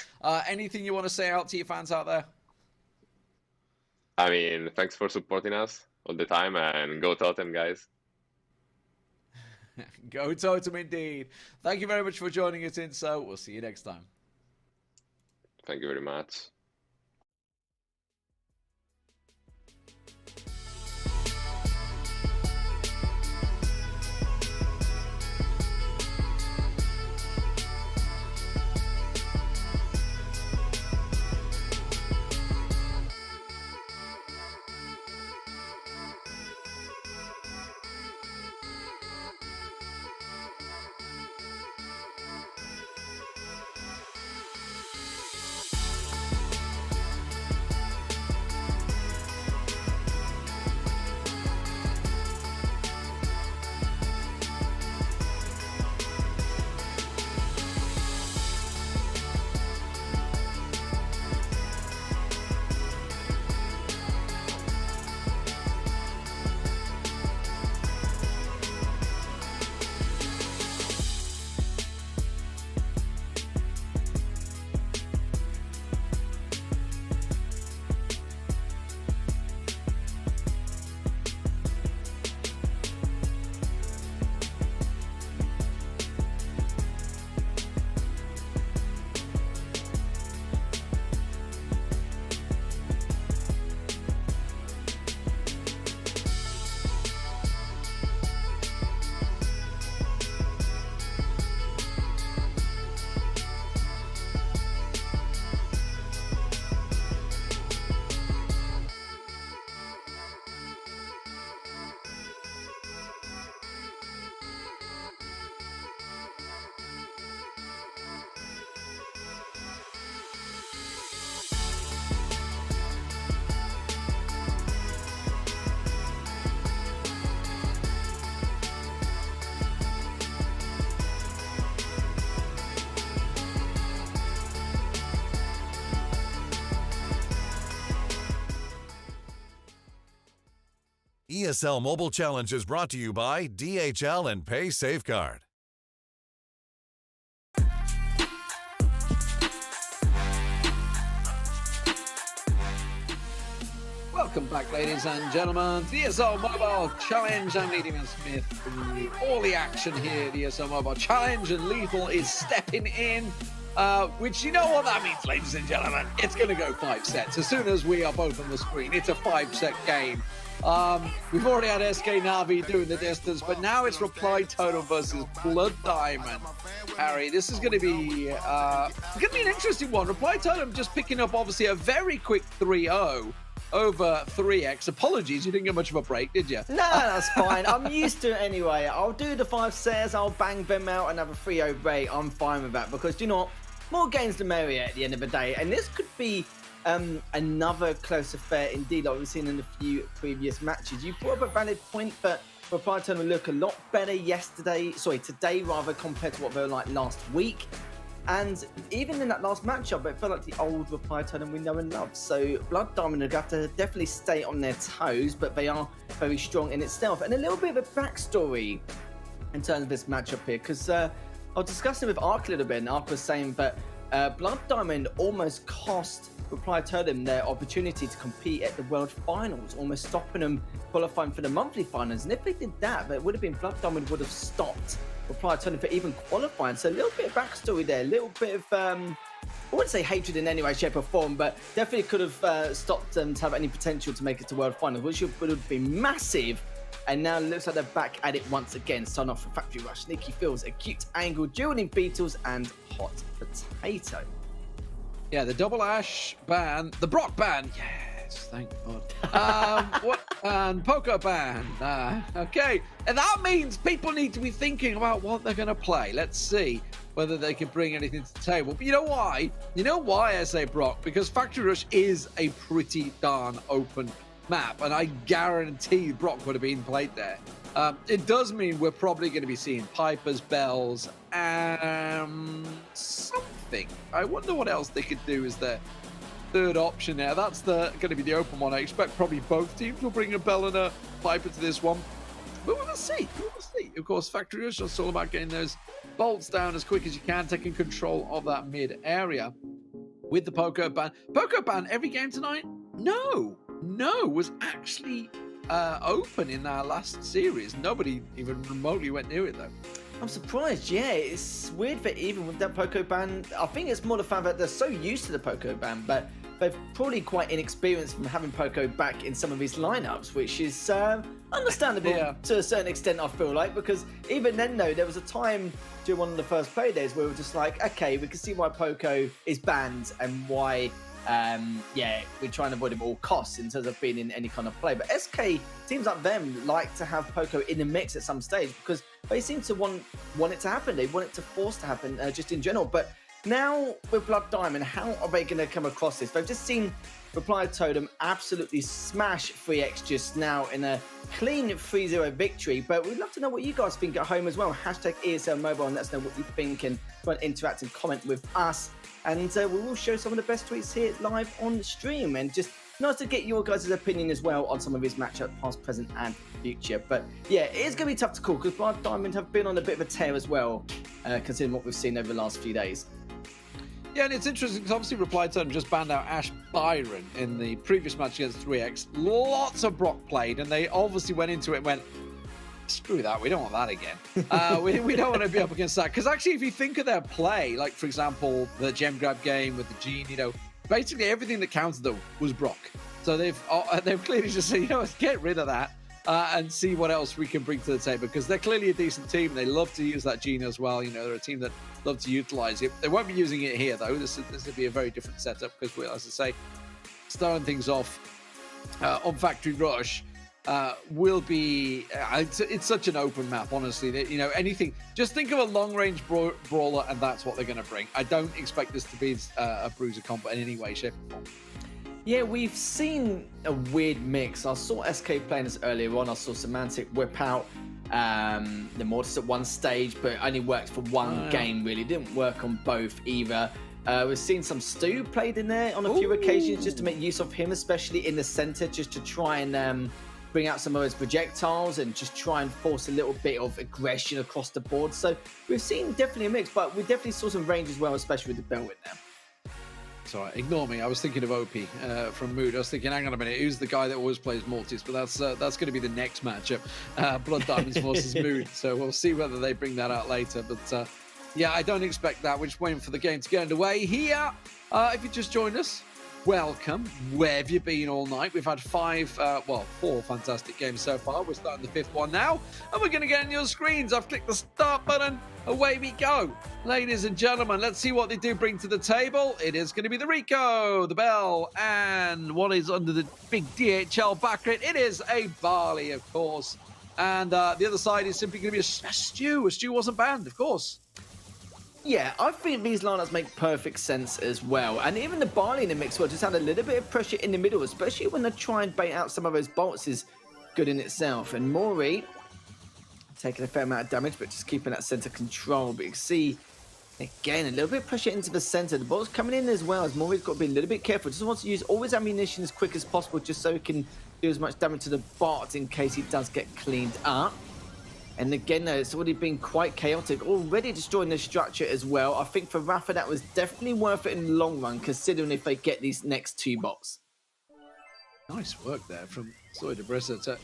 Anything you want to say out to your fans out there? I mean, thanks for supporting us all the time, and go Totem, guys. Go Totem indeed. Thank you very much for joining us, Inso. We'll see you next time. Thank you very much. ESL Mobile Challenge is brought to you by DHL and Pay Safeguard. Welcome back, ladies and gentlemen, to the ESL Mobile Challenge. I'm Lethal Smith bringing you all the action here at the ESL Mobile Challenge, and Lethal is stepping in, which you know what that means, ladies and gentlemen. It's going to go 5 sets. As soon as we are both on the screen, it's a 5-set game. We've already had SK NaVi doing the distance, but now it's Reply Totem versus Blood Diamond. Harry, this is going to be an interesting one. Reply Totem just picking up, obviously, a very quick 3-0 over 3x. Apologies, you didn't get much of a break, did you? No, that's fine. I'm used to it anyway. I'll do the 5 sets, I'll bang them out, and have a 3-0 break. I'm fine with that because, you know what? More games the merrier at the end of the day. And this could be another close affair indeed, like we've seen in a few previous matches. You brought up a valid point, but Reply Totem look a lot better today rather, compared to what they were like last week. And even in that last matchup, it felt like the old Reply Totem we know and love. So Blood Diamond are going to have to definitely stay on their toes, but they are very strong in itself. And a little bit of a backstory in terms of this matchup here, because I was discussing with Ark a little bit, and Ark was saying that Blood Diamond almost cost Reply Totem their opportunity to compete at the World Finals, almost stopping them qualifying for the monthly finals. And if they did that, it would have been Blood Diamond would have stopped Reply Totem for even qualifying. So a little bit of backstory there, a little bit of I wouldn't say hatred in any way, shape or form, but definitely could have stopped them to have any potential to make it to World Finals, which would have been massive. And now it looks like they're back at it once again. Starting off from Factory Rush, Sneaky Feels, Acute Angle, Dueling Beetles, and Hot Potato. Yeah, the double Ash ban, the Brock ban. Yes, thank God. And Poco ban. Okay, and that means people need to be thinking about what they're going to play. Let's see whether they can bring anything to the table. But you know why? You know why I say Brock? Because Factory Rush is a pretty darn open map, and I guarantee Brock would have been played there. It does mean we're probably going to be seeing Pipers, Bells, and something. I wonder what else they could do as their third option there. That's going to be the open one. I expect probably both teams will bring a Bell and a Piper to this one. But we'll see. We'll see. Of course, Factory Rush is all about getting those bolts down as quick as you can, taking control of that mid area. With the Poco ban. Poco ban every game tonight? No, was actually open in our last series. Nobody even remotely went near it though. I'm surprised, yeah. It's weird that even with that Poco ban, I think it's more the fact that they're so used to the Poco ban, but they're probably quite inexperienced from having Poco back in some of his lineups, which is understandable to a certain extent, I feel like, because even then, though, there was a time during one of the first play days where we were just like, okay, we can see why Poco is banned and why we're trying to avoid him at all costs in terms of being in any kind of play. But SK, teams like them like to have Poco in the mix at some stage because they seem to want it to happen. They want it to force to happen just in general. But now with Blood Diamond, how are they going to come across this? They've just seen Reply Totem absolutely smash 3x just now in a clean 3-0 victory. But we'd love to know what you guys think at home as well. Hashtag ESL Mobile and let us know what you think and try and interact and comment with us. And we will show some of the best tweets here live on the stream. And just nice to get your guys' opinion as well on some of his matchup, past, present, and future. But yeah, it is going to be tough to call because Blood Diamond have been on a bit of a tear as well, considering what we've seen over the last few days. Yeah, and it's interesting because obviously Reply Totem just banned out Ash Byron in the previous match against 3x. Lots of Brock played, and they obviously went into it and went, screw that, we don't want that again. We don't want to be up against that. Because actually, if you think of their play, like, for example, the gem grab game with the Gene, basically everything that counted them was Brock. So they've clearly just said, let's get rid of that and see what else we can bring to the table. Because they're clearly a decent team. They love to use that Gene as well. They're a team that love to utilize it. They won't be using it here, though. This will be a very different setup because, as I say, starting things off on Factory Rush, will be it's such an open map, honestly, that anything, just think of a long-range brawler and that's what they're going to bring. I don't expect this to be a bruiser combo in any way, shape or form. Yeah, we've seen a weird mix. I saw SK playing this earlier on. I saw Semantic whip out the Mortis at one stage, but it only worked for one game, really. It didn't work on both either. We've seen some Stu played in there on a few occasions just to make use of him, especially in the center, just to try and bring out some of his projectiles and just try and force a little bit of aggression across the board. So we've seen definitely a mix, but we definitely saw some range as well, especially with the bell in there. Sorry, ignore me. I was thinking of OP from Mood. I was thinking, hang on a minute, who's the guy that always plays Mortis? But that's going to be the next matchup, Blood Diamonds versus Mood. So we'll see whether they bring that out later. But yeah, I don't expect that. We're just waiting for the game to get underway here. If you just joined us, welcome. Where have you been all night? We've had 4 fantastic games so far. We're starting the 5th one now, and we're going to get on your screens. I've clicked the start button. Away we go. Ladies and gentlemen, let's see what they do bring to the table. It is going to be the Rico, the Bell, and what is under the big DHL backlit. It is a Barley, of course. And the other side is simply going to be a Stu. A Stu wasn't banned, of course. Yeah, I think these lineups make perfect sense as well. And even the Barley in the mix will just had a little bit of pressure in the middle, especially when they try and bait out some of those bolts is good in itself. And Maury taking a fair amount of damage, but just keeping that center control. But you can see, again, a little bit of pressure into the center. The bolt's coming in as well, as Maury's got to be a little bit careful. Just wants to use all his ammunition as quick as possible, just so he can do as much damage to the bot in case he does get cleaned up. And again, though, it's already been quite chaotic, already destroying the structure as well. I think for Rafa, that was definitely worth it in the long run, considering if they get these next 2 bots. Nice work there from Soy Debrissa to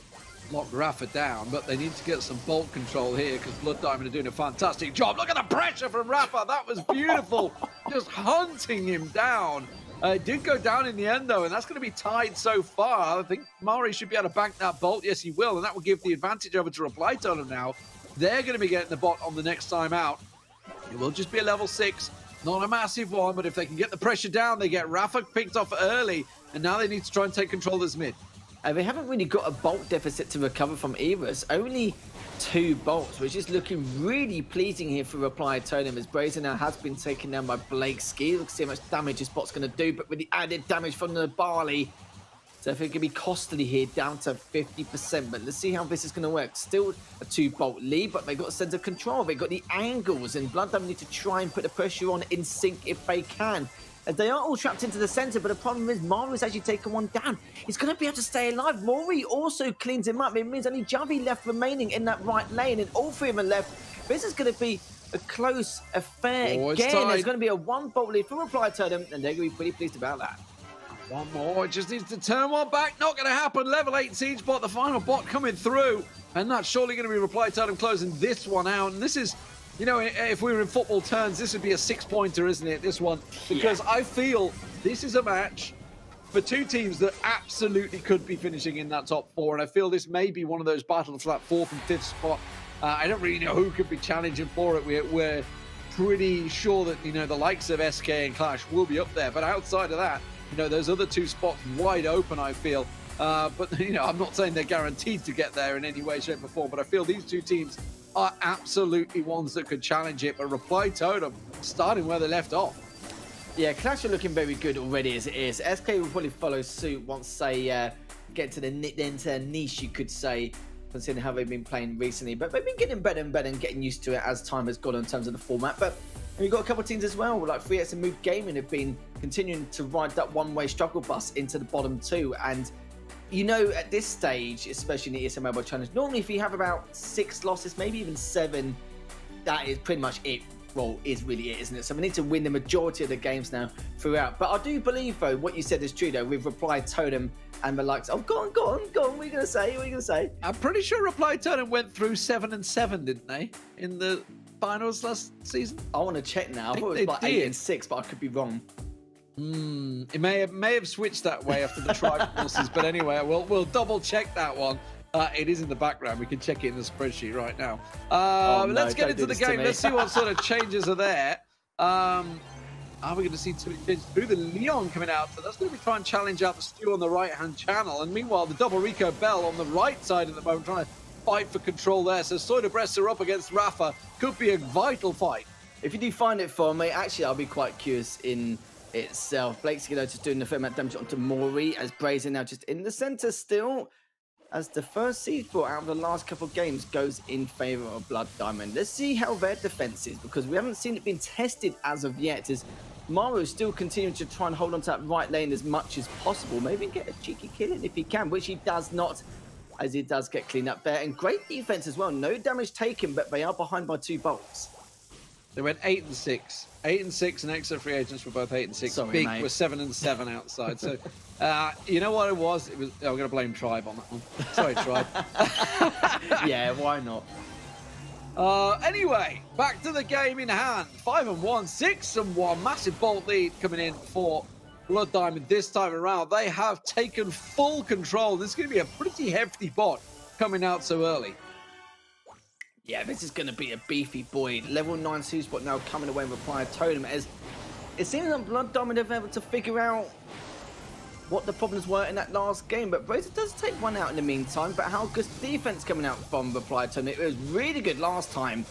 lock Rafa down, but they need to get some bolt control here because Blood Diamond are doing a fantastic job. Look at the pressure from Rafa. That was beautiful. Just hunting him down. It did go down in the end, though, and that's going to be tied so far. I think Mari should be able to bank that bolt. Yes, he will, and that will give the advantage over to Reply Totem now. They're going to be getting the bot on the next time out. It will just be a level 6. Not a massive one, but if they can get the pressure down, they get Rafa picked off early, and now they need to try and take control of this mid. They haven't really got a bolt deficit to recover from either. It's only 2 bolts, which is looking really pleasing here for Reply Totem, as Brazen now has been taken down by Blake Ski. Let's see how much damage this bot's going to do, but with the added damage from the Barley, so if it can be costly here, down to 50%. But let's see how this is going to work. Still a 2-bolt lead, but they've got a sense of control. They've got the angles, and Blood Diamond need to try and put the pressure on in sync if they can. As they are all trapped into the center, but the problem is Mari's actually taken one down. He's going to be able to stay alive. Mori also cleans him up. It means only Javi left remaining in that right lane, and all 3 of them left. This is going to be a close affair again. There's going to be a 1-bolt lead for Reply Totem, and they're going to be pretty pleased about that. One more, just needs to turn one back. Not going to happen. Level 8 siege bot, the final bot coming through, and that's surely going to be Reply Totem closing this one out. And this is, you know, if we were in football terms, this would be a 6-pointer, isn't it, this one? Because I feel this is a match for 2 teams that absolutely could be finishing in that top 4, and I feel this may be one of those battles for that 4th and 5th spot. I don't really know who could be challenging for it. We're pretty sure that, you know, the likes of SK and Clash will be up there, but outside of that, you know, those other 2 spots wide open, I feel. But, you know, I'm not saying they're guaranteed to get there in any way, shape, or form, but I feel these 2 teams are absolutely ones that could challenge it. But Reply Totem starting where they left off. Yeah, Clash are looking very good already as it is. SK will probably follow suit once they get to the niche, you could say, considering how they've been playing recently. But they've been getting better and better and getting used to it as time has gone on in terms of the format. But we've got a couple of teams as well, like 3X and Move Gaming have been continuing to ride that one-way struggle bus into the bottom 2. And, you know, at this stage, especially in the ESL Mobile Challenge, normally if you have about 6 losses, maybe even 7, that is pretty much it. Well, is really it, isn't it? So we need to win the majority of the games now throughout. But I do believe, though, what you said is true, though, with Reply Totem and the likes. Oh, go on. What are you going to say? What are you going to say? I'm pretty sure Reply Totem went through 7-7, didn't they, in the finals last season? I want to check now. I thought it was like 8-6, but I could be wrong. It may have switched that way after the tri-courses, but anyway, we'll double check that one. It is in the background. We can check it in the spreadsheet right now. Let's get into the game. Let's see what sort of changes are there. Are we going to see two changes through the Leon coming out? So that's going to be trying to challenge out the Stew on the right-hand channel. And meanwhile, the double Rico Bell on the right side at the moment, trying to fight for control there. So Soy de Brest are up against Rafa. Could be a vital fight. If you do find it for me, actually, I'll be quite curious in itself. Blake's just doing the fair amount of damage onto Mori, as Brazen now just in the center still, as the first siege ball out of the last couple of games goes in favor of Blood Diamond. Let's see how their defense is, because we haven't seen it being tested as of yet, as Maru's still continuing to try and hold on to that right lane as much as possible. Maybe get a cheeky kill in if he can, which he does not, as he does get cleaned up there. And great defense as well. No damage taken, but they are behind by 2 bolts. They went 8-6. 8-6, and extra free agents were both 8-6. Sorry, Big mate. was 7-7 outside. So, you know what it was? I'm going to blame Tribe on that one. Sorry, Tribe. Yeah, why not? Anyway, back to the game in hand. 5-1, 6-1. Massive bolt lead coming in for Blood Diamond this time around. They have taken full control. This is going to be a pretty hefty bot coming out so early. Yeah, this is going to be a beefy boy. Level 9 siege bot now coming away with Reply Totem, as it seems like Blood Diamond have been able to figure out what the problems were in that last game. But Brazen does take one out in the meantime. But how good's defense coming out from Reply Totem? It was really good last time.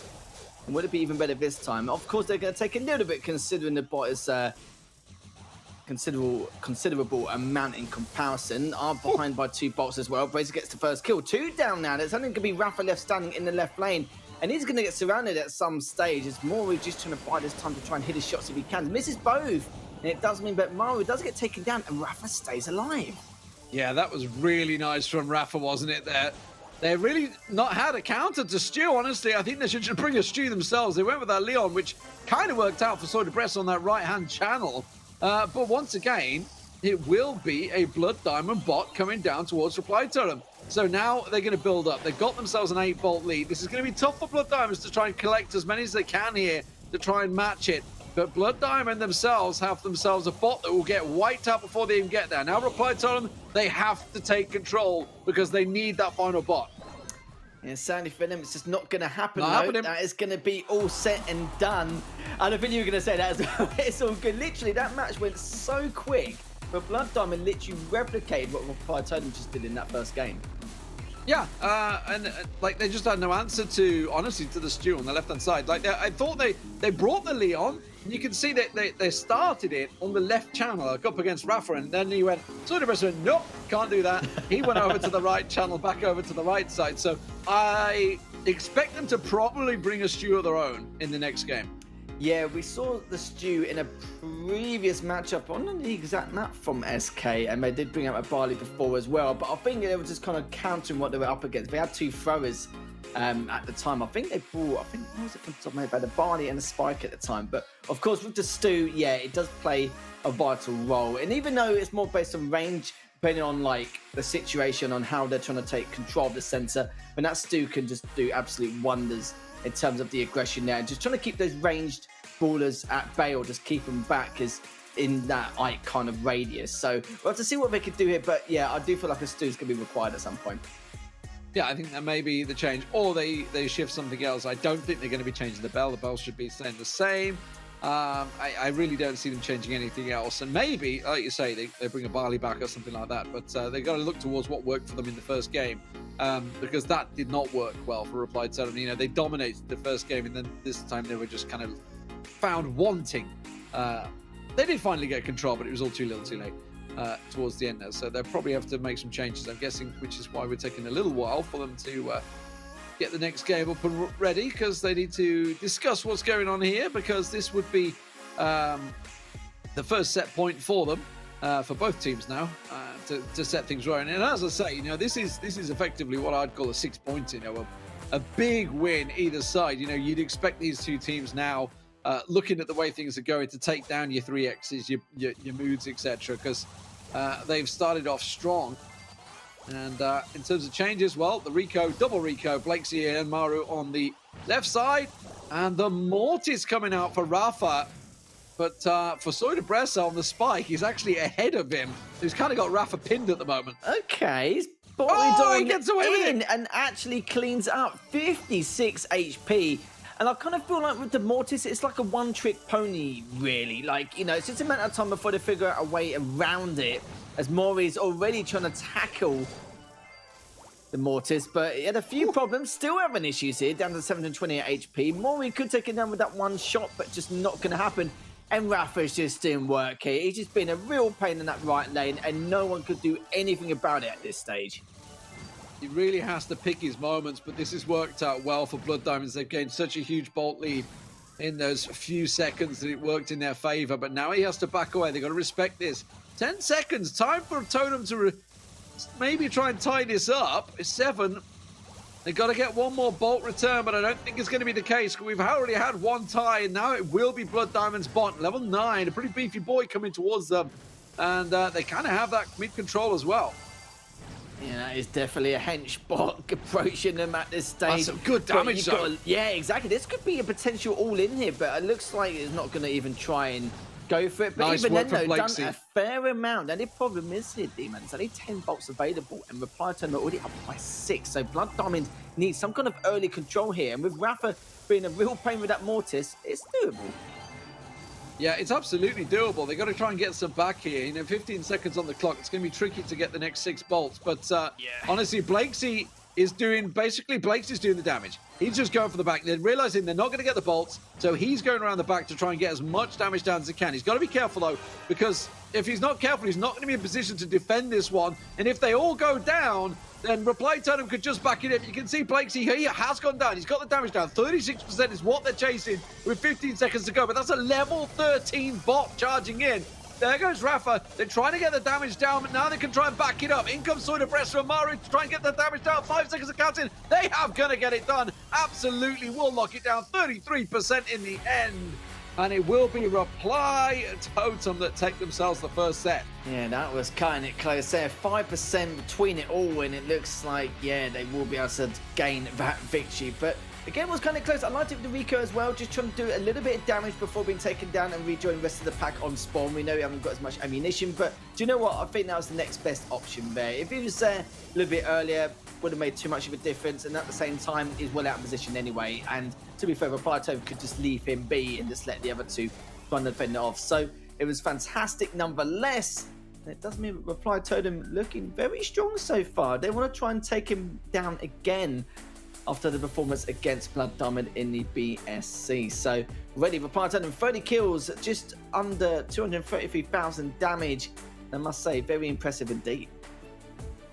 And would it be even better this time? Of course, they're going to take a little bit, considering the bot is considerable amount in comparison. Are behind by 2 bolts as well. Brazen gets the first kill. 2 down now. There's only going to be Rafa left standing in the left lane. And he's going to get surrounded at some stage, as Mori just trying to buy this time to try and hit his shots if he can. Misses both. And it does mean that Mario does get taken down and Rafa stays alive. Yeah, that was really nice from Rafa, wasn't it? They really not had a counter to Stew, honestly. I think they should just bring a Stew themselves. They went with that Leon, which kind of worked out for Soy de Brest on that right-hand channel. But once again, it will be a Blood Diamond bot coming down towards Reply Totem. So now they're going to build up. They've got themselves an 8-bolt lead. This is going to be tough for Blood Diamonds to try and collect as many as they can here to try and match it. But Blood Diamond themselves have themselves a bot that will get wiped out before they even get there. Now Reply Totem, they have to take control because they need that final bot. Yeah, sadly for them, it's just not going to happen. Not though. happening. That is going to be all set and done. And I think you were going to say that as well. It's all good. Literally, that match went so quick, but Blood Diamond literally replicated what Reply Totem just did in that first game. Yeah, and like they just had no answer to, honestly, to the stew on the left-hand side. Like I thought they brought the Leon. And you can see that they started it on the left channel, like up against Rafa, and then he went, sort of went, nope, can't do that. He went over to the right channel, back over to the right side. So I expect them to probably bring a stew of their own in the next game. Yeah, we saw the stew in a previous matchup on the exact map from SK, and they did bring out a Barley before as well. But I think they were just kind of countering what they were up against. They had 2 throwers at the time. I think they brought, what was it from the top of my head, the Barley and the Spike at the time. But of course, with the stew, yeah, it does play a vital role. And even though it's more based on range, depending on like the situation, on how they're trying to take control of the center, and that stew can just do absolute wonders in terms of the aggression there. Just trying to keep those ranged ballers at bay or just keep them back is in that kind of radius. So we'll have to see what they could do here. But yeah, I do feel like a stew's going to be required at some point. Yeah, I think that may be the change. Or they shift something else. I don't think they're going to be changing the bell. The bell should be staying the same. I really don't see them changing anything else. And maybe, like you say, they bring a Barley back or something like that. But they've got to look towards what worked for them in the first game. Because that did not work well for Reply Totem. You know, they dominated the first game, and then this time they were just kind of found wanting. They did finally get control, but it was all too little too late towards the end there. So they'll probably have to make some changes, I'm guessing, which is why we're taking a little while for them to get the next game up and ready, because they need to discuss what's going on here, because this would be the first set point for them, for both teams now, to set things right. And as I say, you know, this is effectively what I'd call a 6-point, you know, a big win either side. You know, you'd expect these two teams now, looking at the way things are going, to take down your 3Xs, your moods, etc., because they've started off strong. And in terms of changes, well, the Rico, double Rico, Blakesy and Maru on the left side, and the Mortis coming out for Rafa. But for Soydebressa on the Spike, he's actually ahead of him. He's kind of got Rafa pinned at the moment. Okay, he's he gets away with it and actually cleans up 56 HP. And I kind of feel like with the Mortis, it's like a one-trick pony, really. Like, you know, it's just a matter of time before they figure out a way around it, as Mori's already trying to tackle the Mortis. But he had a few problems, still having issues here, down to 728 HP. Mori could take it down with that one shot, but just not going to happen. And Rafa's just doing work here. He's just been a real pain in that right lane, and no one could do anything about it at this stage. He really has to pick his moments, but this has worked out well for Blood Diamonds. They've gained such a huge bolt lead in those few seconds that it worked in their favor, but now he has to back away. They've got to respect this. 10 seconds, time for Totem to maybe try and tie this up. It's 7. They've got to get one more bolt return, but I don't think it's going to be the case. We've already had one tie, and now it will be Blood Diamond's bot. Level 9, a pretty beefy boy coming towards them, and they kind of have that mid-control as well. Yeah, that is definitely a hench bot approaching them at this stage. That's some good damage, though. Yeah, exactly. This could be a potential all-in here, but it looks like it's not going to even try and go for it. But nice even work then, though, from done Blakesy. a fair amount. And the problem is here, Demons, only 10 bolts available, and Reply Totem are already up by 6. So Blood Diamond needs some kind of early control here. And with Rafa being a real pain with that Mortis, it's doable. Yeah, it's absolutely doable. They've got to try and get some back here. You know, 15 seconds on the clock. It's going to be tricky to get the next 6 bolts. But honestly, Blakesy is doing the damage. He's just going for the back. They're realizing they're not going to get the bolts, so he's going around the back to try and get as much damage down as he can. He's got to be careful, though, because if he's not careful, he's not going to be in position to defend this one. And if they all go down, then Reply Totem could just back it up. You can see Blakesy, he has gone down. He's got the damage down. 36% is what they're chasing with 15 seconds to go. But that's a level 13 bot charging in. There goes Rafa. They're trying to get the damage down, but now they can try and back it up. In comes Soydebressa and Maru to try and get the damage down. 5 seconds of counting. They have going to get it done. Absolutely will lock it down. 33% in the end. And it will be Reply Totem that take themselves the first set. Yeah, that was cutting it close there. 5% between it all, and it looks like, yeah, they will be able to gain that victory. But the game was kind of close. I liked it with the Rico as well, just trying to do a little bit of damage before being taken down and rejoin the rest of the pack on spawn. We know we haven't got as much ammunition, but do you know what? I think that was the next best option there. If he was there a little bit earlier, would have made too much of a difference, and at the same time, he's well out of position anyway. And to be fair, Reply Totem could just leave him be and just let the other two try and defend it off. So it was fantastic nonetheless. And it does mean Reply Totem looking very strong so far. They want to try and take him down again after the performance against Blood Diamond in the BSC. So ready, Reply Totem, 30 kills, just under 233,000 damage. I must say, very impressive indeed.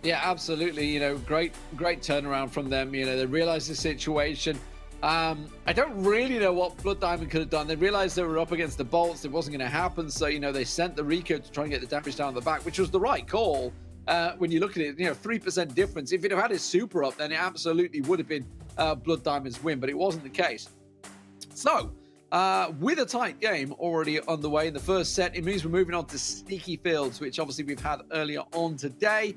Yeah, absolutely. You know, great turnaround from them. You know, they realized the situation. I don't really know what Blood Diamond could have done. They realized they were up against the bolts. It wasn't going to happen. So, you know, they sent the Rico to try and get the damage down the back, which was the right call. When you look at it, you know, 3% difference. If it had his super up, then it absolutely would have been Blood Diamond's win, but it wasn't the case. So, with a tight game already on the way in the first set, it means we're moving on to Sneaky Fields, which obviously we've had earlier on today.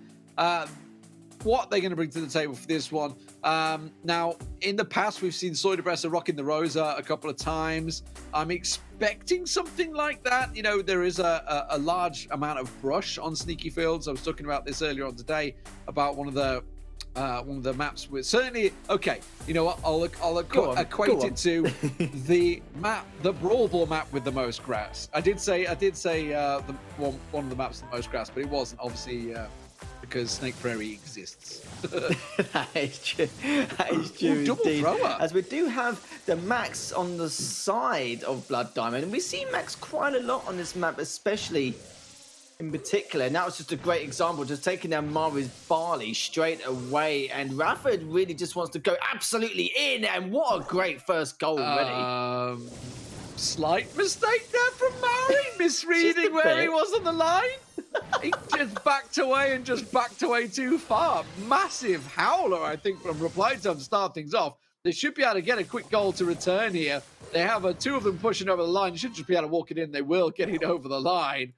What they're going to bring to the table for this one. Now, in the past, we've seen Soydebressa rocking the Rosa a couple of times. I'm expecting something like that. You know, there is a large amount of brush on Sneaky Fields. I was talking about this earlier on today about one of the maps with certainly. Okay, you know what? I'll equate it to the map, the Brawl Ball map with the most grass. I did say one of the maps with the most grass, but it wasn't obviously. Because Snake Prairie exists. That is true. That is true. Double thrower. As we do have the Max on the side of Blood Diamond, and we see Max quite a lot on this map, especially in particular. And that was just a great example, just taking down Mari's Barley straight away. And Rafa really just wants to go absolutely in. And what a great first goal already. Slight mistake there from Mari, misreading where he was on the line. He just backed away and just backed away too far. Massive howler, I think, from Reply Time to start things off. They should be able to get a quick goal to return here. They have two of them pushing over the line. Should just be able to walk it in. They will get it over the line.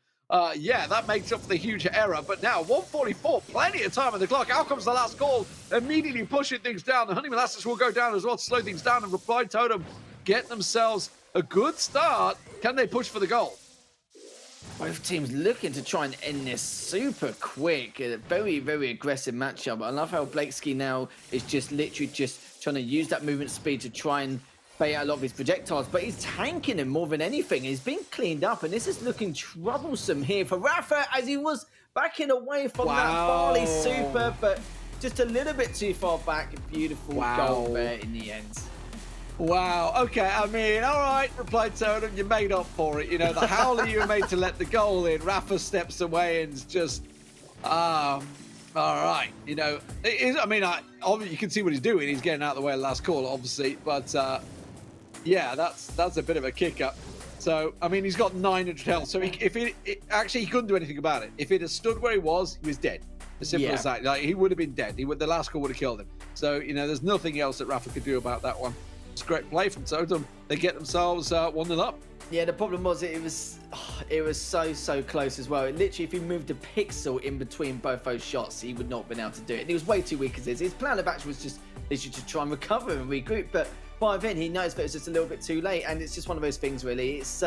Yeah, that makes up for the huge error. But now, 1:44, plenty of time on the clock. Out comes the last goal, immediately pushing things down. The Honey Molasses will go down as well to slow things down. And Reply Totem get themselves a good start. Can they push for the goal? Both teams looking to try and end this super quick. A very, very aggressive matchup. I love how Blakeski now is just literally just trying to use that movement speed to try and bait out a lot of his projectiles, but he's tanking him more than anything. He's been cleaned up, and this is looking troublesome here for Rafa as he was backing away from that Barley super, but just a little bit too far back. Beautiful goal there in the end. Wow, okay, I mean, all right, Reply Totem, you made up for it. You know, the howler you made to let the goal in, Rafa steps away and is just, all right. You know, I mean, obviously you can see what he's doing. He's getting out of the way of the last call, obviously, but yeah, that's a bit of a kick-up. So, I mean, he's got 900 health, so actually, he couldn't do anything about it. If it had stood where he was dead. As simple as that. Like, he would have been dead. The last call would have killed him. So, you know, there's nothing else that Rafa could do about that one. It's a great play from Totem. They get themselves 1-0 up. Yeah, the problem was it was so close as well. Literally, if he moved a pixel in between both those shots, he would not have been able to do it. And he was way too weak as is. His plan of action was just literally to try and recover and regroup. But by then, he knows that it's just a little bit too late. And it's just one of those things, really. It's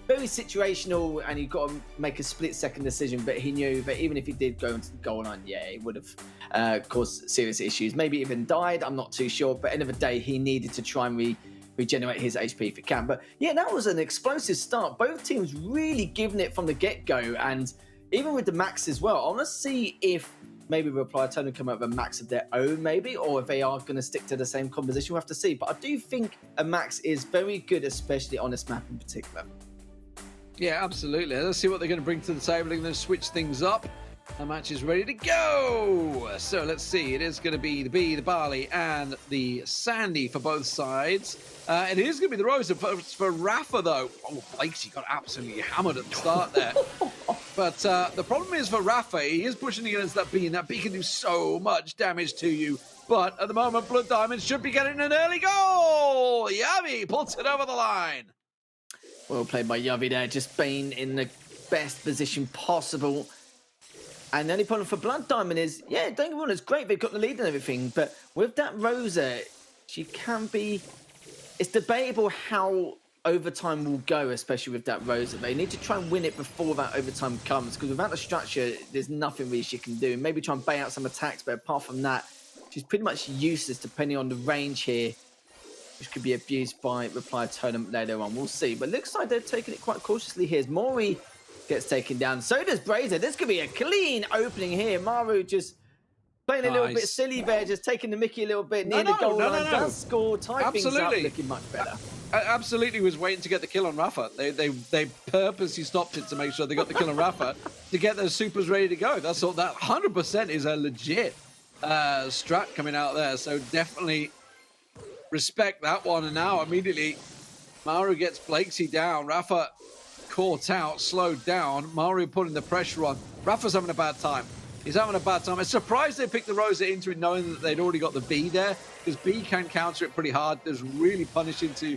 very situational, and you've got to make a split-second decision. But he knew that even if he did go into the goal line, yeah, it would have caused serious issues. Maybe even died. I'm not too sure. But end of the day, he needed to try and regenerate his HP if he can. But yeah, that was an explosive start. Both teams really giving it from the get-go. And even with the Max as well, I want to see if maybe Reply Totem come up with a Max of their own, maybe, or if they are going to stick to the same composition. We'll have to see. But I do think a Max is very good, especially on this map in particular. Yeah, absolutely. Let's see what they're going to bring to the table. They're going to switch things up. The match is ready to go. So let's see. It is going to be the Bee, the Barley, and the Sandy for both sides. It is going to be the Rosa for Rafa, though. Oh, Blake's got absolutely hammered at the start there. But the problem is for Rafa, he is pushing against that Bee, and that Bee can do so much damage to you. But at the moment, Blood Diamond should be getting an early goal. Yavi puts it over the line. Well played by Yavi there, just being in the best position possible. And the only problem for Blood Diamond is, yeah, don't get me wrong, it's great, they've got the lead and everything, but with that Rosa, she can be... It's debatable how overtime will go, especially with that Rosa. They need to try and win it before that overtime comes, because without the structure, there's nothing really she can do. Maybe try and bait out some attacks, but apart from that, She's pretty much useless depending on the range here, which could be abused by Reply Totem later on. We'll see. But looks like they're taking it quite cautiously here. As Mori gets taken down, so does Brazier. This could be a clean opening here. Maru just playing a little bit silly there, just taking the mickey a little bit near the goal line. Does score, tie things up, looking much better. I absolutely was waiting to get the kill on Rafa. They purposely stopped it to make sure they got the kill on Rafa to get those supers ready to go. That's all. That 100% is a legit strat coming out there. So definitely respect that one. And now immediately Maru gets Blakesy down. Rafa caught out, slowed down. Maru putting the pressure on. Rafa's having a bad time. He's having a bad time. I'm surprised they picked the Rosa into it knowing that they'd already got the B there, because B can counter it pretty hard. There's really punishing to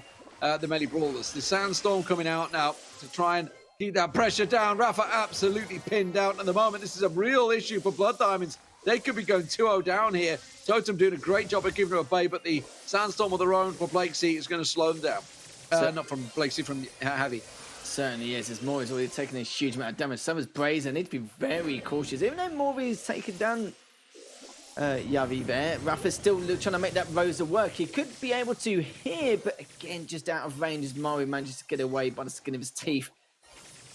the MENA Brawlers. The Sandstorm coming out now to try and keep that pressure down. Rafa absolutely pinned down at the moment. This is a real issue for Blood Diamonds. They could be going 2-0 down here. Totem doing a great job of giving her a bay, but the Sandstorm of their own for Blakesy is going to slow them down. Not from Blakesy, from NaVi. Certainly is, as Mori's already taken a huge amount of damage. So is Brazier. Need to be very cautious. Even though Mori's taken down Yavi there, Rafa's still trying to make that Rosa work. He could be able to here, but again, just out of range as Mori manages to get away by the skin of his teeth.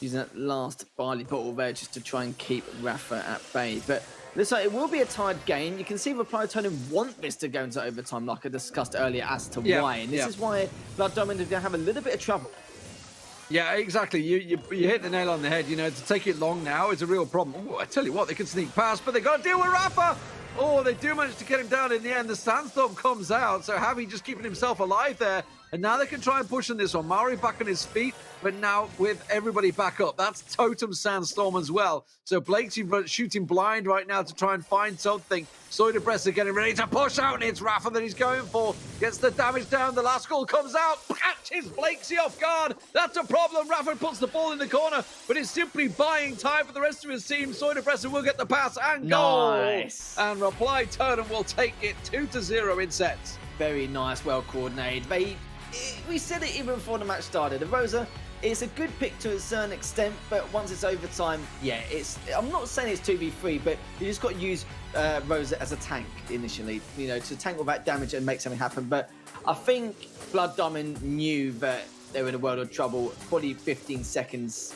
Using that last barley bottle there just to try and keep Rafa at bay. But looks like it will be a tied game. You can see Reply Totem want this to go into overtime, like I discussed earlier, as to why. And this is why Blood Diamond are going to have a little bit of trouble. Yeah, exactly. You hit the nail on the head. You know, to take it long now is a real problem. Ooh, I tell you what, they can sneak past, but they got to deal with Rafa. Oh, they do manage to get him down in the end. The Sandstorm comes out, so Javi just keeping himself alive there. And now they can try and push on this one. Mari back on his feet, but now with everybody back up. That's Totem Sandstorm as well. So Blake's shooting blind right now to try and find something. Soida Bressa getting ready to push out, and it's Rafa that he's going for. Gets the damage down. The last goal comes out. Catches Blakesy off guard. That's a problem. Rafa puts the ball in the corner, but it's simply buying time for the rest of his team. Soida Bressa will get the pass and goal. Nice. And Reply Totem will take it 2-0 in sets. Very nice, well coordinated. We said it even before the match started. The Rosa, it's a good pick to a certain extent, but once it's overtime, yeah, I'm not saying it's 2v3, but you just got to use Rosa as a tank initially, you know, to tank all that damage and make something happen. But I think Blood Diamond knew that they were in a world of trouble. Probably 15 seconds,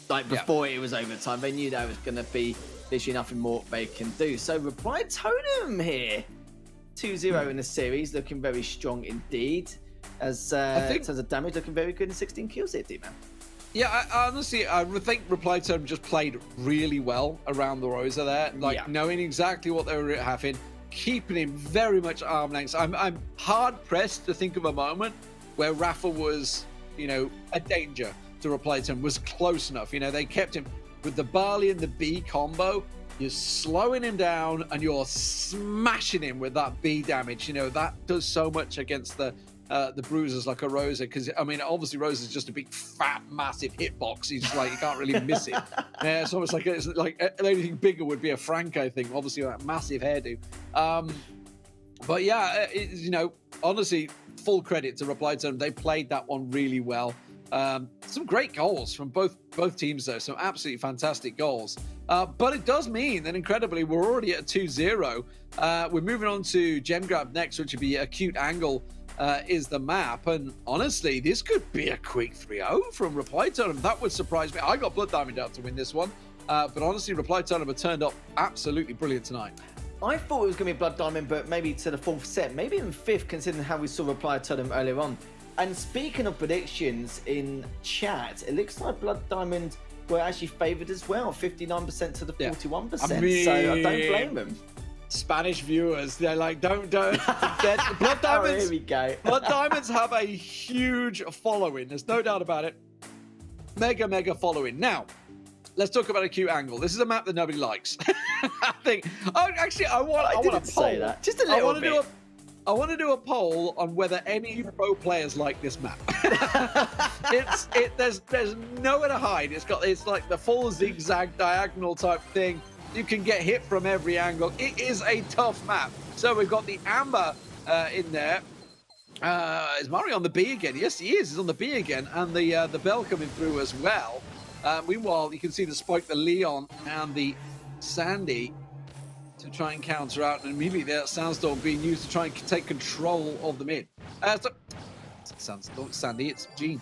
like before it was overtime, they knew there was going to be literally nothing more they can do. So Reply Totem here, 2-0 in the series, looking very strong indeed. As in terms of damage, looking very good in 16 kills here, D-Man. Yeah, I honestly, I think Reply Totem just played really well around the Rosa there, like knowing exactly what they were having, keeping him very much arm length. I'm hard pressed to think of a moment where Rafa was, you know, a danger to Reply Totem, was close enough. You know, they kept him with the Barley and the B combo. You're slowing him down and you're smashing him with that B damage. You know, that does so much against the bruisers like a Rosa, because I mean, obviously Rosa's just a big fat massive hitbox. He's just like, you can't really miss it. Yeah, it's almost like anything bigger would be a Frank, I think, obviously that massive hairdo. But yeah, you know, honestly, full credit to Reply Totem. They played that one really well. Some great goals from both teams though, some absolutely fantastic goals. But it does mean that incredibly we're already at 2-0. We're moving on to Gem Grab next, which would be Acute Angle is the map. And honestly, this could be a quick 3-0 from Reply Totem. That would surprise me. I got Blood Diamond out to win this one. But honestly, Reply Totem have turned up absolutely brilliant tonight. I thought it was going to be Blood Diamond, but maybe to the fourth set, maybe even fifth, considering how we saw Reply Totem earlier on. And speaking of predictions in chat, it looks like Blood Diamond were actually favoured as well, 59% to the 41%. I mean, so I don't blame them. Spanish viewers, they're like, don't forget Blood Diamonds. Here we go. Blood Diamonds have a huge following. There's no doubt about it. Mega following. Now, let's talk about Acute Angle. This is a map that nobody likes. I think. Oh, actually, I want to say that. Just a little bit. I want to do a poll on whether any pro players like this map. There's nowhere to hide. It's like the full zigzag diagonal type thing. You can get hit from every angle. It is a tough map. So we've got the Amber in there. Is Mario on the B again? Yes, he is. He's on the B again, and the Bell coming through as well. Meanwhile, you can see the Spike, the Leon, and the Sandy to try and counter out, and immediately that Sandstorm being used to try and take control of the mid. Sandstorm, Sandy, it's Gene.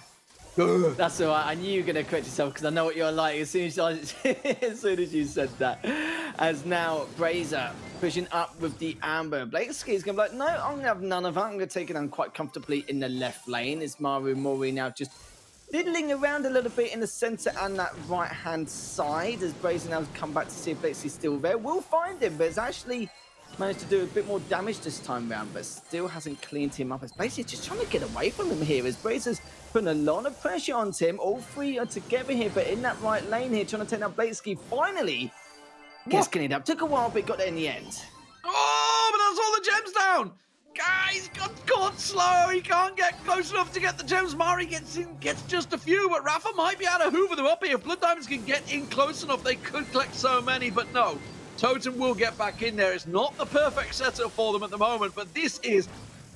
That's all right. I knew you were going to correct yourself because I know what you're like as soon as you said that. As now, Brazer pushing up with the Amber. Blakeski is going to be like, no, I'm going to have none of that. I'm going to take it down quite comfortably in the left lane. As Maru Mori now just diddling around a little bit in the center and that right-hand side. As Brazer now come back to see if Blakeski's still there. We'll find him, but it's actually managed to do a bit more damage this time round, but still hasn't cleaned him up. It's basically just trying to get away from him here. As Brazer's putting a lot of pressure on him. All three are together here, but in that right lane here, trying to take down Blakeski. Finally gets cleaned up. Took a while, but got there in the end. Oh, but that's all the gems down. Guys, got caught slow. He can't get close enough to get the gems. Mari gets just a few, but Rafa might be able to hoover them up here. If Blood Diamonds can get in close enough, they could collect so many, but no. Totem will get back in there. It's not the perfect setup for them at the moment, but this is,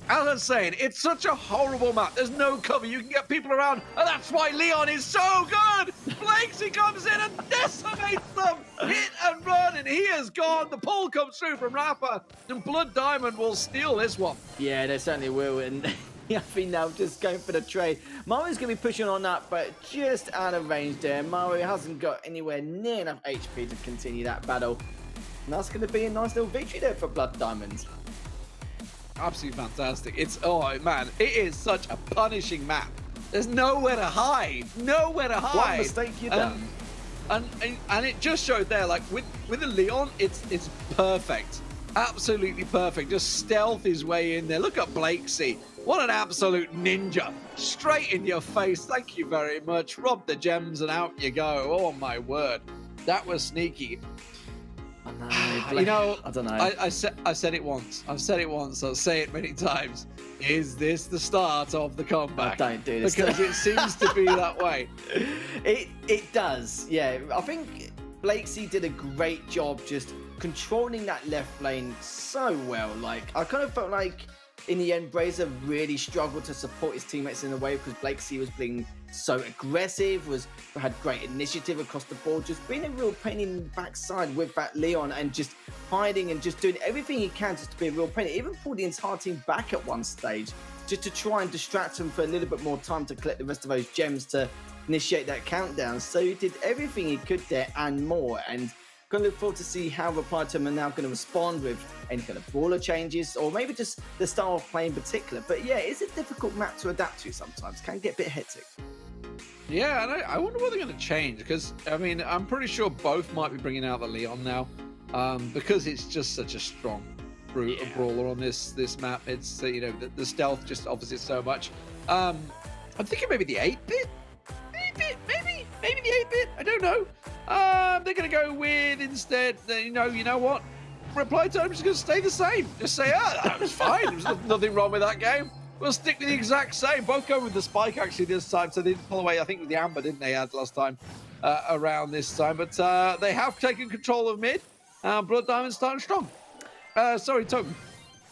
as I'm saying, it's such a horrible map. There's no cover. You can get people around, and that's why Leon is so good. Blakesy comes in and decimates them. Hit and run, and he is gone. The pull comes through from Rafa, and Blood Diamond will steal this one. Yeah, they certainly will, and I think now just going for the trade. Mario's going to be pushing on up, but just out of range there. Mario hasn't got anywhere near enough HP to continue that battle. And that's going to be a nice little victory there for Blood Diamonds. Absolutely fantastic. It's, oh man, it is such a punishing map. There's nowhere to hide. Nowhere to hide. What mistake you done? And it just showed there, like with the Leon, it's perfect. Absolutely perfect. Just stealth his way in there. Look at Blakesy. What an absolute ninja. Straight in your face. Thank you very much. Rob the gems and out you go. Oh my word. That was sneaky. You know, I don't know. I said it once. I've said it once. I'll say it many times. Is this the start of the comeback? Oh, don't do this. Because it seems to be that way. It does. Yeah, I think Blakesy did a great job just controlling that left lane so well. Like, I kind of felt like in the end, Brazer really struggled to support his teammates in a way because Blakesy was being so aggressive, had great initiative across the board, just being a real pain in the backside with that Leon and just hiding and just doing everything he can just to be a real pain. It even pulled the entire team back at one stage just to try and distract him for a little bit more time to collect the rest of those gems to initiate that countdown. So he did everything he could there and more, and going to look forward to see how Reply to him are now going to respond with any kind of brawler changes or maybe just the style of play in particular. But yeah, it's a difficult map to adapt to sometimes. Can get a bit hectic. Yeah, and I wonder what they're going to change because, I mean, I'm pretty sure both might be bringing out the Leon now because it's just such a strong brawler on this map. It's, you know, the stealth just offers it so much. I'm thinking maybe the 8-bit? Maybe the 8-bit? I don't know. They're going to go with instead, you know what? Reply time is going to stay the same. Just say, that was fine. There's nothing wrong with that game. We'll stick with the exact same. Both go with the spike actually this time, so they didn't pull away. I think it was the Amber, didn't they, had last time around this time. But they have taken control of mid. Blood Diamond's starting strong. Sorry, Token.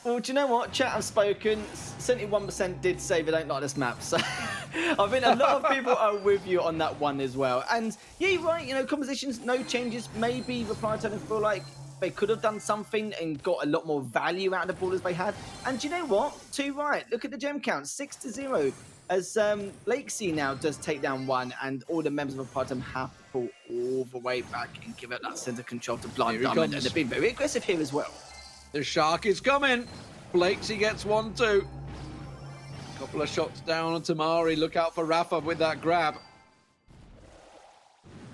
Well, do you know what? Chat have spoken. 71% did say they don't like this map. So I think a lot of people are with you on that one as well. And yeah, you're right. You know, compositions, no changes. Maybe Reply to feel like they could have done something and got a lot more value out of the brawlers they had. And do you know what? Too right. Look at the gem count, 6-0. As Blakesy now does take down one, and all the members of the party have to pull all the way back and give it that center control to Blind Diamond. And they've been very aggressive here as well. The shark is coming. Blakesy gets 1-2. Couple of shots down on Tamari. Look out for Rafa with that grab.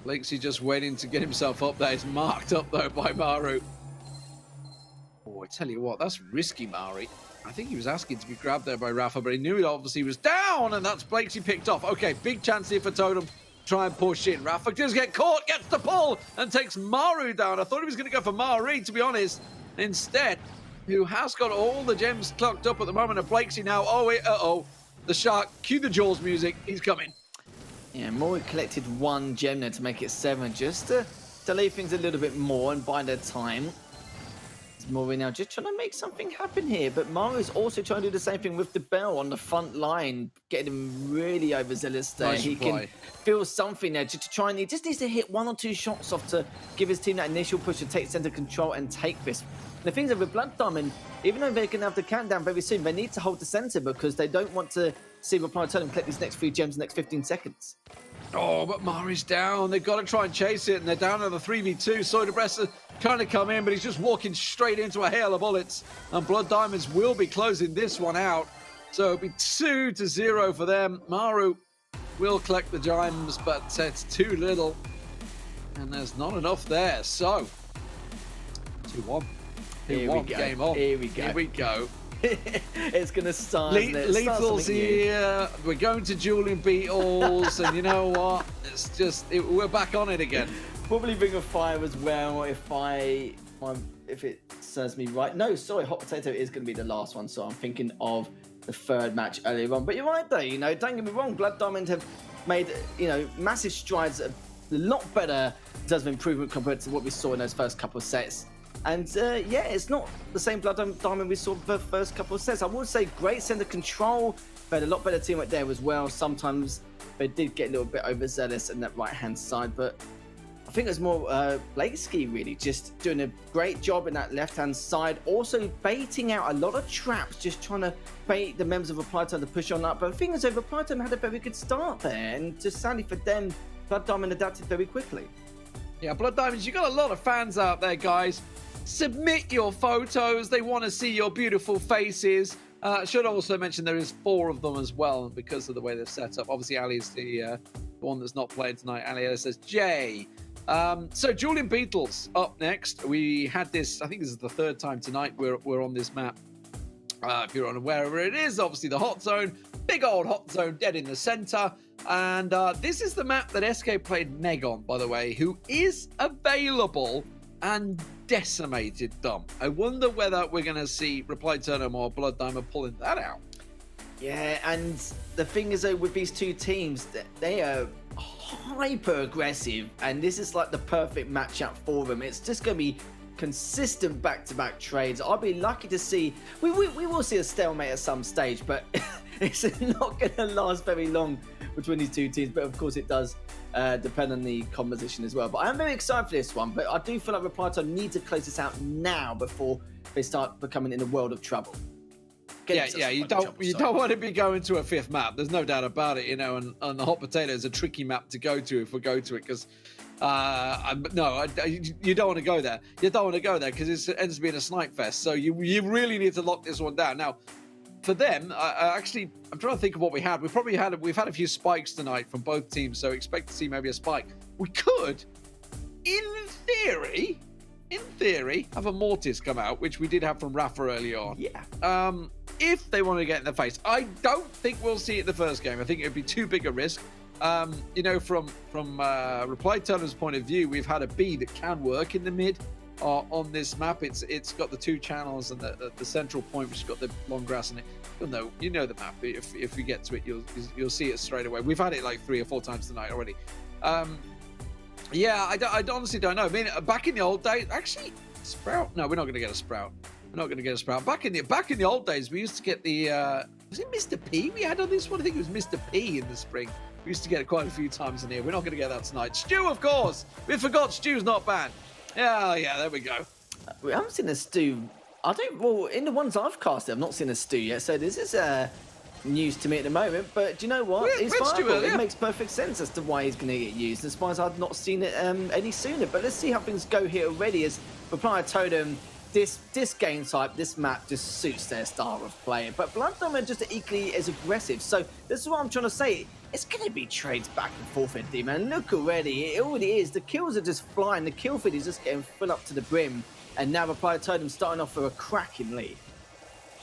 Blakesy just waiting to get himself up there. It's marked up though by Maru. Oh, I tell you what, that's risky, Mari. I think he was asking to be grabbed there by Rafa, but he knew it obviously was down, and that's Blakesy picked off. Okay, big chance here for Totem. Try and push in. Rafa does get caught, gets the pull, and takes Maru down. I thought he was going to go for Mari, to be honest. Instead, who has got all the gems clocked up at the moment, and Blakesy now, the shark, cue the Jaws music, he's coming. Yeah, Mori collected one gem there to make it 7, just to delay things a little bit more and buy their time. Mori now just trying to make something happen here. But Mario's also trying to do the same thing with the Bell on the front line, getting him really overzealous there. Nice he reply. can feel something there just to try and he just needs to hit 1 or 2 shots off to give his team that initial push to take center control and take this. The things are with Blood Diamond, even though they're going to have the countdown very soon, they need to hold the center because they don't want to see Reply Totem collect these next 3 gems in the next 15 seconds. Oh, but Mari's down. They've got to try and chase it, and they're down to the 3v2. Soydebressa trying to come in, but he's just walking straight into a hail of bullets. And Blood Diamonds will be closing this one out. So it'll be 2-0 for them. Maru will collect the gems, but it's too little. And there's not enough there. So, 2-1. Here we go. Game on. Here we go. Here we go. It's going to start. isn't it? Start Lethal's something new. here. We're going to Julian Beatles, and you know what? It's just we're back on it again. Probably Ring of Fire as well if it serves me right. No, sorry, Hot Potato is going to be the last one, so I'm thinking of the 3rd match earlier on. But you're right though, don't get me wrong, Blood Diamond have made, massive strides, a lot better in terms of improvement compared to what we saw in those first couple of sets. And yeah, it's not the same Blood Diamond we saw the first couple of sets. I would say great center control, but a lot better teamwork there as well. Sometimes they did get a little bit overzealous in that right-hand side, but I think it was more Blakesky really just doing a great job in that left-hand side. Also baiting out a lot of traps, just trying to bait the members of Reply Time to push on up. But the thing is, Reply Time had a very good start there, and just sadly for them, Blood Diamond adapted very quickly. Yeah, Blood Diamonds, you got a lot of fans out there, guys. Submit your photos. They want to see your beautiful faces. Should also mention there is 4 of them as well because of the way they're set up. Obviously, Ali is the one that's not playing tonight. Ali says Jay. So Julian Beatles up next. We had this, I think this is the 3rd time tonight we're on this map. If you're unaware where it is, obviously the hot zone. Big old hot zone dead in the center. And this is the map that SK played Meg on, by the way, who is available and decimated them. I wonder whether we're going to see Reply Totem or Blood Diamond pulling that out. Yeah, and the thing is though, with these 2 teams, they are hyper aggressive, and this is like the perfect matchup for them. It's just going to be consistent back-to-back trades. I'll be lucky to see, we will see a stalemate at some stage, but it's not going to last very long between these 2 teams. But of course it does depend on the composition as well. But I am very excited for this one, but I do feel like Reply Time need to close this out now before they start becoming in a world of trouble. You don't want to be going to a 5th map. There's no doubt about it, and the Hot Potato is a tricky map to go to if we go to it, because you don't want to go there. You don't want to go there because it ends up being a snipe fest. So you really need to lock this one down. Now, for them, I'm trying to think of what we had. We've had a few spikes tonight from both teams, so expect to see maybe a spike. We could, in theory, have a Mortis come out, which we did have from Rafa early on. Yeah. If they want to get in the face. I don't think we'll see it in the first game. I think it would be too big a risk. From Reply Totem's point of view, we've had a B that can work in the mid on this map. It's got the 2 channels and the central point, which has got the long grass in it. You know the map. If we get to it, you'll see it straight away. We've had it like 3 or 4 times tonight already. Yeah, I honestly don't know. I mean, back in the old days, actually, Sprout. No, we're not going to get a Sprout. We're not going to get a Sprout. Back in the old days, we used to get the. Was it Mr. P we had on this one? I think it was Mr. P in the spring. We used to get it quite a few times in here. We're not going to get that tonight. Stu, of course. We forgot Stu's not banned. Yeah, there we go. We haven't seen a Stu. Well, in the ones I've casted, I've not seen a Stu yet. So this is news to me at the moment. But do you know what? It's viable. It makes perfect sense as to why he's going to get used. As far as I've not seen it any sooner. But let's see how things go here already. As Reply Totem, this game type, this map just suits their style of play. But Blood Diamond are just equally as aggressive. So this is what I'm trying to say. It's going to be trades back and forth at D, man. Look already. It already is. The kills are just flying. The kill feed is just getting full up to the brim. And now Reply Totem starting off for a cracking lead.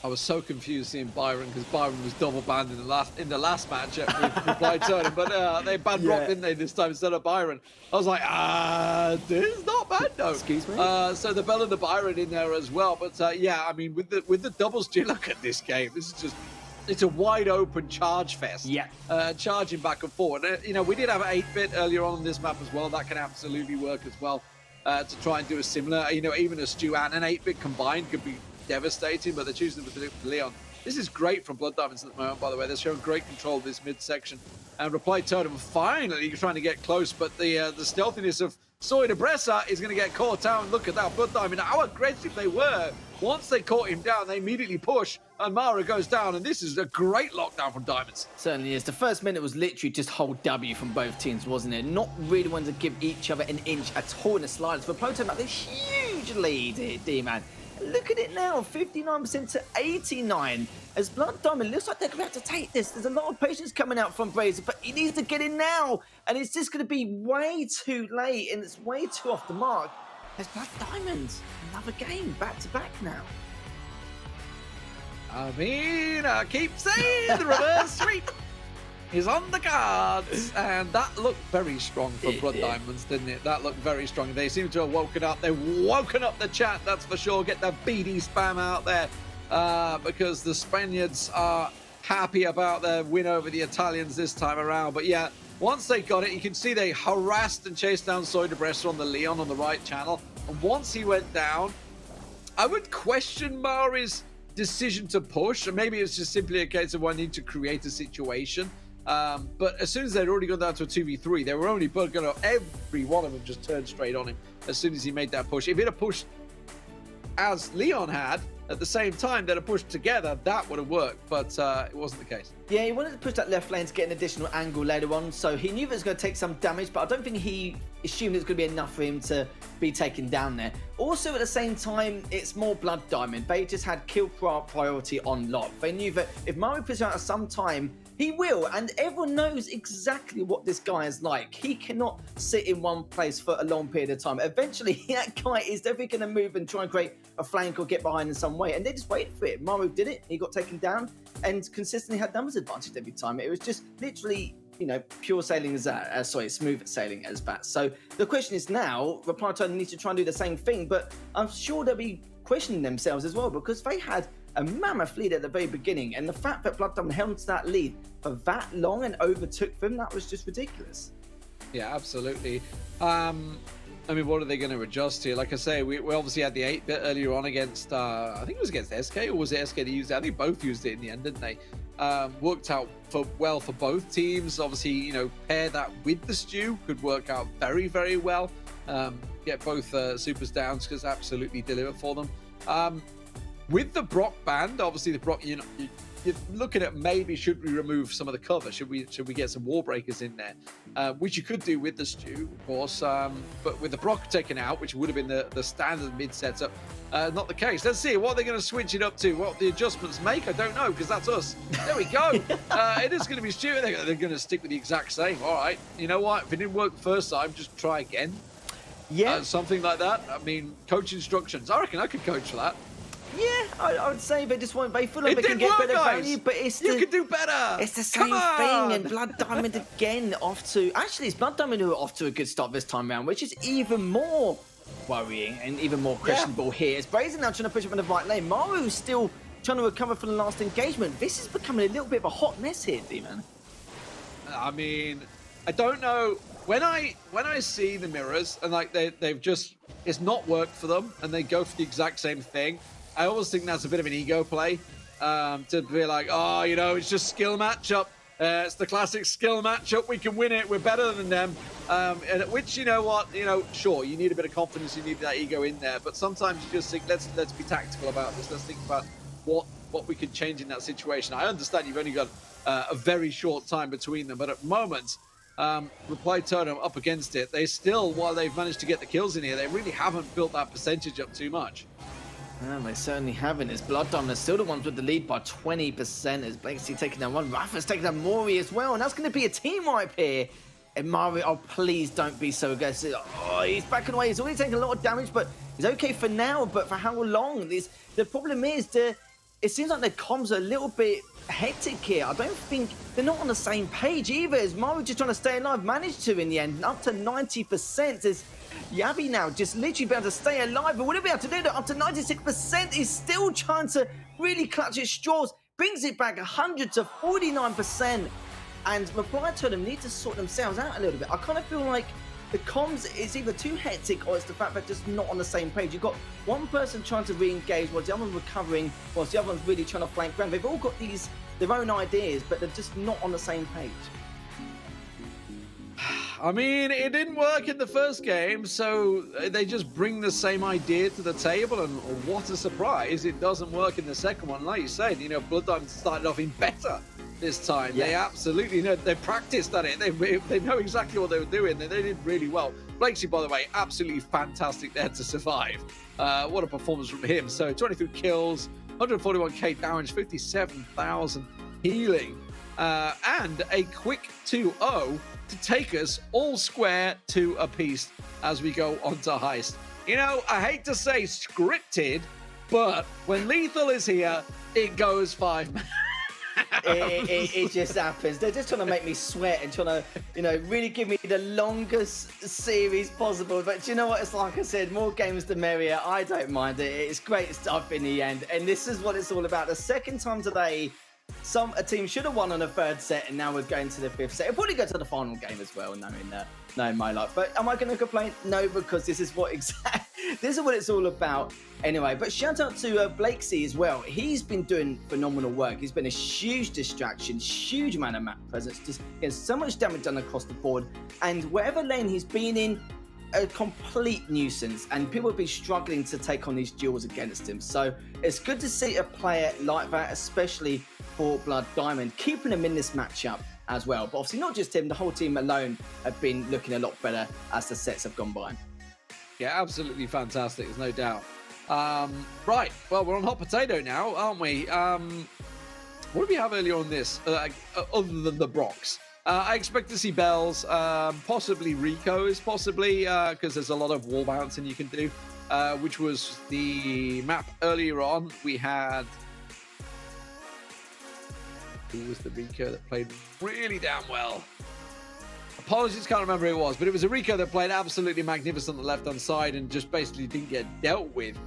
I was so confused seeing Byron because Byron was double banned in the last match with Reply Totem, but they banned Brock, didn't they, this time instead of Byron? I was like, this is not bad, no. Excuse me? So the Bell and the Byron in there as well, but yeah, I mean, with the doubles, do you look at this game? This is just, it's a wide open charge fest. Yeah. Charging back and forth. We did have 8-bit earlier on this map as well. That can absolutely work as well. to try and do a similar. You know, even a Stu and an 8-bit combined could be devastating, but they're choosing to do it for Leon. This is great from Blood Diamonds at the moment, by the way. They're showing great control of this midsection. And Reply Totem finally trying to get close, but the stealthiness of Soy de Bressa is going to get caught out. Look at that, Blood Diamond, how aggressive they were. Once they caught him down, they immediately push, and Mara goes down, and this is a great lockdown from Diamonds. Certainly is. The first minute was literally just hold W from both teams, wasn't it? Not really wanting to give each other an inch at all in the sliders. But Ploto got this huge lead here, D-Man. Look at it now, 59% to 89. As Blood Diamond looks like they're going to have to take this. There's a lot of patience coming out from Brazier, but he needs to get in now. And it's just going to be way too late, and it's way too off the mark. There's Blood Diamonds. Another game, back-to-back now. I mean, I keep saying the reverse sweep is on the cards, and that looked very strong for Blood Diamonds, didn't it? That looked very strong. They seem to have woken up. They've woken up the chat, that's for sure. Get the BD spam out there because the Spaniards are happy about their win over the Italians this time around. But yeah, once they got it, you can see they harassed and chased down Soy de Bressa on the Leon on the right channel. And once he went down, I would question Mari's decision to push. And maybe it's just simply a case of I need to create a situation. But as soon as they'd already gone down to a 2v3, they were only going to, every one of them just turned straight on him as soon as he made that push. If it had pushed as Leon had at the same time, they'd have pushed together, that would have worked, but it wasn't the case. Yeah, he wanted to push that left lane to get an additional angle later on, so he knew it was going to take some damage, but I don't think he assumed it was going to be enough for him to be taken down there. Also, at the same time, it's more Blood Diamond. They just had kill priority on lock. They knew that if Mario puts out at some time, he will, and everyone knows exactly what this guy is like. He cannot sit in one place for a long period of time. Eventually, that guy is definitely going to move and try and create a flank or get behind in some way, and they just waited for it. Mario did it, he got taken down, and consistently had numbers advantage every time. It was just literally, you know, pure sailing as that, smooth sailing as that. So the question is now, Reply Totem needs to try and do the same thing, but I'm sure they'll be questioning themselves as well, because they had a mammoth lead at the very beginning, and the fact that Blood Diamond held on to that lead for that long and overtook them, that was just ridiculous. Yeah, absolutely. I mean, what are they going to adjust here? Like I say, we obviously had the 8-bit earlier on against, I think it was against SK, or was it SK that used it? I think both used it in the end, didn't they? Worked out well for both teams. Obviously, you know, pair that with the Stew could work out very, very well. Get both supers down, because absolutely deliver for them. With the Brock band, obviously the Brock, you're looking at maybe should we remove some of the cover? Should we get some wall breakers in there? Which you could do with the Stew, of course. But with the Brock taken out, which would have been the standard mid setup, not the case. Let's see what they're going to switch it up to. What the adjustments make, I don't know, because that's us. There we go. It is going to be Stew. They're going to stick with the exact same. All right. You know what? If it didn't work the first time, just try again. Yeah. Something like that. I mean, coach instructions. I reckon I could coach for that. Yeah, I would say they just want, they feel like they can get better value, but it's you can do better. It's the same thing, and Blood Diamond again off to, actually it's Blood Diamond who are off to a good start this time around, which is even more worrying and even more questionable here. It's Brazen now trying to push up in the right lane. Maru's still trying to recover from the last engagement. This is becoming a little bit of a hot mess here, D-Man. I mean, I don't know. When I see the mirrors and like they've just, it's not worked for them and they go for the exact same thing, I always think that's a bit of an ego play, to be like, oh, you know, it's just skill matchup. It's the classic skill matchup. We can win it. We're better than them. And which, you know what, sure, you need a bit of confidence. You need that ego in there. But sometimes you just think, let's be tactical about this. Let's think about what we could change in that situation. I understand you've only got a very short time between them, but at moments, Reply Totem up against it, they still, while they've managed to get the kills in here, they really haven't built that percentage up too much. They certainly haven't. As Blood Diamond are still the ones with the lead by 20%. As Blakesy taking down one, Rafa's taking down Mori as well, and that's going to be a team wipe here. And Mario, oh please don't be so aggressive. Oh, he's backing away. He's already taking a lot of damage, but he's okay for now. But for how long? The problem is it seems like the comms are a little bit hectic here. I don't think they're not on the same page either. As Mario just trying to stay alive, managed to in the end, up to 90%. As Yavi now just literally be able to stay alive, but wouldn't be able to do that. Up to 96%, he's still trying to really clutch his straws. Brings it back 100 to 49%. And Reply Totem need to sort themselves out a little bit. I kind of feel like the comms is either too hectic or it's the fact that they're just not on the same page. You've got one person trying to re-engage whilst the other one's recovering, whilst the other one's really trying to flank ground. They've all got their own ideas, but they're just not on the same page. I mean, it didn't work in the first game, so they just bring the same idea to the table, and what a surprise, it doesn't work in the second one. Like you said, you know, Blood Diamond started off in better this time. Yeah. They absolutely know, they practiced at it, they know exactly what they were doing, and they did really well. Blakesy, by the way, absolutely fantastic there to survive. What a performance from him. So 23 kills, 141k damage, 57,000 healing, and a quick 2-0 to take us all square to a piece as we go on to Heist. You know, I hate to say scripted, but when Lethal is here, it goes 5 minutes. It just happens. They're just trying to make me sweat and trying to, you know, really give me the longest series possible. But you know what? It's like I said, more games the merrier. I don't mind it. It's great stuff in the end. And this is what it's all about. The second time today, a team should have won on the third set, and now we're going to the fifth set. It'll probably go to the final game as well, knowing my luck. But am I going to complain? No, because this is what it's all about anyway. But shout out to Blakesy as well. He's been doing phenomenal work. He's been a huge distraction, huge amount of map presence, just getting so much damage done across the board. And wherever lane he's been in, a complete nuisance, and people have been struggling to take on these duels against him. So it's good to see a player like that, especially for Blood Diamond, keeping him in this matchup as well. But obviously not just him, the whole team alone have been looking a lot better as the sets have gone by. Yeah, absolutely fantastic, there's no doubt. Right, well, we're on hot potato now, aren't we? What do we have earlier on this, other than the Brox? I expect to see Bells, possibly Rico's, possibly, because there's a lot of wall bouncing you can do, which was the map earlier on. We had... Who was the Rico that played really damn well? Apologies, can't remember who it was, but it was a Rico that played absolutely magnificent on the left-hand side and just basically didn't get dealt with.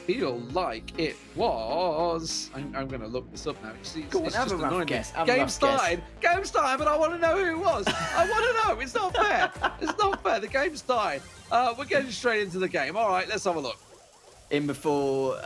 Feel like it was... I'm going to look this up now. It's have a rough guess. Game started, but I want to know who it was. I want to know. It's not fair. It's not fair. The game started. We're getting straight into the game. All right, let's have a look. In before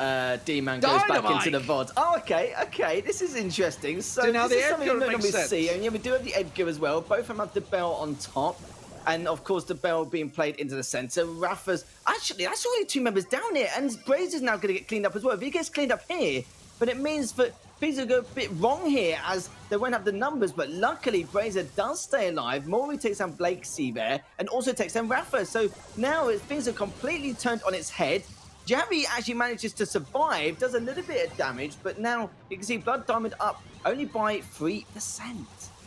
D-Man goes back into the VOD. Oh, okay. This is interesting. So now this the is something we don't makes normally sense. see. And yeah, we do have the Edgar as well. Both of them have the bell on top. And of course, the bell being played into the center. Rafa's... Actually, that's already 2 members down here. And Brazer's now going to get cleaned up as well. If he gets cleaned up here, but it means that things will go a bit wrong here as they won't have the numbers. But luckily, Brazer does stay alive. Maury takes down Blakesy there and also takes down Rafa. So now things are completely turned on its head. Javi actually manages to survive, does a little bit of damage, but now you can see Blood Diamond up only by 3%.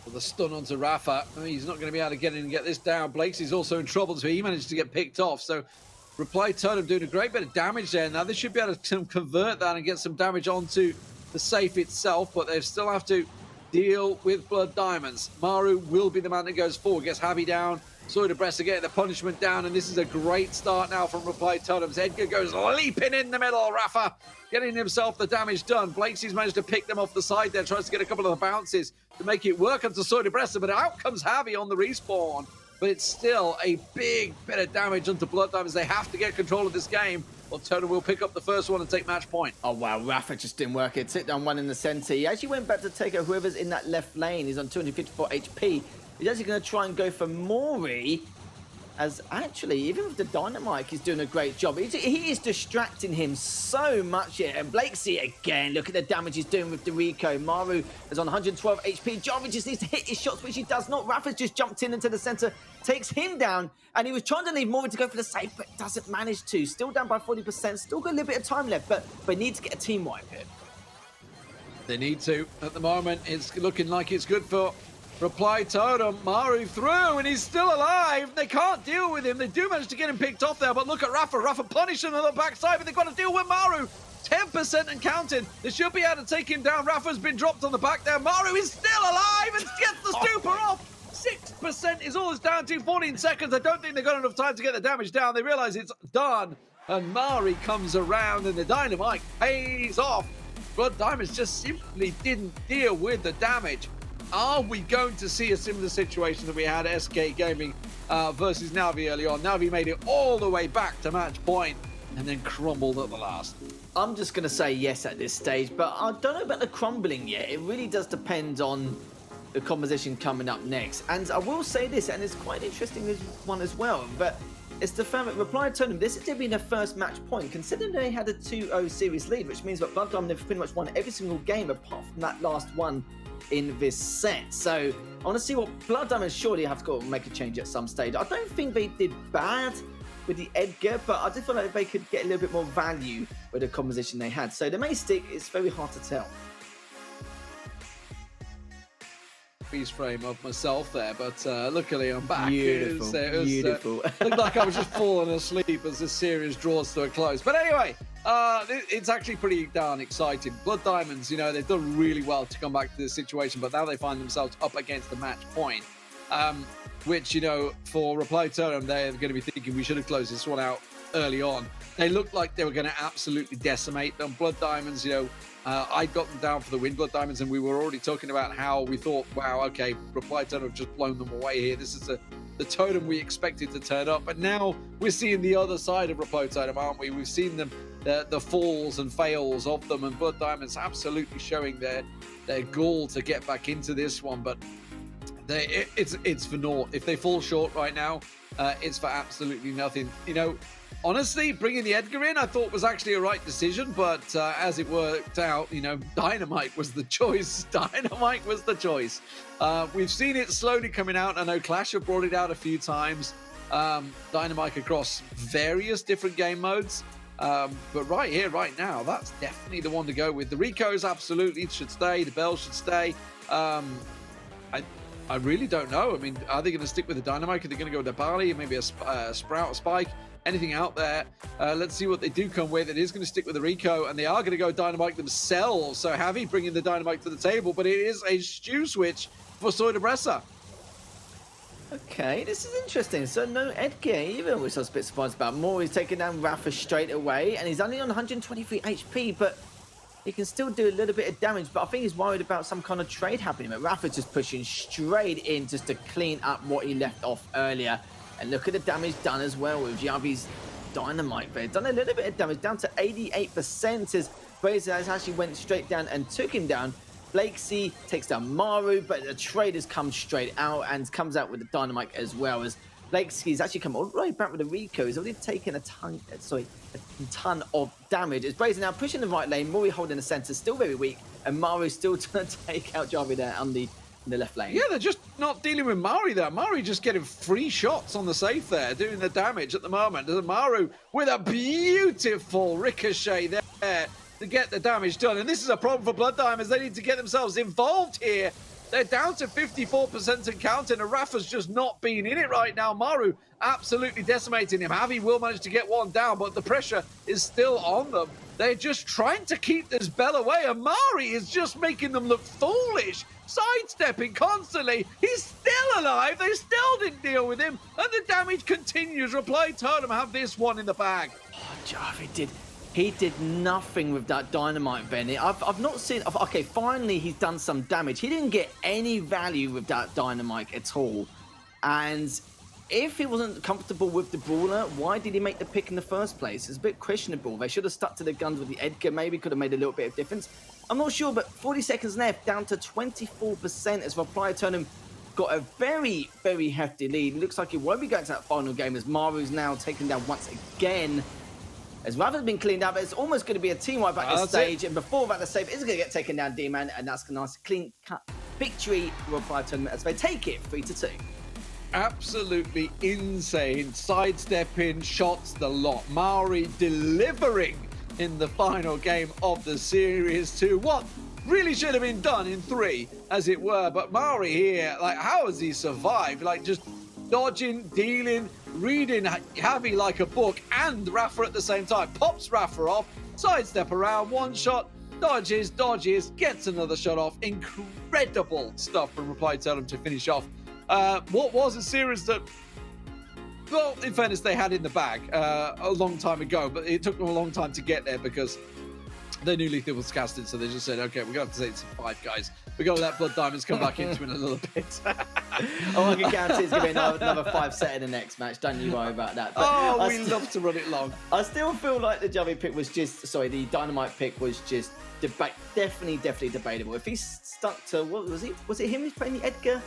Well, the stun onto Rafa. I mean, he's not going to be able to get in and get this down. Blakesy's also in trouble, so he managed to get picked off. So Reply Totem doing a great bit of damage there. Now they should be able to convert that and get some damage onto the safe itself, but they still have to deal with Blood Diamonds. Maru will be the man that goes forward, gets Javi down. Soy Bressa getting the punishment down, and this is a great start now from Reply Totems. Edgar goes leaping in the middle. Rafa getting himself the damage done. Blakesy's managed to pick them off the side there, tries to get a couple of the bounces to make it work onto Soy Bressa, but out comes Javi on the respawn. But it's still a big bit of damage onto Blood Diamonds. They have to get control of this game, or Totem will pick up the first one and take match point. Oh, wow. Rafa just didn't work it. Sit down one in the center. He actually went back to take out whoever's in that left lane. He's on 254 HP. He's actually going to try and go for Maury, as actually, even with the Dynamite, he's doing a great job. He is distracting him so much here. And Blakesy, again, look at the damage he's doing with the Rico. Maru is on 112 HP. Javi just needs to hit his shots, which he does not. Rafa's just jumped in into the center, takes him down, and he was trying to leave Maury to go for the safe, but doesn't manage to. Still down by 40%, still got a little bit of time left, but they need to get a team wipe here. They need to. At the moment, it's looking like it's good for Reply Totem. Maru through, and he's still alive. They can't deal with him. They do manage to get him picked off there, but look at Rafa. Rafa punishing on the backside, but they've got to deal with Maru. 10% and counting. They should be able to take him down. Rafa's been dropped on the back there. Maru is still alive and gets the super off. 6% is all it's down to. 14 seconds. I don't think they've got enough time to get the damage down. They realize it's done, and Mari comes around, and the Dynamite pays off. Blood Diamonds just simply didn't deal with the damage. Are we going to see a similar situation that we had at SK Gaming versus NaVi early on. NaVi made it all the way back to match point and then crumbled at the last. I'm just going to say yes at this stage, but I don't know about the crumbling yet. It really does depend on the composition coming up next. And I will say this, and it's quite an interesting one as well, but it's the fact that Reply Tournament, this has been their first match point, considering they had a 2-0 series lead, which means that Blood Diamond have pretty much won every single game apart from that last one in this set. So I want to see what Blood Diamond surely have to go and make a change at some stage. I don't think they did bad with the Edgar, but I did feel like they could get a little bit more value with the composition they had. So the main stick is very hard to tell. Freeze frame of myself there, but luckily I'm back. Beautiful, beautiful. Looked like I was just falling asleep as this series draws to a close. But anyway, it's actually pretty darn exciting. Blood Diamonds, you know, they've done really well to come back to this situation, but now they find themselves up against the match point, which, you know, for Reply Tournament, they're going to be thinking we should have closed this one out early on. They looked like they were going to absolutely decimate them. Blood Diamonds, you know, I got them down for the win, Blood Diamonds, and we were already talking about how we thought, wow, okay, Reply Totem have just blown them away here. This is the totem we expected to turn up. But now we're seeing the other side of Reply Totem, aren't we? We've seen them, the falls and fails of them, and Blood Diamonds absolutely showing their gall to get back into this one. But it's for naught. If they fall short right now, it's for absolutely nothing. You know, honestly, bringing the Edgar in, I thought was actually a right decision, but as it worked out, you know, Dynamite was the choice. Dynamite was the choice. We've seen it slowly coming out. I know Clash have brought it out a few times. Dynamite across various different game modes. But right here, right now, that's definitely the one to go with. The Ricos absolutely should stay. The Bells should stay. I really don't know. I mean, are they going to stick with the Dynamite? Are they going to go with the Barley? Maybe a Sprout, a Spike? Anything out there? Let's see what they do come with. It is going to stick with the Rico, and they are going to go Dynamite themselves. So NaVi bringing the Dynamite to the table, but it is a stew switch for Soy de Bressa. Okay, this is interesting. So no Edgar either, which I was a bit surprised about. Mori's taking down Rafa straight away, and he's only on 123 HP, but he can still do a little bit of damage. But I think he's worried about some kind of trade happening. But Rafa's just pushing straight in just to clean up what he left off earlier. And look at the damage done as well with Yavi's Dynamite there. Done a little bit of damage, down to 88% as Brazier has actually went straight down and took him down. Blakesy takes down Maru, but the trade has come straight out and comes out with the Dynamite as well, as Blakesy's actually come all the way back with the Rico. He's already taken a ton of damage. As Brazier now pushing the right lane, Mori holding the center, still very weak, and Maru still trying to take out Javi there on the left lane. Yeah, they're just not dealing with Mari there. Mari just getting free shots on the safe there, doing the damage at the moment. And Maru with a beautiful ricochet there to get the damage done. And this is a problem for Blood Diamonds. They need to get themselves involved here. They're down to 54% and counting, and Rafa's just not being in it right now. Maru absolutely decimating him. NaVi will manage to get one down, but the pressure is still on them. They're just trying to keep this bell away, and Mari is just making them look foolish, sidestepping constantly. He's still alive. They still didn't deal with him, and the damage continues. Reply Totem have this one in the bag. Oh, Javi he did nothing with that Dynamite, Benny. I've not seen... Okay, finally he's done some damage. He didn't get any value with that Dynamite at all. And if he wasn't comfortable with the Brawler, why did he make the pick in the first place? It's a bit questionable. They should have stuck to their guns with the Edgar. Maybe could have made a little bit of difference. I'm not sure, but 40 seconds left, down to 24% as Reply Tournament got a very, very hefty lead. It looks like it won't be going to that final game as Maru's now taken down once again. As Rafa's been cleaned up, it's almost going to be a team wipe at this stage. And before that, the save is going to get taken down, D-Man, and that's a nice clean-cut victory for Reply Tournament as they take it 3-2. Absolutely insane. Sidestepping, shots, the lot. Mari delivering in the final game of the series to what really should have been done in 3, as it were. But Mari here, like, how has he survived? Like, just dodging, dealing, reading NaVi like a book, and Rafa at the same time. Pops Rafa off, sidestep around, one shot, dodges, gets another shot off. Incredible stuff from Reply Totem to finish off what was a series that, well, in fairness, they had in the bag a long time ago, but it took them a long time to get there because They knew Lethal was casted, so they just said, okay, we're going to have to take some 5 guys. We're going to let Blood Diamonds come back into it a little bit. Oh, I can guarantee it's going to be another 5 set in the next match. Don't you worry about that. But Oh, we love to run it long. I still feel like the Javi pick was just, sorry, the Dynamite pick was just definitely debatable. If he's stuck to, what was he? Was it him who's playing the Edgar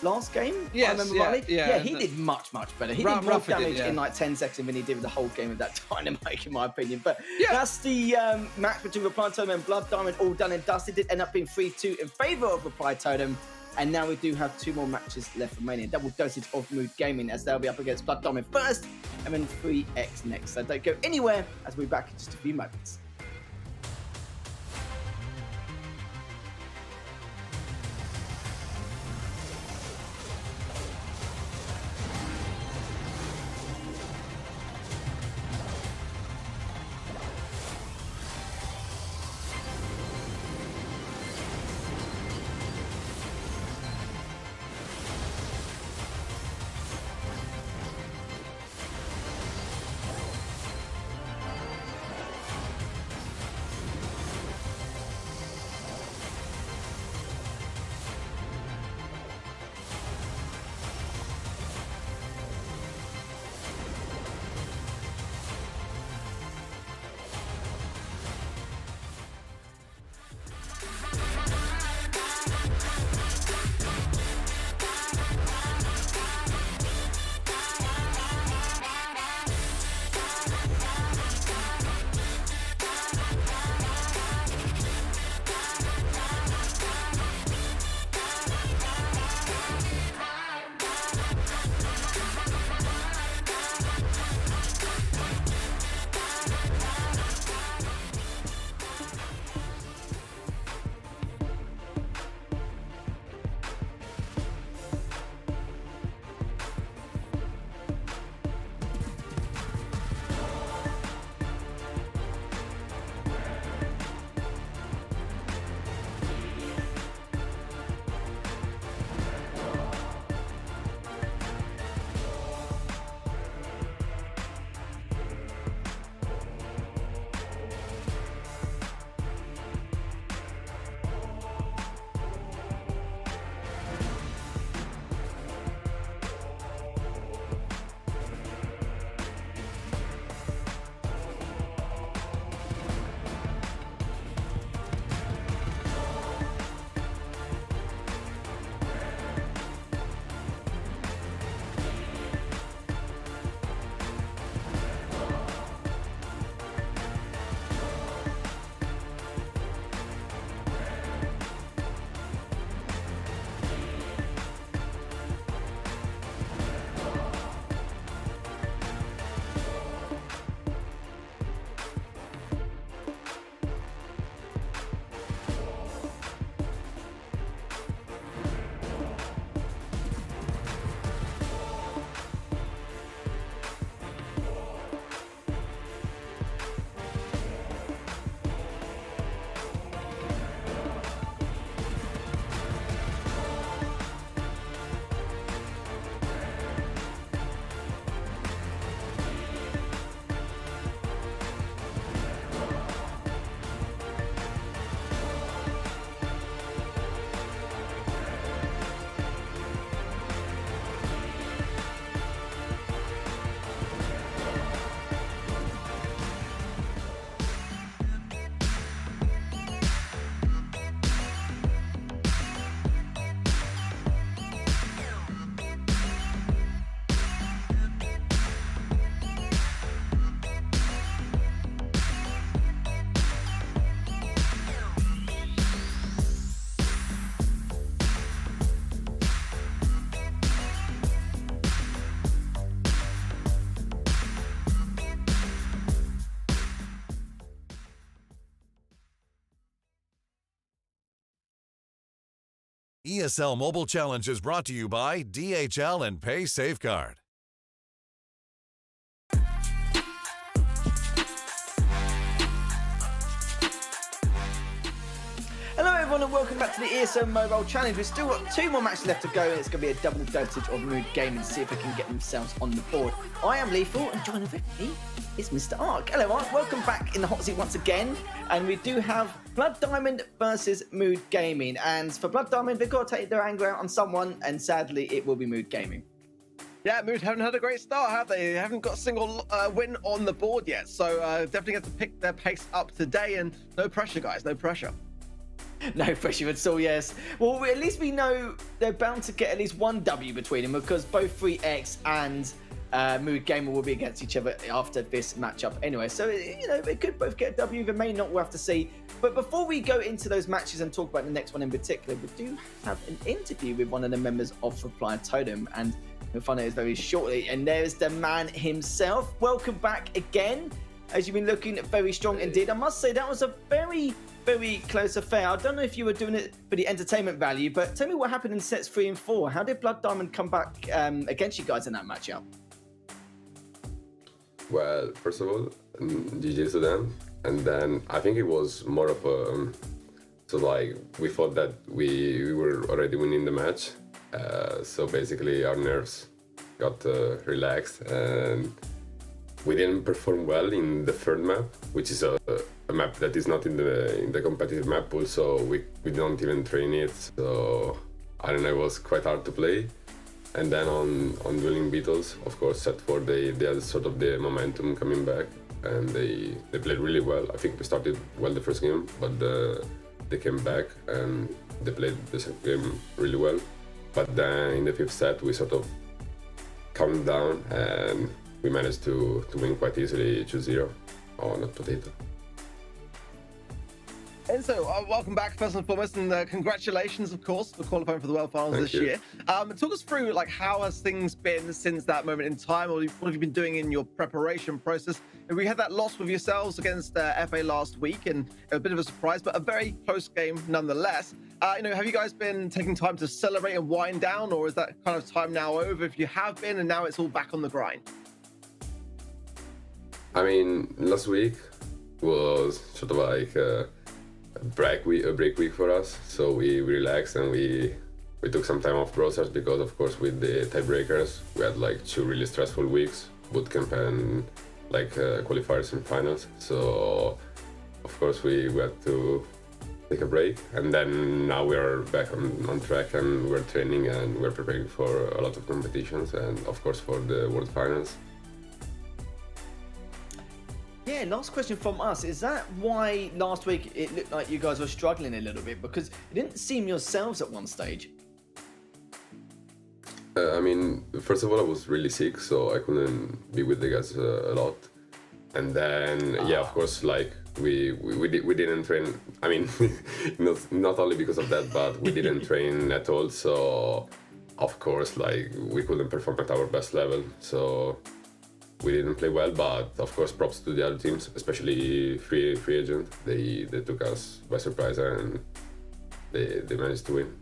last game? Yes, I remember yeah, rightly. yeah. He did much better. He Rafa did more did, damage yeah. in like 10 seconds than he did with the whole game of that Dynamite, in my opinion. But Yeah. that's the match between Reply Totem and Blood Diamond, all done and dusted. It ended up being 3-2 in favour of Reply Totem. And now we do have 2 more matches left remaining. Double dosage of Mood Gaming, as they'll be up against Blood Diamond first, and then 3X next. So don't go anywhere, as we'll be back in just a few moments. ESL Mobile Challenge is brought to you by DHL and Pay Safeguard. everyone, and welcome back to the ESL Mobile Challenge. We've still got 2 more matches left to go, and it's going to be a double dosage of Mood Gaming to see if they can get themselves on the board. I am Lethal, and joining with me is Mr. Ark. Hello, Ark. Welcome back in the hot seat once again. And we do have Blood Diamond versus Mood Gaming. And for Blood Diamond, they've got to take their anger out on someone, and sadly, it will be Mood Gaming. Yeah, Mood haven't had a great start, have they? They haven't got a single win on the board yet. So definitely have to pick their pace up today. And no pressure, guys. No pressure. No pressure at all, yes. Well, at least we know they're bound to get at least one W between them because both 3X and Mood Gamer will be against each other after this matchup anyway. So, you know, they could both get a W. They may not, we'll have to see. But before we go into those matches and talk about the next one in particular, we do have an interview with one of the members of Reply Totem, and we'll find out very shortly. And there's the man himself. Welcome back again, as you've been looking very strong indeed. I must say that was a very close affair. I don't know if you were doing it for the entertainment value, but tell me what happened in sets 3 and 4. How did Blood Diamond come back against you guys in that matchup? Well, first of all, GG to them, and then I think it was more of a so like we thought that we were already winning the match, so basically our nerves got relaxed and we didn't perform well in the third map, which is a map that is not in the competitive map pool, so we don't even train it. So I don't know, it was quite hard to play. And then on Dueling Beetles, of course, set 4 they had sort of the momentum coming back, and they played really well. I think we started well the first game, but they came back and they played the second game really well. But then in the 5th set we sort of calmed down and we managed to win quite easily 2-0 on a potato. And so, welcome back first and foremost, and congratulations, of course, for qualifying for the World Finals this year. Talk us through, like, how has things been since that moment in time, or what have you been doing in your preparation process? And we had that loss with yourselves against FA last week, and a bit of a surprise, but a very close game nonetheless. You know, have you guys been taking time to celebrate and wind down, or is that kind of time now over if you have been, and now it's all back on the grind? I mean, last week was sort of like a break week for us, so we relaxed and we took some time off Brawl Stars because, of course, with the tiebreakers we had like 2 really stressful weeks, bootcamp and like qualifiers and finals. So of course we had to take a break, and then now we are back on track and we're training and we're preparing for a lot of competitions and of course for the World Finals. Yeah, last question from us. Is that why last week it looked like you guys were struggling a little bit? Because it didn't seem yourselves at one stage. I mean, first of all, I was really sick, so I couldn't be with the guys a lot. And then, yeah, of course, like we didn't train. I mean, not only because of that, but we didn't train at all. So, of course, like we couldn't perform at our best level. So we didn't play well, but of course props to the other teams, especially free agent. They took us by surprise and they managed to win.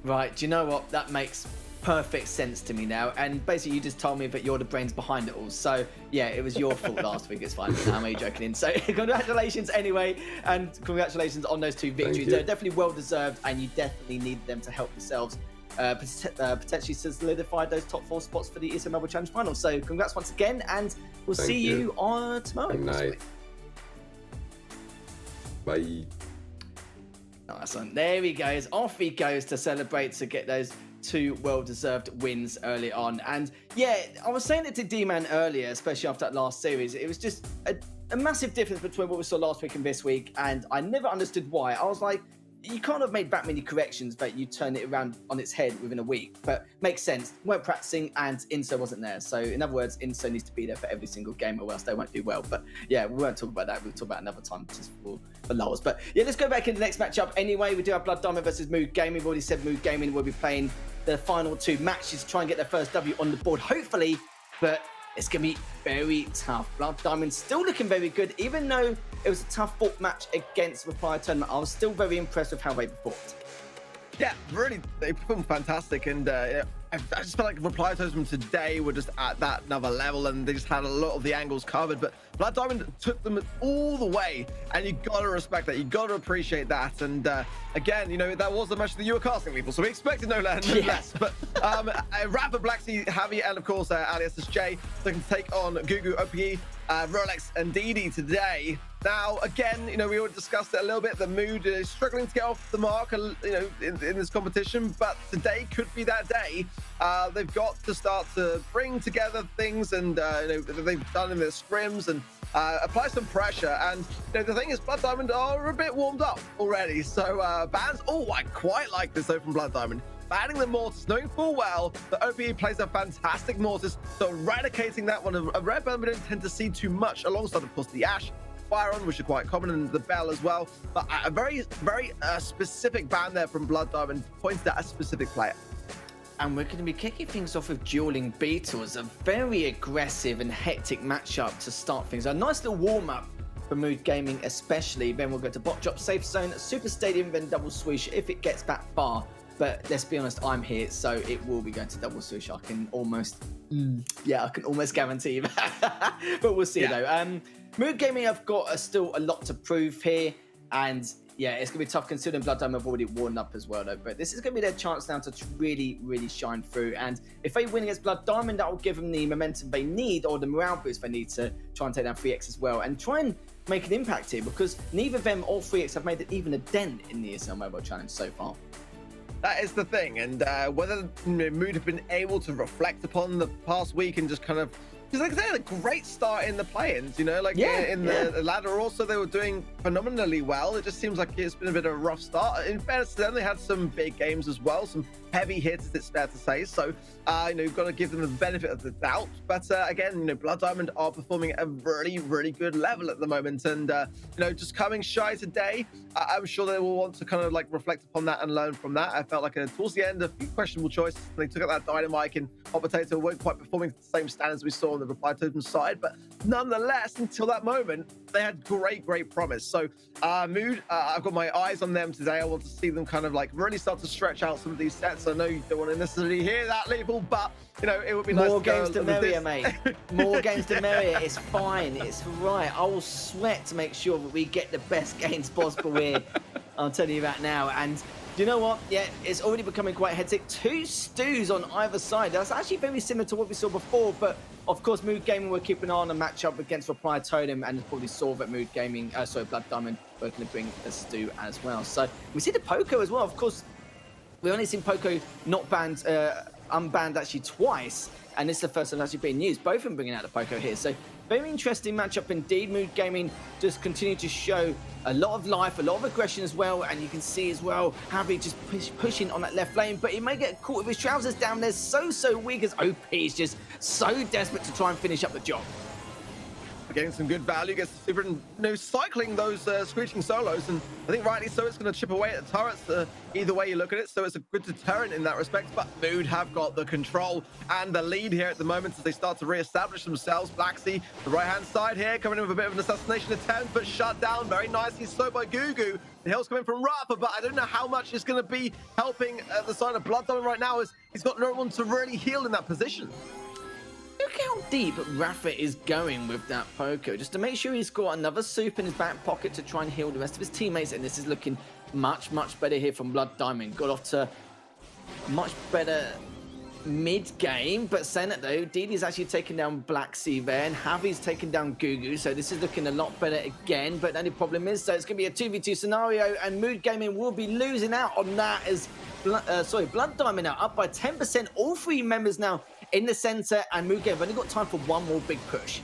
Right, do you know what? That makes perfect sense to me now. And basically you just told me that you're the brains behind it all. So yeah, it was your fault last week, it's fine. I'm only joking in. So congratulations anyway, and congratulations on those 2 victories. They're definitely well deserved, and you definitely need them to help yourselves potentially solidify those top 4 spots for the ESL Mobile Challenge Final. So congrats once again, and we'll see you on tomorrow. Good night. Bye. Nice one. There he goes. Off he goes to celebrate, to get those 2 well-deserved wins early on. And yeah, I was saying it to D-Man earlier, especially after that last series. It was just a massive difference between what we saw last week and this week, and I never understood why. I was like, you can't have made that many corrections, but you turn it around on its head within a week. But makes sense. Weren't practicing, and Inso wasn't there. So in other words, Inso needs to be there for every single game, or else they won't do well. But yeah, we won't talk about that. We'll talk about another time, just for lulz. But yeah, let's go back into the next matchup anyway. We do have Blood Diamond versus Mood Gaming. We've already said Mood Gaming will be playing the final 2 matches to try and get their first W on the board, hopefully. But it's going to be very tough. Blood Diamond still looking very good, even though it was a tough fought match against Reply Tournament. I was still very impressed with how they performed. Yeah, really, they performed fantastic, and I just felt like Reply Totem today were just at that another level, and they just had a lot of the angles covered. But Blood Diamond took them all the way, and you gotta respect that. You gotta appreciate that. And again, you know, that was the match that you were casting, people, so we expected no less. But Rapper, Black Sea, Javi, and of course alias Jay, they can take on Gugu, OPE, Rolex, and Didi today. Now, again, you know, we already discussed it a little bit. The mood is struggling to get off the mark, you know, in this competition, but today could be that day. They've got to start to bring together things, and you know, they've done in their scrims, and apply some pressure. And you know, the thing is, Blood Diamond are a bit warmed up already. So bans. Oh, I quite like this though from Blood Diamond. Banning the Mortis, knowing full well that OPE plays a fantastic Mortis, so eradicating that one. A rare burn we don't tend to see too much, alongside, of course, the Ash, Byron, which are quite common, and the Bell as well. But a very specific ban there from Blood Diamond, points at a specific player. And we're going to be kicking things off with Dueling Beetles, a very aggressive and hectic matchup to start things. A nice little warm-up for Mood Gaming especially. Then we'll go to Bot Drop, Safe Zone, Super Stadium, then Double Swoosh if it gets that far. But let's be honest, I'm here, so it will be going to Double Swoosh. I can almost, I can almost guarantee that. But we'll see though. Mood Gaming have got still a lot to prove here, and yeah, it's going to be tough considering Blood Diamond have already worn up as well though. But this is going to be their chance now to really, really shine through. And if they win against Blood Diamond, that will give them the momentum they need, or the morale boost they need to try and take down 3X as well, and try and make an impact here, because neither of them or 3X have made even a dent in the ESL Mobile Challenge so far. That is the thing, and whether Mood have been able to reflect upon the past week and just kind of, because like they had a great start in the play-ins, you know, like in the ladder also they were doing phenomenally well. It just seems like it's been a bit of a rough start. In fairness to them, they had some big games as well, some heavy hits, it's fair to say. So, you know, you've got to give them the benefit of the doubt. But again, you know, Blood Diamond are performing at a really, really good level at the moment. And, you know, just coming shy today, I'm sure they will want to kind of like reflect upon that and learn from that. I felt like towards the end, a few questionable choices. They took out that Dynamite, and Hot Potato weren't quite performing to the same standards we saw on the Reply Totem side. But nonetheless, until that moment, they had great promise. So Mood, I've got my eyes on them today. I want to see them kind of like really start to stretch out some of these sets. I know you don't want to necessarily hear that, Leopold, but you know, it would be nice. More games to merrier, mate. More games to merrier. It's fine. It's right. I will sweat to make sure that we get the best games possible here. I'll tell you that now. And you know what? Yeah, it's already becoming quite hectic. 2 stews on either side. That's actually very similar to what we saw before, but of course, Mood Gaming were keeping an eye on a matchup against Reply Totem, and probably saw that Mood Gaming, Blood Diamond were going to bring a stew as well. So we see the Poco as well. Of course, we've only seen Poco not banned, unbanned actually twice, and this is the first time it's actually being used. Both of them bringing out the Poco here. So very interesting matchup indeed. Mood Gaming just continue to show a lot of life, a lot of aggression as well, and you can see as well Javi just pushing on that left lane, but he may get caught with his trousers down there. So weak, as OP is just so desperate to try and finish up the job. Getting some good value, gets the super, and you know, cycling those screeching solos, and I think rightly so, it's going to chip away at the turrets either way you look at it, so it's a good deterrent in that respect. But Mood have got the control and the lead here at the moment as they start to re-establish themselves. Black Sea, the right-hand side here, coming in with a bit of an assassination attempt, but shut down very nicely, slow by Gugu. The heal's coming from Rapper, but I don't know how much is going to be helping the side of Blood Diamond right now, as he's got no one to really heal in that position. Look how deep Rafa is going with that Poco, just to make sure he's got another soup in his back pocket to try and heal the rest of his teammates. And this is looking much better here from Blood Diamond. Got off to much better mid-game, but saying that though, Didi's actually taken down Black Sea there, and Javi's taken down Gugu, so this is looking a lot better again. But the only problem is, so it's going to be a 2v2 scenario, and Mood Gaming will be losing out on that, as Blood Diamond now up by 10%. All 3 members now in the center, and Mood Gaming have only got time for one more big push.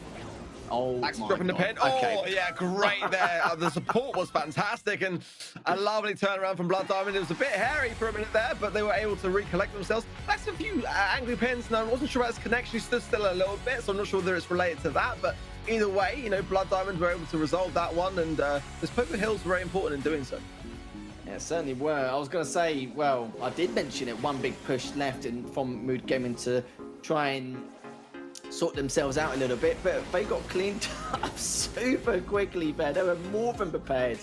Oh, Max dropping the pen. Okay. Oh, yeah, great there. The support was fantastic, and a lovely turnaround from Blood Diamond. It was a bit hairy for a minute there, but they were able to recollect themselves. That's a few angry pens, and I wasn't sure about his connection. He stood still a little bit, so I'm not sure whether it's related to that, but either way, you know, Blood Diamond were able to resolve that one, and this Poker Hill's very important in doing so. Yeah, certainly were. I was going to say, well, I did mention it, one big push left from Mood Gaming to try and sort themselves out a little bit, but they got cleaned up super quickly there. They were more than prepared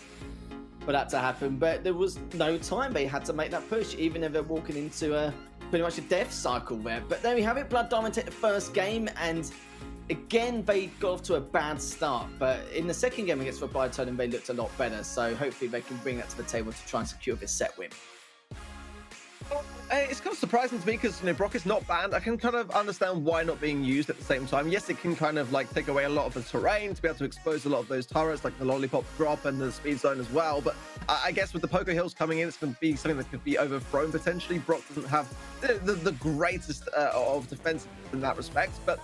for that to happen, but there was no time. They had to make that push, even if they're walking into pretty much a death cycle there. But there we have it. Blood Diamond take the first game, and again, they got off to a bad start. But in the second game against Reply Totem, they looked a lot better. So hopefully they can bring that to the table to try and secure this set win. It's kind of surprising to me because, you know, Brock is not banned. I can kind of understand why not being used at the same time. Yes, it can kind of like take away a lot of the terrain to be able to expose a lot of those turrets, like the lollipop drop and the speed zone as well. But I guess with the Poker Hills coming in, it's going to be something that could be overthrown potentially. Brock doesn't have the greatest of defense in that respect. But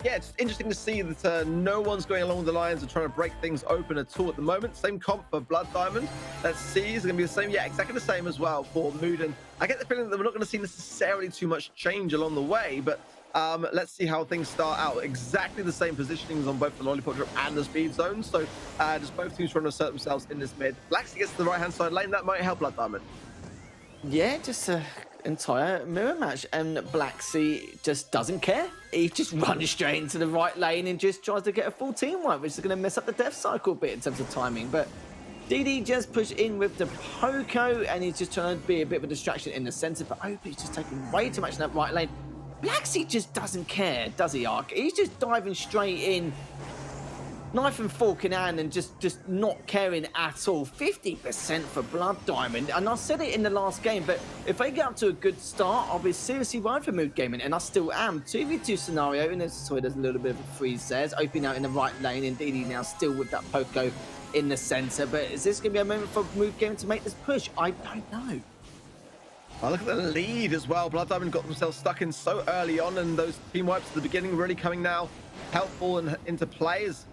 yeah, it's interesting to see that no one's going along the lines of trying to break things open at all at the moment. Same comp for Blood Diamond. Let's see, is it going to be the same? Yeah, exactly the same as well for Mood. And I get the feeling that we're not going to see necessarily too much change along the way, but let's see how things start out. Exactly the same positionings on both the lollipop drop and the speed zone. So just both teams trying to assert themselves in this mid. Blacksy gets to the right-hand side lane. That might help Blood Diamond. Yeah, just an entire mirror match, and Blacksy just doesn't care. He just runs straight into the right lane and just tries to get a full team wipe, which is going to mess up the death cycle a bit in terms of timing. But DD just pushed in with the Poco, and he's just trying to be a bit of a distraction in the center, but OP's just taking way too much in that right lane. Blacksy just doesn't care, does he, Ark? He's just diving straight in, knife and fork in hand, and just not caring at all. 50% for Blood Diamond, and I said it in the last game, but if they get up to a good start, I'll be seriously worried for Mood Gaming, and I still am. 2v2 scenario, and there's a little bit of a freeze there. It's opening out in the right lane, and DD now still with that Poco in the center. But is this going to be a moment for Mood Gaming to make this push? I don't know. Oh, look at the lead as well. Blood Diamond got themselves stuck in so early on, and those team wipes at the beginning really coming now helpful and into play. As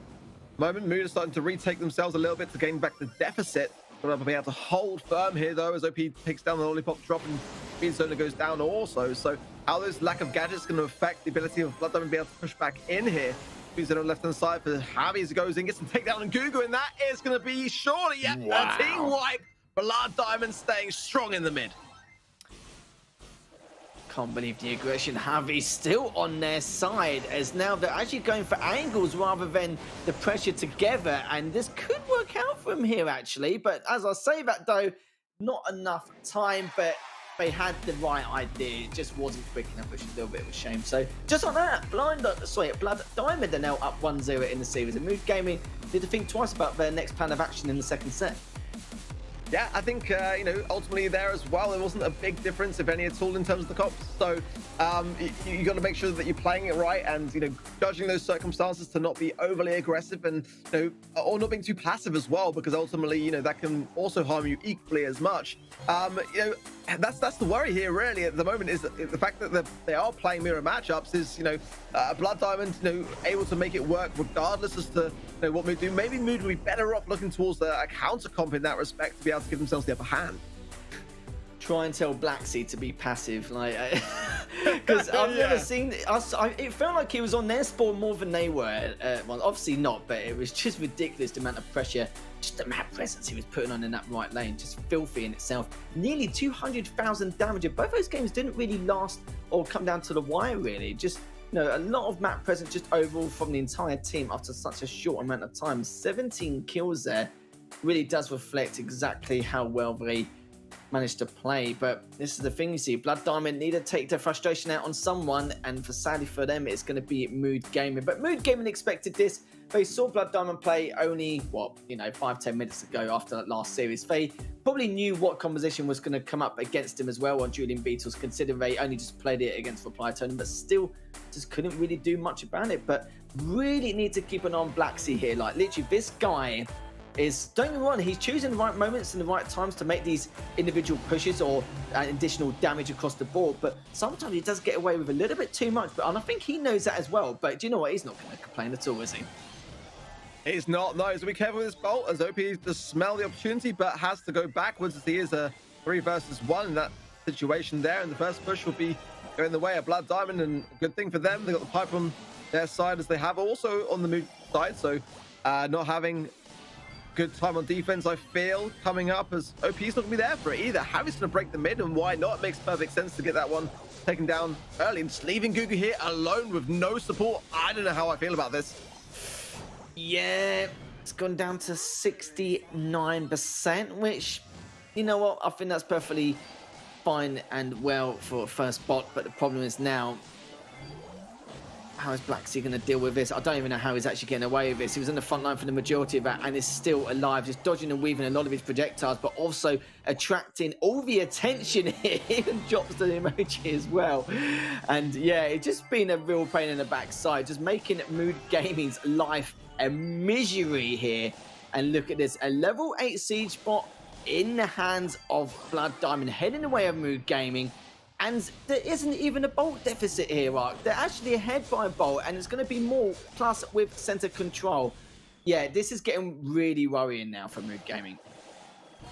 moment, Mood is starting to retake themselves a little bit to gain back the deficit. But they'll be able to hold firm here, though, as OP takes down the lollipop drop and speed zone goes down also. So how those lack of gadgets going to affect the ability of Blood Diamond to be able to push back in here. Speed zone on the left-hand side for Javi as he goes in, gets some takedown on Gugu, and that is going to be surely a team wipe. Blood Diamond staying strong in the mid. Can't believe the aggression. Javi's still on their side, as now they're actually going for angles rather than the pressure together, and this could work out for him here actually. But as I say that though, not enough time, but they had the right idea. It just wasn't quick enough, which is a little bit of a shame. So just like that, Blood Diamond are now up 1-0 in the series, and Mood Gaming did to think twice about their next plan of action in the second set. Yeah, I think, you know, ultimately there as well, there wasn't a big difference, if any at all, in terms of the comps. So you got to make sure that you're playing it right and, you know, judging those circumstances to not be overly aggressive and, you know, or not being too passive as well, because ultimately, you know, that can also harm you equally as much. You know, that's the worry here really at the moment, is the fact that they are playing mirror matchups is, you know, Blood Diamond, you know, able to make it work regardless as to, you know, what Mood do. Maybe Mood would be better off looking towards a counter comp in that respect to be able to give themselves the upper hand. Try and tell Blacksy to be passive, like, because I've never seen. It felt like he was on their spawn more than they were. Well, obviously not, but it was just ridiculous the amount of pressure, just the map presence he was putting on in that right lane, just filthy in itself. Nearly 200,000 damage. Both those games didn't really last or come down to the wire, really. Just, you know, a lot of map presence just overall from the entire team after such a short amount of time. 17 kills there really does reflect exactly how well they managed to play. But this is the thing, you see, Blood Diamond need to take their frustration out on someone, and for sadly for them, it's going to be Mood Gaming. But Mood Gaming expected this. They saw Blood Diamond play only, what, you know, 5-10 minutes ago after that last series. They probably knew what composition was going to come up against him as well on Julian Beatles, considering they only just played it against Reply Totem, but still just couldn't really do much about it. But really need to keep an eye on Blacksy here. Like, literally, this guy is, don't get me wrong, he's choosing the right moments and the right times to make these individual pushes or additional damage across the board, but sometimes he does get away with a little bit too much, and I think he knows that as well. But do you know what, he's not going to complain at all, is he? He's not, no. So be careful with this bolt, as OP does smell the opportunity but has to go backwards, as he is a 3 versus 1 in that situation there, and the first push will be going the way of Blood Diamond, and a good thing for them, they got the pipe on their side as they have also on the Mood side, so not having good time on defense, I feel, coming up, as OP's not going to be there for it either. Javi's going to break the mid, and why not? It makes perfect sense to get that one taken down early, and just leaving Gugu here alone with no support. I don't know how I feel about this. Yeah, it's gone down to 69%, which, you know what, I think that's perfectly fine and well for first bot, but the problem is now, how is Blacksea going to deal with this? I don't even know how he's actually getting away with this. He was in the front line for the majority of that and is still alive, just dodging and weaving a lot of his projectiles, but also attracting all the attention here. He even drops the emoji as well. And yeah, it's just been a real pain in the backside, just making Mood Gaming's life a misery here. And look at this, a level 8 siege bot in the hands of Blood Diamond, heading away of Mood Gaming. And there isn't even a bolt deficit here, Ark. They're actually ahead by a bolt, and it's going to be more, plus with center control. Yeah, this is getting really worrying now for Mood Gaming.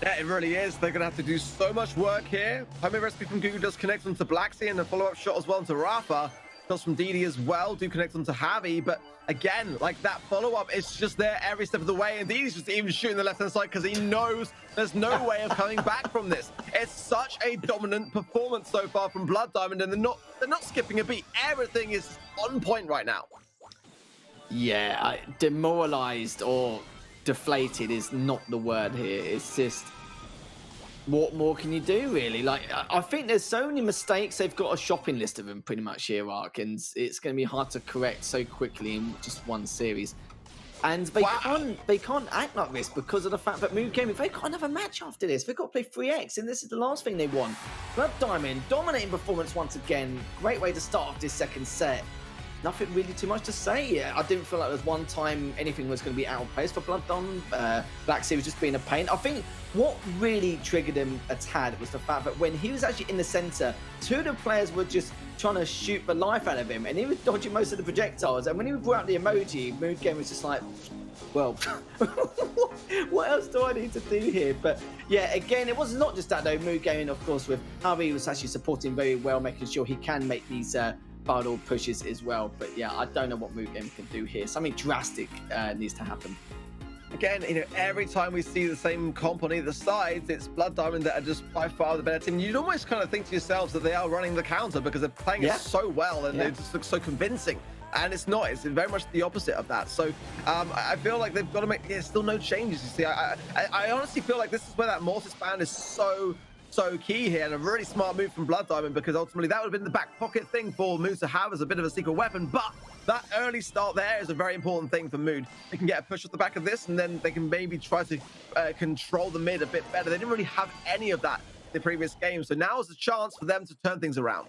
Yeah, it really is. They're going to have to do so much work here. Homemade recipe from Google does connect onto Blacksea, and a follow-up shot as well onto Rafa. Shots from Didi as well do connect onto Javi, but again, like that follow-up is just there every step of the way, and Didi's just even shooting the left-hand side because he knows there's no way of coming back from this. It's such a dominant performance so far from Blood Diamond, and they're not skipping a beat. Everything is on point right now. Yeah, demoralized or deflated is not the word here. It's just, what more can you do, really? Like, I think there's so many mistakes. They've got a shopping list of them pretty much here, Ark, and it's going to be hard to correct so quickly in just one series. And they can't act like this because of the fact that Mood Gaming, they've got another match after this. They've got to play 3x, and this is the last thing they want. Blood Diamond, dominating performance once again. Great way to start off this second set. Nothing really too much to say. I didn't feel like there was one time anything was going to be out of place for Blood Diamond. Blacksea was just being a pain. I think what really triggered him a tad was the fact that when he was actually in the center, two of the players were just trying to shoot the life out of him, and he was dodging most of the projectiles. And when he brought out the emoji, Mood Game was just like, well, what else do I need to do here? But yeah, again, it was not just that though. Mood Gaming, of course, with Javi was actually supporting very well, making sure he can make these battle pushes as well. But yeah, I don't know what Mood Gaming can do here. Something drastic needs to happen. Again, you know, every time we see the same comp on either side, it's Blood Diamond that are just by far the better team. You'd almost kind of think to yourselves that they are running the counter because they're playing it so well, and it just looks so convincing. And it's not. It's very much the opposite of that. So I feel like they've got to make still no changes. You see, I honestly feel like this is where that Mortis ban is so key here, and a really smart move from Blood Diamond, because ultimately that would have been the back pocket thing for Mood to have as a bit of a secret weapon. But that early start there is a very important thing for Mood. They can get a push off the back of this, and then they can maybe try to control the mid a bit better. They didn't really have any of that in the previous game, so now is a chance for them to turn things around.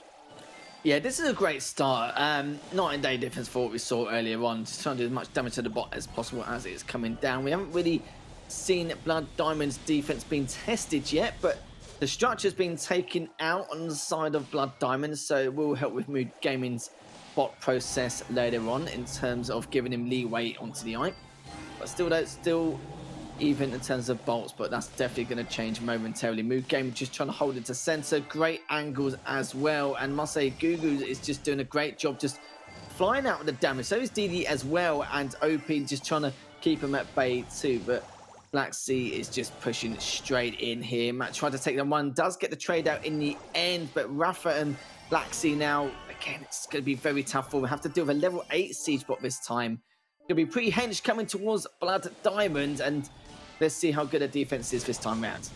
Yeah, this is a great start. Night and day difference for what we saw earlier on. Just trying to do as much damage to the bot as possible as it's coming down. We haven't really seen Blood Diamond's defense being tested yet, but the structure's been taken out on the side of Blood Diamond, so it will help with Mood Gaming's bot process later on in terms of giving him leeway onto the eye. But still even in terms of bolts, but that's definitely going to change momentarily. Mood Gaming just trying to hold it to center. Great angles as well, and must say Gugu is just doing a great job just flying out with the damage. So is Didi as well, and OP just trying to keep him at bay too, but Blacksea is just pushing straight in here. Matt tried to take them one, does get the trade out in the end, but Rafa and Blacksea now, again, it's going to be very tough for them. We have to deal with a level 8 siege bot this time. Going to be pretty hench coming towards Blood Diamond, and let's see how good a defense is this time round.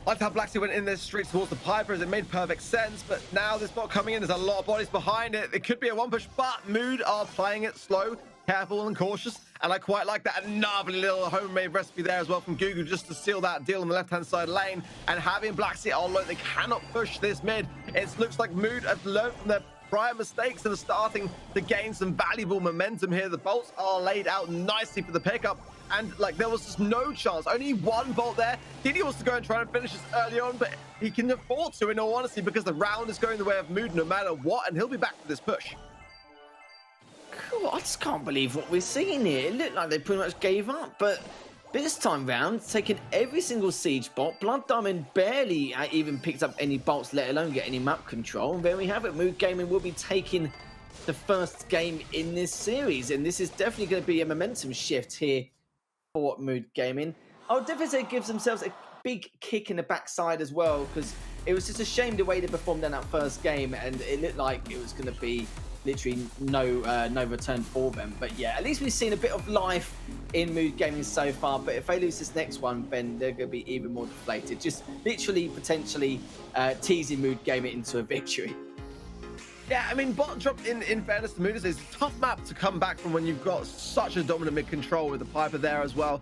I liked how Blacksea went in there straight towards the Piper, as it made perfect sense, but now this bot coming in, there's a lot of bodies behind it. It could be a one push, but Mood are playing it slow, careful and cautious, and I quite like that. A lovely little homemade recipe there as well from Gugu, just to seal that deal on the left-hand side lane. And having Blacksea, although they cannot push this mid, it looks like Mood have learned from their prior mistakes and are starting to gain some valuable momentum here. The bolts are laid out nicely for the pickup, and like there was just no chance. Only one bolt there. Didi wants to go and try and finish this early on, but he can afford to, in all honesty, because the round is going the way of Mood no matter what, and he'll be back for this push. Cool, I just can't believe what we're seeing here. It looked like they pretty much gave up, but this time round, taking every single siege bot, Blood Diamond barely even picked up any bolts, let alone get any map control. And there we have it. Mood Gaming will be taking the first game in this series, and this is definitely going to be a momentum shift here for Mood Gaming. I would definitely say it gives themselves a big kick in the backside as well, because it was just a shame the way they performed in that first game, and it looked like it was going to be literally no return for them. But yeah, at least we've seen a bit of life in Mood Gaming so far. But if they lose this next one, then they're going to be even more deflated. Just literally potentially teasing Mood Gaming into a victory. Yeah, I mean, bot drop, in fairness to Mood, is a tough map to come back from when you've got such a dominant mid control with the Piper there as well.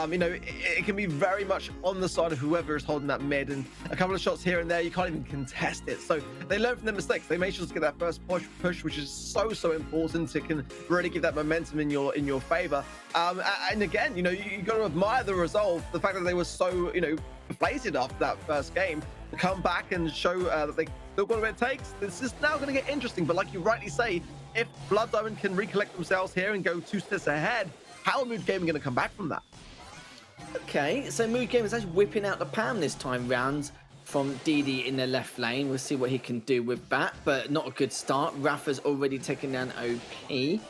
You know, it can be very much on the side of whoever is holding that mid, and a couple of shots here and there, you can't even contest it. So they learn from their mistakes. They make sure to get that first push, which is so important. It can really give that momentum in your favor. And again, you know, you got to admire the resolve, the fact that they were so, you know, deflated after that first game, to come back and show that they still got what it takes. This is now going to get interesting, but like you rightly say, if Blood Diamond can recollect themselves here and go 2 steps ahead, how are Mood Gaming going to come back from that? Okay, so Mood Gaming is actually whipping out the Pam this time round from DD in the left lane. We'll see what he can do with that, but not a good start. Rafa's already taken down OP.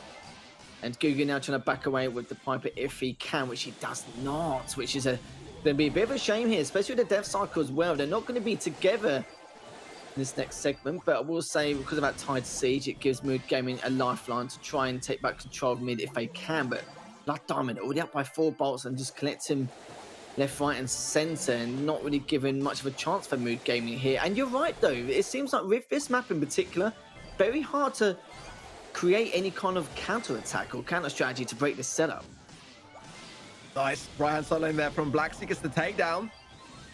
And Guga now trying to back away with the Piper if he can, which he does not, which is going to be a bit of a shame here, especially with the death cycle as well. They're not going to be together in this next segment, but I will say because of that Tide Siege, it gives Mood Gaming a lifeline to try and take back control of mid if they can. But Blood Diamond already up by 4 bolts and just collecting left, right and centre, and not really given much of a chance for Mood Gaming here. And you're right though, it seems like with this map in particular, very hard to create any kind of counter attack or counter strategy to break this setup. Nice right hand side lane there from Blacksea, gets the takedown.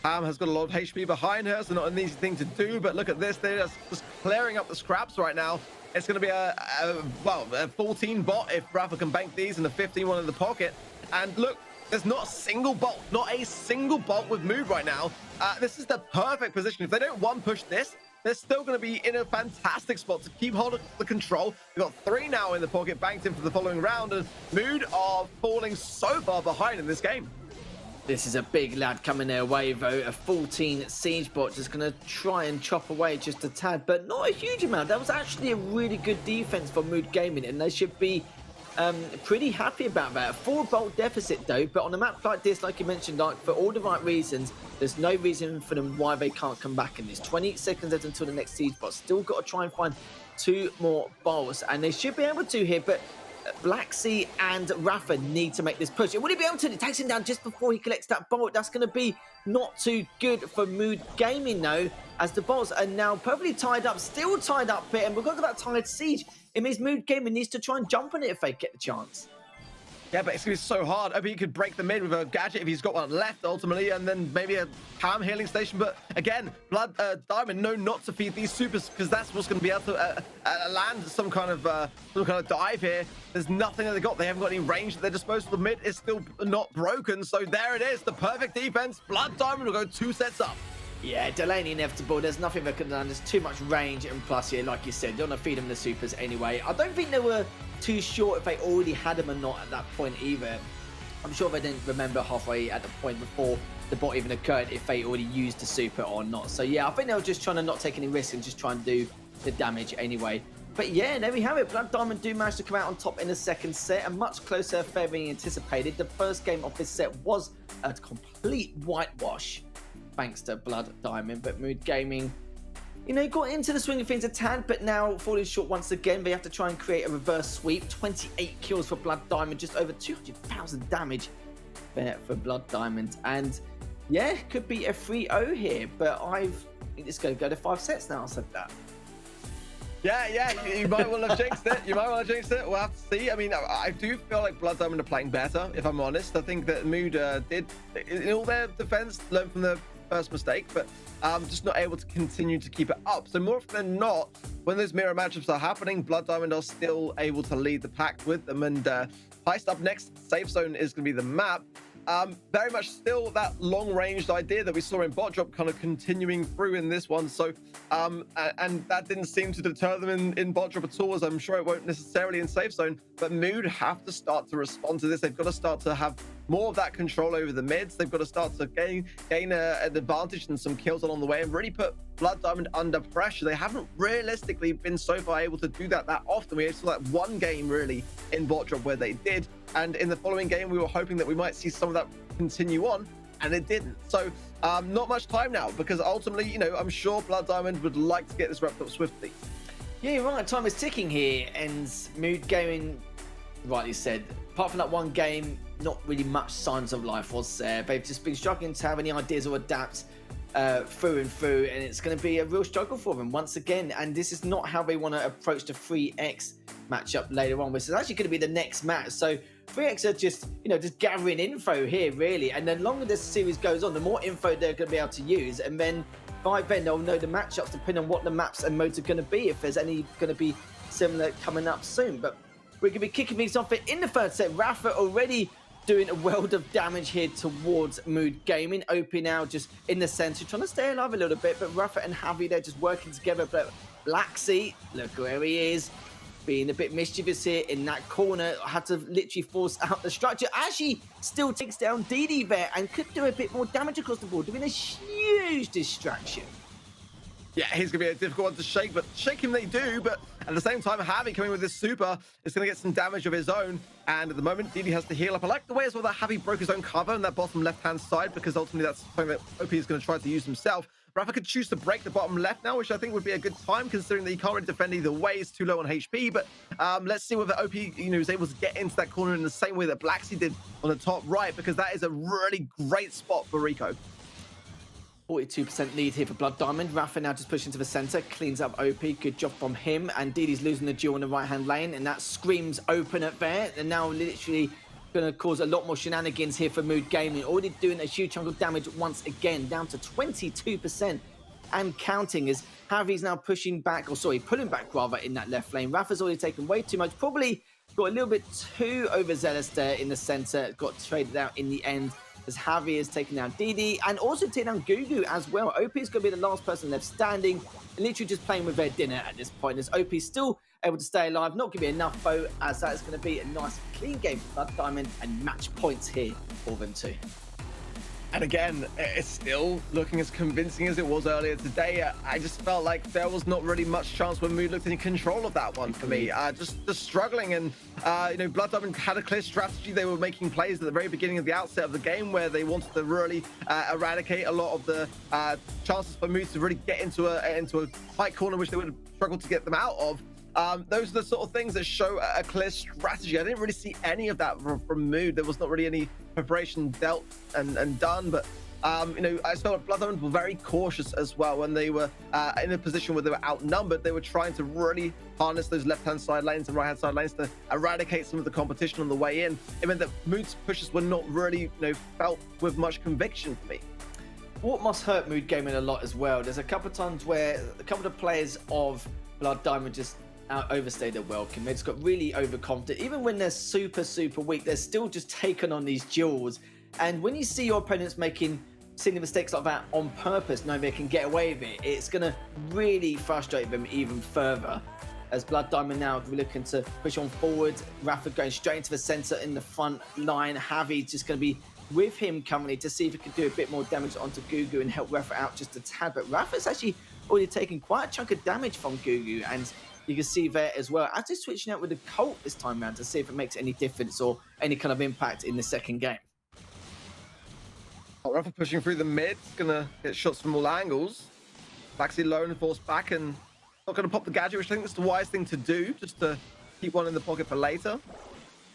Pam has got a lot of HP behind her, so not an easy thing to do, but look at this, they're just clearing up the scraps right now. It's going to be a 14 bot if Rafa can bank these, and a 15 one in the pocket. And look, there's not a single bolt with Mood right now. This is the perfect position. If they don't one push this, they're still going to be in a fantastic spot to keep hold of the control. We've got 3 now in the pocket, banked in for the following round, and Mood are falling so far behind in this game. This is a big lad coming their way though. A 14 siege bot just going to try and chop away just a tad, but not a huge amount. That was actually a really good defense for Mood Gaming, and they should be pretty happy about that. 4 bolt deficit though, but on a map like this, like you mentioned, like for all the right reasons, there's no reason for them why they can't come back in this. 28 seconds left until the next siege bot. Still got to try and find 2 more bolts, and they should be able to here, but Blacksea and Rafa need to make this push. Will he be able to? It takes him down just before he collects that bolt. That's going to be not too good for Mood Gaming though, as the bolts are now perfectly tied up, still tied up here, and because of that Tide Siege, it means Mood Gaming needs to try and jump on it if they get the chance. Yeah, but it's going to be so hard. I mean, he could break the mid with a gadget if he's got one left, ultimately, and then maybe a Pam healing station. But again, Blood Diamond know not to feed these supers, because that's what's going to be able to land some kind of dive here. There's nothing that they got. They haven't got any range at their disposal. The mid is still not broken. So there it is, the perfect defense. Blood Diamond will go 2 sets up. Yeah, delaying inevitable. There's nothing they could have done. There's too much range, and plus here, like you said, you don't want to feed them the supers anyway. I don't think they were too sure if they already had them or not at that point either. I'm sure they didn't remember halfway at the point before the bot even occurred if they already used the super or not. So yeah, I think they were just trying to not take any risks and just try and do the damage anyway. But yeah, there we have it. Blood Diamond do manage to come out on top in the second set, a much closer affair than anticipated. The first game of this set was a complete whitewash, thanks to Blood Diamond, but Mood Gaming, you know, got into the swing of things a tad, but now falling short once again. They have to try and create a reverse sweep. 28 kills for Blood Diamond, just over 200,000 damage there for Blood Diamond. And yeah, could be a 3-0 here, but I think it's going to go to 5 sets now. I said that. Yeah, you might well have jinxed it. We'll have to see. I mean, I do feel like Blood Diamond are playing better, if I'm honest. I think that Mood did, in all their defense, learn from the first mistake, but just not able to continue to keep it up. So more often than not, when those mirror matchups are happening, Blood Diamond are still able to lead the pack with them. And Heist up next, Safe Zone is going to be the map. Very much still that long-ranged idea that we saw in bot drop kind of continuing through in this one. So and that didn't seem to deter them in bot drop at all, as I'm sure it won't necessarily in Safe Zone. But Mood have to start to respond to this. They've got to start to have more of that control over the mids. They've got to start to gain an advantage and some kills along the way and really put Blood Diamond under pressure. They haven't realistically been so far able to do that often. We saw that one game really in bot drop where they did, and in the following game we were hoping that we might see some of that continue on, and it didn't. So not much time now, because ultimately, you know, I'm sure Blood Diamond would like to get this wrapped up swiftly. Yeah, you're right. Time is ticking here, and Mood Gaming, rightly said, apart from that one game, not really much signs of life was there. They've just been struggling to have any ideas or adapt through and through, and it's going to be a real struggle for them once again. And this is not how they want to approach the 3x matchup later on, which is actually going to be the next match. So 3x are just, just gathering info here, really. And the longer this series goes on, the more info they're going to be able to use, and then by then they'll know the matchups depending on what the maps and modes are going to be, if there's any going to be similar coming up soon. But we're going to be kicking things off in the third set. Rafa already doing a world of damage here towards Mood Gaming. OP now just in the center, trying to stay alive a little bit, but Rafa and NaVi, they're just working together. But Blacksea, look where he is, being a bit mischievous here in that corner. Had to literally force out the structure. Actually still takes down DD there and could do a bit more damage across the board, doing a huge distraction. Yeah, he's going to be a difficult one to shake, but shake him they do. But at the same time, NaVi coming with this super is going to get some damage of his own. And at the moment, DD has to heal up. I like the way as well that NaVi broke his own cover on that bottom left-hand side, because ultimately that's something that OP is going to try to use himself. Rafa could choose to break the bottom left now, which I think would be a good time, considering that he can't really defend either way. He's too low on HP. But let's see whether OP is able to get into that corner in the same way that Blacksea did on the top right, because that is a really great spot for Rico. 42% lead here for Blood Diamond. Rafa now just pushing to the center, cleans up OP. Good job from him. And DD's losing the duel on the right-hand lane, and that screams open at there. And now literally going to cause a lot more shenanigans here for Mood Gaming. Already doing a huge chunk of damage once again, down to 22% and counting, as NaVi's now pushing back, or sorry, pulling back rather, in that left lane. Rafa's already taken way too much. Probably got a little bit too overzealous there in the center. Got traded out in the end, as NaVi is taking down DD and also taking down Gugu as well. OP is going to be the last person left standing, and literally just playing with their dinner at this point, as OP is still able to stay alive. Not going to be enough though, as that is going to be a nice clean game for Blood Diamond and match points here for them too. And again, it's still looking as convincing as it was earlier today. I just felt like there was not really much chance when Mood looked in control of that one for me. Just struggling, and Blood Diamond had a clear strategy. They were making plays at the very beginning of the outset of the game where they wanted to really eradicate a lot of the chances for Mood to really get into a tight corner, which they would have struggled to get them out of. Those are the sort of things that show a clear strategy. I didn't really see any of that from Mood. There was not really any preparation dealt and done, but I felt like Blood Diamond were very cautious as well when they were in a position where they were outnumbered. They were trying to really harness those left-hand side lanes and right-hand side lanes to eradicate some of the competition on the way in. It meant that Mood's pushes were not really felt with much conviction for me. What must hurt Mood Gaming a lot as well, there's a couple of times where a couple of players of Blood Diamond just overstayed their welcome. They just got really overconfident. Even when they're super weak, they're still just taking on these duels. And when you see your opponents making silly mistakes like that on purpose, knowing they can get away with it, it's going to really frustrate them even further. As Blood Diamond now looking to push on forward. Rafa going straight into the center in the front line. NaVi just going to be with him currently to see if he can do a bit more damage onto Gugu and help Rafa out just a tad. But Rafa's actually already taken quite a chunk of damage from Gugu, and you can see there as well, as he's switching out with the Colt this time around to see if it makes any difference or any kind of impact in the second game. Rafa pushing through the mid, gonna get shots from all angles. Blacksea low and forced back, and not gonna pop the gadget, which I think is the wise thing to do, just to keep one in the pocket for later.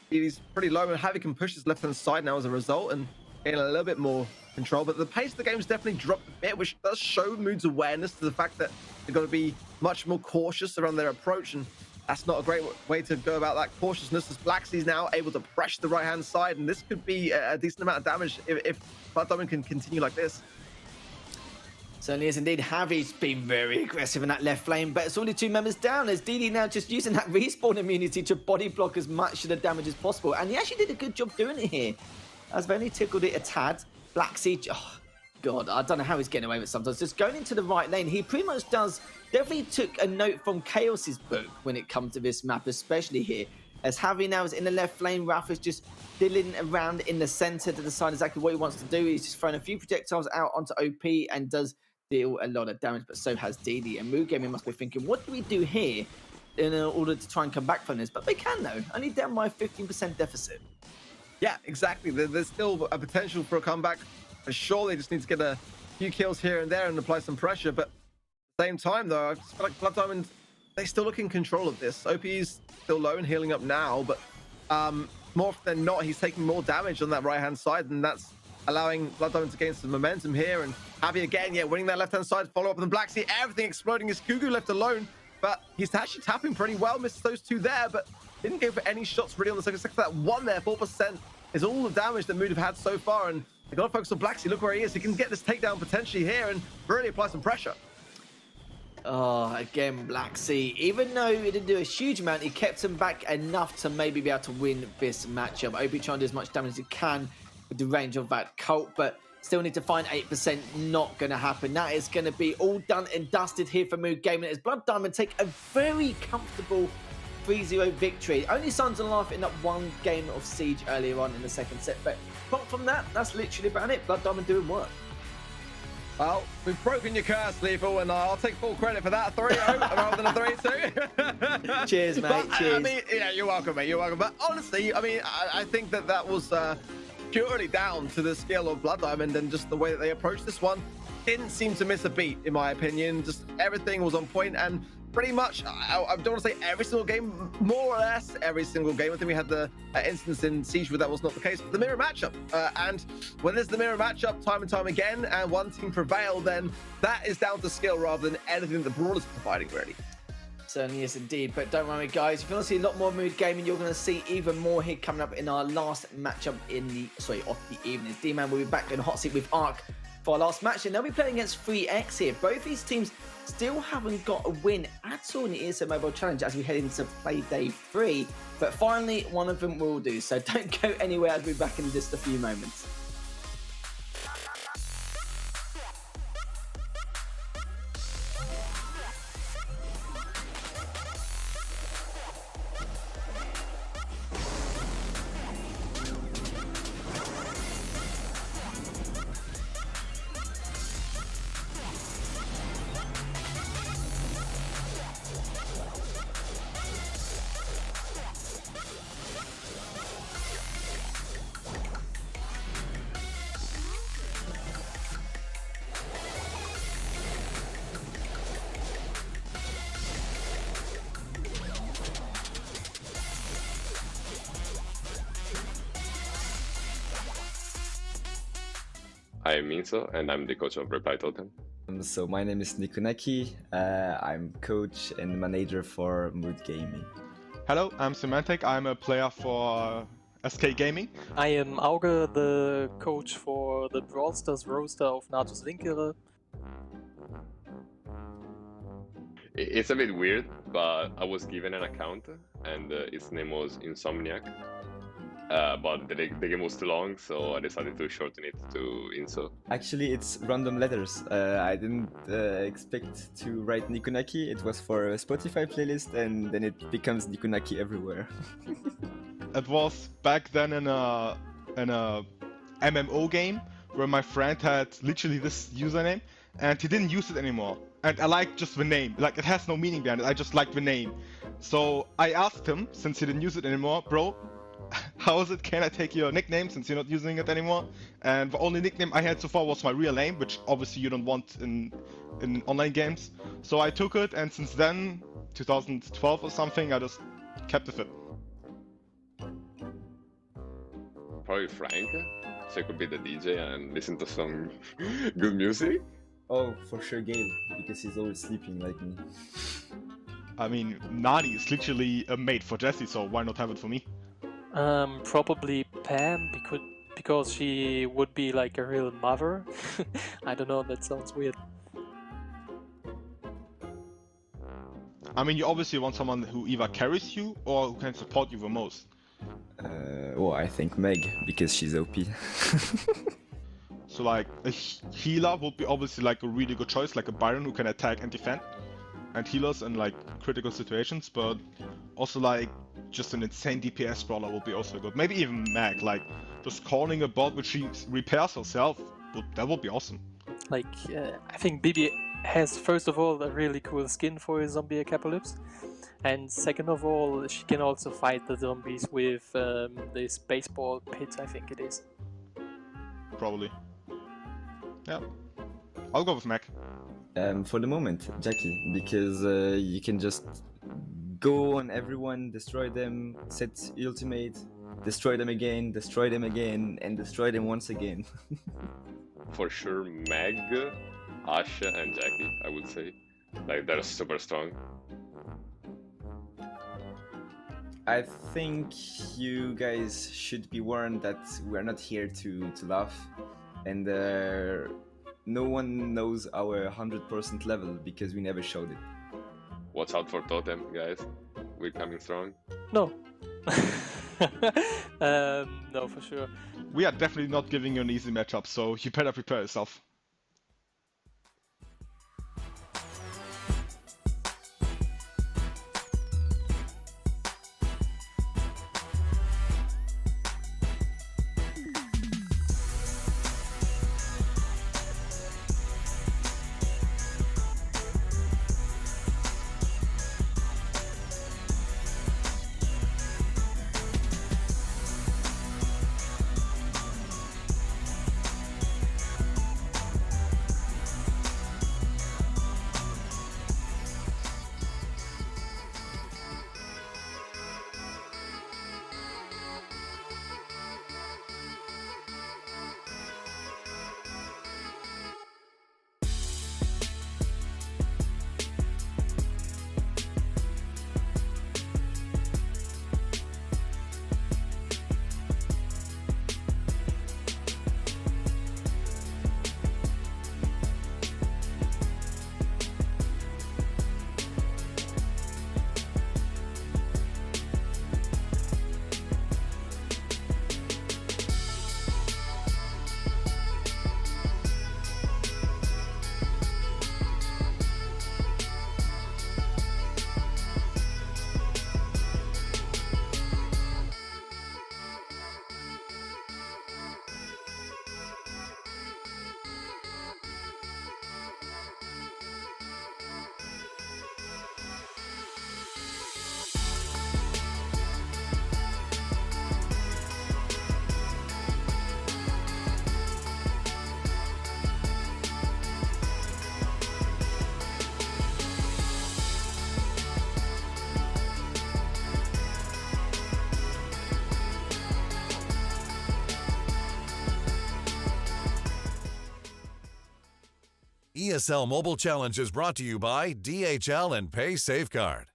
He's pretty low, and NaVi can push his left-hand side now as a result and gain a little bit more control. But the pace of the game's definitely dropped a bit, which does show Mood's awareness to the fact that they've got to be much more cautious around their approach, and that's not a great way to go about that cautiousness, as Blacksea's now able to pressure the right-hand side, and this could be a decent amount of damage if Blood Diamond can continue like this. Certainly is indeed. NaVi's been very aggressive in that left lane, but it's only 2 members down, as DD now just using that respawn immunity to body block as much of the damage as possible. And he actually did a good job doing it here, as they only tickled it a tad. Blacksea, oh god, I don't know how he's getting away with it sometimes. Just going into the right lane, he pretty much definitely took a note from Chaos's book when it comes to this map, especially here. As NaVi now is in the left lane, Rafa's just diddling around in the center to decide exactly what he wants to do. He's just throwing a few projectiles out onto OP and does deal a lot of damage, but so has DD. And Mood Gaming must be thinking, what do we do here in order to try and come back from this? But they can though, only down by 15% deficit. Yeah, exactly. There's still a potential for a comeback. For sure, they just need to get a few kills here and there and apply some pressure. But at the same time, though, I just feel like Blood Diamond they still look in control of this. OP's still low and healing up now, but more often than not, he's taking more damage on that right-hand side, and that's allowing Blood Diamond to gain some momentum here. And NaVi again, yeah, winning that left-hand side, follow up on the Black Sea, everything exploding. Is Gugu left alone, but he's actually tapping pretty well. Missed those two there, but didn't go for any shots really on the second sector. That one there, 4%, is all the damage that Mood have had so far, and they got to focus on Black Sea. Look where he is. He can get this takedown potentially here and really apply some pressure. Oh, again, Black Sea. Even though he didn't do a huge amount, he kept him back enough to maybe be able to win this matchup. OP trying to do as much damage as he can with the range of that cult, but still need to find 8%. Not going to happen. That is going to be all done and dusted here for Mood Gaming as Blood Diamond take a very comfortable 3-0 victory. Only Sons and Life in that one game of Siege earlier on in the second set, but apart from that, that's literally about it. Blood Diamond doing work. Well, we've broken your curse, Lethal, and I'll take full credit for that. 3-0 rather than a 3-2. Cheers, mate. But, cheers. I mean, yeah, you're welcome, mate. You're welcome. But honestly, I mean, I think that was purely down to the skill of Blood Diamond and just the way that they approached this one. Didn't seem to miss a beat, in my opinion. Just everything was on point, and pretty much, I don't want to say every single game, more or less every single game. I think we had the instance in Siege where that was not the case, but the mirror matchup. And when there's the mirror matchup time and time again, and one team prevail, then that is down to skill rather than anything that the Brawlers are providing, really. Certainly is indeed, but don't worry guys, if you want to see a lot more Mood Gaming, you're going to see even more here coming up in our last matchup in the, of the evening. D-Man will be back in the hot seat with Arc for our last match, and they'll be playing against 3X here. Both these teams still haven't got a win at all in the ESL Mobile Challenge as we head into play day 3, but finally one of them will do, so don't go anywhere. I'll be back in just a few moments. I am Minso, and I'm the coach of Reply Totem. So my name is Nikonaki. I'm coach and manager for Mood Gaming. Hello, I'm Semantic. I'm a player for SK Gaming. I am Auge, the coach for the Brawl Stars roster of Natus Winkere. It's a bit weird, but I was given an account, and its name was Insomniac. But the game was too long, so I decided to shorten it to Inso. Actually, it's random letters. I didn't expect to write Nikonaki. It was for a Spotify playlist, and then it becomes Nikonaki everywhere. It was back then in a MMO game where my friend had literally this username, and he didn't use it anymore. And I like just the name. Like, it has no meaning behind it. I just like the name. So I asked him, since he didn't use it anymore, bro, how is it? Can I take your nickname since you're not using it anymore? And the only nickname I had so far was my real name, which obviously you don't want in online games. So I took it, and since then, 2012 or something, I just kept with it. Probably Frank, so I could be the DJ and listen to some good music. Oh, for sure Gale, because he's always sleeping like me. I mean, Nani is literally a mate for Jessie, so why not have it for me? Probably Pam, because she would be like a real mother. I don't know, that sounds weird. I mean, you obviously want someone who either carries you or who can support you the most. Well, I think Meg, because she's OP. So like, a healer would be obviously like a really good choice, like a Byron who can attack and defend, and healers in like critical situations, but also like just an insane DPS brawler would be also good. Maybe even Meg, like just calling a bot which she repairs herself, that would be awesome. Like, I think Bibi has, first of all, a really cool skin for a zombie apocalypse, and second of all, she can also fight the zombies with this baseball pit, I think it is. Probably. Yeah. I'll go with Meg. For the moment, Jackie, because you can just go on everyone, destroy them, set ultimate, destroy them again, and destroy them once again. For sure, Meg, Asha, and Jackie, I would say. Like, they're super strong. I think you guys should be warned that we're not here to laugh, and no one knows our 100% level because we never showed it. Watch out for Totem, guys. We're coming strong. No. No, for sure. We are definitely not giving you an easy matchup, so you better prepare yourself. ESL Mobile Challenge is brought to you by DHL and Pay Safeguard.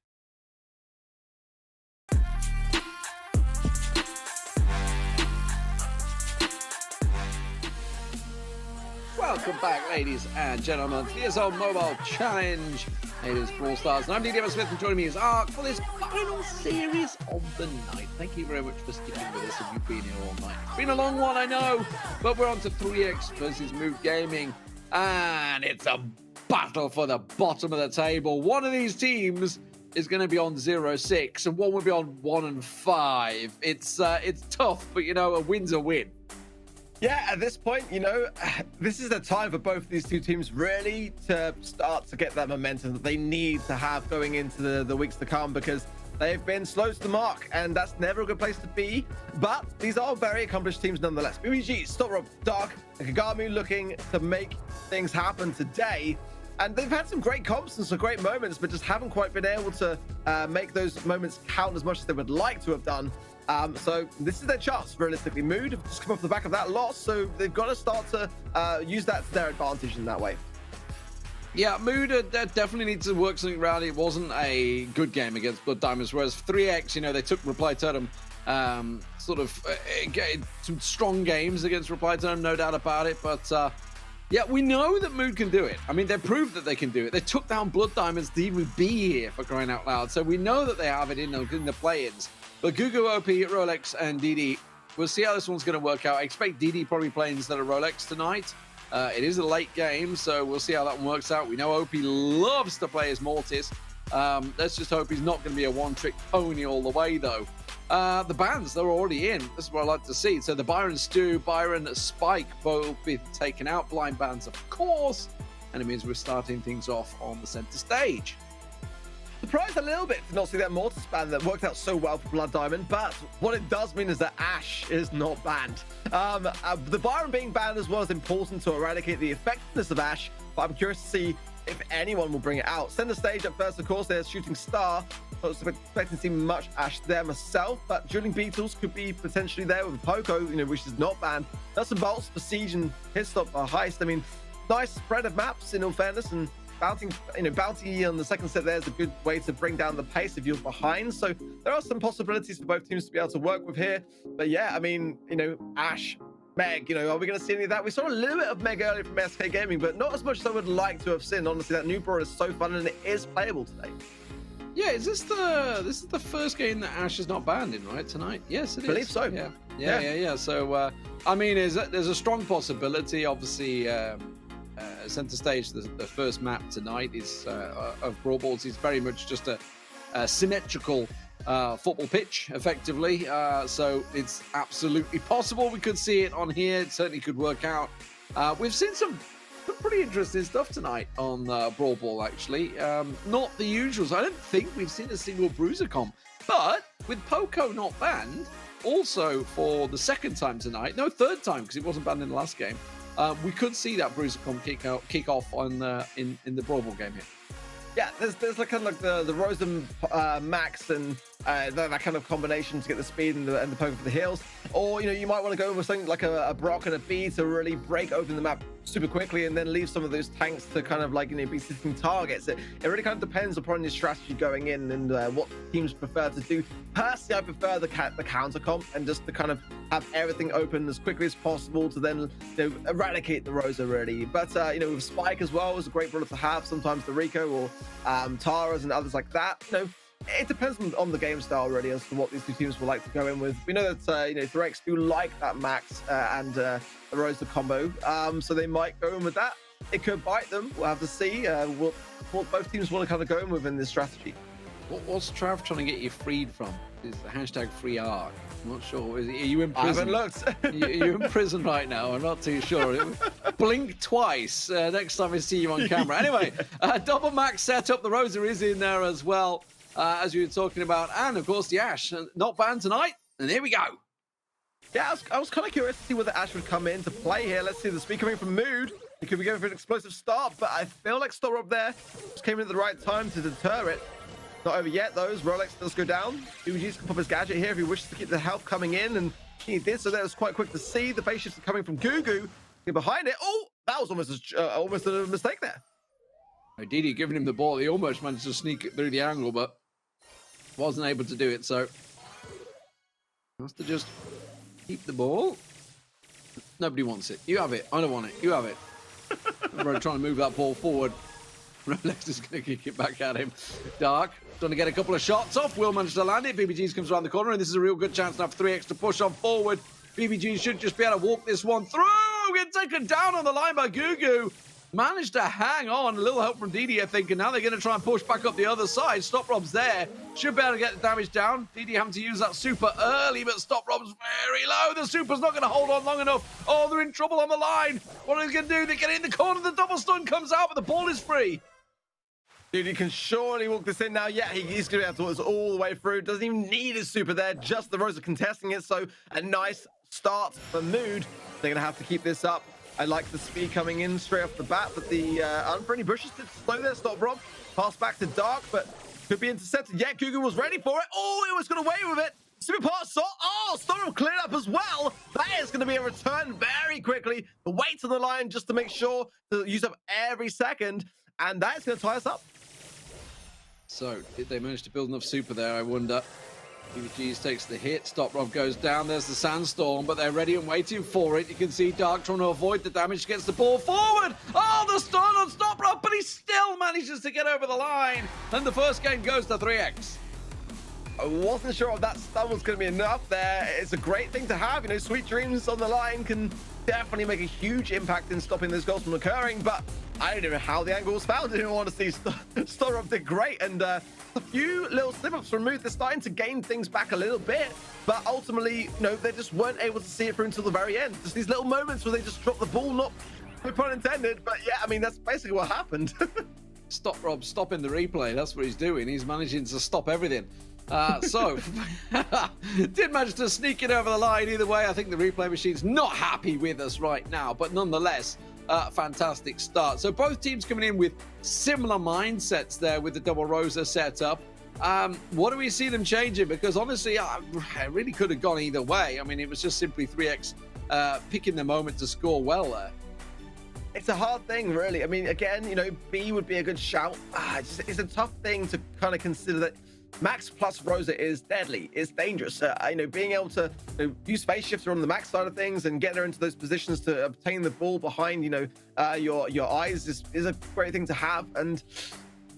Welcome back, ladies and gentlemen, to the ESL Mobile Challenge. It is Brawl Stars, and I'm DD Smith, and joining me is Ark for this final series of the night. Thank you very much for sticking with us, if you've been here all night. It's been a long one, I know, but we're on to 3x versus Mood Gaming, and it's a battle for the bottom of the table. One of these teams is going to be on 0-6, and one will be on 1-5. It's tough, but you know, a win's a win. Yeah, at this point, you know, this is the time for both of these two teams really to start to get that momentum that they need to have going into the weeks to come, because they've been slow to the mark, and that's never a good place to be. But these are very accomplished teams nonetheless. BBG, Stop, Dark, and Kagami looking to make things happen today. And they've had some great comps and some great moments, but just haven't quite been able to make those moments count as much as they would like to have done. So this is their chance, realistically. Mood have just come off the back of that loss, so they've got to start to use that to their advantage in that way. Yeah, Mood definitely needs to work something around. It wasn't a good game against Blood Diamonds, whereas 3x, you know, they took Reply Totem, some strong games against Reply Totem, no doubt about it, but yeah, we know that Mood can do it. I mean, they proved that they can do it. They took down Blood Diamonds to even be here, for crying out loud, so we know that they have it in the play-ins. But Gugu, OP, Rolex, and DD, we'll see how this one's going to work out. I expect DD probably playing instead of Rolex tonight. It is a late game, so we'll see how that one works out. We know OP loves to play as Mortis. Let's just hope he's not going to be a one-trick pony all the way, though. The bans, they're already in. This is what I like to see. So the Byron Stu, Byron Spike both be taken out. Blind bans, of course. And it means we're starting things off on the center stage. Surprised a little bit to not see that Mortis ban that worked out so well for Blood Diamond, but what it does mean is that Ash is not banned. The Byron being banned as well is important to eradicate the effectiveness of Ash, but I'm curious to see if anyone will bring it out. Center stage at first, of course, they're shooting Star. I was expecting to see much Ash there myself, but Dueling Beetles could be potentially there with Poco, which is not banned. Nuts and Bolts for Siege and Hitstop are Heist. I mean, nice spread of maps in all fairness, and Bounty on the second set there is a good way to bring down the pace if you're behind. So there are some possibilities for both teams to be able to work with here. But yeah, I mean, Ash, Meg, are we going to see any of that? We saw a little bit of Meg earlier from SK Gaming, but not as much as I would like to have seen. Honestly, that new Brawl is so fun and it is playable today. Yeah, this is the first game that Ash is not banned in, right, tonight? Yes, it is. I believe so. Yeah. So, I mean, there's a strong possibility. Obviously, center stage, the first map tonight is of Brawl Balls is very much just a symmetrical football pitch, effectively. So it's absolutely possible we could see it on here. It certainly could work out. We've seen some pretty interesting stuff tonight on Brawl Ball, actually. Not the usuals. I don't think we've seen a single bruiser comp, but with Poco not banned, also for the second time tonight, no, third time because it wasn't banned in the last game, we could see that bruiser comp kick off on in the Brawl Ball game here. Yeah, there's like kind of like the Rose and Max and that kind of combination to get the speed and the poke for the heals. Or, you might want to go with something like a Brock and a B to really break open the map super quickly and then leave some of those tanks to kind of like, be sitting targets. It really kind of depends upon your strategy going in and what teams prefer to do. Personally, I prefer the counter comp and just to kind of have everything open as quickly as possible to then eradicate the Rosa really. But, with Spike as well is a great brawler to have. Sometimes the Rico or Tara's and others like that. It depends on the game style really as to what these two teams will like to go in with. We know that Threx do like that Max and the Rosa combo, so they might go in with that. It could bite them. We'll have to see what both teams want to kind of go in with in this strategy. What's Trav trying to get you freed from? Is the hashtag free arc? I'm not sure. Are you in prison? I haven't looked. You're in prison right now. I'm not too sure. Blink twice next time I see you on camera. Anyway, double max setup. The Rosa is in there as well, as you were talking about. And, of course, the Ash. Not banned tonight. And here we go. Yeah, I was kind of curious to see whether Ash would come in to play here. Let's see the speed coming from Mood. He could be going for an explosive start, but I feel like Stop up there just came in at the right time to deter it. Not over yet, though. Rolex does go down. UG's can pop his gadget here if he wishes to keep the health coming in, and he did, so that was quite quick to see. The base shifts are coming from Gugu. Behind it. Oh, that was almost a mistake there. Didi giving him the ball. He almost managed to sneak it through the angle, but wasn't able to do it, so has to just keep the ball. Nobody wants it. You have it. I don't want it. You have it. We're trying to move that ball forward. Rolex is going to kick it back at him. Dark trying to get a couple of shots off. Will manage to land it. BBGs comes around the corner, and this is a real good chance to have 3x to push on forward. BBGs should just be able to walk this one through. Get taken down on the line by Gugu. Managed to hang on. A little help from Didi, I think, and now they're going to try and push back up the other side. Stop Rob's there. Should be able to get the damage down. Didi having to use that super early, but Stop Rob's very low. The super's not going to hold on long enough. Oh, they're in trouble on the line. What are they going to do? They get in the corner. The double stun comes out, but the ball is free. Dude, he can surely walk this in now. Yeah, he's going to be able to walk this all the way through. Doesn't even need his super there. Just the Rosa contesting it. So a nice start for Mood. They're going to have to keep this up. I like the speed coming in straight off the bat, but the unfriendly bushes did slow there. Stop Rob. Pass back to Dark, but could be intercepted. Yeah, Gugu was ready for it. Oh, he was going away with it. Super pass. Oh, Stop Rob cleared up as well. That is going to be a return very quickly. The weight on the line just to make sure to use up every second. And that is going to tie us up. So, did they manage to build enough super there, I wonder? BBGs takes the hit. Stop Rob goes down. There's the Sandstorm, but they're ready and waiting for it. You can see Dark trying to avoid the damage. Gets the ball forward. Oh, the stun on Stop Rob, but he still manages to get over the line. And the first game goes to 3x. I wasn't sure if that stun was going to be enough there. It's a great thing to have. Sweet Dreams on the line can definitely make a huge impact in stopping those goals from occurring, but I don't know how the angle was found. I didn't want to see Stop did great, and a few little slip-ups from Mood. They're starting to gain things back a little bit, but ultimately, they just weren't able to see it through until the very end. Just these little moments where they just drop the ball, not no pun intended, but yeah, I mean, that's basically what happened. Stop Rob stopping the replay. That's what he's doing. He's managing to stop everything. Did manage to sneak it over the line. Either way, I think the replay machine's not happy with us right now, but nonetheless, fantastic start. So both teams coming in with similar mindsets there with the double Rosa setup. What do we see them changing? Because honestly, it really could have gone either way. I mean, it was just simply 3x picking the moment to score well there. It's a hard thing, really. I mean, again, you know, B would be a good shout. It's a tough thing to kind of consider that Max plus Rosa is deadly. It's dangerous. You know, being able to use phase shifter on the Max side of things and get her into those positions to obtain the ball behind, you know, your eyes is a great thing to have. And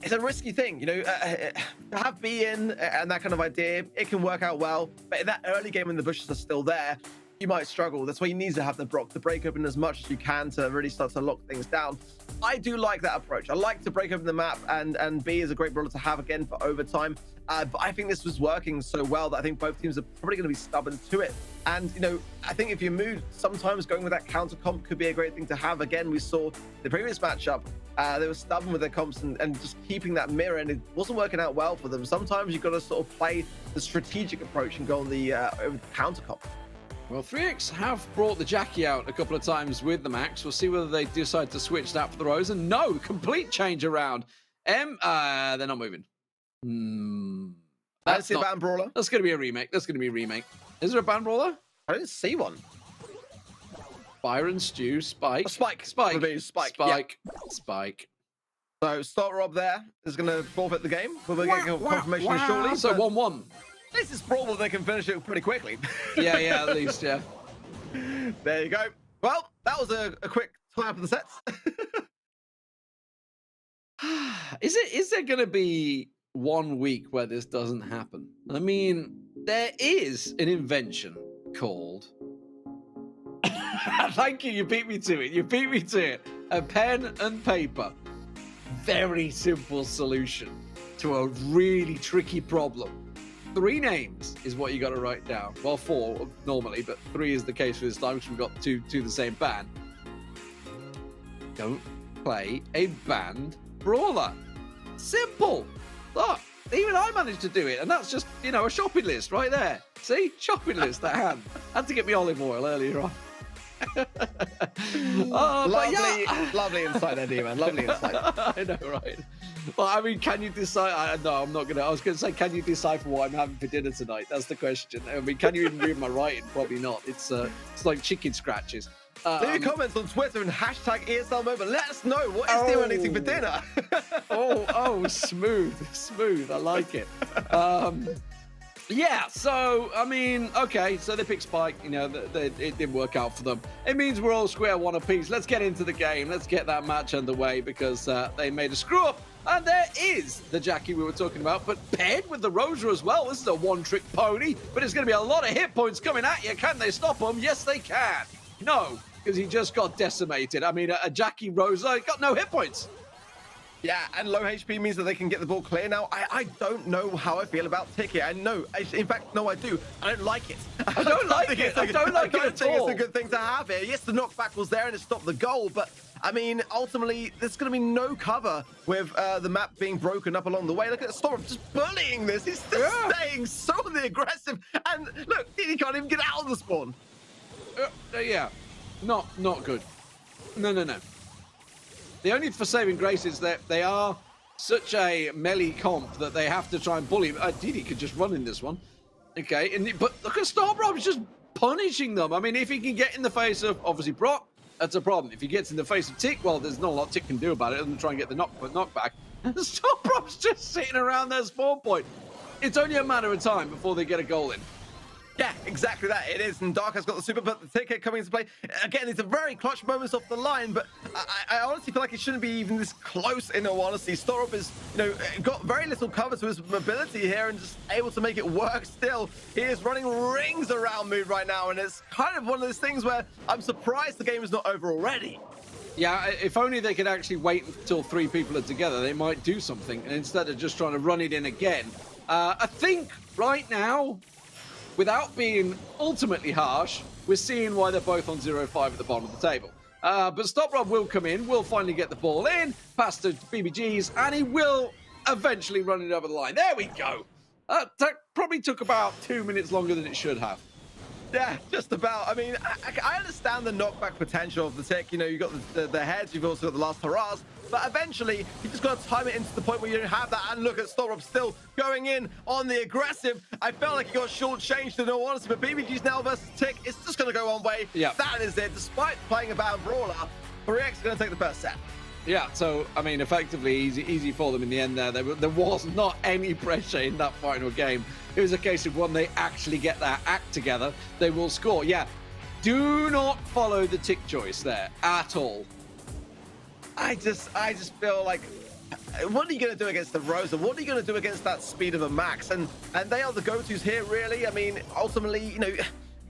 it's a risky thing, you know, to have B in and that kind of idea, it can work out well. But in that early game when the bushes are still there, you might struggle. That's why you need to have the Brock to break open as much as you can to really start to lock things down. I do like that approach. I like to break open the map, and B is a great brawler to have again for overtime. But I think this was working so well that I think both teams are probably going to be stubborn to it. And, you know, I think if you're moved, sometimes going with that counter comp could be a great thing to have. Again, we saw the previous matchup, they were stubborn with their comps and just keeping that mirror, and it wasn't working out well for them. Sometimes you've got to sort of play the strategic approach and go on the counter comp. Well, 3x have brought the Jackie out a couple of times with the Max. We'll see whether they decide to switch that for the Rosa. No, complete change around. They're not moving. That's a ban brawler. That's going to be a remake. That's going to be a remake. Is there a ban brawler? I didn't see one. Byron, Stew, Spike. Spike. Spike. Spike. Spike. Yeah. Spike. So Start Rob there is going to forfeit the game. We'll get confirmation shortly. So 1-1. This is probable they can finish it pretty quickly. yeah, at least, yeah. There you go. Well, that was a quick tie up of the sets. Is there going to be 1 week where this doesn't happen? I mean, there is an invention called... Thank you beat me to it. You beat me to it. A pen and paper. Very simple solution to a really tricky problem. 3 names is what you got to write down. Well, 4 normally, but 3 is the case for this time because we've got two the same band. Don't play a banned brawler. Simple. Look, even I managed to do it, and that's just, you know, a shopping list right there. See? Shopping list at hand. Had to get me olive oil earlier on. Lovely insight, Eddie, man. Lovely insight. I know, right? Well, I mean, can you decide? No, I'm not going to. I was going to say, can you decipher what I'm having for dinner tonight? That's the question. I mean, can you even read my writing? Probably not. It's like chicken scratches. Leave your comments on Twitter and hashtag ESL moment. Let us know what is Theo eating for dinner. Smooth. I like it. Yeah, so, I mean, okay, so they picked Spike, you know, it didn't work out for them. It means we're all square one apiece. Let's get into the game. Let's get that match underway because they made a screw up. And there is the Jackie we were talking about, but paired with the Rosa as well. This is a one-trick pony, but it's going to be a lot of hit points coming at you. Can they stop him? Yes, they can. No, because he just got decimated. I mean, a Jackie Rosa got no hit points. Yeah, and low HP means that they can get the ball clear. Now, I don't know how I feel about Ticket. I know, in fact, no, I do. I don't like it. I don't like it. I don't think it's a good thing to have here. Yes, the knockback was there and it stopped the goal, but I mean, ultimately, there's going to be no cover with the map being broken up along the way. Look at Storm just bullying this. He's just staying so aggressive. And look, he can't even get out of the spawn. Yeah, not good. No. The only for saving grace is that they are such a melee comp that they have to try and bully. Didi could just run in this one. Okay, but look at Starbrob, he's just punishing them. I mean, if he can get in the face of, obviously, Brock, that's a problem. If he gets in the face of Tick, well, there's not a lot Tick can do about it other than try and get the knockback. Starbrob's just sitting around their spawn point. It's only a matter of time before they get a goal in. Yeah, exactly that. It is, and Dark has got the super, but the Ticket coming into play. Again, it's a very clutch moments off the line, but I honestly feel like it shouldn't be even this close, in all honesty. Storup is, you know, got very little cover to his mobility here and just able to make it work still. He is running rings around Mood right now, and it's kind of one of those things where I'm surprised the game is not over already. Yeah, if only they could actually wait until 3 people are together, they might do something, and instead of just trying to run it in again. I think right now, without being ultimately harsh, we're seeing why they're both on 0-5 at the bottom of the table. But Stoprob will come in, will finally get the ball in, pass to BBGs, and he will eventually run it over the line. There we go. That probably took about 2 minutes longer than it should have. Yeah, just about. I mean, I understand the knockback potential of the tick. You know, you've got the heads, you've also got the last hurrahs, but eventually you just got to time it into the point where you don't have that. And look at Storrup still going in on the aggressive. I felt like he got shortchanged in all honesty, but BBG's now versus Tick, it's just going to go one way. Yeah. That is it. Despite playing a bad brawler, 3X is going to take the first set. Yeah, so, I mean, effectively easy for them in the end there. There was not any pressure in that final game. It was a case of when they actually get their act together, they will score. Yeah, do not follow the tick choice there at all. I just feel like, what are you going to do against the Rosa? What are you going to do against that speed of a Max? And they are the go-tos here, really. I mean, ultimately, you know,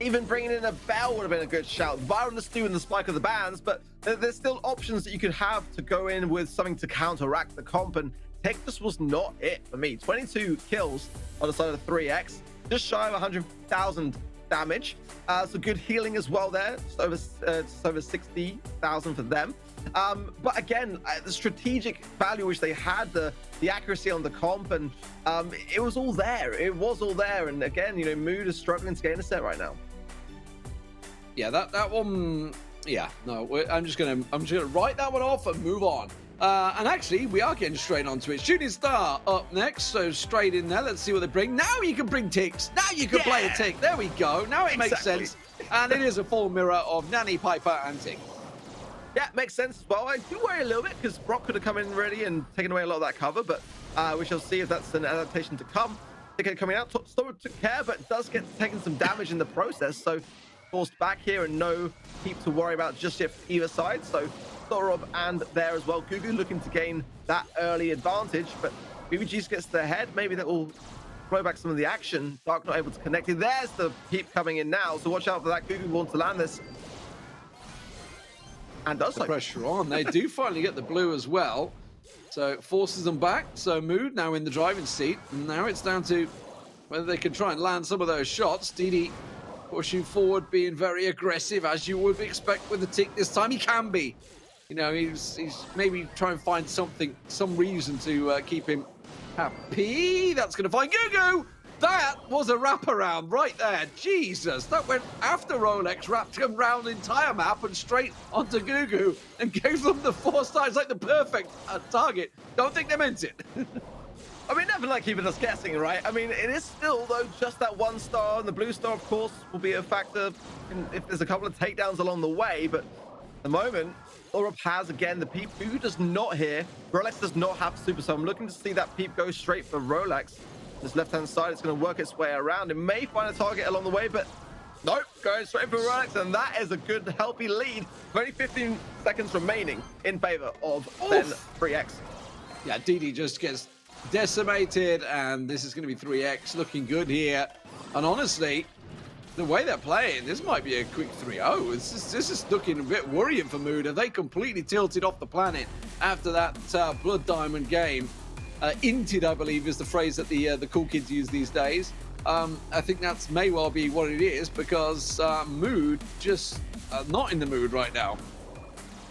even bringing in a Bell would have been a good shout. Byron the Stew and the Spike of the Bands, but there's still options that you could have to go in with something to counteract the comp, and Tech just was not it for me. 22 kills on the side of the 3X, just shy of 100,000 damage. So good healing as well there, just over 60,000 for them. But again, the strategic value which they had, the accuracy on the comp, and it was all there. It was all there. And again, you know, Mood is struggling to gain a set right now. Yeah, that one. Yeah, no, I'm just gonna write that one off and move on. And actually, we are getting straight onto it. Shooting Star up next, so straight in there. Let's see what they bring. Now you can bring ticks. Now you can play a tick. There we go. Now it makes sense. And it is a full mirror of NaVi, Piper, and Tick. Yeah, makes sense as well. I do worry a little bit because Brock could have come in ready and taken away a lot of that cover, but we shall see if that's an adaptation to come. Ticket coming out, Storrup took care, but does get taken some damage in the process, so forced back here and no keep to worry about just yet for either side. So Storrup and there as well. Gugu looking to gain that early advantage, but BBG's gets the head. Maybe that will throw back some of the action. Dark not able to connect it. There's the peep coming in now, so watch out for that. Gugu wants to land this. And does the pressure on. They do finally get the blue as well. So it forces them back. So Mood now in the driving seat. And now it's down to whether they can try and land some of those shots. DD pushing forward, being very aggressive, as you would expect with the tick this time. He can be. You know, he's maybe trying to find some reason to keep him happy. That's going to find Gugu. That was a wraparound right there. Jesus, that went after Rolex, wrapped him around the entire map and straight onto Gugu and gave them the 4 stars, like the perfect target. Don't think they meant it. I mean, never like keeping us guessing, right? I mean, it is still, though, just that 1 star, and the blue star, of course, will be a factor if there's a couple of takedowns along the way, but at the moment, Storrup has, again, the peep. Gugu does not here. Rolex does not have super, so I'm looking to see that peep go straight for Rolex. This left-hand side, it's going to work its way around. It may find a target along the way, but nope, going straight for Rolex, and that is a good, healthy lead. Only 15 seconds remaining in favor of then 3X. Yeah, DD just gets decimated, and this is going to be 3X. Looking good here. And honestly, the way they're playing, this might be a quick 3-0. This is looking a bit worrying for Mood. Have they completely tilted off the planet after that Blood Diamond game? Inted, I believe, is the phrase that the cool kids use these days. I think that may well be what it is, because Mood just not in the mood right now.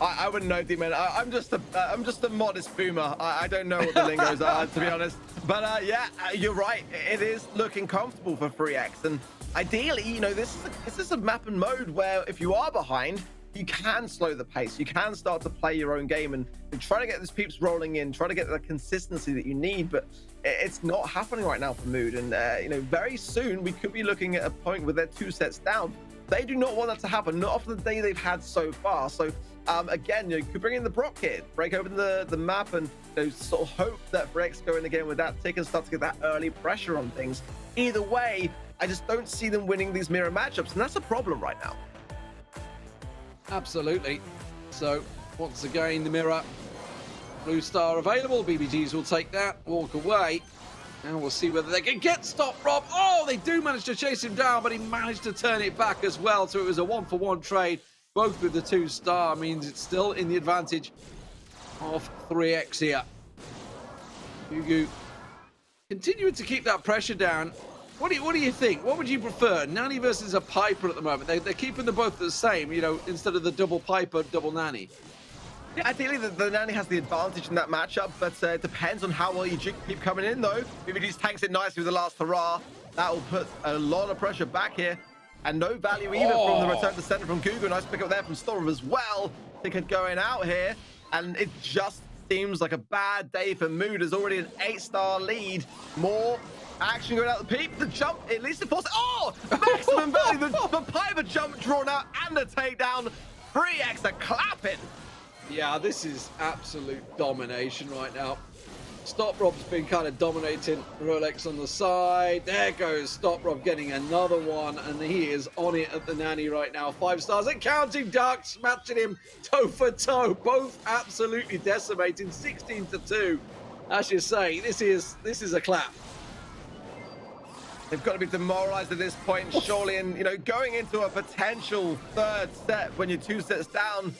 I wouldn't know, D-Man. I'm just a modest boomer. I don't know what the lingos are, to be honest. But yeah, you're right. It is looking comfortable for 3X, and ideally, you know, this is a map and mode where if you are behind, you can slow the pace. You can start to play your own game and try to get these peeps rolling in, try to get the consistency that you need, but it's not happening right now for Mood. And, you know, very soon we could be looking at a point where they're 2 sets down. They do not want that to happen, not after the day they've had so far. So, again, you could bring in the Brock kid, break open the map, and you know, sort of hope that Brex go in again with that tick and start to get that early pressure on things. Either way, I just don't see them winning these mirror matchups, and that's a problem right now. Absolutely. So, once again, the mirror. Blue star available. BBGs will take that, walk away. And we'll see whether they can get stop Rob. Oh, they do manage to chase him down, but he managed to turn it back as well. So it was a 1-for-1 trade, both with the 2 star. Means it's still in the advantage of 3X here. Gugu continuing to keep that pressure down. What do you think? What would you prefer? NaVi versus a Piper at the moment. They're keeping them both the same, you know, instead of the double Piper, double NaVi. Yeah, ideally the NaVi has the advantage in that matchup, but it depends on how well you keep coming in, though. Maybe just tanks it nicely with the last hurrah. That will put a lot of pressure back here. and no value either from the return to center from Gugu. Nice pick up there from Storm as well. Ticket going out here, and it just seems like a bad day for Mood. There's already an 8-star lead. More action going out the peep. The jump, at least it forces. Oh, maximum value. The Piper jump drawn out and the takedown. 3x are clapping. Yeah, this is absolute domination right now. Stop Rob's been kind of dominating Rolex on the side. There goes Stop Rob getting another one, and he is on it at the nanny right now. 5 stars and counting. Ducks matching him toe for toe. Both absolutely decimating. 16-2. As you say, this is a clap. They've got to be demoralized at this point, surely, and going into a potential 3rd set when you're 2 sets down,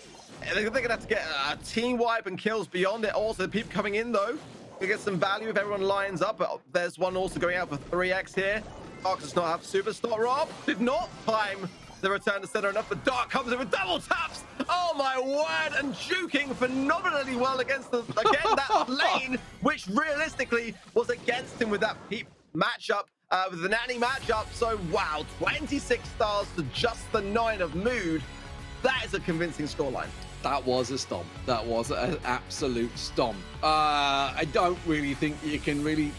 they're gonna have to get a team wipe and kills beyond it. Also, the people coming in though, we get some value if everyone lines up. But there's one also going out for 3x here. Dark does not have superstar. Rob did not time the return to center enough, but Dark comes in with double taps. Oh my word, and juking phenomenally well against that lane, which realistically was against him with that peep matchup. With the nanny matchup. So wow, 26 stars to just the 9 of Mood. That is a convincing scoreline. That was a stomp. That was an absolute stomp. I don't really think you can really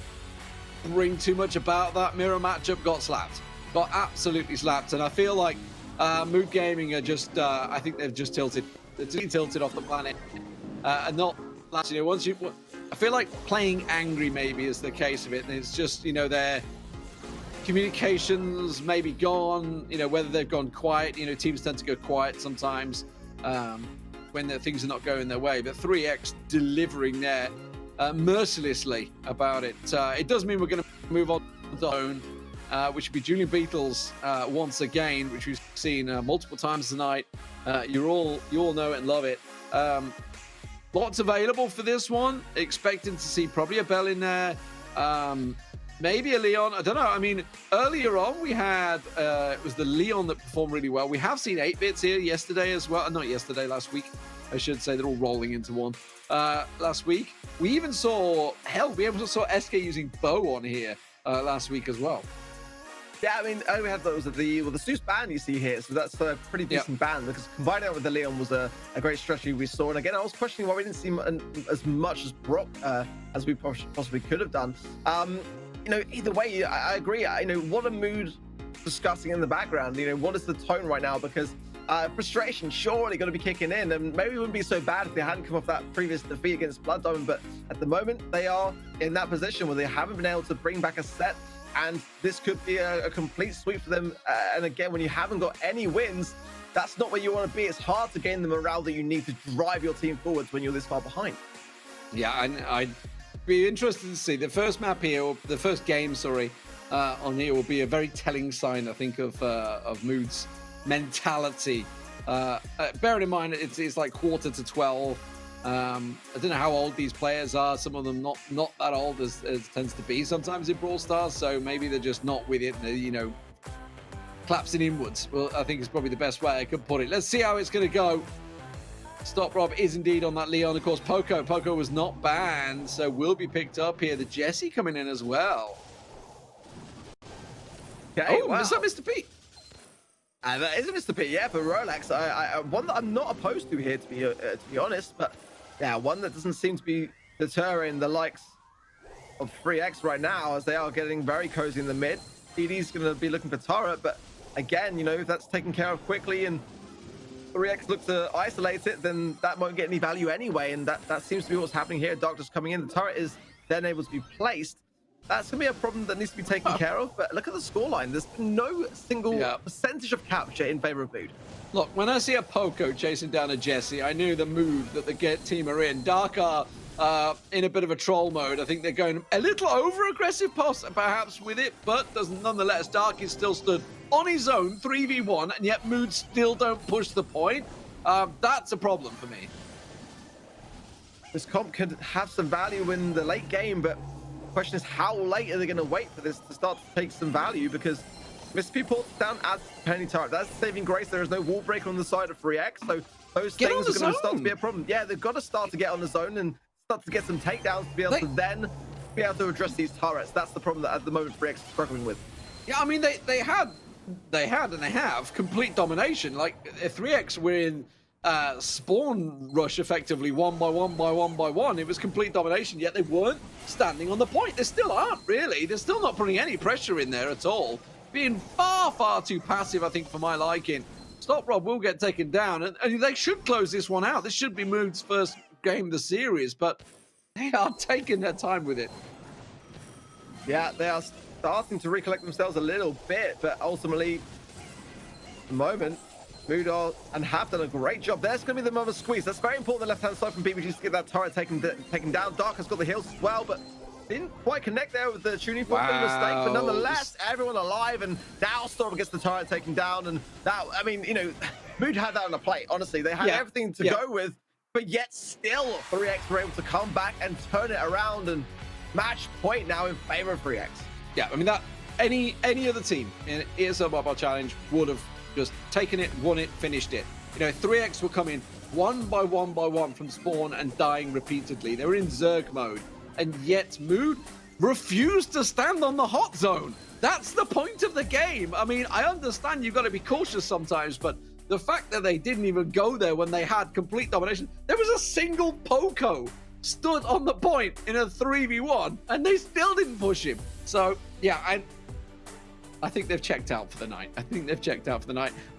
bring too much about that. Mirror matchup got slapped. Got absolutely slapped. And I feel like Mood Gaming are just, I think they've just tilted. They're tilted off the planet. And not, once you, I feel like playing angry maybe is the case of it. And it's just, their communications maybe gone, whether they've gone quiet. Teams tend to go quiet sometimes when things are not going their way. But 3x delivering there mercilessly about it. It does mean we're going to move on to zone, which would be Julian Beatles once again, which we've seen multiple times tonight. You all know it and love it. Lots available for this one. Expecting to see probably a Bell in there. Maybe a Leon. I don't know. I mean, earlier on we had it was the Leon that performed really well. We have seen 8-bits here yesterday as well. Not yesterday, last week. I should say they're all rolling into one. Last week we even saw we even saw SK using Bow on here last week as well. Yeah, I mean, we had those the Zeus ban you see here, so that's a pretty decent ban, because combining it with the Leon was a great strategy we saw. And again, I was questioning why we didn't see as much as Brock as we possibly could have done. Either way, I agree. What a Mood discussing in the background. What is the tone right now? Because frustration surely going to be kicking in, and maybe it wouldn't be so bad if they hadn't come off that previous defeat against Blood Diamond. But at the moment, they are in that position where they haven't been able to bring back a set, and this could be a complete sweep for them. And again, when you haven't got any wins, that's not where you want to be. It's hard to gain the morale that you need to drive your team forwards when you're this far behind. Yeah, and I'd be interested to see the first map here, or the first game, on here will be a very telling sign, I think, of Mood's mentality. Bearing in mind, it's like 11:45. I don't know how old these players are. Some of them not that old as tends to be sometimes in Brawl Stars. So maybe they're just not with it. Collapsing inwards. Well, I think is probably the best way I could put it. Let's see how it's going to go. Stop Rob is indeed on that Leon. Of course, Poco was not banned, so will be picked up here. The Jesse coming in as well. Okay, wow. Is that Mr. P? That is Mr. P, yeah, for Rolex. One that I'm not opposed to here, to be honest, but yeah, one that doesn't seem to be deterring the likes of 3x right now, as they are getting very cozy in the mid. DD's going to be looking for turret, but again, if that's taken care of quickly and 3x looks to isolate it, then that won't get any value anyway, and that seems to be what's happening here. Doctor's coming in, the turret is then able to be placed. That's going to be a problem that needs to be taken care of, but look at the scoreline. There's been no single percentage of capture in favor of Mood. Look, when I see a Poco chasing down a Jesse, I knew the mood that the team are in. Dark are in a bit of a troll mode. I think they're going a little over-aggressive perhaps with it, but nonetheless, Dark is still stood on his own, 3v1, and yet Mood still don't push the point. That's a problem for me. This comp could have some value in the late game, but the question is, how late are they going to wait for this to start to take some value? Because Mr. P ports down as penny turret. That's the saving grace. There is no wall breaker on the side of 3x, so those things are going to start to be a problem. Yeah, they've got to start to get on the zone and start to get some takedowns to be able to then be able to address these turrets. That's the problem that at the moment 3x is struggling with. Yeah, I mean, they had they had and they have complete domination. Like 3X were in spawn rush effectively one by one. It was complete domination, yet they weren't standing on the point. They still aren't really. They're still not putting any pressure in there at all. Being far too passive, I think, for my liking. Stop Rob will get taken down, and they should close this one out. This should be Mood's first game of the series, but they are taking their time with it. Yeah, they are starting to recollect themselves a little bit, but ultimately, at the moment, Mood and have done a great job. There's going to be the mother squeeze. That's very important, the left-hand side from BBG to get that turret taken down. Dark has got the heals as well, but didn't quite connect there with the tuning fork. Wow. Mistake, but nonetheless, everyone alive, and now Storm gets the turret taken down, and that, I mean, you know, Mood had that on the plate. Honestly, they had everything to go with, but yet still 3X were able to come back and turn it around, and match point now in favor of 3X. Yeah, I mean, that any other team in ESL Mobile Challenge would have just taken it, won it, finished it. You know, 3X were coming one by one from spawn and dying repeatedly. They were in Zerg mode, and yet Mood refused to stand on the hot zone. That's the point of the game. I mean, I understand you've got to be cautious sometimes, but the fact that they didn't even go there when they had complete domination, there was a single Poco stood on the point in a 3v1, and they still didn't push him. So, yeah, I think they've checked out for the night.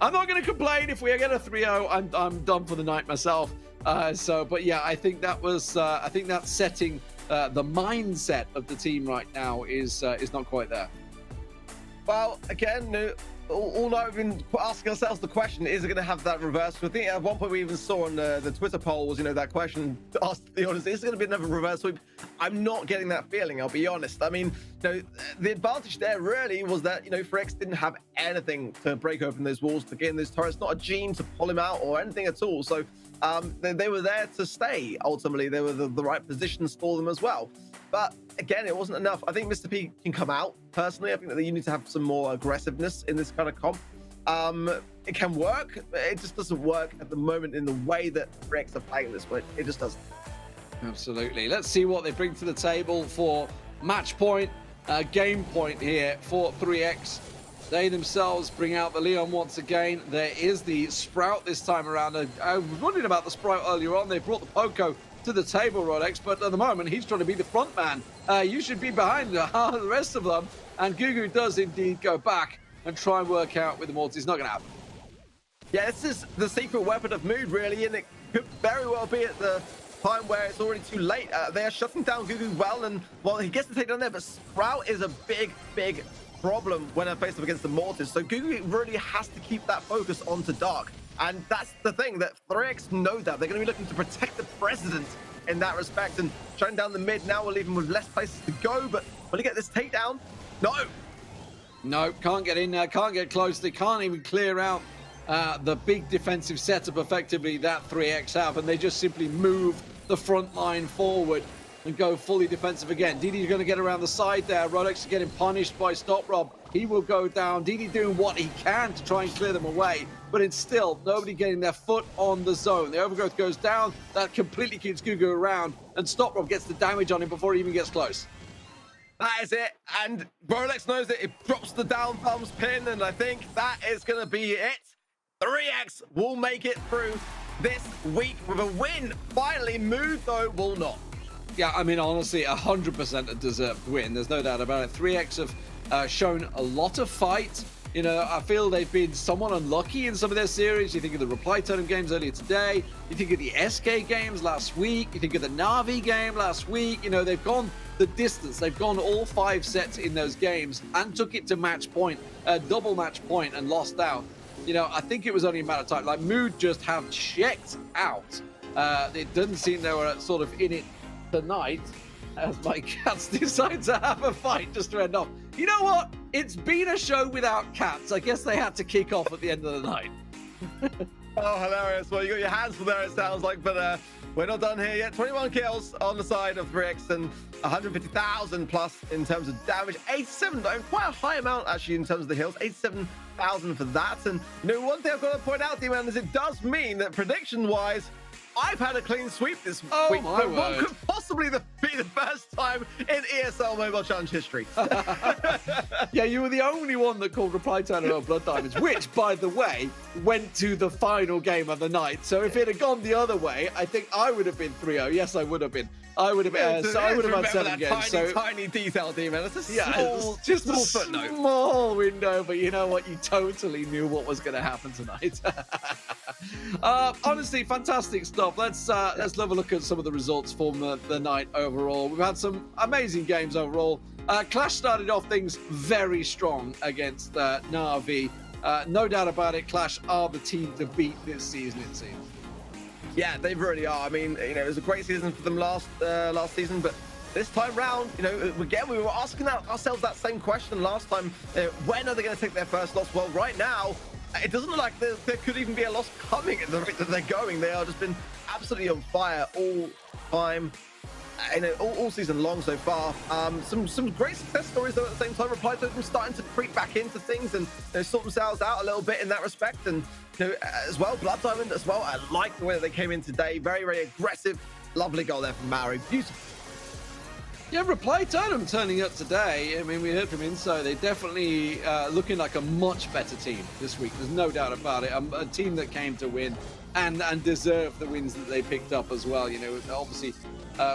I'm not going to complain if we get a 3-0. I'm done for the night myself. But yeah, I think that was. I think that's setting the mindset of the team right now is not quite there. Well, again, all night we've been asking ourselves the question: is it going to have that reverse? I think at one point we even saw on the Twitter poll was, you know, that question asked the audience: is it going to be another reverse sweep? I'm not getting that feeling. I'll be honest. I mean, you know, the advantage there really was that, you know, 3X didn't have anything to break open those walls to get in those turrets, not a gene to pull him out or anything at all. So they were there to stay. Ultimately, they were the right positions for them as well. But again, it wasn't enough. I think Mr. P can come out. Personally, I think that you need to have some more aggressiveness in this kind of comp. It can work, but it just doesn't work at the moment in the way that 3X are playing this way. It just doesn't. Absolutely. Let's see what they bring to the table for match point, game point here for 3X. They themselves bring out the Leon once again. There is the Sprout this time around. I was wondering about the Sprout earlier on. They brought the Poco to the table, Rolex, but at the moment he's trying to be the front man. You should be behind the rest of them, and Gugu does indeed go back and try and work out with the Mortals. It's not going to happen. Yeah, this is the secret weapon of Mood, really, and it could very well be at the time where it's already too late. They are shutting down Gugu well, and well, he gets the takedown there, but Sprout is a big problem when they're faced up against the Mortars. So Gugu really has to keep that focus onto Dark. And that's the thing, that 3X know that. They're going to be looking to protect the president in that respect, and shutting down the mid now will leave him with less places to go. But will he get this takedown? No, can't get in there, can't get close. They can't even clear out the big defensive setup effectively that 3X have, and they just simply move the front line forward and go fully defensive again. DD's going to get around the side there. Rolex is getting punished by Stop Rob. He will go down. DD doing what he can to try and clear them away, but it's still nobody getting their foot on the zone. The overgrowth goes down. That completely keeps Gugu around, and Stop Rob gets the damage on him before he even gets close. That is it, and Rolex knows it. It drops the down thumbs pin, and I think that is going to be it. 3X will make it through this week with a win. Finally, Mood, though, will not. Yeah, I mean, honestly, 100% a deserved win. There's no doubt about it. 3X have shown a lot of fight. You know, I feel they've been somewhat unlucky in some of their series. You think of the Reply Totem games earlier today. You think of the SK games last week. You think of the NaVi game last week. You know, they've gone the distance. They've gone all 5 sets in those games and took it to match point, double match point, and lost out. You know, I think it was only a matter of time. Like, Mood just have checked out. It doesn't seem they were sort of in it tonight, as my cats decide to have a fight just to end off. You know what? It's been a show without cats. I guess they had to kick off at the end of the night. Oh, hilarious. Well, you got your hands full there, it sounds like, but we're not done here yet. 21 kills on the side of 3X and 150,000 plus in terms of damage. 87, quite a high amount actually in terms of the heals. 87,000 for that. And you know, one thing I've got to point out, D-Man, is it does mean that prediction-wise, I've had a clean sweep this Oh, week. my But what word. could possibly be the first time in ESL Mobile Challenge history? Yeah, you were the only one that called Reply Turner Blood Diamonds, which, by the way, went to the final game of the night. So if it had gone the other way, I think I would have been 3-0. Yes, I would have been. I would have been. So I would have had 7 games. Tiny detail, D-man. It's a Just a footnote. small window, but you know what? You totally knew what was going to happen tonight. Honestly, fantastic stuff. Let's have a look at some of the results from the night overall. We've had some amazing games overall. Clash started off things very strong against NaVi. No doubt about it, Clash are the team to beat this season, it seems. Yeah, they really are. I mean, you know, it was a great season for them last season, but this time round, you know, again, we were asking ourselves that same question last time. When are they going to take their first loss? Well, right now, it doesn't look like there could even be a loss coming at the rate that they're going. They are just been absolutely on fire all time. You know, all season long so far. Some great success stories though at the same time. Reply to them starting to creep back into things and sort themselves out a little bit in that respect. And you know, as well, Blood Diamond as well. I like the way that they came in today. Very, very aggressive. Lovely goal there from Maori. Beautiful. Yeah, Reply Totem turning up today. I mean, we heard from Inso. They're definitely looking like a much better team this week. There's no doubt about it. A team that came to win and deserved the wins that they picked up as well. You know, obviously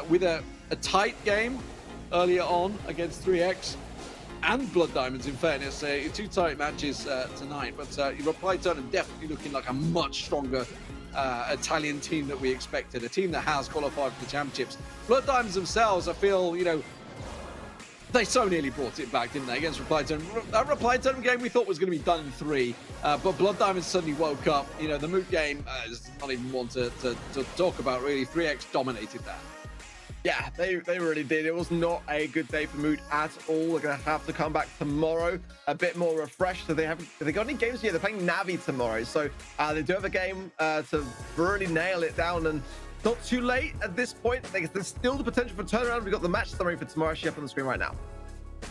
with a tight game earlier on against 3X and Blood Diamonds, in fairness. 2 tight matches tonight. But Reply Totem definitely looking like a much stronger Italian team that we expected, a team that has qualified for the championships. Blood Diamonds themselves, I feel, you know, they so nearly brought it back, didn't they, against Reply Totem. That Reply Totem game we thought was going to be done in 3, but Blood Diamonds suddenly woke up. You know, the Moot game is not even one to talk about, really. 3X dominated that. Yeah, they really did. It was not a good day for Mood at all. They're going to have to come back tomorrow a bit more refreshed. So have they got any games yet? They're playing NaVi tomorrow. So they do have a game to really nail it down. And not too late at this point. There's still the potential for turnaround. We've got the match summary for tomorrow actually up on the screen right now.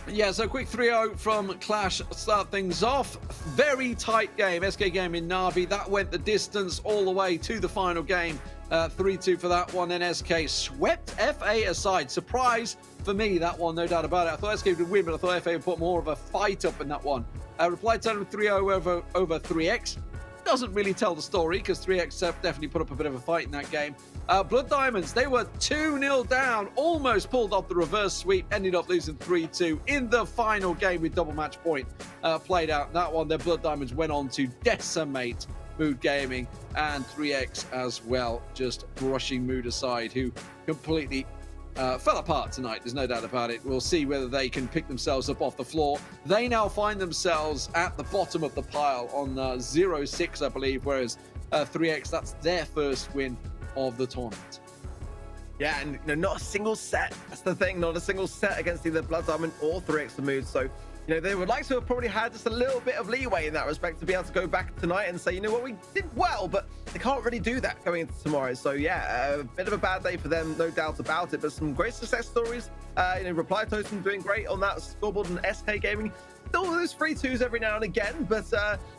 Yeah, so quick 3-0 from Clash start things off. Very tight game. SK game in NaVi. That went the distance all the way to the final game. 3-2 for that one. Then SK swept FA aside. Surprise for me, that one, no doubt about it. I thought SK would win, but I thought FA would put more of a fight up in that one. Reply Totem 3-0 over 3X. Doesn't really tell the story because 3X definitely put up a bit of a fight in that game. Blood Diamonds, they were 2-0 down, almost pulled off the reverse sweep, ended up losing 3-2 in the final game with double match point played out. That one, their Blood Diamonds went on to decimate Mood Gaming and 3X as well, just brushing Mood aside, who completely fell apart tonight. There's no doubt about it. We'll see whether they can pick themselves up off the floor. They now find themselves at the bottom of the pile on 0-6, I believe, whereas 3X, that's their first win of the tournament. Yeah, and you know, not a single set. That's the thing, not a single set against either Blood Diamond or 3X the Mood. So, you know, they would like to have probably had just a little bit of leeway in that respect to be able to go back tonight and say, you know what, we did well, but they can't really do that going into tomorrow. So yeah, a bit of a bad day for them, no doubt about it, but some great success stories. You know, Reply Totem doing great on that scoreboard, and SK Gaming still those 3-2s every now and again, but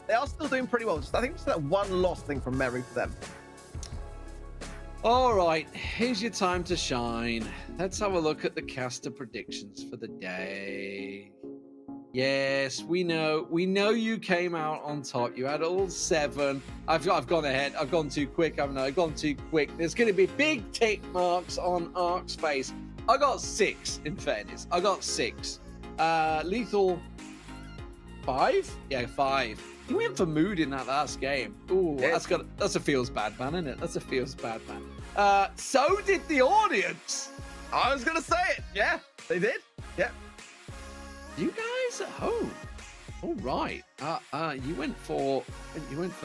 they are still doing pretty well. I think just that one loss thing from memory for them. All right, here's your time to shine. Let's have a look at the caster predictions for the day. Yes, we know you came out on top. You had all 7. I've gone ahead. I've gone too quick, haven't I? I've gone too quick. There's going to be big tick marks on Ark's face. I got 6, in fairness. I got 6. Lethal 5? Yeah, 5. He went for Mood in that last game. Ooh, yes. That's a feels bad man, isn't it? That's a feels bad man. So did the audience. I was gonna say it. Yeah, they did. Yeah. You guys at home. All right. You went for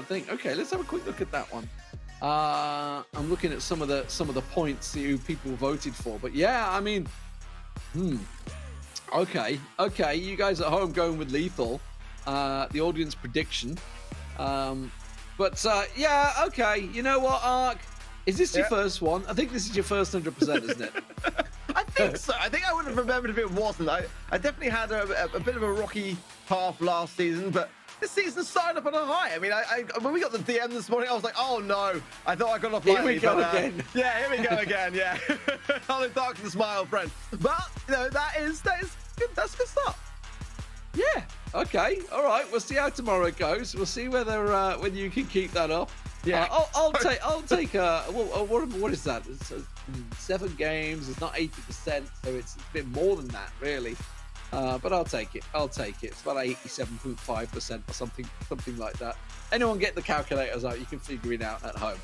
thing. Okay, let's have a quick look at that one. I'm looking at some of the points who people voted for, but yeah, I mean, okay. You guys at home going with Lethal. The audience prediction. Yeah, okay. You know what, Ark? Is this your first one? I think this is your first 100%, isn't it? I think so. I think I would have remembered if it wasn't. I definitely had a bit of a rocky half last season, but this season started up on a high. I mean, when we got the DM this morning, I was like, oh no, I thought I got off lightly. Here we go again. Yeah, here we go again. Yeah, Hollow Dark and Smile, friend. But you know that is good. That's a good start. Yeah. Okay. All right. We'll see how tomorrow goes. We'll see whether you can keep that up. Yeah. I'll take. What is that? It's 7 games. It's not 80%, so it's a bit more than that, really. But I'll take it. It's about 87.5% or something like that. Anyone get the calculators out? You can figure it out at home.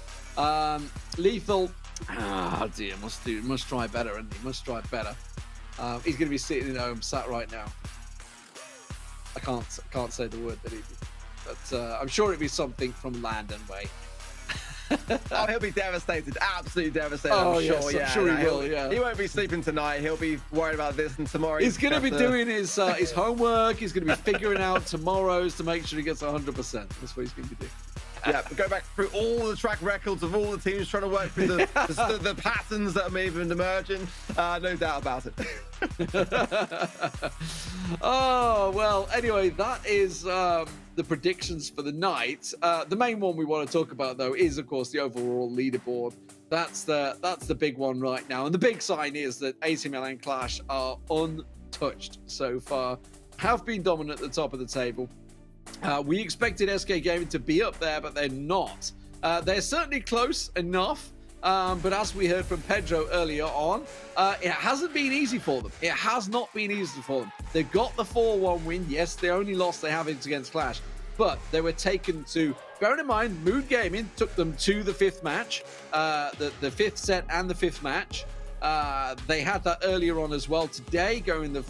Lethal. Ah, dear. Must try better, and he must try better. He's going to be sitting at home, sat right now. I can't say the word that he did, but I'm sure it'd be something from Land and Way. Oh, he'll be devastated, absolutely devastated. Oh, I'm yes, sure. I'm sure he will. Yeah, he won't be sleeping tonight. He'll be worried about this and tomorrow. He's going to be doing his homework. He's going to be figuring out tomorrow's to make sure he gets 100%. That's what he's going to be doing. Yeah, go back through all the track records of all the teams trying to work through the patterns that may have been emerging. No doubt about it. Oh, well, anyway, that is the predictions for the night. The main one we want to talk about, though, is, of course, the overall leaderboard. That's the big one right now. And the big sign is that AC Milan Clash are untouched so far, have been dominant at the top of the table. We expected SK Gaming to be up there, but they're not. They're certainly close enough, but as we heard from Pedro earlier on, it hasn't been easy for them. It has not been easy for them. They've got the 4-1 win. Yes, the only loss they have is against Clash, but they were taken to, bearing in mind, Mood Gaming took them to the 5th match, the 5th set and the 5th match. They had that earlier on as well today, going the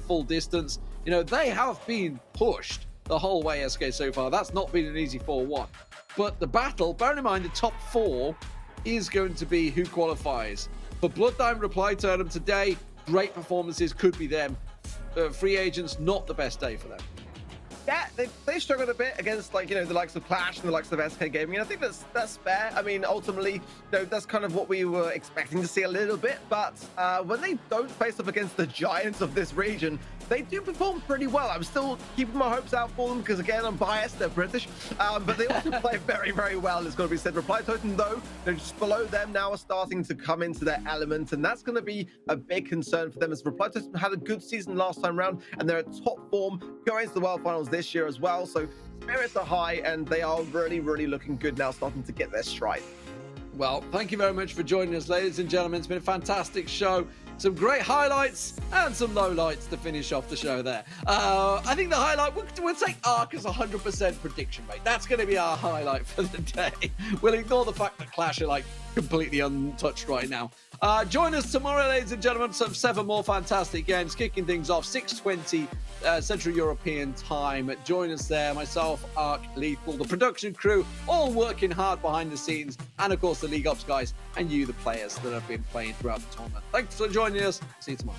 full distance. You know, they have been pushed the whole way, SK, so far. That's not been an easy 4-1. But the battle, bearing in mind the top 4, is going to be who qualifies. For Blood Diamond Reply Tournament today, great performances could be them. Free agents, not the best day for them. Yeah, they struggled a bit against, like, you know, the likes of Clash and the likes of SK Gaming, and I think that's fair. I mean, ultimately, you know, that's kind of what we were expecting to see a little bit, but when they don't face up against the giants of this region, they do perform pretty well. I'm still keeping my hopes out for them because, again, I'm biased, they're British, but they also play very, very well, it's got to be said. Reply Totem, though, they're just below them now, are starting to come into their element, and that's going to be a big concern for them, as Reply Totem had a good season last time round, and they're at top form going into the World Finals this year as well, so spirits are high, and they are really, really looking good now, starting to get their stride. Well, thank you very much for joining us, ladies and gentlemen. It's been a fantastic show. Some great highlights and some lowlights to finish off the show there. I think the highlight, we'll take Ark as 100% prediction rate. That's going to be our highlight for the day. We'll ignore the fact that Clash are like completely untouched right now. Join us tomorrow, ladies and gentlemen, for 7 more fantastic games, kicking things off 6:20 Central European time. Join us there, myself, Ark, Lethal, the production crew, all working hard behind the scenes, and of course the League Ops guys, and you, the players that have been playing throughout the tournament. Thanks for joining us. See you tomorrow.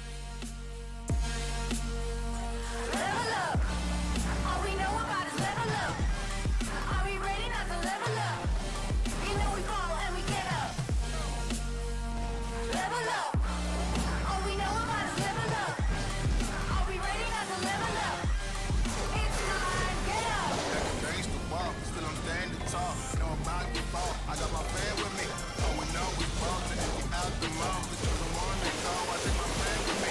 I got my fan with me. All we know is ball to empty out the mouth. The chosen one they call, I take my fan with me.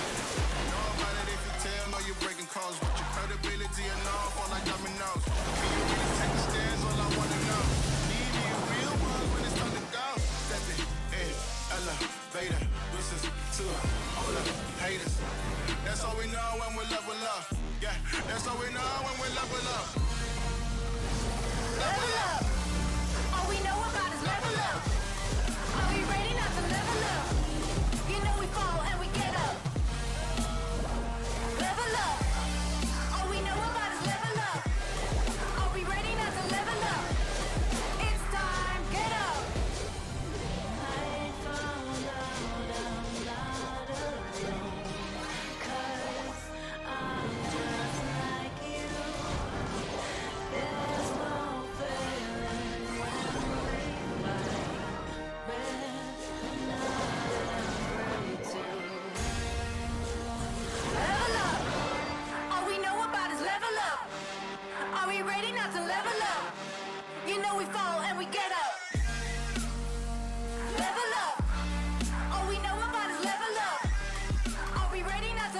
Know about it if you tell, know you're breaking calls. With your credibility and all, fall like dominoes. Can you really take the stairs? All I wanna know. Need me a real one when it's time to go. Step it, elevator, listen to all the haters. That's all we know when we level up. Yeah, that's all we know when we level up.